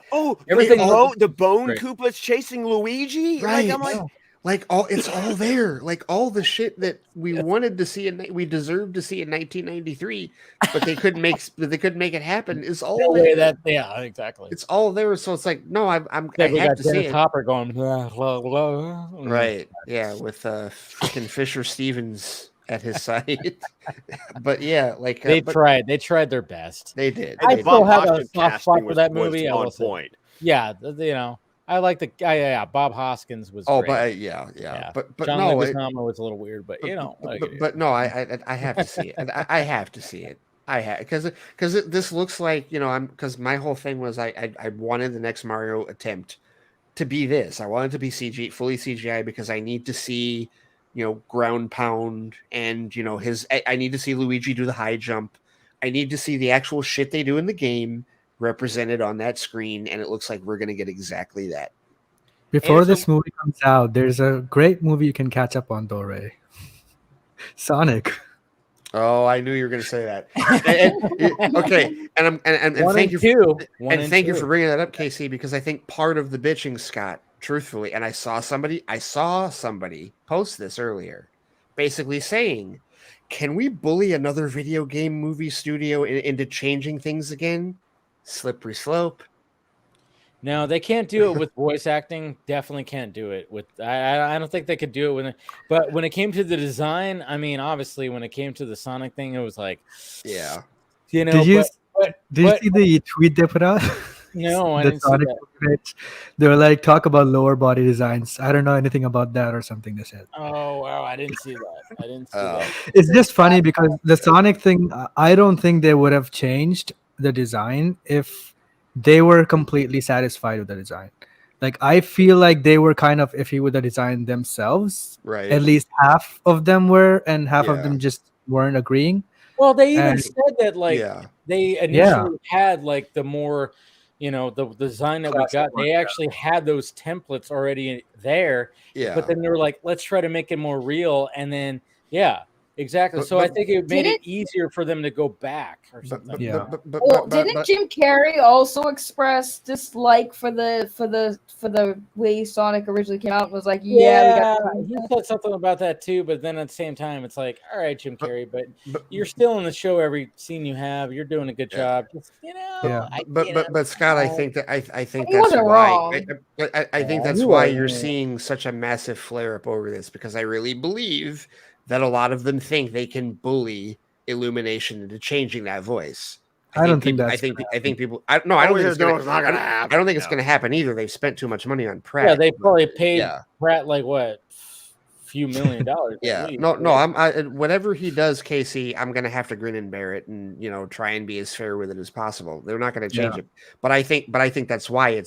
everything. The bone Koopas chasing Luigi. Right. Like, I'm like, Like it's all there. Like all the shit that we wanted to see and we deserved to see in 1993, but they couldn't make it happen. Is all there. Exactly. It's all there. So it's like, no, I we have got to see Dennis it. Hopper going, blah, blah, blah. Right? Yeah, with freaking Fisher Stevens at his side. But yeah, like they tried their best. They did. I They still did. have a soft spot for that was movie. I on will say. point. Yeah, you know, I like the guy. Yeah, Bob Hoskins was. Oh, great. but yeah. But John no, Leguizamo was a little weird, but you know. But no, I have to see it. I have to see it. I have because this looks like, you know, because my whole thing was I wanted the next Mario attempt to be this. I wanted to be fully CGI because I need to see, you know, ground pound and, you know, I need to see Luigi do the high jump. I need to see the actual shit they do in the game represented on that screen, and it looks like we're gonna get exactly that. Before this movie comes out, there's a great movie you can catch up on, though, Ray. Sonic. Oh, I knew you were going to say that. Okay, and thank you for bringing that up, KC, because I think part of the bitching, Scott, truthfully, and I saw somebody post this earlier, basically saying, "Can we bully another video game movie studio into changing things again?" Slippery slope. No, they can't do it with voice acting. Definitely can't do it with. I don't think they could do it but when it came to the design, I mean, obviously, when it came to the Sonic thing, it was like, yeah, you know. Did you see the tweet they put out? No, I didn't see that. They were like, talk about lower body designs. I don't know anything about that or something they said. Oh, wow. I didn't see that. It's just funny because the Sonic thing, I don't think they would have changed the design if they were completely satisfied with the design. Like, I feel like they were kind of iffy with the design themselves. Right. At least half of them were, and half of them just weren't agreeing. Well, they even said that, like, they initially had, like, the more, you know, the design that we got, they actually had those templates already there. Yeah. But then they were like, let's try to make it more real. And then, exactly. So I think it made it easier for them to go back or something. Didn't Jim Carrey also express dislike for the way Sonic originally came out and was like, he said something about that too, but then at the same time, it's like, all right, Jim Carrey, but you're still in the show every scene you have. You're doing a good job. Just, you know, but Scott, I think that's wasn't why wrong. I think that's why you're seeing such a massive flare up over this, because I really believe that a lot of them think they can bully Illumination into changing that voice. I don't think it's not going to happen. I don't think it's going to happen either. They've spent too much money on Pratt. Yeah, they probably paid Pratt like what, few $1 million. Whatever he does, Casey, I'm going to have to grin and bear it, and, you know, try and be as fair with it as possible. They're not going to change it, but I think that's why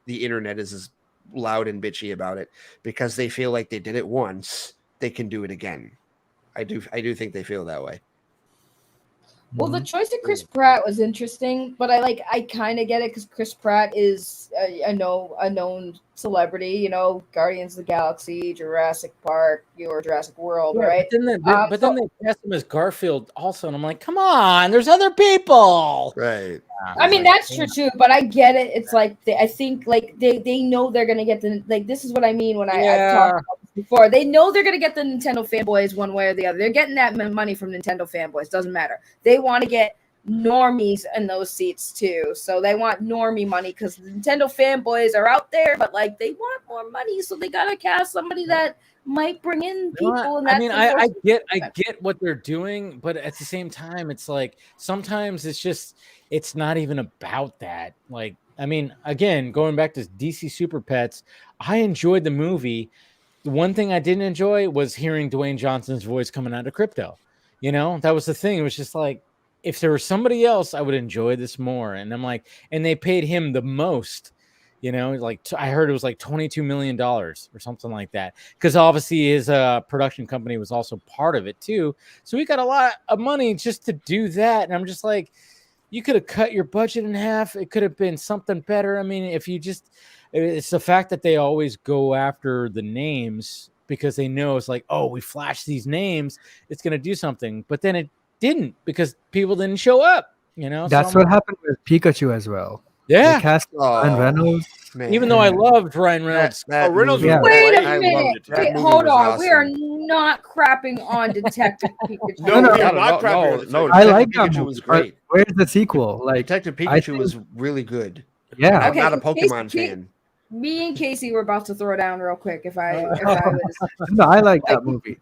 the internet is as loud and bitchy about it, because they feel like they did it once, they can do it again. I do think they feel that way. Well, the choice of Chris Pratt was interesting, but I kind of get it because Chris Pratt is a known celebrity. You know, Guardians of the Galaxy, Jurassic Park, or Jurassic World, right? But then they cast him as Garfield also, and I'm like, come on, there's other people, right? I mean, that's true too, but I get it. It's like I think they know they're gonna get this is what I mean when I've talked about this before. They know they're gonna get the Nintendo fanboys one way or the other. They're getting that money from Nintendo fanboys. Doesn't matter. They want to get normies in those seats too, so they want normie money because the Nintendo fanboys are out there, but like they want more money, so they gotta cast somebody that might bring in people. I mean, I get what they're doing, but at the same time, it's like sometimes it's not even about that. Like, I mean, again, going back to DC Super Pets, I enjoyed the movie. The one thing I didn't enjoy was hearing Dwayne Johnson's voice coming out of Crypto. You know, that was the thing. It was just like, if there was somebody else, I would enjoy this more. And I'm like, and they paid him the most. You know, like I heard it was like $22 million or something like that. Because obviously his production company was also part of it too. So we got a lot of money just to do that. And I'm just like, you could have cut your budget in half. It could have been something better. I mean, it's the fact that they always go after the names because they know it's like, oh, we flash these names, it's going to do something. But then it didn't because people didn't show up. You know, that's what happened with Pikachu as well. Yeah. They cast Ryan Reynolds. Man. Even though I loved Ryan Reynolds. Reynolds movie- was Wait great. a minute. That Wait, movie hold was on. We are awesome. not crapping on Detective Pikachu. No, we are not no, crapping on the no, I Detective like that Pikachu movie. was But great. where's the sequel? Like Detective I Pikachu think- was really good. Yeah. I'm Okay, not a so Pokemon Casey- fan. Me and Casey were about to throw down real quick if I was. No, I like that movie.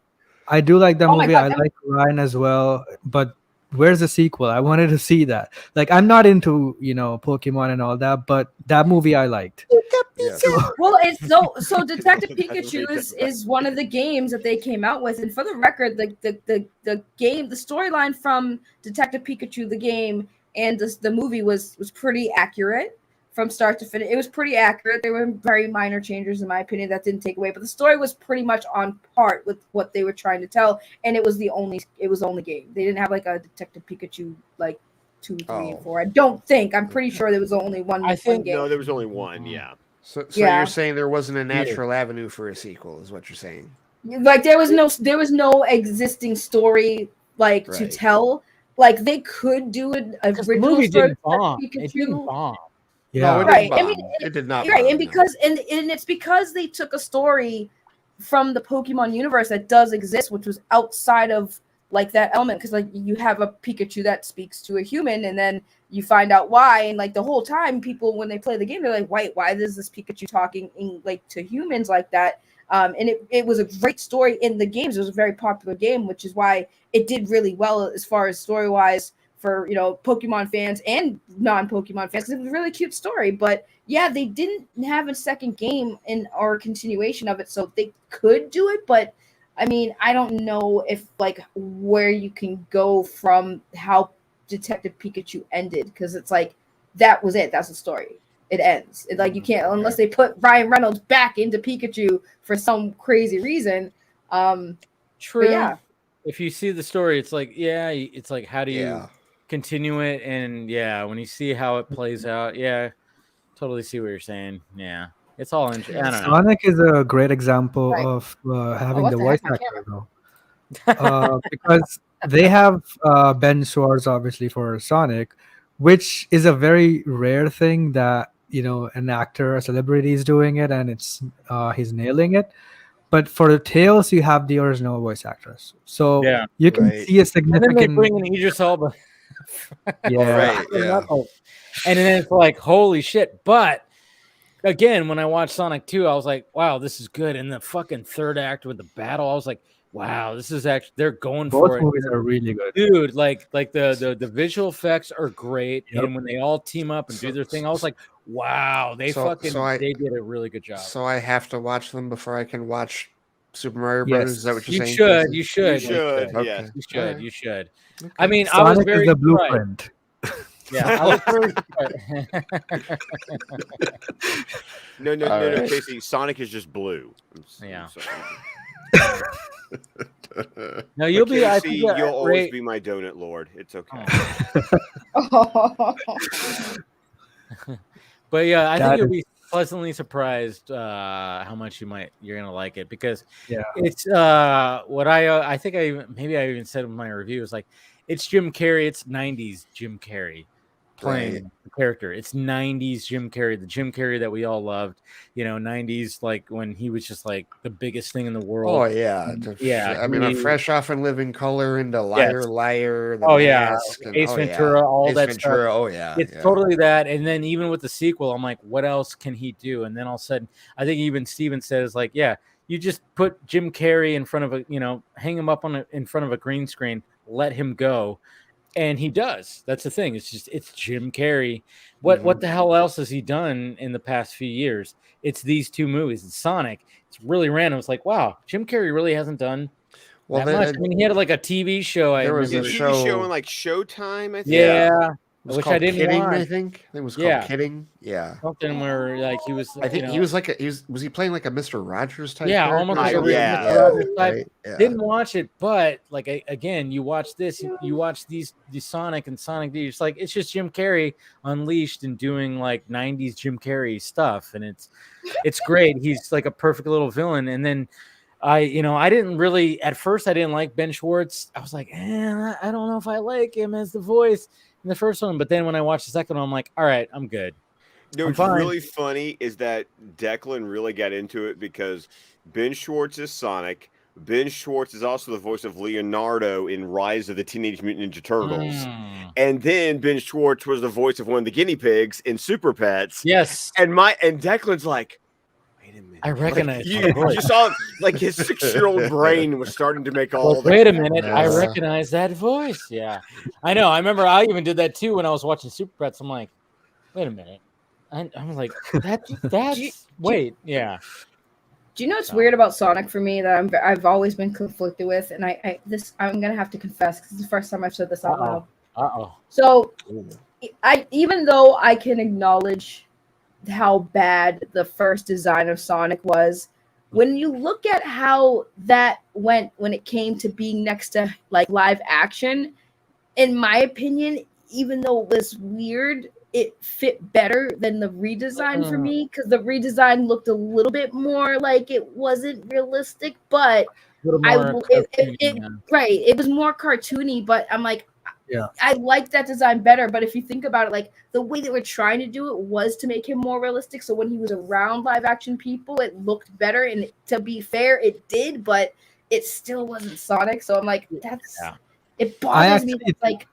I do like that Oh my movie. God, I that- like Ryan as well. But where's the sequel? I wanted to see that. Like, I'm not into Pokemon and all that, but that movie I liked. Yeah. Well, it's so Detective Pikachu is one of the games that they came out with, and for the record, the game, the storyline from Detective Pikachu, the game, and the movie was pretty accurate from start to finish. It was pretty accurate. There were very minor changes, in my opinion, that didn't take away, but the story was pretty much on part with what they were trying to tell, and it was the only game. They didn't have like a Detective Pikachu like 2, 3, and 4. I don't think. I'm pretty sure there was only one. I think- one game. No, there was only one. Yeah. So Yeah. you're saying there wasn't a natural avenue for a sequel, is what you're saying? Like there was no existing story like to Right. tell. Like they could do an Because the original movie story didn't for bomb. It didn't Pikachu. bomb. Yeah. No, it Right. didn't I mean, bomb. It did not. Right, bomb, and no. because and it's because they took a story from the Pokemon universe that does exist, which was outside of like that element. Because like you have a Pikachu that speaks to a human, and then you find out why, and like the whole time, people when they play the game, they're like, why is this Pikachu talking in like to humans like that? And it was a great story in the games. It was a very popular game, which is why it did really well as far as story wise for Pokemon fans and non-Pokemon fans. 'Cause it was a really cute story, but yeah, they didn't have a second game or continuation of it, so they could do it. But I mean, I don't know if like where you can go from how Detective Pikachu ended, because it's like that was it. That's the story. It ends. It's like you can't unless they put Ryan Reynolds back into Pikachu for some crazy reason. True. Yeah. If you see the story, it's like, it's like, how do you Yeah. continue it? And when you see how it plays out, totally see what you're saying. Yeah, it's all interesting. I don't know. Sonic is a great example Right. of having what the the voice heck? I actor though, because they have Ben Schwartz obviously for Sonic, which is a very rare thing that an actor, a celebrity is doing it, and it's he's nailing it. But for the Tails, you have the original voice actress, so you can Right. see a And then they significant. bring in Idris Elba. Yeah. Right, yeah. And then it's like, holy shit. But again, when I watched Sonic 2, I was like, wow, this is good. And the fucking third act with the battle, I was like, wow, this is actually, they're going Both for it. movies are really good. Dude, like the visual effects are great. Yep. And when they all team up and do their thing, I was like, wow, they they did a really good job. So I have to watch them before I can watch Super Mario Yes. Brothers. Is that what you're You saying? should, Casey? you should, You should. Okay. Yes. you should, Alright. you should. I mean, I was Sonic very is the surprised. blueprint. Yeah, I was very No, Casey. Sonic is just blue. Yeah. sorry. No, you'll be. I Casey, think you'll always be my donut lord. It's okay. But yeah, I That think you'll is- be pleasantly surprised how much you're gonna like it, because Yeah. it's what I think I even said in my review is like, it's Jim Carrey, it's 90s Jim Carrey playing the character. It's 90s Jim Carrey, the Jim Carrey that we all loved, 90s, like when he was just like the biggest thing in the world. Oh yeah, Yeah, I mean, he- I'm fresh off in Living Color into Liar, Yes. Liar. The Oh yeah, Mask, and- Ace oh, Ventura, yeah. all Ace that Ventura, stuff. Oh yeah, It's yeah. totally that. And then even with the sequel, I'm like, what else can he do? And then all of a sudden, I think even Steven says like, yeah, you just put Jim Carrey in front of a, hang him up in front of a green screen, let him go. And he does. That's the thing. It's Jim Carrey. What the hell else has he done in the past few years? It's these two movies. It's Sonic. It's really random. It's like, wow, Jim Carrey really hasn't done that much. I mean, he had like a TV show. There was He a had a show- TV show on like Showtime, I think. Yeah. It was which called I didn't Kidding, watch. I think it was called Yeah. Kidding. Yeah, Something where like he was. I think he was like was he playing like a Mr. Rogers type? Yeah, character almost or like a something? real Yeah. Mr. Rogers type. Right, yeah. Didn't watch it, but like again, you watch this, you watch these Sonic and Sonic D. It's like it's just Jim Carrey unleashed and doing like 90s Jim Carrey stuff, and it's great. He's like a perfect little villain. And then I didn't really at first I didn't like Ben Schwartz. I was like, I don't know if I like him as the voice in the first one. But then when I watched the second one, I'm like, all right, I'm good. What's really funny is that Declan really got into it because Ben Schwartz is Sonic. Ben Schwartz is also the voice of Leonardo in Rise of the Teenage Mutant Ninja Turtles. And then Ben Schwartz was the voice of one of the guinea pigs in Super Pets. Yes. And Declan's like, wait a minute. I recognize you saw like his 6-year-old brain was starting to make all wait a minute. I recognize that voice. Yeah. I know. I remember I even did that too when I was watching Super Pets. I'm like, wait a minute. I'm like, that's wait, yeah. Do you know what's weird about Sonic for me that I've always been conflicted with, and I'm gonna have to confess because it's the first time I've said this out loud. So, even though I can acknowledge how bad the first design of Sonic was, when you look at how that went when it came to being next to like live action, in my opinion, even though it was weird, it fit better than the redesign for me because the redesign looked a little bit more like it wasn't realistic, but it was more cartoony. But I'm like, I like that design better. But if you think about it, like the way they were trying to do it was to make him more realistic. So when he was around live action people, it looked better. And to be fair, it did, but it still wasn't Sonic. So I'm like, it bothers me. That's like.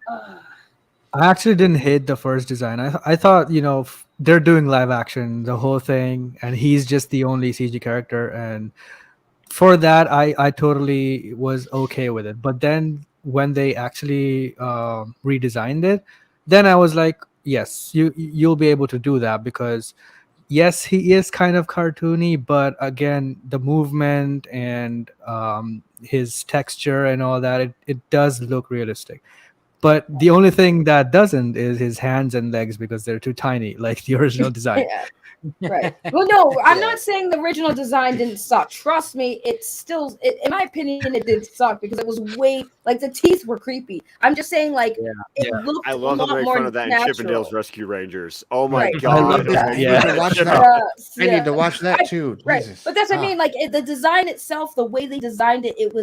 I actually didn't hate the first design. I thought, they're doing live action, the whole thing, and he's just the only CG character. And for that, I totally was okay with it. But then when they actually redesigned it, then I was like, yes, you'll be able to do that because, yes, he is kind of cartoony, but again, the movement and his texture and all that, it does look realistic. But the only thing that doesn't is his hands and legs because they're too tiny, like the original design. Right. Well, no, I'm not saying the original design didn't suck. Trust me, in my opinion, it did suck because it was way like the teeth were creepy. I'm just saying, like it looked. I love how they make fun of that natural. in Chippendale's Rescue Rangers. Oh my god! I love that. I need to watch that too. Right, Jesus. but that's what I mean. Like the design itself, the way they designed it, it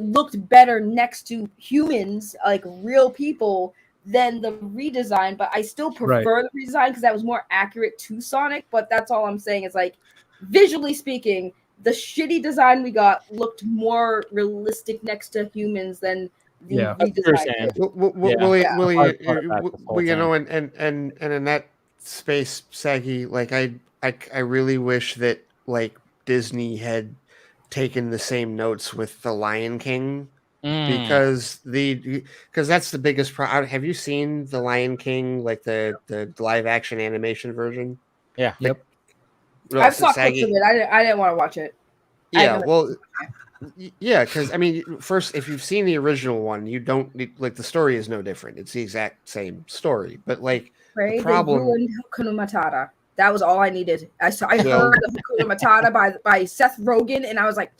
looked better next to humans, like real people, than the redesign. But I still prefer the redesign because that was more accurate to Sonic. But that's all I'm saying is like, visually speaking, the shitty design we got looked more realistic next to humans than the redesign. And in that space, Saggy, like I really wish that like Disney had taken the same notes with the Lion King because that's the biggest problem. Have you seen the Lion King, like the live action animation version? Yeah. Yep. I've saw clips of it. I didn't want to watch it. Yeah, because I mean, first, if you've seen the original one, you don't like the story is no different. It's the exact same story, but like the problem. Hakuna Matata. That was all I needed. I heard of Hakuna Matata by Seth Rogen, and I was like,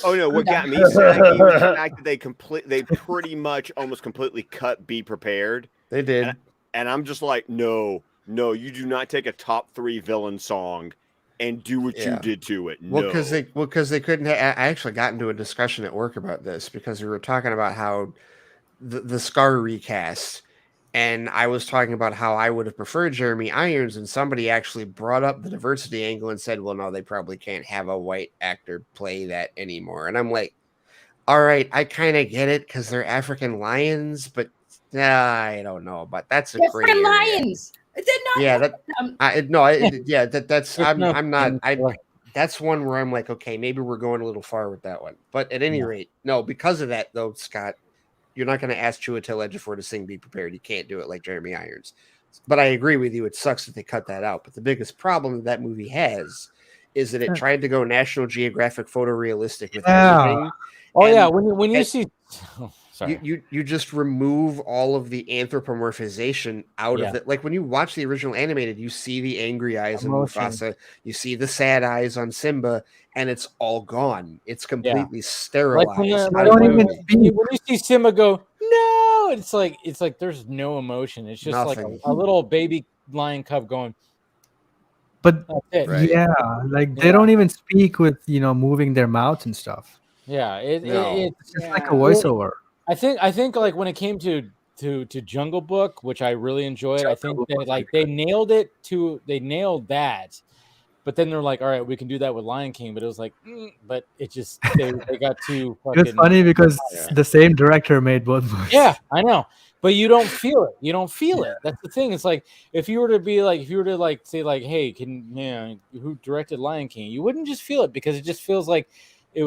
"Oh no!" What got me Saggy was the fact that they pretty much almost completely cut "Be Prepared." They did, and I'm just like, no, you do not take a top 3 villain song and do what you did to it. Well, because they couldn't. I actually got into a discussion at work about this because we were talking about how the Scar recast. And I was talking about how I would have preferred Jeremy Irons, and somebody actually brought up the diversity angle and said, well, no, they probably can't have a white actor play that anymore. And I'm like, all right, I kind of get it because they're African lions, but I don't know. But that's a great lions. That's one where I'm like, okay, maybe we're going a little far with that one. But at any rate, no, because of that, though, Scott, you're not going to ask Chiwetel Ejiofor to sing "Be Prepared." You can't do it like Jeremy Irons. But I agree with you. It sucks that they cut that out. But the biggest problem that movie has is that it tried to go National Geographic photorealistic with everything. When you see, you just remove all of the anthropomorphization out of it. Like when you watch the original animated, you see the angry eyes on Mufasa, you see the sad eyes on Simba, and it's all gone. It's completely sterilized. Like when you see Simba go, no, it's like there's no emotion. It's just like a little baby lion cub going. But they don't even speak with moving their mouths and stuff. Yeah, it's just like a voiceover. I think like when it came to Jungle Book, which I really enjoyed. I think they nailed it they nailed that. But then they're like, all right, we can do that with Lion King, but it was like, but it just they got too fucking. It's funny because the same director made both movies. Yeah, I know, but you don't feel it. You don't feel it. That's the thing. It's like if you were to say like, hey, who directed Lion King? You wouldn't just feel it because it just feels like it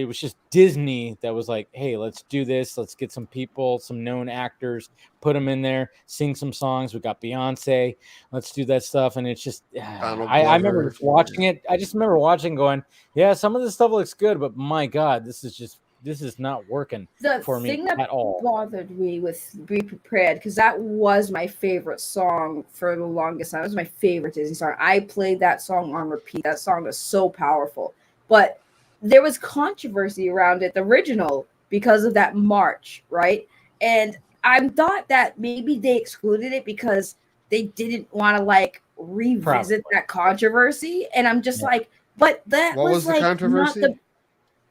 was just Disney that was like, hey, let's do this. Let's get some people, some known actors, put them in there, sing some songs. We got Beyonce. Let's do that stuff. And it's just, I remember watching it. I just remember watching going, yeah, some of this stuff looks good, but my God, this is not working for me at all. The thing that bothered me with Be Prepared, because that was my favorite song for the longest time. It was my favorite Disney song. I played that song on repeat. That song is so powerful. But there was controversy around it, the original, because of that march, right? And I thought that maybe they excluded it because they didn't want to like revisit that controversy. And I'm just like, but that was like the controversy? Not the.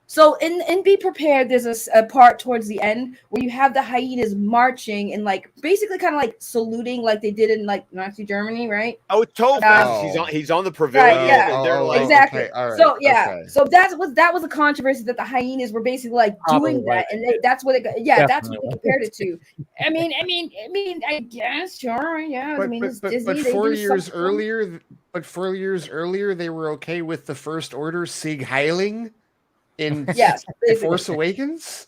So in Be Prepared, there's a part towards the end where you have the hyenas marching and like basically kind of like saluting like they did in like Nazi Germany, right? Oh, totally. He's on the pavilion. Right, yeah. And they're like, exactly. Okay, all right, so so that was a controversy that the hyenas were basically like doing that, and that's what that's what they compared it to. I mean, I guess sure, yeah. But, I mean, it's Disney. But 4 years earlier, they were okay with the First Order Sieg Heiling. In Force Awakens,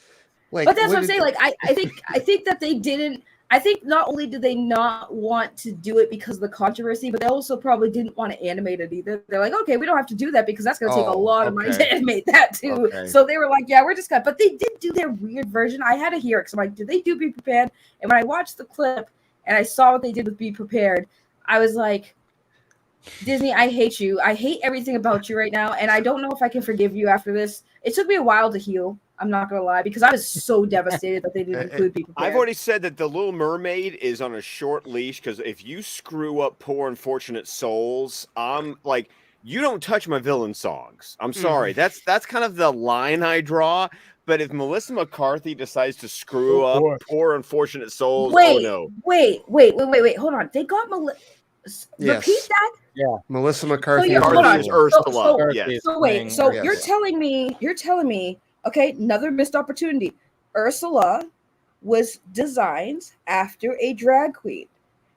but that's what I'm saying. Like, I think that they didn't. I think not only did they not want to do it because of the controversy, but they also probably didn't want to animate it either. They're like, okay, we don't have to do that because that's going to take a lot of money to animate that too. Okay. So they were like, yeah, we're just gonna. But they did do their weird version. I had to hear it because I'm like, did they do Be Prepared? And when I watched the clip and I saw what they did with Be Prepared, I was like, Disney, I hate you. I hate everything about you right now, and I don't know if I can forgive you after this. It took me a while to heal. I'm not gonna lie, because I was so devastated that they didn't include Be Prepared. I've already said that the Little Mermaid is on a short leash because if you screw up Poor Unfortunate Souls, I'm like, you don't touch my villain songs. I'm sorry. That's kind of the line I draw. But if Melissa McCarthy decides to screw up Poor Unfortunate Souls, wait, oh no. Wait. Hold on. They got Melissa. Yes. Repeat that. Yeah, Melissa McCarthy. is Ursula. You're telling me, okay, another missed opportunity. Ursula was designed after a drag queen.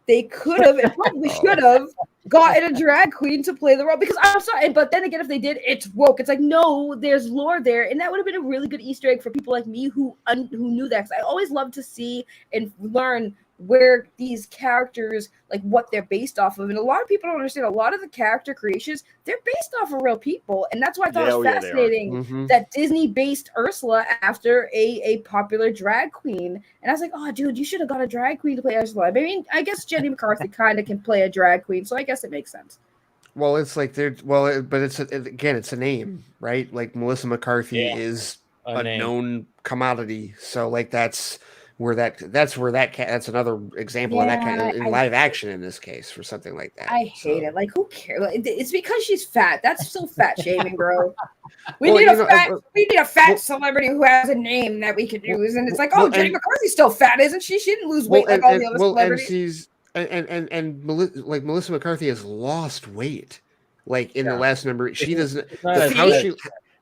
They could have and probably should have gotten a drag queen to play the role because I'm sorry, but then again, if they did, it's woke. It's like no, there's lore there, and that would have been a really good Easter egg for people like me who knew that. Because I always love to see and learn where these characters, like what they're based off of. And a lot of people don't understand a lot of the character creations, they're based off of real people. And that's why I thought it was fascinating that Disney based Ursula after a popular drag queen. And I was like, oh, dude, you should have got a drag queen to play Ursula. I mean, I guess Jenny McCarthy kind of can play a drag queen. So I guess it makes sense. Well, it's like but it's it's a name, right? Like Melissa McCarthy is a known commodity. So like that's another example of that kind of in live action in this case for something like that. I hate it. Like, who cares? It's because she's fat. That's so fat shaming, bro. We need a fat celebrity who has a name that we could use, and it's like, Jenny McCarthy's still fat, isn't she? She didn't lose weight like all the other celebrities. And Melissa McCarthy has lost weight, like in the last number. She doesn't.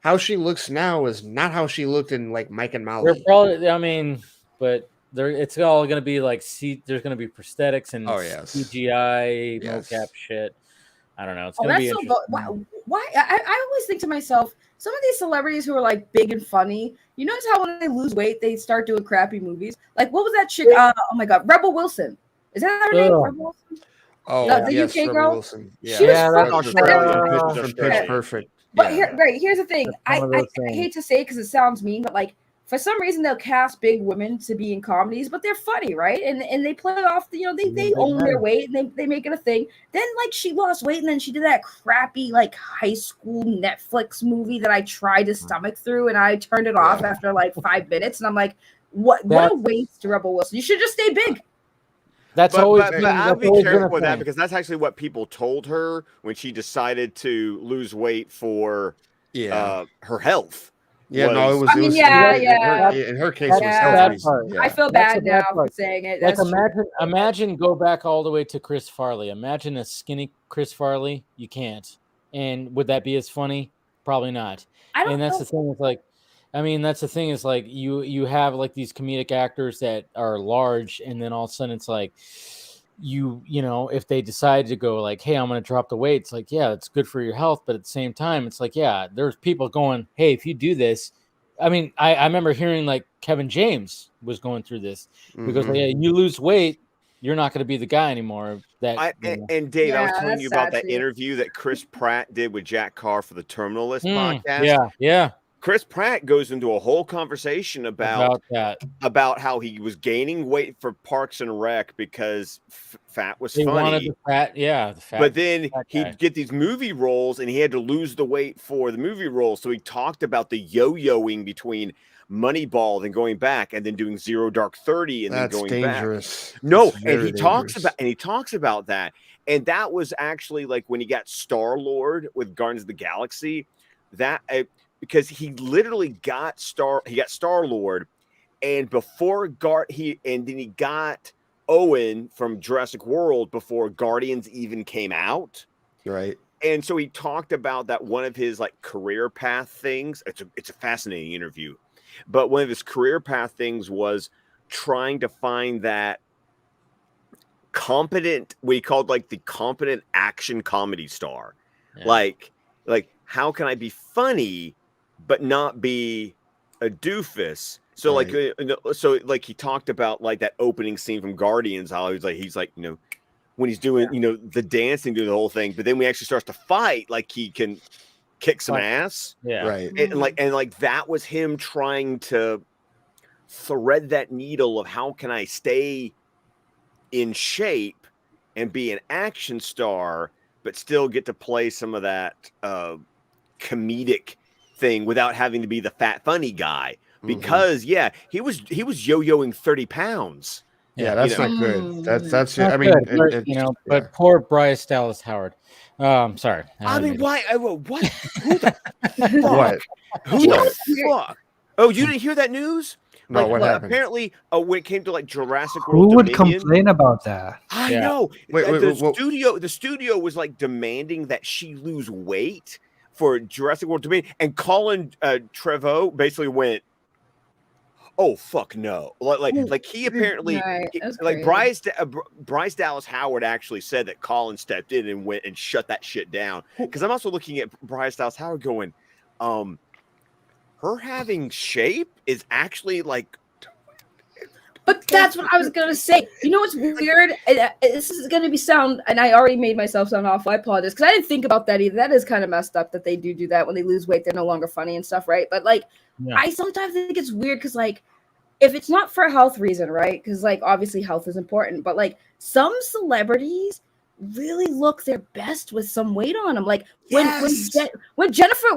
How she looks now is not how she looked in like Mike and Molly. They're probably, I mean. But it's all going to be like there's going to be prosthetics and CGI mocap shit. I don't know. It's going to be interesting. Why? I always think to myself, some of these celebrities who are like big and funny, you notice how when they lose weight, they start doing crappy movies. Like what was that chick? Oh my God, Rebel Wilson. Is that her name? Rebel Wilson? Oh, no, the yes, UK Rebel girl. Wilson. Yeah, she was from Pitch Perfect. But here's the thing. I hate to say it because it sounds mean, but like. For some reason, they'll cast big women to be in comedies, but they're funny, right? And they play it off, they own their weight and they make it a thing. Then, like, she lost weight and then she did that crappy, like, high school Netflix movie that I tried to stomach through and I turned it off after, like, 5 minutes. And I'm like, what a waste, Rebel Wilson. You should just stay big. But I'll be careful with that because that's actually what people told her when she decided to lose weight for her health. Yeah, no, it was. I mean, In her case, it was health reasons. I feel bad now for saying it. Like, That's imagine go back all the way to Chris Farley. Imagine a skinny Chris Farley. You can't. And would that be as funny? Probably not. And that's the thing. It's like, I mean, that's the thing is like you have like these comedic actors that are large, and then all of a sudden it's like you know, if they decide to go like, hey, I'm going to drop the weight, it's like, yeah, it's good for your health. But at the same time, it's like, yeah, there's people going, hey, if you do this, I mean, I remember hearing like Kevin James was going through this because like, yeah, you lose weight, you're not going to be the guy anymore. And Dave, I was telling you about that interview that Chris Pratt did with Jack Carr for the Terminal List podcast. Yeah. Chris Pratt goes into a whole conversation about how he was gaining weight for Parks and Rec because fat was funny. Wanted the fat, but then he'd get these movie roles and he had to lose the weight for the movie roles. So he talked about the yo-yoing between Moneyball, then going back, and then doing Zero Dark 30, and then going dangerous. back. No, That's and he talks about that, and that was actually like when he got Star-Lord with Guardians of the Galaxy, because he literally got Star-Lord, and before then he got Owen from Jurassic World before Guardians even came out, right? And so he talked about that one of his like career path things. It's a fascinating interview. But one of his career path things was trying to find that competent, what he called like the competent action comedy star. Yeah. Like how can I be funny but not be a doofus? So like he talked about like that opening scene from Guardians, how he's like, you know, when he's doing, you know, the dancing, doing the whole thing, but then when he actually starts to fight, like he can kick some ass. Yeah. Right. And like that was him trying to thread that needle of how can I stay in shape and be an action star, but still get to play some of that comedic thing without having to be the fat funny guy. Because he was yo-yoing 30 pounds. Yeah, that's not good. That's not I mean, good, you know, but poor Bryce Dallas Howard. Sorry. I mean, why? What? Who the fuck? What? Who the fuck? Oh, you didn't hear that news? No, like, what happened? Apparently, when it came to like Jurassic World, who would complain about that? I know. The studio was like demanding that she lose weight for Jurassic World Dominion, and Colin Trevorrow basically went, "Oh fuck no!" Like he apparently Bryce Dallas Howard actually said that Colin stepped in and went and shut that shit down. Because I'm also looking at Bryce Dallas Howard going, her having shape is actually like. But that's what I was gonna say. You know what's weird? This is gonna sound, and I already made myself sound awful. I apologize because I didn't think about that either. That is kind of messed up that they do that when they lose weight, they're no longer funny and stuff, right? But like, I sometimes think it's weird because like, if it's not for a health reason, right? Because like obviously health is important, but like some celebrities really look their best with some weight on them. Like when Jennifer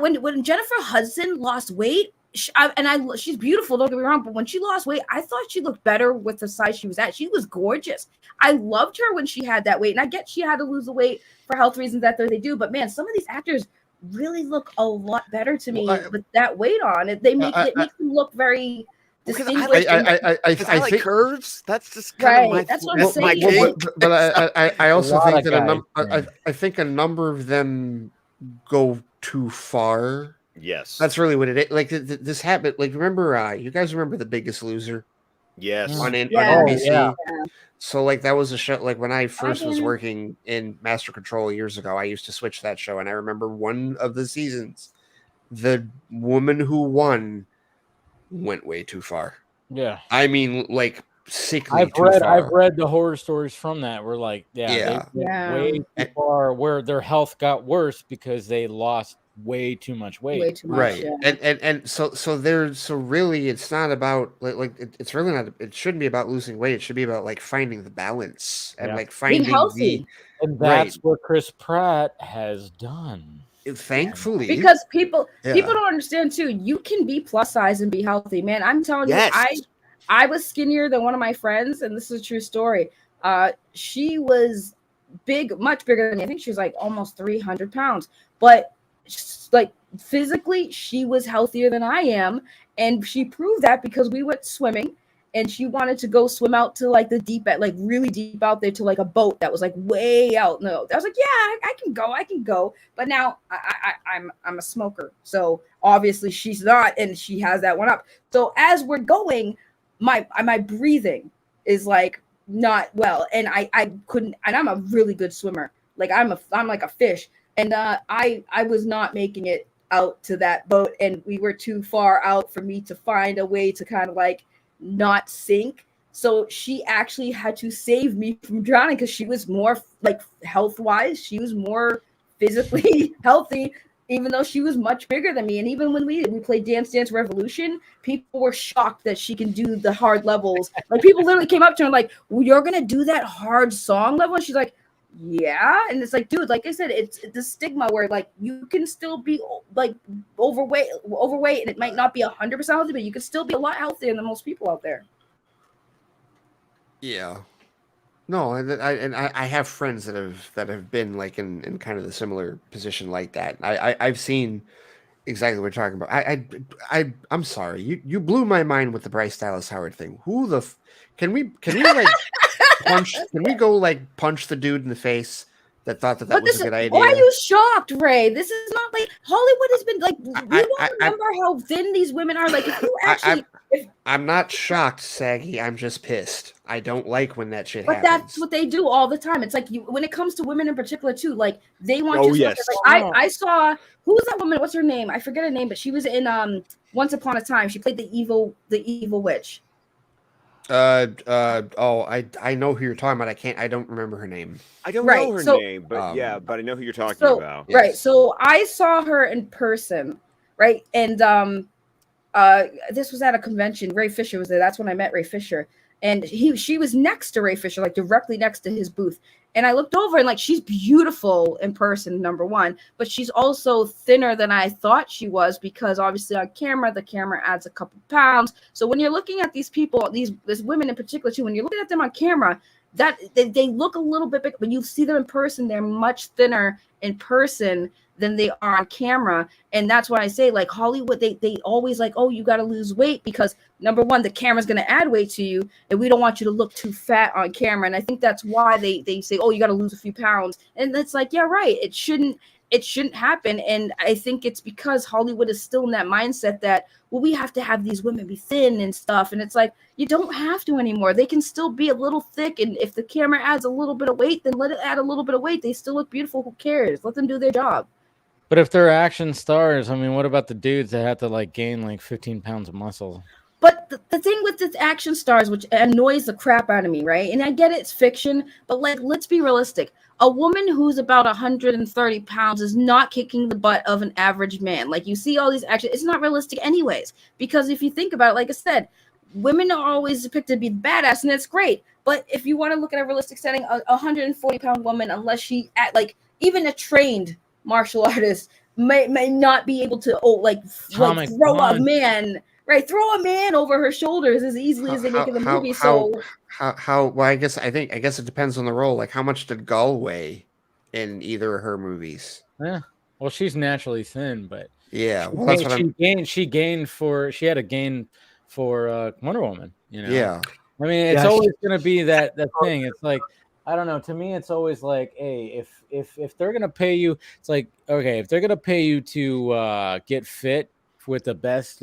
Hudson lost weight. She's beautiful, don't get me wrong, but when she lost weight, I thought she looked better with the size she was at. She was gorgeous. I loved her when she had that weight, and I get she had to lose the weight for health reasons that they do. But man, some of these actors really look a lot better to me with that weight on. It makes them look very distinguished. I think curves. That's just kind of that's what I'm saying. But I also think that I think a number of them go too far. Yes, that's really what it is. Like this happened. Like remember, you guys remember The Biggest Loser? Yes, on NBC. Yeah. So like that was a show. Like when I first was working in Master Control years ago, I used to switch that show, and I remember one of the seasons, the woman who won went way too far. Yeah, I mean, like sickly I've read the horror stories from that. Where like, they went way too far, where their health got worse because they lost way too much weight. Right. And so really it's not about it's really not, it shouldn't be about losing weight. It should be about like finding the balance and like finding being healthy. And that's what Chris Pratt has done. Thankfully. Because people don't understand too. You can be plus size and be healthy, man. I'm telling you, I was skinnier than one of my friends, and this is a true story. She was big, much bigger than me. I think she was like almost 300 pounds, but like physically, she was healthier than I am, and she proved that because we went swimming. And she wanted to go swim out to like the deep at like really deep out there to like a boat that was like way out. No, I was like, yeah, I can go. But now I'm a smoker, so obviously she's not, and she has that one up. So as we're going, my breathing is like not well, and I couldn't. And I'm a really good swimmer. Like I'm like a fish, and I was not making it out to that boat, and we were too far out for me to find a way to kind of like not sink. So she actually had to save me from drowning because she was more like health wise, she was more physically healthy, even though she was much bigger than me. And even when we played Dance Dance Revolution, people were shocked that she can do the hard levels. Like people literally came up to her like, well, you're gonna do that hard song level? And she's like, yeah. And it's like, dude, like I said, it's the stigma where like you can still be like overweight, and it might not be 100% healthy, but you can still be a lot healthier than most people out there. Yeah. No, I have friends that have been like in kind of the similar position like that. I've seen exactly what you're talking about. I'm sorry, you blew my mind with the Bryce Dallas Howard thing. Who the can we like punch? Can we go like punch the dude in the face that thought that was a good idea? Why are you shocked, Ray? This is not like Hollywood has been like. You don't remember how thin these women are. Like if you actually. I'm not shocked, Saggy. I'm just pissed. I don't like when that shit happens. But that's what they do all the time. It's like when it comes to women in particular too. Like they want. Oh yes. Like, I saw who was that woman? What's her name? I forget her name, but she was in Once Upon a Time. She played the evil witch. I know who you're talking about. I don't remember her name. I don't know her name, but but I know who you're talking about. Right. So I saw her in person, right? And this was at a convention. Ray Fisher was there. That's when I met Ray Fisher. And she was next to Ray Fisher, like directly next to his booth. And I looked over and like she's beautiful in person, number one, but she's also thinner than I thought she was because obviously on camera, the camera adds a couple pounds. So when you're looking at these people, these women in particular too, when you're looking at them on camera, that they look a little bit big. When you see them in person, they're much thinner in person than they are on camera. And that's why I say like Hollywood, they always like, oh, you got to lose weight because number one, the camera's going to add weight to you and we don't want you to look too fat on camera. And I think that's why they say, oh, you got to lose a few pounds. And it's like, yeah, right. It shouldn't happen. And I think it's because Hollywood is still in that mindset that, well, we have to have these women be thin and stuff. And it's like, you don't have to anymore. They can still be a little thick. And if the camera adds a little bit of weight, then let it add a little bit of weight. They still look beautiful. Who cares? Let them do their job. But if they're action stars, I mean, what about the dudes that have to like gain like 15 pounds of muscle? But the thing with the action stars, which annoys the crap out of me, right? And I get it's fiction, but like, let's be realistic. A woman who's about 130 pounds is not kicking the butt of an average man. Like you see all these action, it's not realistic anyways. Because if you think about it, like I said, women are always depicted to be badass, and that's great. But if you want to look at a realistic setting, a 140-pound woman, unless she even a trained martial artist may not be able to throw a man. Right, throw a man over her shoulders as easily as they make in the movie. Well, I guess it depends on the role. Like, how much did Gull weigh in either of her movies? Yeah, well, she's naturally thin, but yeah, she had a gain for Wonder Woman. You know, yeah. I mean, it's always going to be that thing. It's like I don't know. To me, it's always like, hey, if they're gonna pay you, it's like okay, if they're gonna pay you to get fit with the best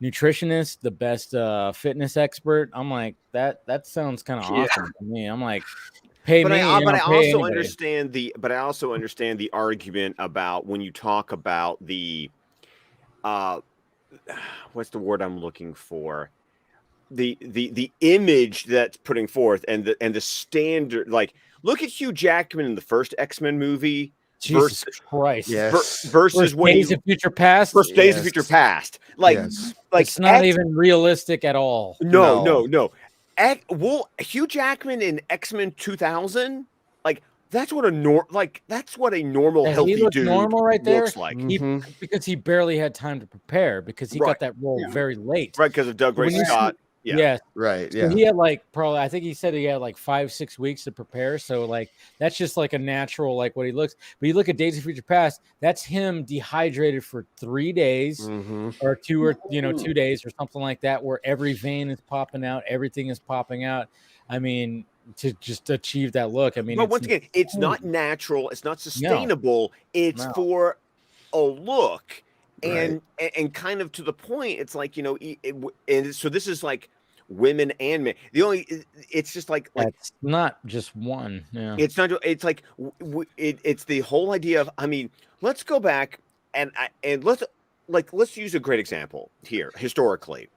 nutritionist, the best fitness expert, I'm like that sounds kind of awesome to me. I'm like, pay me. But I also understand the argument about when you talk about the what's the word I'm looking for? The image that's putting forth and the standard. Like, look at Hugh Jackman in the first X-Men movie. Jesus Christ! Versus when Days of Future Past. First Days of Future Past. Like it's not even realistic at all. No. Hugh Jackman in X-Men 2000, like that's what a normal healthy dude normal right there looks like. Because he barely had time to prepare because he got that role very late. Right, because of Doug Ray Scott. Yeah. Yes. Right. So Yeah. he had like probably, I think he said he had like 5-6 weeks to prepare. So like that's just like a natural, like what he looks. But you look at Days of Future Past, that's him dehydrated for 3 days or 2 days or something like that, where every vein is popping out, everything is popping out. I mean, to just achieve that look. I mean, but once again, it's not natural, it's not sustainable, it's for a look. And kind of to the point, it's like, and so this is like women and men. It's just like it's not just one. Yeah, it's not. It's like it's the whole idea of. I mean, let's go back and let's use a great example here historically.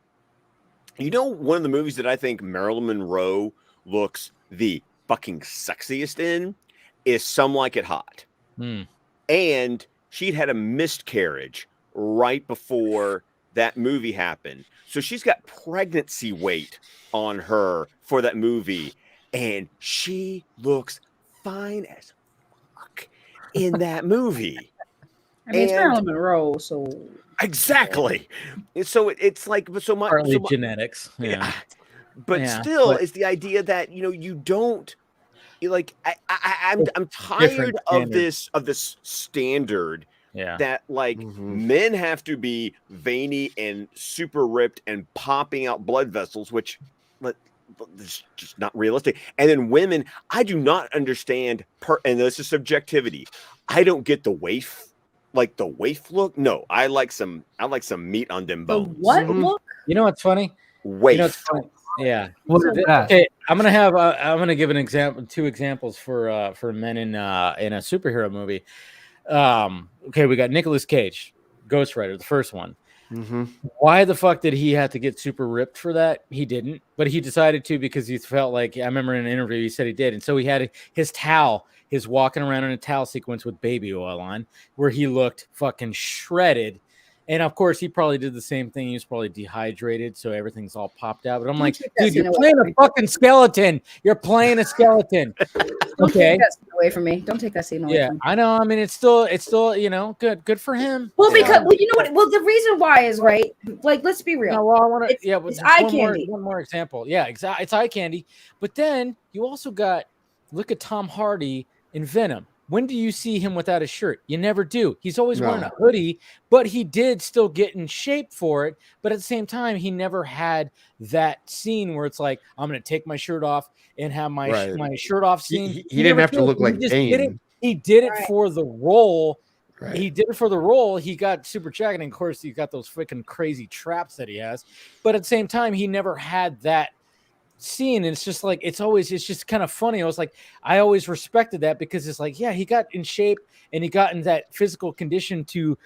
One of the movies that I think Marilyn Monroe looks the fucking sexiest in is Some Like It Hot, and she'd had a miscarriage right before that movie happened. So she's got pregnancy weight on her for that movie. And she looks fine as fuck in that movie. I mean, it's Marilyn Monroe, so exactly. So it's like partly genetics. Yeah. But still, it's the idea that you don't. I'm tired of this standard. Yeah. That men have to be veiny and super ripped and popping out blood vessels, which is just not realistic. And then women, I do not understand and this is subjectivity. I don't get the waif, the waif look. No, I like some meat on them bones. The what look? You know what's funny? Waif. Yeah. What is that? Okay, I'm gonna give an example, 2 examples for men in a superhero movie. Okay, we got Nicolas Cage, Ghost Rider, the first one. Why the fuck did he have to get super ripped for that? He didn't, but he decided to because he felt like, I remember in an interview he said he did, and so he had his towel, his walking around in a towel sequence with baby oil on, where he looked fucking shredded. And of course, he probably did the same thing. He was probably dehydrated, so everything's all popped out. But I'm like, dude, you're playing a fucking skeleton. You're playing a skeleton. Don't take that scene away from me. Don't take that scene away from me. I know. I mean, it's still, good for him. Well, because you know what? Well, the reason why is right. Like, let's be real. No, well, I want to. It's eye candy. One more example. Yeah, exactly. It's eye candy. But then you also look at Tom Hardy in Venom. When do you see him without a shirt? You never do. He's always wearing a hoodie, but he did still get in shape for it. But at the same time, he never had that scene where it's like, I'm going to take my shirt off and have my shirt off scene. He didn't have to look like Bane. He did it for the role. Right. He did it for the role. He got super jacked. And of course, he's got those freaking crazy traps that he has. But at the same time, he never had that scene. And it's just like, it's just kind of funny. I always respected that because it's like, yeah, he got in shape and he got in that physical condition to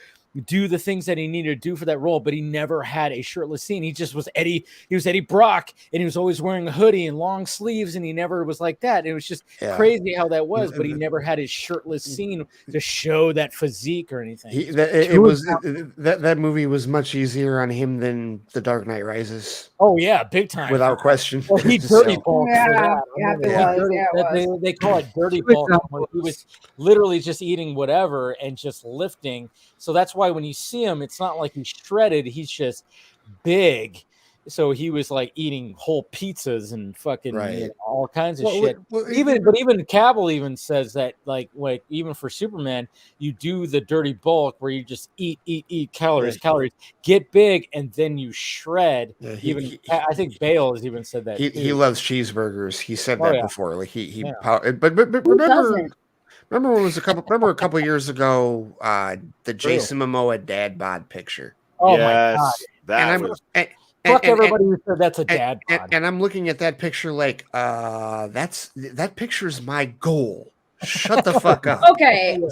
do the things that he needed to do for that role, but he never had a shirtless scene. He just was Eddie. He was Eddie Brock, and he was always wearing a hoodie and long sleeves, and he never was like that. It was just crazy how that was, but he never had his shirtless scene to show that physique or anything. That movie was much easier on him than The Dark Knight Rises. Oh yeah, big time, without question. Well, he dirty bulk. They call it dirty bulk. He was literally just eating whatever and just lifting. So that's why when you see him, it's not like he's shredded. He's just big. So he was like eating whole pizzas and fucking all kinds of shit. Even Cavill even says that like even for Superman, you do the dirty bulk where you just eat calories, get big, and then you shred. Yeah, I think Bale has even said that. He loves cheeseburgers. He said that before. Like but remember. Remember when it was a couple years ago, the Jason Momoa dad bod picture. Oh my god! Fuck everybody who said that's a dad bod. And I'm looking at that picture like, that picture's my goal. Shut the fuck up. Okay.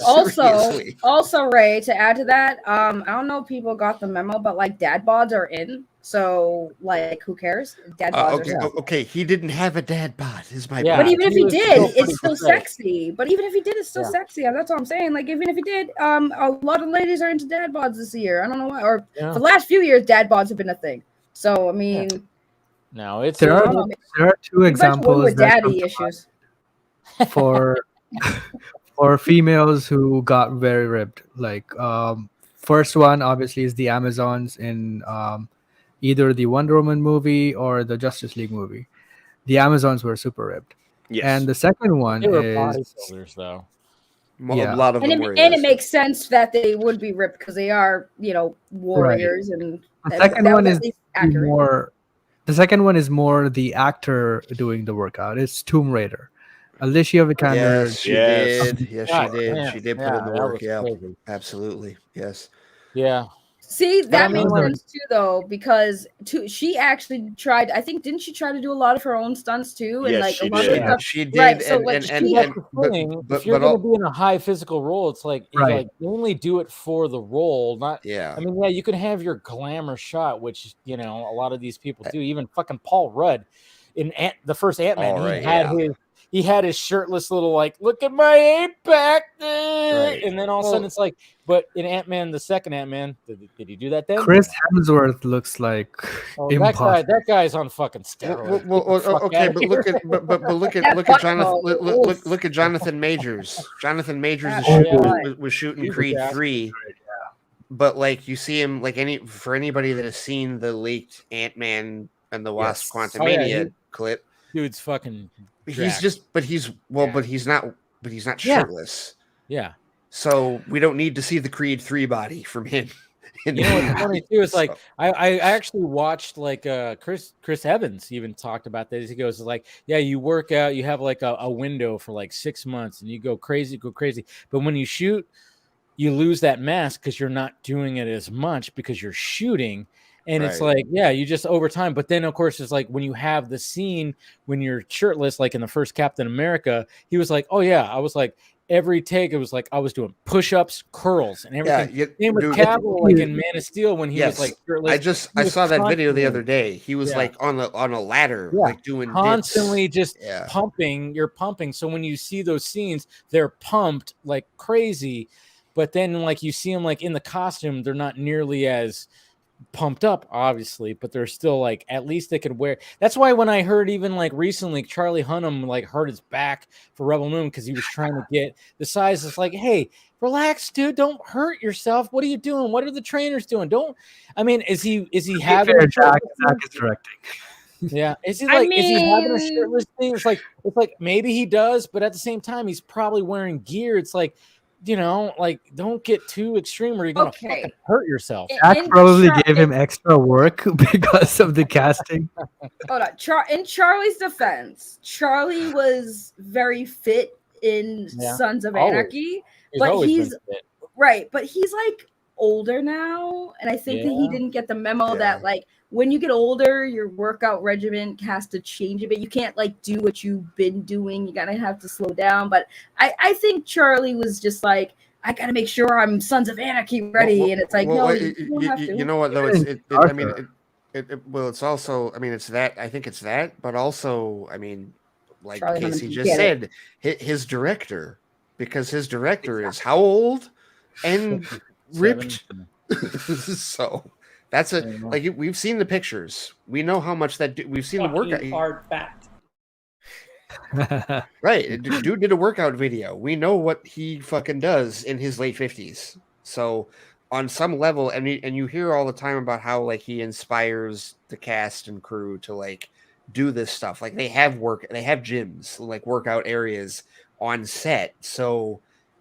Also, Ray, to add to that, I don't know if people got the memo, but like dad bods are in. So like, who cares? Dad bods are okay. He didn't have a dad bod. Is my But even if he did, it's still sexy. But even if he did, it's still sexy. And that's what I'm saying. Like, even if he did, a lot of ladies are into dad bods this year. I don't know why. Or for the last few years, dad bods have been a thing. So I mean, no, it's there are 2 examples with daddy issues for females who got very ripped. Like first one obviously is the Amazons in either the Wonder Woman movie or the Justice League movie. The Amazons were super ripped. Yes. And the second one They were is bodybuilders, though. A lot of them were. And it makes sense that they would be ripped because they are, warriors. Right. And the second one is accurate. more. The second one is more the actor doing the workout. It's Tomb Raider. Alicia Vikander. Yes, she did. Yes, God, she did. man. She did put Yeah, in the that work. was Yeah, crazy. absolutely. Yes. Yeah. See, that makes like- sense too, though, because she actually tried. I think didn't she try to do a lot of her own stunts too? And Yes, like she a lot did. of stuff. She did. Right. So and, like and, she and, had- and, If you're going to but be in a high physical role, it's like you Right. like you only do it for the role, not. yeah. I mean, yeah, you can have your glamour shot, which a lot of these people do. Even fucking Paul Rudd in the first Ant-Man, Oh, right, he had his shirtless little like, look at my 8-pack, Right. and then all of a sudden it's like, but in Ant-Man, the second Ant-Man, did he do that then? Chris Hemsworth looks like impossible. that guy's on fucking steroids. Okay, but look at look at Jonathan Majors. Jonathan Majors was shooting He's a Creed guy. 3. But like you see him like for anybody that has seen the leaked Ant-Man and the Wasp Yes. Quantumania clip, Dude's fucking. he's jacked. just but he's not Yeah. shirtless. Yeah. So we don't need to see the Creed 3 body from him. You know what's funny too is like I actually watched like Chris Evans even talked about this. He goes like, yeah, you work out, you have like a window for like 6 months and you go crazy, but when you shoot, you lose that mass because you're not doing it as much because you're shooting. And it's Right. like, yeah, you just over time. But then, of course, it's like when you have the scene when you're shirtless, like in the first Captain America, he was like, oh, yeah. I was like, every take, it was like I was doing push-ups, curls, and everything. Same with Cavill, like in Man of Steel, when he was like shirtless. I saw that video the other day. He was like on a ladder, like doing constantly dips. just pumping. You're pumping. So when you see those scenes, they're pumped like crazy. But then, like you see them like in the costume, they're not nearly as pumped up, obviously, but they're still like at least they could wear. That's why when I heard even like recently Charlie Hunnam like hurt his back for Rebel Moon because he was trying to get the size. It's like, hey, relax, dude, don't hurt yourself. What are you doing? What are the trainers doing? Don't. I mean, is he having a Jack is directing? Yeah, is he having a shirtless thing? It's like maybe he does, but at the same time, he's probably wearing gear. It's like, like don't get too extreme or you're gonna fucking hurt yourself. Jack probably gave him extra work because of the casting. Hold on. In Charlie's defense, Charlie was very fit in Sons of Anarchy, but he's right. But he's like older now, and I think that he didn't get the memo that like when you get older, your workout regimen has to change a bit. You can't like do what you've been doing. You gotta have to slow down. But I think Charlie was just like, I gotta make sure I'm Sons of Anarchy ready, and it's like, no, you don't have to. You know what though? It's also. I mean, it's that. I think it's that, but also, I mean, like Charlie Casey Hunnam, just said, his director, because his director is how old and ripped. So. That's like we've seen the pictures. We know how much we've seen the workout. Hard fact. Right, dude did a workout video. We know what he fucking does in his late 50s. So on some level, and you hear all the time about how like he inspires the cast and crew to like do this stuff. Like they have gyms, like workout areas on set. So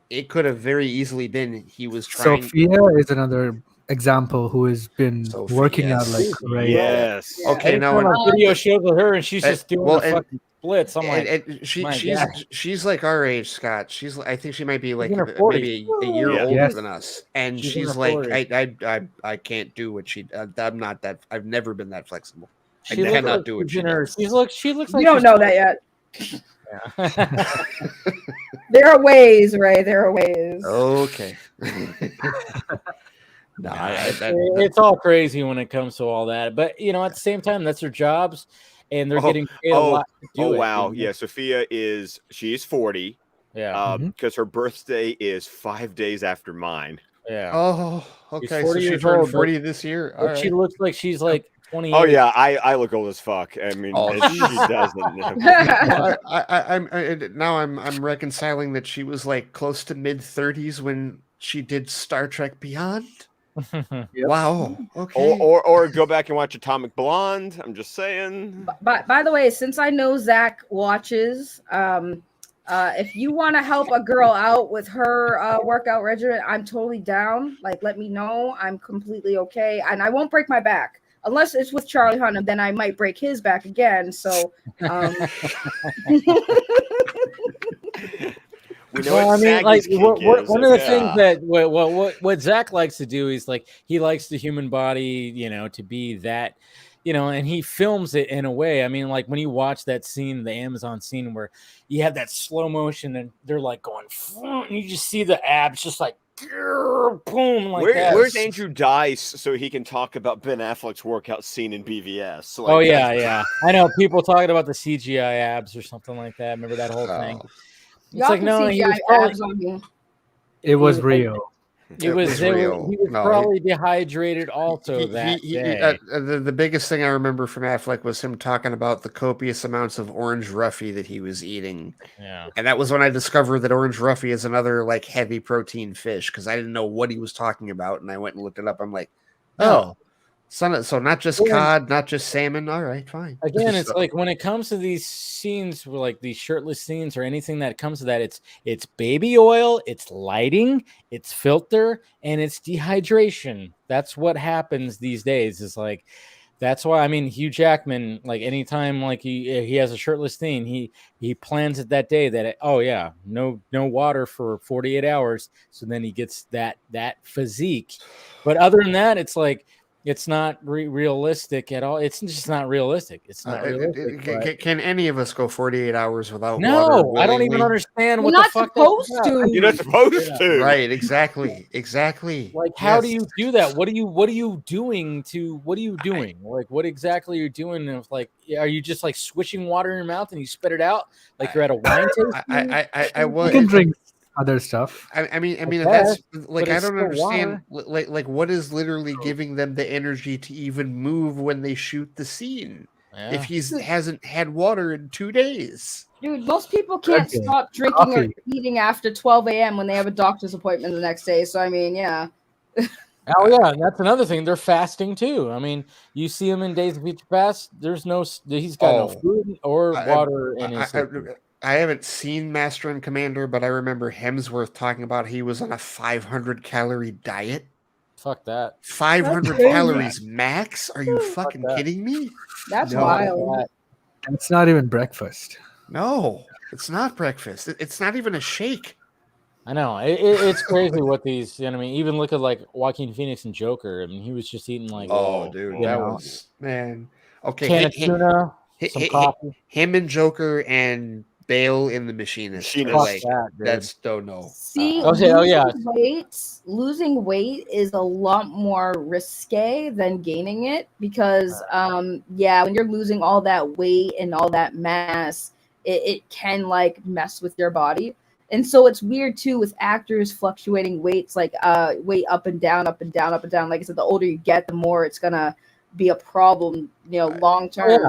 it could have very easily been he was trying. Sophia is another example who has been working out like crazy. Yes. Okay, now video shows with her and she's just doing the fucking splits. I'm like, she's like our age, Scott. I think she might be like maybe a year Yeah. older Yes. than us, and She's in she's her like, 40s. I can't do what she. I'm not that. I've never been that flexible. I She looks cannot like do what she's she in her- does. She looks like You don't she's- know that yet. Yeah. There are ways, Ray. There are ways. Okay. No, it's all crazy when it comes to all that. But at the same time, that's their jobs, and they're getting paid a lot to do it. Wow. Yeah, Sophia she's 40. Yeah. Because her birthday is 5 days after mine. Yeah. Oh, okay. So 40 she years turned old, 40 this year. All But she right. looks like she's like 28. Oh yeah, I look old as fuck. I mean, she doesn't. Well, I'm reconciling that she was like close to mid-30s when she did Star Trek Beyond. Wow. Okay. Or go back and watch Atomic Blonde. I'm just saying. By the way, since I know Zach watches, if you want to help a girl out with her workout regimen, I'm totally down. Like, let me know. I'm completely okay, and I won't break my back unless it's with Charlie Hunnam. Then I might break his back again. So. Well, I mean, like one of the things that what Zach likes to do is like he likes the human body, to be that, and he films it in a way. I mean, like when you watch that scene, the Amazon scene where you have that slow motion and they're like going, and you just see the abs just like boom, like that. Where's Andrew Dice so he can talk about Ben Affleck's workout scene in BVS? Like, oh yeah, I know people talking about the CGI abs or something like that. Remember that whole thing? It's like no, he was probably, it was real. It was real. He was probably dehydrated also that day. The biggest thing I remember from Affleck was him talking about the copious amounts of orange roughy that he was eating. Yeah. And that was when I discovered that orange roughy is another like heavy protein fish because I didn't know what he was talking about. And I went and looked it up. I'm like, oh. So not just cod, not just salmon. All right, fine. Again, it's like when it comes to these scenes, like these shirtless scenes or anything that comes to that, it's baby oil, it's lighting, it's filter, and it's dehydration. That's what happens these days. Is like that's why I mean Hugh Jackman, like anytime like he has a shirtless scene, he plans it that day that no water for 48 hours. So then he gets that physique. But other than that, it's like. It's not realistic at all. It's just not realistic. It's not realistic. Can any of us go 48 hours without water? No, I don't even understand what You're the fuck. You're not supposed to. Right, exactly. Like, how do you do that? What are you doing? Like, what exactly are you doing? If, like, are you just like swishing water in your mouth and you spit it out like you're at a wine tasting? I was. You can drink other stuff. I mean, that's like I don't understand. Like, what is literally giving them the energy to even move when they shoot the scene? Yeah. If he hasn't had water in 2 days, dude, most people can't stop drinking or eating after 12 a.m. when they have a doctor's appointment the next day. So I mean, yeah. Oh yeah, and that's another thing. They're fasting too. I mean, you see him in Days of Future Past. He's got no food or water in his. I haven't seen Master and Commander, but I remember Hemsworth talking about he was on a 500 calorie diet. Fuck that. 500 calories max? Are you fucking kidding me? That's wild. It's not even breakfast. No, it's not breakfast. It's not even a shake. I know. It's crazy what these, I mean, even look at like Joaquin Phoenix and Joker. I mean, he was just eating like, dude, that was, man. Okay. Can of tuna, some coffee. Him and Joker and Bale in The Machinist. Like, that's don't know. See, losing weight is a lot more risque than gaining it because, when you're losing all that weight and all that mass, it can like mess with your body. And so it's weird too with actors fluctuating weights, like weight up and down, up and down, up and down. Like I said, the older you get, the more it's gonna be a problem, long term.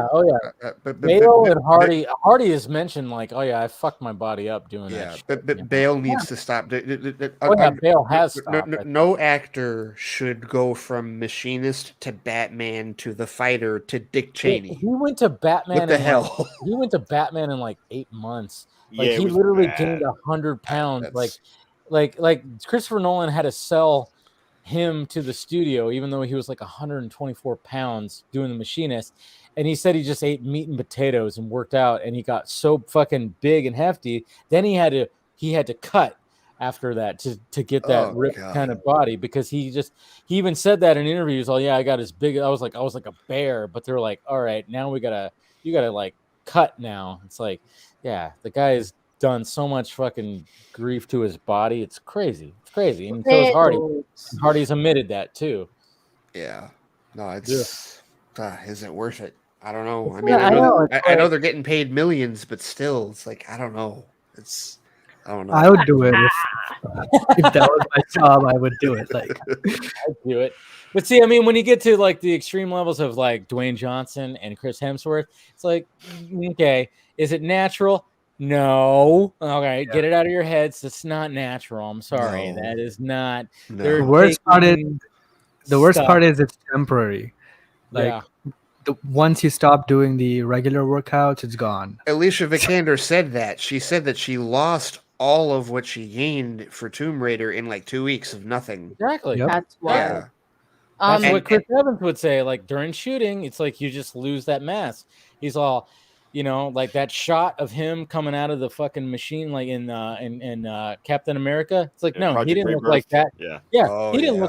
Bale and Hardy is mentioned like, I fucked my body up doing that. But Bale needs to stop. Bale has stopped. No actor should go from Machinist to Batman to The Fighter to Dick Cheney. He went to Batman. What the hell? He went to Batman in like 8 months. Like he literally gained 100 pounds. Like Christopher Nolan had to sell him to the studio, even though he was like 124 pounds doing The Machinist. And he said he just ate meat and potatoes and worked out, and he got so fucking big and hefty. Then he had to cut after that to get that ripped kind of body, because he even said that in interviews. I got as big. I was like a bear, but they're like, all right, now you gotta like cut now. It's like, yeah, the guy has done so much fucking grief to his body. It's crazy. And so is Hardy. Hardy's admitted that too. Yeah. No, it's is it worth it? I don't know. I mean, I know they're getting paid millions, but still, it's like I don't know. I don't know. I would do it if that was my job. I would do it. Like I'd do it. But see, I mean, when you get to like the extreme levels of like Dwayne Johnson and Chris Hemsworth, it's like, okay, is it natural? No. Okay, get it out of your heads. It's not natural. I'm sorry. No. That is not. No. the worst stuff. part is it's temporary. Like once you stop doing the regular workouts, it's gone. Alicia Vikander said that. She said that she lost all of what she gained for Tomb Raider in like 2 weeks of nothing. Exactly. Yep. That's wild. Yeah. That's And- what Chris Evans would say. Like during shooting, it's like you just lose that mass. He's all, you know, like that shot of him coming out of the fucking machine, like in Captain America. It's like no, Project he didn't look Rebirth. like that. Yeah. Oh, he didn't yeah.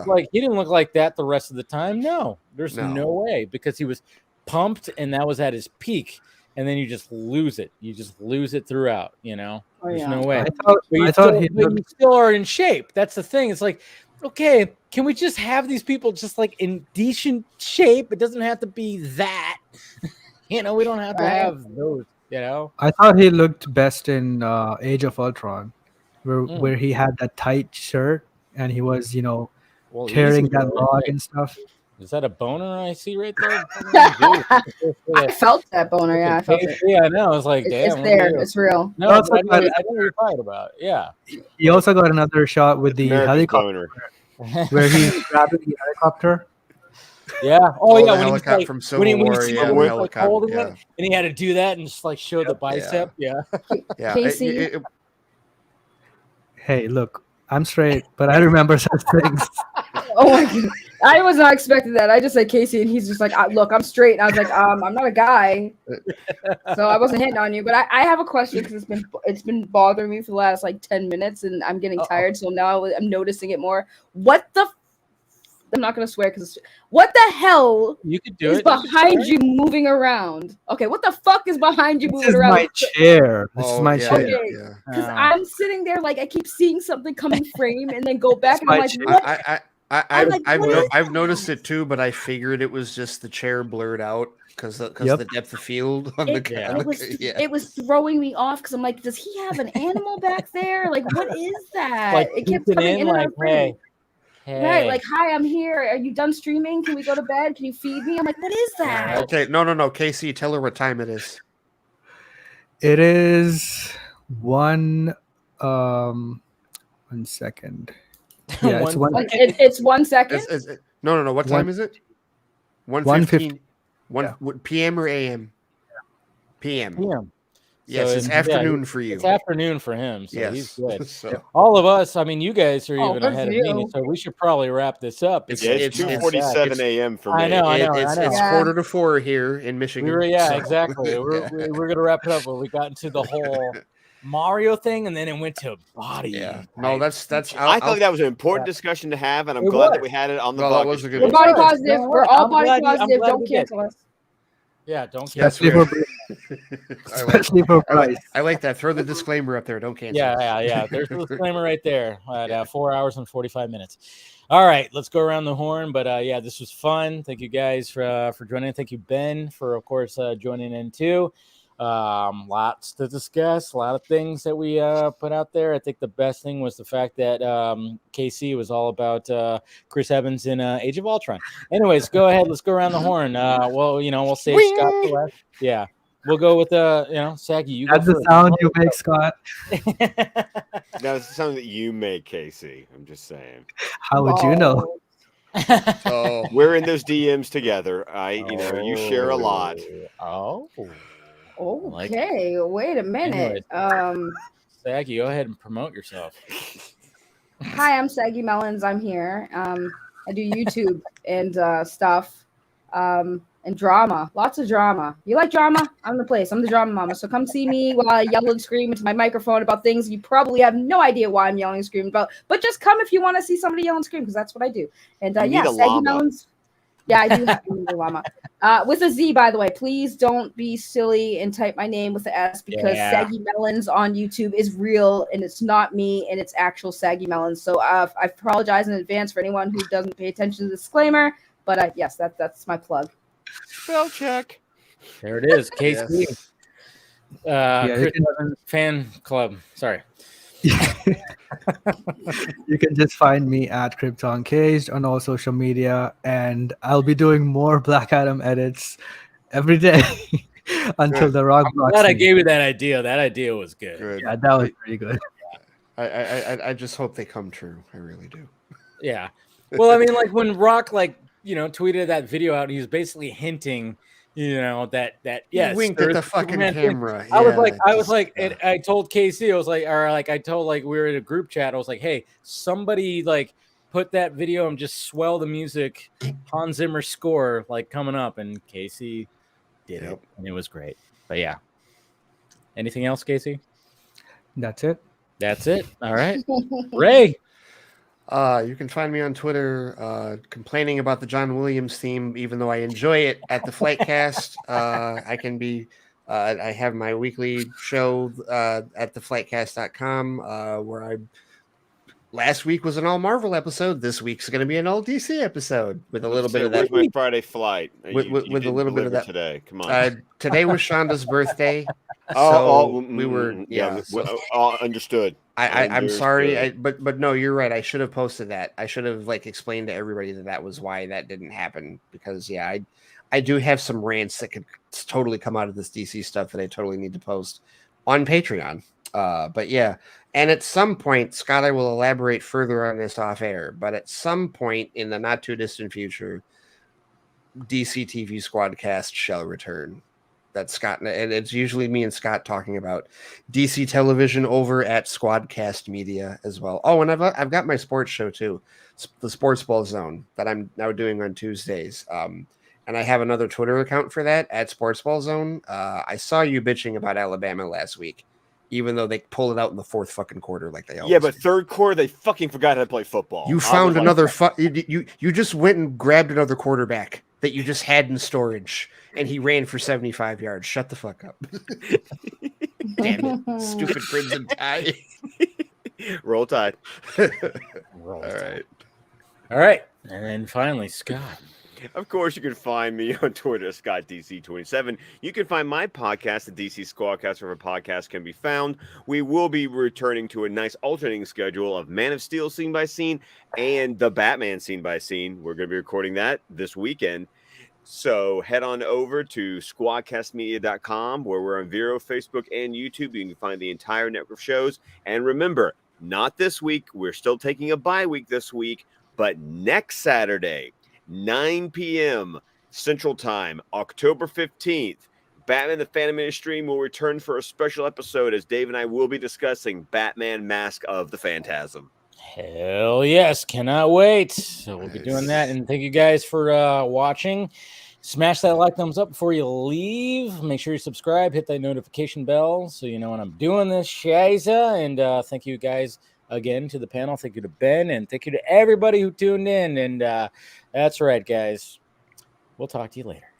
look like that the rest of the time. No, there's No. no way because he was pumped and that was at his peak. And then you just lose it. You just lose it throughout. You know, Oh, there's yeah. no way. I thought But you still are in shape. That's the thing. It's like, okay, can we just have these people just like in decent shape? It doesn't have to be that. You know, we don't have to have those. You know, I thought he looked best in Age of Ultron, where he had that tight shirt and he was, you know, well, tearing easy, that bro. log and stuff. Is that a boner I see right there? I felt that boner. Yeah, I felt it. Yeah, I know. It's like, damn. It's there. It's real. No, Also I know got- what you're talking about. Yeah. He also got another shot with the American helicopter boner. where he's grabbing the helicopter. Yeah. Oh, Oh, yeah. the When he's helicopter like, from when he Civil was War, yeah, like, the helicopter, holding yeah. it, and he had to do that and just like show the bicep. Yeah. Yeah. Casey? Hey, look, I'm straight, but I remember such things. Oh my god, I was not expecting that. I just said Casey, and he's just like, "Look, I'm straight." And I was like, I'm not a guy, so I wasn't hitting on you. But I have a question because it's been bothering me for the last like 10 minutes, and I'm getting tired. So now I'm noticing it more. What the? I'm not gonna swear because what the hell You could do is it. behind you moving around? Okay, what the fuck is behind you This moving is around? my chair. This is Oh, my yeah, chair. Okay, yeah. because I'm sitting there like I keep seeing something come in frame and then go back, and I'm my like, chair. what? I'm like, what is I've noticed it too, but I figured it was just the chair blurred out because Yep. the depth of field on the It was throwing me off because I'm like, does he have an animal back there? Like, what is that? Like It kept peeking coming in and out like, of frame. hey, Right, like, hi, I'm here. Are you done streaming? Can we go to bed? Can you feed me? I'm like, what is that? Okay, no, Casey, tell her what time it is. It is 1 second. Yeah, it's 1 It's 1 second. No. What time is it? 1:15. 1 p.m. or a.m. p.m. PM. Yes, So it's yeah, afternoon for you. It's afternoon for him, so Yes. he's good. So- All of us, I mean, you guys are Oh, even good ahead for of me, you. so we should probably wrap this up. It's- Yeah, it's it's- 2:47 a.m. for me. I know. It's Yeah. 3:45 here in Michigan. so- Exactly. We're gonna wrap it up, but we got into the whole Mario thing, and then it went to body. Yeah. No, that's. I thought that was an important discussion to have, and I'm It glad was. that we had it on the No, that Vodka was a good stream. We're body Sure. positive. No, We're all I'm body glad you- I'm positive. glad Don't we did. cancel us. Yeah, don't Yes, cancel. we especially are. for especially for Bryce. I like that. Throw the disclaimer up there. Don't cancel. Yeah. There's the disclaimer right there at 4 hours and 45 minutes. All right, let's go around the horn. But yeah, this was fun. Thank you guys for joining. Thank you, Ben, for of course joining in too. Lots to discuss, a lot of things that we put out there. I think the best thing was the fact that KC was all about Chris Evans in Age of Ultron. Anyways, go ahead. Let's go around the horn. Well, we'll save Scott for last. Yeah. We'll go with Saggy. You That's go the first. sound you make, Scott. That's something that you make, Casey. I'm just saying. How would you know? Oh, We're in those DMs together. You share a lot. Oh. Okay, wait a minute. Saggy, go ahead and promote yourself. Hi, I'm Saggy Melons. I'm here. I do YouTube and stuff, and drama. Lots of drama. You like drama? I'm the place. I'm the drama mama. So come see me while I yell and scream into my microphone about things you probably have no idea why I'm yelling and screaming about. But just come if you want to see somebody yell and scream, because that's what I do. And You need yeah, a Saggy llama. Melons. Yeah, I do have a llama. With a Z, by the way. Please don't be silly and type my name with the S, because Saggy Melons on YouTube is real, and it's not me, and it's actual Saggy Melons. So I apologize in advance for anyone who doesn't pay attention to the disclaimer. But yes, that's my plug. Spell check. There it is. KC. Yeah, Chris Evans fan club. Sorry. You can just find me at Krypton Caged on all social media, and I'll be doing more Black Adam edits every day until the Rock blocks Glad I me. gave you that idea. That idea was good. good. Yeah, that was pretty good. I just hope they come true. I really do. Yeah. Well, I mean, like when Rock, tweeted that video out, he was basically hinting, that yes, winked at the fucking Superman camera. I was like, and I told Casey, I was like, we were in a group chat. I was like, hey, somebody put that video and just swell the music, Hans Zimmer score coming up, and Casey did it, and it was great. But yeah, anything else, Casey? That's it. All right. Ray. You can find me on Twitter complaining about the John Williams theme, even though I enjoy it at the Flightcast. I can be I have my weekly show at theflightcast.com where last week was an all Marvel episode. This week's going to be an all DC episode with a little bit of that. Where's my Friday flight? With a little bit of that today. Come on. Today was Shonda's birthday. We were understood. I'm sorry, but no, you're right. I should have posted that. I should have explained to everybody that was why that didn't happen, because I do have some rants that could totally come out of this DC stuff that I totally need to post on Patreon. But yeah, and at some point, Scott, I will elaborate further on this off air, but at some point in the not too distant future, DC TV Squadcast shall return. That's Scott, and it's usually me and Scott talking about DC television over at Squadcast Media as well. Oh, and I've got my sports show too, the Sports Ball Zone, that I'm now doing on Tuesdays. And I have another Twitter account for that at Sports Ball Zone. I saw you bitching about Alabama last week, even though they pulled it out in the fourth fucking quarter like they always. Yeah, but third quarter they fucking forgot how to play football. You found another you just went and grabbed another quarterback that you just had in storage, and he ran for 75 yards. Shut the fuck up. Damn it. Stupid Crimson Tide. Roll Tide. All right. And then finally, Scott. Of course, you can find me on Twitter, ScottDC27. You can find my podcast, the DC Squadcast, wherever podcasts can be found. We will be returning to a nice alternating schedule of Man of Steel scene by scene and the Batman scene by scene. We're going to be recording that this weekend. So head on over to squadcastmedia.com, where we're on Vero, Facebook, and YouTube. You can find the entire network of shows. And remember, not this week. We're still taking a bye week this week, but next Saturday, 9 p.m. Central Time, October 15th, Batman the Phantom Menace stream will return for a special episode as Dave and I will be discussing Batman Mask of the Phantasm. Hell yes, cannot wait. So we'll be doing that. And thank you guys for watching. Smash that like, thumbs up before you leave. Make sure you subscribe, hit that notification bell so you know when I'm doing this shiza. And thank you guys again to the panel. Thank you to Ben, and thank you to everybody who tuned in. And that's right, guys. We'll talk to you later.